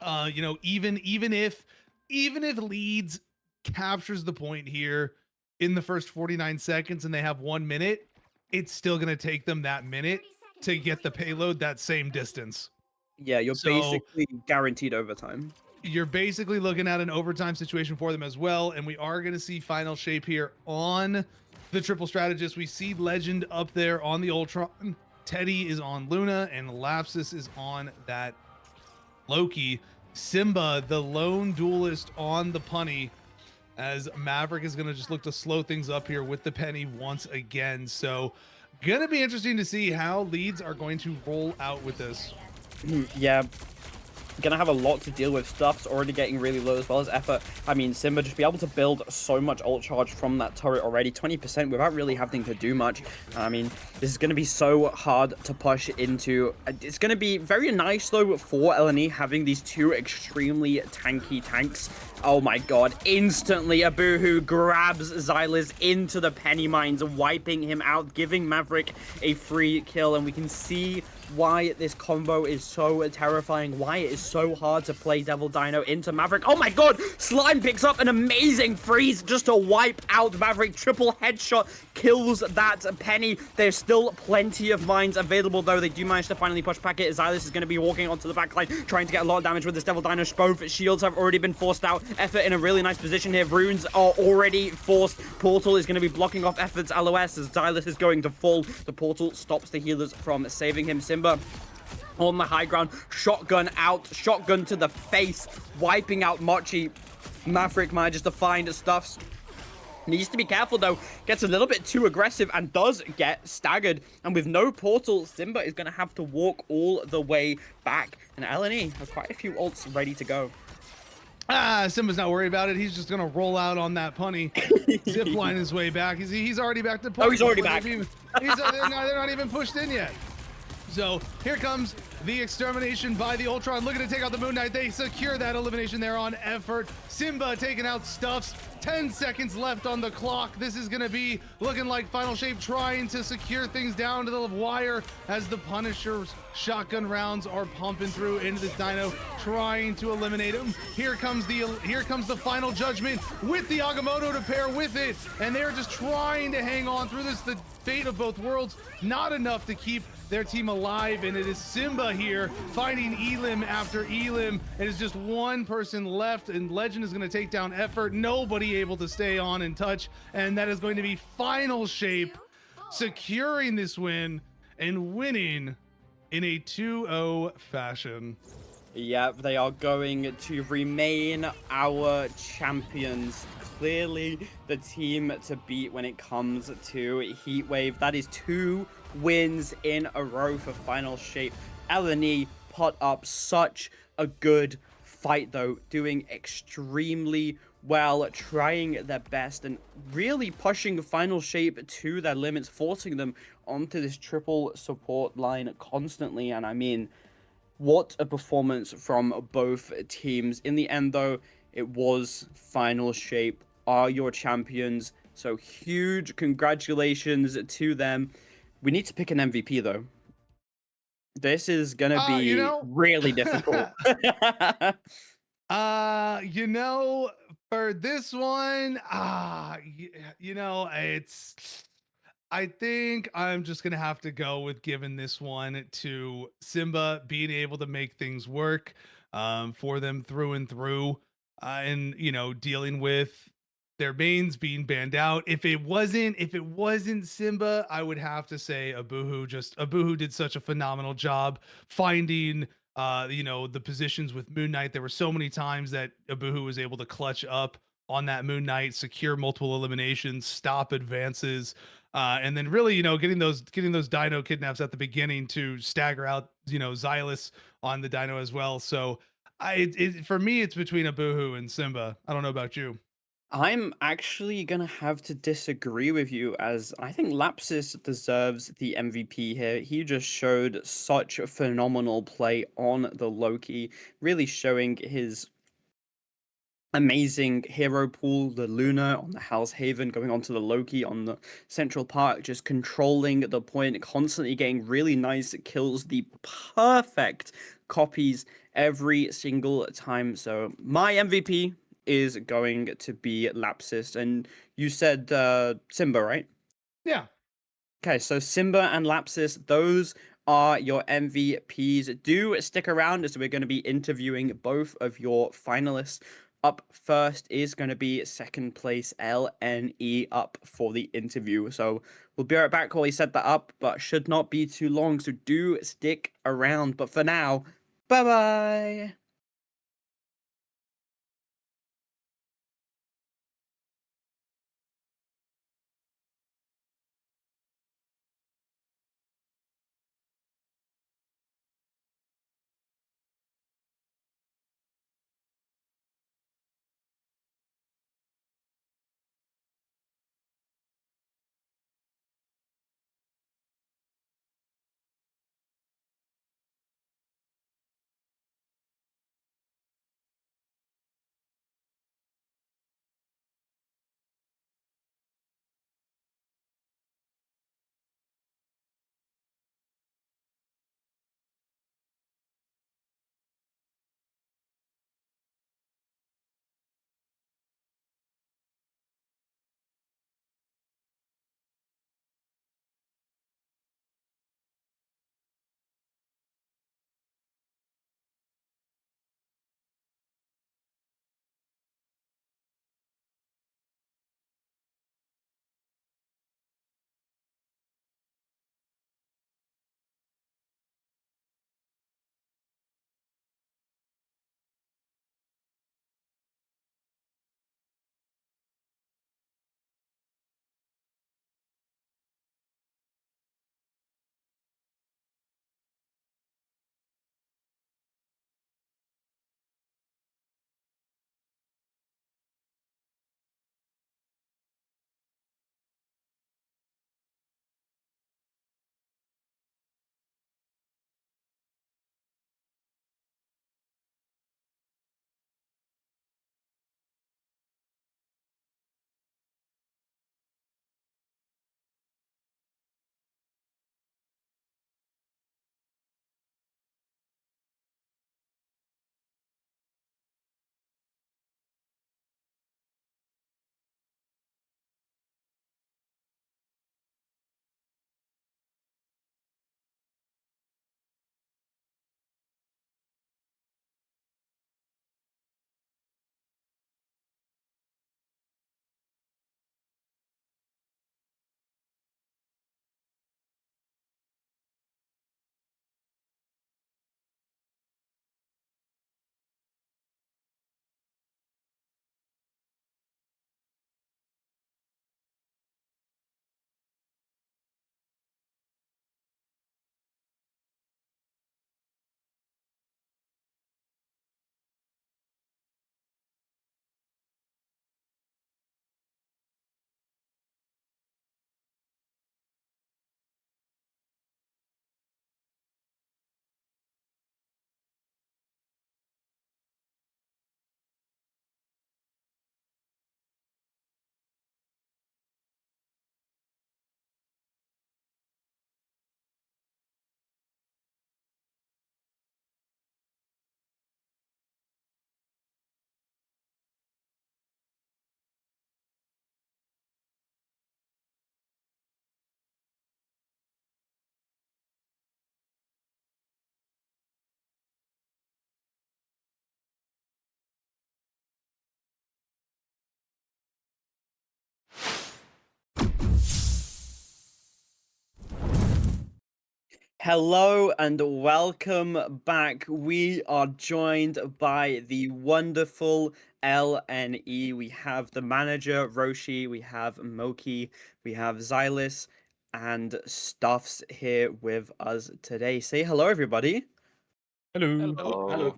You know, even if Leeds captures the point here in the first 49 seconds and they have 1 minute, it's still going to take them that minute to get the payload that same distance. Yeah, you're basically guaranteed overtime. You're basically looking at an overtime situation for them as well. And we are going to see Final Shape here on the triple strategist. We see Legend up there on the Ultron. Teddy is on Luna, and Lapsus is on that Loki. Simba, the lone duelist, on the punny, as Maverick is going to just look to slow things up here with the penny once again. So going to be interesting to see how Leeds are going to roll out with this. Yeah, gonna have a lot to deal with. Stuff's already getting really low, as well as effort. I mean, Simba just be able to build so much ult charge from that turret already, 20%, without really having to do much. I mean, this is gonna be so hard to push into. It's gonna be very nice, though, for LNE having these 2 extremely tanky tanks. Oh my god, instantly Abuhu grabs Xylus into the penny mines, wiping him out, giving Maverick a free kill, and we can see why this combo is so terrifying, why it is so hard to play Devil Dino into Maverick. Oh my god, Slime picks up an amazing freeze just to wipe out Maverick. Triple headshot kills that Penny. There's still plenty of mines available, though. They do manage to finally push back it. Xylus is going to be walking onto the backline, trying to get a lot of damage with this Devil Dino. Both shields have already been forced out. Effort in a really nice position here. Runes are already forced. Portal is going to be blocking off Effort's LOS as Xylus is going to fall. The portal stops the healers from saving him. Simba on the high ground. Shotgun out. Shotgun to the face. Wiping out Mochi. Maverick manages to find Stuffs. Needs to be careful, though. Gets a little bit too aggressive and does get staggered. And with no portal, Simba is going to have to walk all the way back. And LNE has quite a few ults ready to go. Simba's not worried about it. He's just going to roll out on that punny. Zipline his way back. He's already back to point. Oh, he's already back. They're not even pushed in yet. So here comes the extermination by the Ultron, looking to take out the Moon Knight. They secure that elimination there on Effort. Simba taking out Stuffs. 10 seconds left on the clock. This is going to be looking like Final Shape trying to secure things down to the wire as the Punisher's shotgun rounds are pumping through into this Dino, trying to eliminate him. Here comes the final judgment with the Agamotto to pair with it, and they're just trying to hang on through this. The fate of both worlds, not enough to keep their team alive, and it is Simba here finding Elim after Elim. It is just one person left, and Legend is going to take down Effort. Nobody able to stay on and touch, and that is going to be Final Shape securing this win and winning in a 2-0 fashion. Yeah, they are going to remain our champions. Clearly the team to beat when it comes to Heatwave. That is 2 wins in a row for Final Shape. LNE put up such a good fight, though, doing extremely well, trying their best and really pushing Final Shape to their limits, forcing them onto this triple support line constantly. And I mean, what a performance from both teams. In the end, though, it was Final Shape are your champions. So huge congratulations to them. We need to pick an MVP, though. This is going to be really difficult. For this one, I think I'm just going to have to go with giving this one to Simba being able to make things work for them through and through, and dealing with their mains being banned out. If it wasn't Simba, I would have to say Abuhu. Abuhu did such a phenomenal job finding the positions with Moon Knight. There were so many times that Abuhu was able to clutch up on that Moon Knight, secure multiple eliminations, stop advances, and then really, getting those Dino kidnaps at the beginning to stagger out, Xylus on the Dino as well. So for me, it's between Abuhu and Simba. I don't know about you. I'm actually gonna have to disagree with you, as I think Lapsus deserves the MVP here. He just showed such phenomenal play on the Loki, really showing his amazing hero pool, the Luna on the Hell's Haven, going on to the Loki on the Central Park, just controlling the point, constantly getting really nice kills, the perfect copies every single time. So my MVP is going to be Lapsus, and you said Simba, right? Yeah. Okay, so Simba and Lapsus, those are your MVPs. Do stick around as we're going to be interviewing both of your finalists. Up first is going to be second place LNE up for the interview. So we'll be right back while we set that up, but should not be too long, so do stick around. But for now, bye-bye! Hello and welcome back. We are joined by the wonderful LNE. We have the manager, Roshi, we have Moki, we have Xylus, and Stuffs here with us today. Say hello, everybody. Hello. Hello.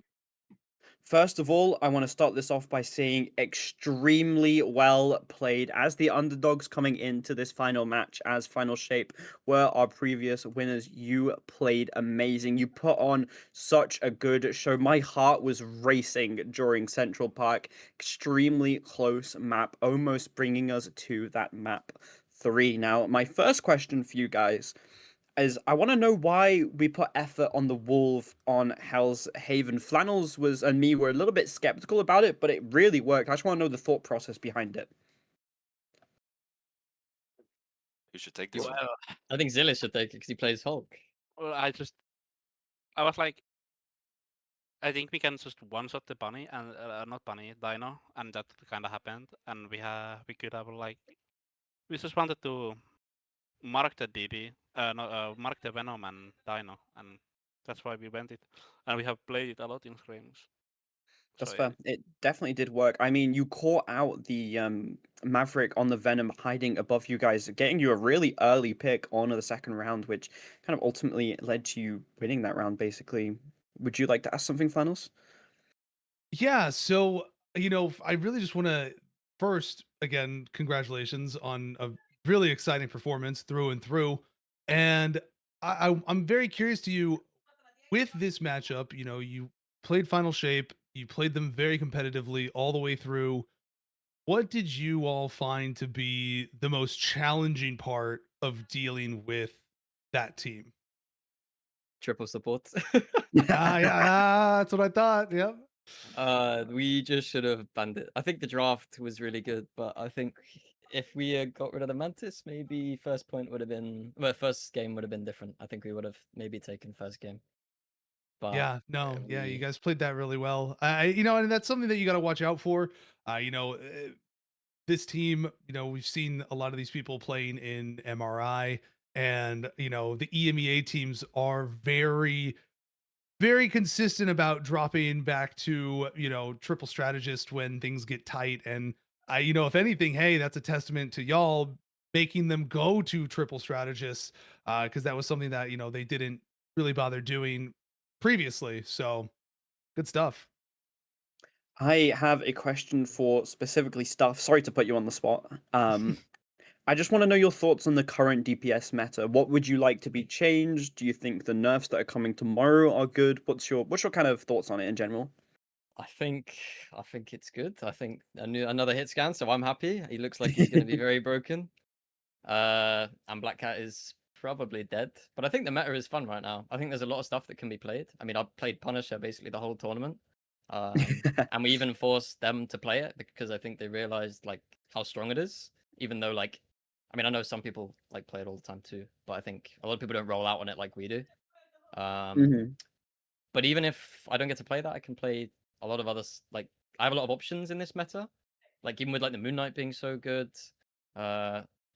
First of all, I want to start this off by saying extremely well played. As the underdogs coming into this final match, as Final Shape were our previous winners, you played amazing. You put on such a good show. My heart was racing during Central Park. Extremely close map, almost bringing us to that map 3. Now, my first question for you guys is I want to know why we put effort on the Wolf on Hell's Haven. Flannels was and me were a little bit skeptical about it, but it really worked. I just want to know the thought process behind it. You should take this one. Well, I think Zilla should take it because he plays Hulk. Well, I was like, I think we can just one-shot the bunny and not bunny, Dino, and that kind of happened. And we could have like, we just wanted to mark the BB, mark the Venom and Dino, and that's why we went it. And we have played it a lot in scrims. That's So fair. It definitely did work. I mean, you caught out the Maverick on the Venom hiding above you guys, getting you a really early pick on the second round, which kind of ultimately led to you winning that round, basically. Would you like to ask something, Flannels? Yeah, so I really just want to first again congratulations on a really exciting performance through and through, and I'm very curious to you with this matchup. You played Final Shape, you played them very competitively all the way through. What did you all find to be the most challenging part of dealing with that team? Triple support. That's what I thought. Yep. We just should have banned it. I think the draft was really good, but I think if we got rid of the Mantis, maybe first point would have been, well, first game would have been different. I think we would have maybe taken first game. But Yeah, no, yeah, you we guys played that really well. And that's something that you got to watch out for. This team, we've seen a lot of these people playing in MRI, and the EMEA teams are very, very consistent about dropping back to triple strategist when things get tight. And if anything, hey, that's a testament to y'all making them go to triple strategists, because that was something that they didn't really bother doing previously. So good stuff. I have a question for specifically Stuff. Sorry to put you on the spot. I just want to know your thoughts on the current DPS meta. What would you like to be changed? Do you think the nerfs that are coming tomorrow are good? What's your kind of thoughts on it in general? I think it's good. I think another hit scan, so I'm happy. He looks like he's going to be very broken. And Black Cat is probably dead, but I think the meta is fun right now. I think there's a lot of stuff that can be played. I mean, I've played Punisher basically the whole tournament, and we even forced them to play it because I think they realized like how strong it is. Even though like, I mean, I know some people like play it all the time too, but I think a lot of people don't roll out on it like we do. Mhm. But even if I don't get to play that, I can play a lot of others. Like I have a lot of options in this meta. Like even with like the Moon Knight being so good.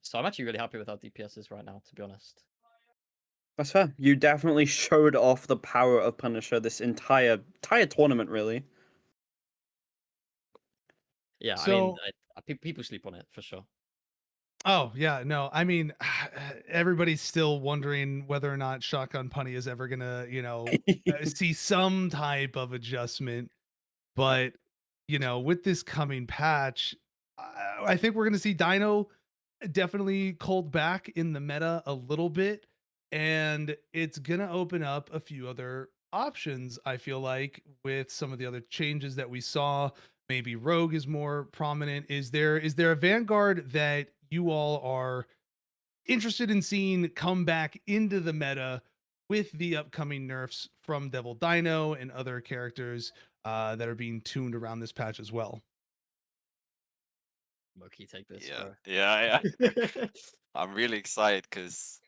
So I'm actually really happy with how DPS is right now, to be honest. That's fair. You definitely showed off the power of Punisher this entire tournament, really. Yeah, I mean, So people sleep on it for sure. oh yeah, no, I mean, everybody's still wondering whether or not Shotgun Punny is ever gonna see some type of adjustment. But with this coming patch, I think we're going to see Dino definitely culled back in the meta a little bit, and it's going to open up a few other options. I feel like with some of the other changes that we saw, maybe Rogue is more prominent. Is there a Vanguard that you all are interested in seeing come back into the meta with the upcoming nerfs from Devil Dino and other characters that are being tuned around this patch as well? Moki, take this, Yeah, bro. yeah, yeah. I'm really excited because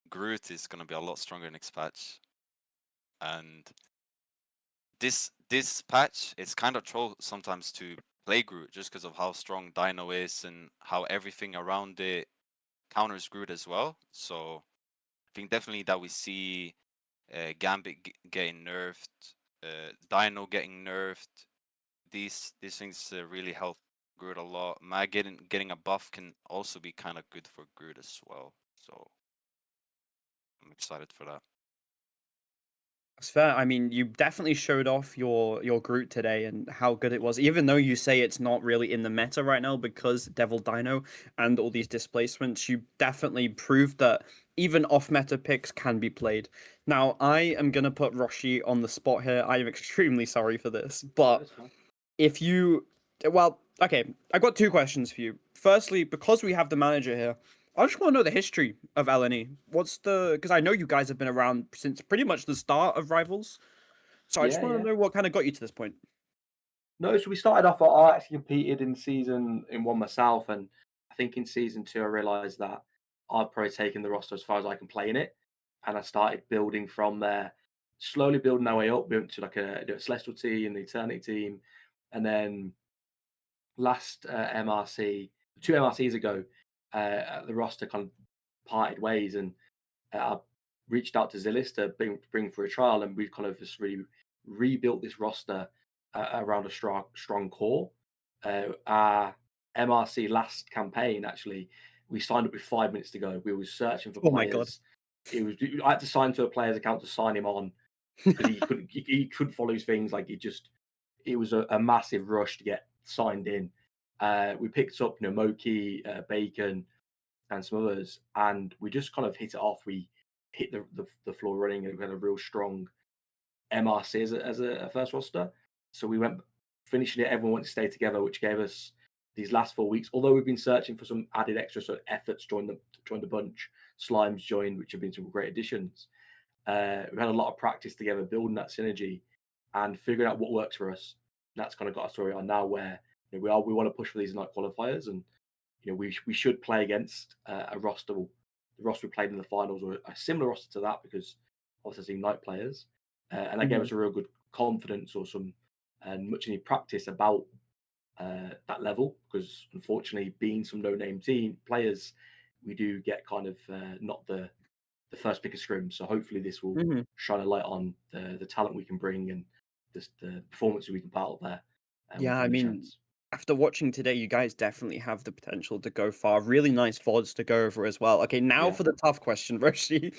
Groot is gonna be a lot stronger next patch, and this patch it's kind of troll sometimes to play Groot just because of how strong Dino is and how everything around it counters Groot as well. So think definitely that we see Gambit getting nerfed, Dino getting nerfed. These things really help Groot a lot. Mag getting a buff can also be kind of good for Groot as well. So I'm excited for that. That's fair. I mean, you definitely showed off your Groot today and how good it was. Even though you say it's not really in the meta right now because Devil Dino and all these displacements, you definitely proved that even off-meta picks can be played. Now, I am gonna put Roshi on the spot here. I am extremely sorry for this, but That's fine. if you, well, okay, I've got two questions for you. Firstly, because we have the manager here, I just want to know the history of LNE. What's the, because I know you guys have been around since pretty much the start of Rivals, so I just Yeah, want yeah. to know what kind of got you to this point. No, so we started off. I actually competed in season in one myself, and I think in season two I realised that I'd probably taken the roster as far as I can play in it, and I started building from there, slowly building our way up. We went to like a Celestial team, the Eternity team, and then last MRC, 2 MRCs ago, the roster kind of parted ways, and I reached out to Zillis to bring for a trial, and we've kind of just really rebuilt this roster around a strong core. Our MRC last campaign, actually, we signed up with 5 minutes to go. We were searching for Oh my god. players. I had to sign to a player's account to sign him on because he couldn't follow his things. Like it was a massive rush to get signed in. We picked up, Moki, Bacon, and some others, and we just kind of hit it off. We hit the floor running, and we had a real strong MRC as a first roster. So we went finishing it. Everyone wanted to stay together, which gave us these last 4 weeks. Although we've been searching for some added extra sort of efforts, joined the bunch. Slimes joined, which have been some great additions. We've had a lot of practice together, building that synergy and figuring out what works for us. And that's kind of got our story on now, where we want to push for these night qualifiers, and we should play against a roster. The roster we played in the finals or a similar roster to that, because obviously night players, and that gave us a real good confidence or some and much needed practice about that level. Because unfortunately, being some no-name team players, we do get kind of not the first pick of scrim. So hopefully, this will shine a light on the talent we can bring and the performance we can put out there. Yeah, I mean, after watching today, you guys definitely have the potential to go far. Really nice VODs to go over as well. Okay, now for the tough question, Roshi.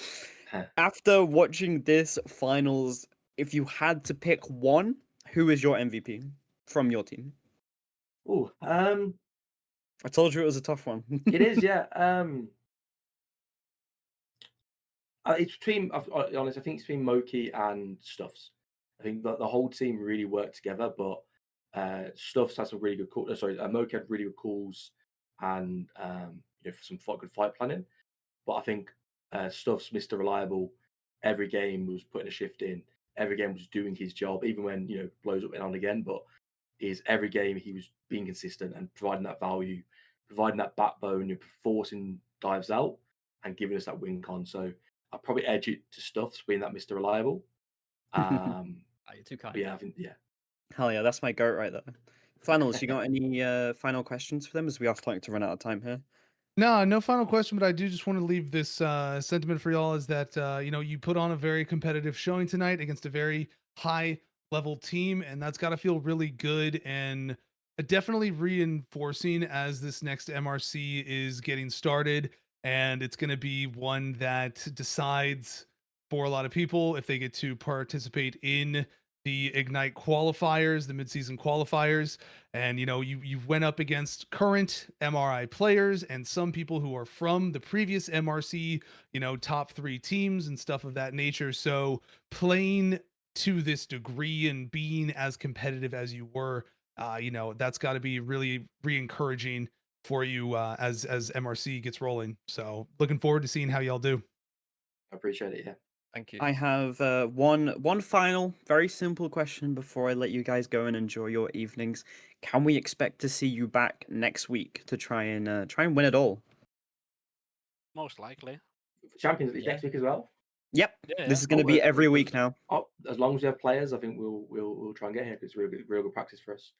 After watching this finals, if you had to pick one, who is your MVP from your team? Oh, I told you it was a tough one. it is, yeah. It's between, I'll be honest, I think it's between Moki and Stuffs. I think that the whole team really worked together, but Stuffs has some really good calls. Sorry, Moki had really good calls and some good fight planning. But I think Stuffs, Mr. Reliable, every game was putting a shift in. Every game was doing his job, even when blows up and on again. But every game he was being consistent and providing that value, providing that backbone, forcing dives out and giving us that win con. So I'd probably edge it to Stuffs being that Mr. Reliable. You're too kind. Yeah, I think, yeah. Hell yeah, that's my goat right there. Flannels, you got any final questions for them, as we are starting to run out of time here? No final question, but I do just want to leave this sentiment for y'all is that you put on a very competitive showing tonight against a very high level team, and that's got to feel really good and definitely reinforcing as this next MRC is getting started, and it's going to be one that decides for a lot of people if they get to participate in the Ignite qualifiers, the midseason qualifiers. And you went up against current MRI players and some people who are from the previous MRC, top 3 teams and stuff of that nature. So playing to this degree and being as competitive as you were, that's got to be really re-encouraging for you as MRC gets rolling. So looking forward to seeing how y'all do. I appreciate it. Yeah. Thank you. I have one final, very simple question before I let you guys go and enjoy your evenings. Can we expect to see you back next week to try and win it all? Most likely. Champions League next week as well. Yep, Yeah, this is going to be every week now. As long as we have players, I think we'll try and get here because it's real good practice for us.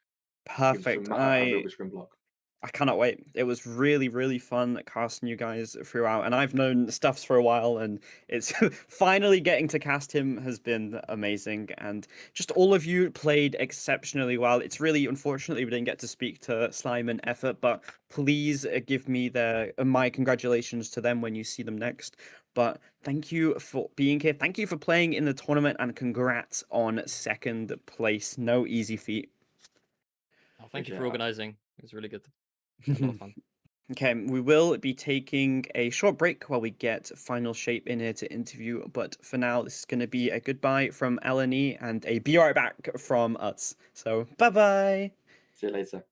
Perfect. A real good scrim block. I cannot wait. It was really, really fun casting you guys throughout, and I've known Stuffs for a while, and it's finally getting to cast him has been amazing. And just all of you played exceptionally well. It's really unfortunately we didn't get to speak to Slime and Effort, but please give me their my congratulations to them when you see them next. But thank you for being here. Thank you for playing in the tournament, and congrats on second place. No easy feat. Oh, thank you Appreciate for that. organizing. It was really good. A lot of fun. Okay, we will be taking a short break while we get Final Shape in here to interview, but for now, this is going to be a goodbye from LNE and a be right back from us. So, bye bye. See you later.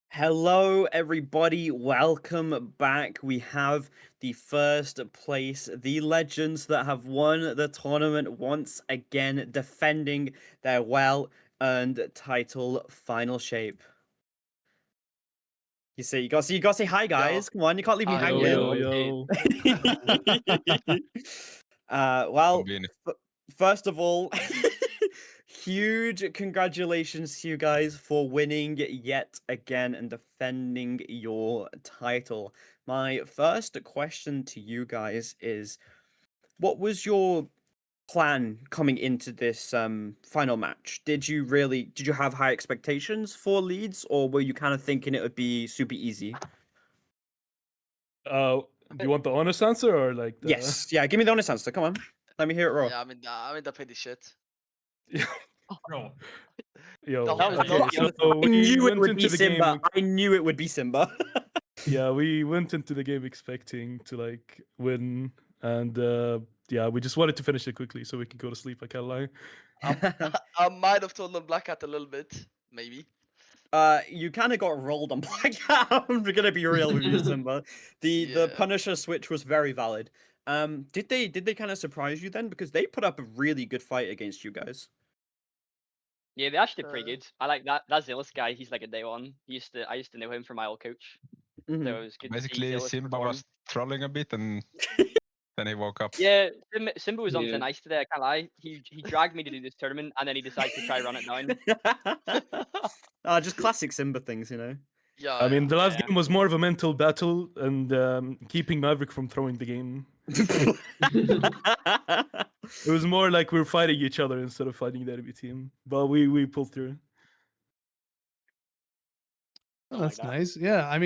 Hello, everybody. Welcome back. We have the first place, the legends that have won the tournament once again, defending their well-earned title, Final Shape. You gotta say hi, guys. Come on, you can't leave me Hi, hanging. yo. Well, Convenient. first of all, huge congratulations to you guys for winning yet again and defending your title. My first question to you guys is, what was your plan coming into this final match? Did you have high expectations for Leeds, or were you kind of thinking it would be super easy? Do you want the honest answer or like the? Yes, yeah. Give me the honest answer. Come on, let me hear it raw. Yeah, I mean the pretty shit. Bro, Yo, That was okay, not- so I we knew it went would be into the game. Simba. I knew it would be Simba. Yeah, we went into the game expecting to like win, and yeah, we just wanted to finish it quickly so we could go to sleep. I can't lie. I might have told them Black Hat a little bit, maybe. You kind of got rolled on Black Hat. I'm gonna be real with you, Simba. The Yeah. Punisher switch was very valid. Did they kind of surprise you then? Because they put up a really good fight against you guys. Yeah, they're actually pretty Uh, good. I like that Zealous guy. He's like a day one. I used to know him from my old coach. So Mhm. it was good to see Basically, Zealous Simba perform. was trolling a bit, and then he woke up. Yeah, Simba was on Yeah. thin ice today. I can't lie. He dragged me to do this tournament, and then he decided to try run it down. Just classic Simba things, you know. Yeah. I mean, the last Yeah. game was more of a mental battle and keeping Maverick from throwing the game. It was more like we were fighting each other instead of fighting the enemy team. But we pulled through. Oh, I like that's that. nice. Yeah, I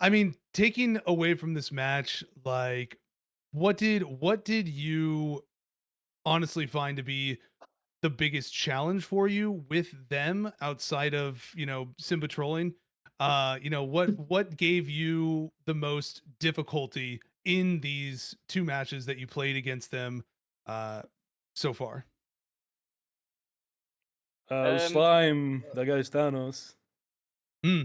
mean, taking away from this match, like, what did you honestly find to be the biggest challenge for you with them outside of Simba trolling? What gave you the most difficulty in these two matches that you played against them so far? Slime, that guy's Thanos. Hmm.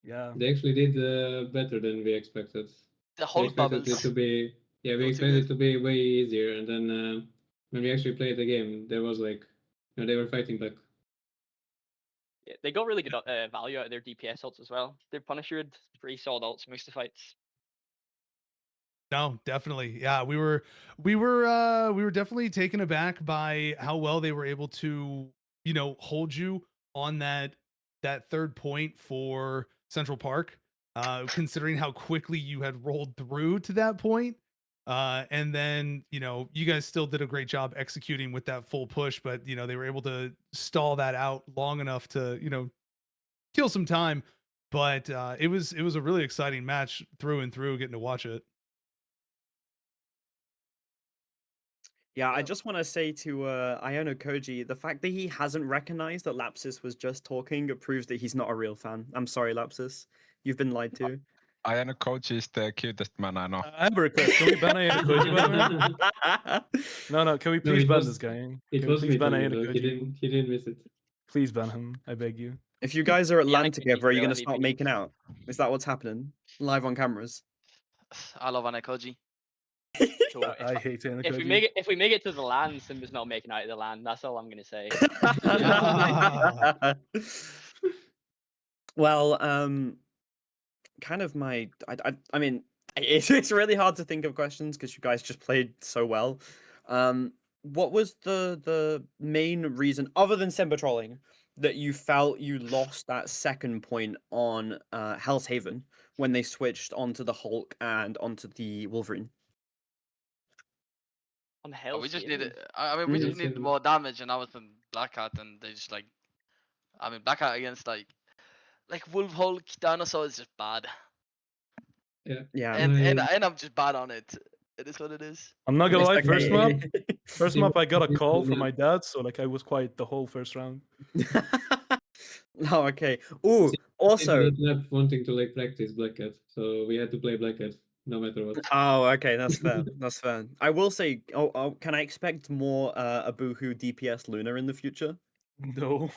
Yeah. They actually did better than we expected. The We whole expected it bubbles. to be Go too expected it good. to be way easier, and then when we actually played the game, there was like, they were fighting back. Yeah, they got really good value out of their DPS ults as well. Their Punisher had pretty solid ults most of the fights. No, definitely. Yeah, we were definitely taken aback by how well they were able to, hold you on that third point for Central Park, considering how quickly you had rolled through to that point. And then, you guys still did a great job executing with that full push, but they were able to stall that out long enough to, kill some time. But it was a really exciting match through and through, getting to watch it. Yeah, I just want to say to Iono Koji, the fact that he hasn't recognized that Lapsus was just talking proves that he's not a real fan. I'm sorry, Lapsus. You've been lied to. Ayano Coach is the cutest man I know. I have a request. Can we ban Ayano Koji, by the way? No, can we No, please it ban was- this guy? It Can we was please me ban telling Ayano you, though. He Koji? didn't miss it. Please ban him. I beg you. If you guys are at Yeah, LAN like together, are you Koji, going to still start MVP. making out? Is that what's happening? Live on cameras? I love Anakoji. So I hate Ayano if we Koji. make it to the land, Simba's not making out of the land. That's all I'm gonna say. Well, kind of I mean, it's really hard to think of questions because you guys just played so well. What was the main reason, other than Simba trolling, that you felt you lost that second point on Hell's Haven when they switched onto the Hulk and onto the Wolverine? On Oh, Hell's we just Haven. needed. I mean, we just needed more damage, and I was in Black Hat, and they just like. I mean, Black Hat against like Wolf Hulk Dinosaur is just bad. Yeah. And I'm just bad on it. It is what it is. I'm not gonna It's lie, okay. first map I got a call from my dad, so like I was quiet the whole first round. Oh, okay. Ooh, also. Not wanting to like practice Black Cat, so we had to play Black Cat no matter what. Oh, okay, that's fair. That's fair. I will say, can I expect more a Boohoo DPS Luna in the future? No.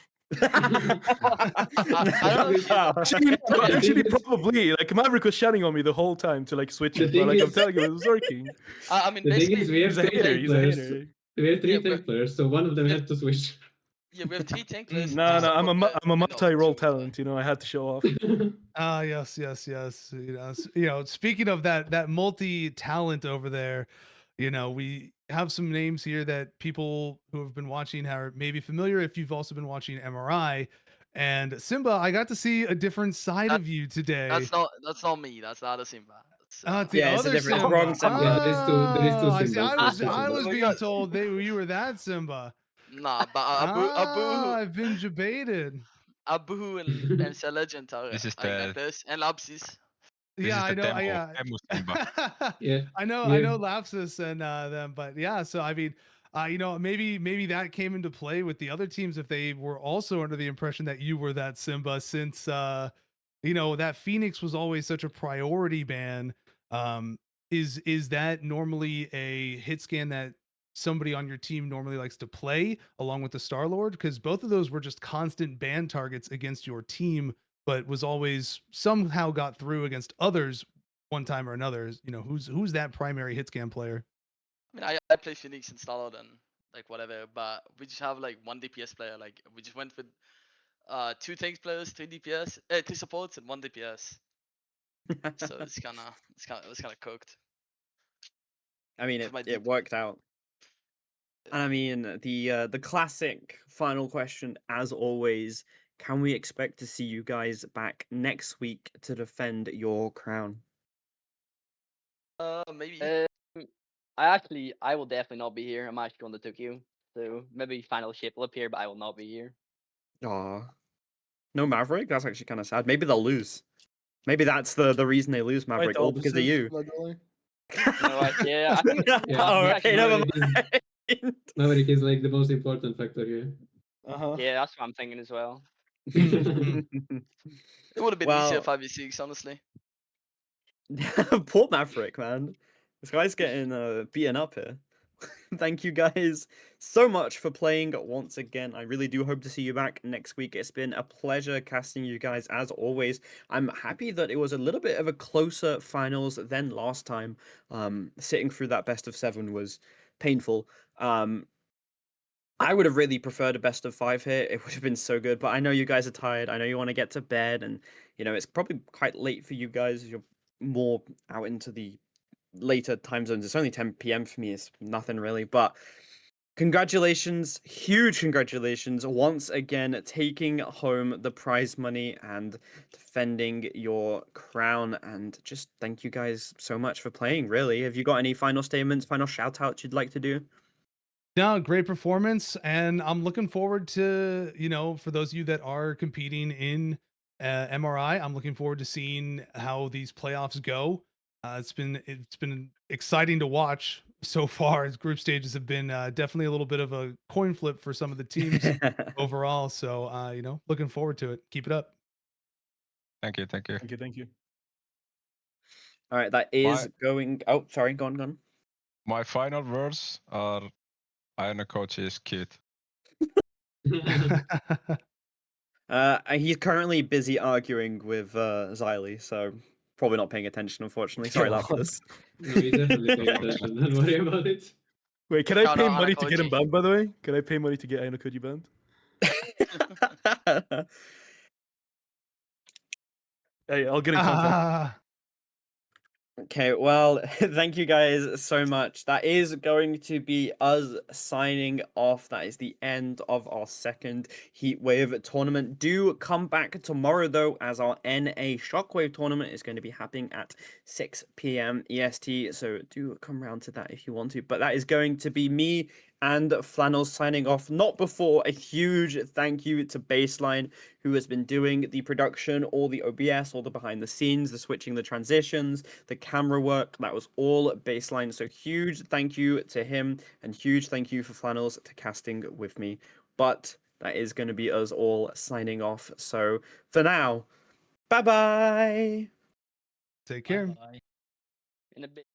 Actually, probably. Like Maverick was shouting on me the whole time to like switch it, but like I'm telling you, it was working. I mean, The thing basically, is, we have He's a three hater. tank He's a players. hater. We have three Yeah, tank players, so one of them had to switch. yeah, we have 3 tank players. No, I'm a multi-role talent. I had to show off. Ah, yes. Speaking of that multi-talent over there, we have some names here that people who have been watching are maybe familiar if you've also been watching MRI. And Simba, I got to see a different side of you today. That's not me. That's not a Simba. It's the Yeah, it's a other different- Simba. wrong Simba. Yeah, there is two I see. Simbas. I was Oh my being God. told you were that Simba. Nah, but Abu I've been debated. and Legend are This is like the- this, and Lapsis. This Yeah, is I the know. demo, Yeah, demo Simba. Yeah, I know Lapsus and them, but yeah. So I mean, maybe that came into play with the other teams if they were also under the impression that you were that Simba, since that Phoenix was always such a priority ban. is that normally a hit scan that somebody on your team normally likes to play along with the Star Lord? Because both of those were just constant ban targets against your team, but was always somehow got through against others one time or another. You know, who's that primary hit scan player? I mean, I play Phoenix and Starlord and like whatever, but we just have like one DPS player. Like we just went with 2 tanks players, 3 DPS, 3 supports, and 1 DPS. So it's kind of cooked. I mean, For my it DP. worked out. And I mean, the classic final question, as always, can we expect to see you guys back next week to defend your crown? Maybe. I will definitely not be here. I'm actually going to Tokyo, so maybe final shape will appear, but I will not be here. Aw. No Maverick? That's actually kind of sad. Maybe they'll lose. Maybe that's the reason they lose Maverick, Quite all because of opposite, you. literally. Yeah, I think. Yeah, Oh, Ma- okay, never Maverick is mind. Maverick is like the most important factor here. Uh-huh. Yeah, that's what I'm thinking as well. It would have been easier Well, 5v6, honestly. poor Maverick, man. This guy's getting beaten up here. Thank you guys so much for playing once again. I really do hope to see you back next week. It's been a pleasure casting you guys as always. I'm happy that it was a little bit of a closer finals than last time. Sitting through that best of 7 was painful. I would have really preferred a best of 5 here. It would have been so good, but I know you guys are tired. I know you want to get to bed, and it's probably quite late for you guys. You're more out into the later time zones. It's only 10 p.m. for me. It's nothing really, but congratulations, huge congratulations once again, taking home the prize money and defending your crown. And just thank you guys so much for playing. Really, have you got any final statements, final shout outs you'd like to do? No, great performance, and I'm looking forward to, for those of you that are competing in MRI, I'm looking forward to seeing how these playoffs go. It's been exciting to watch so far. As group stages have been definitely a little bit of a coin flip for some of the teams overall. So looking forward to it. Keep it up. Thank you. Thank you, thank you. All right, that is going. Oh, sorry, go on. My final words are, Iron Coach is cute. He's currently busy arguing with Xylee, so probably not paying attention, unfortunately. Sorry, Lapidus. No, he's definitely paying attention. Don't worry about it. Wait, can I Shout pay out money to get him Hanakoji. banned, by the way? Can I pay money to get Ainokoji banned? Hey, I'll get in contact. Okay, well, thank you guys so much. That is going to be us signing off. That is the end of our second Heatwave tournament. Do come back tomorrow, though, as our NA Shockwave tournament is going to be happening at 6 p.m. EST. So do come round to that if you want to. But that is going to be me and Flannels signing off. Not before a huge thank you to Baseline, who has been doing the production, all the OBS, all the behind the scenes, the switching, the transitions, the camera work. That was all Baseline. So huge thank you to him, and huge thank you for Flannels to casting with me. But that is going to be us all signing off. So for now, bye bye. Take care. In a bit.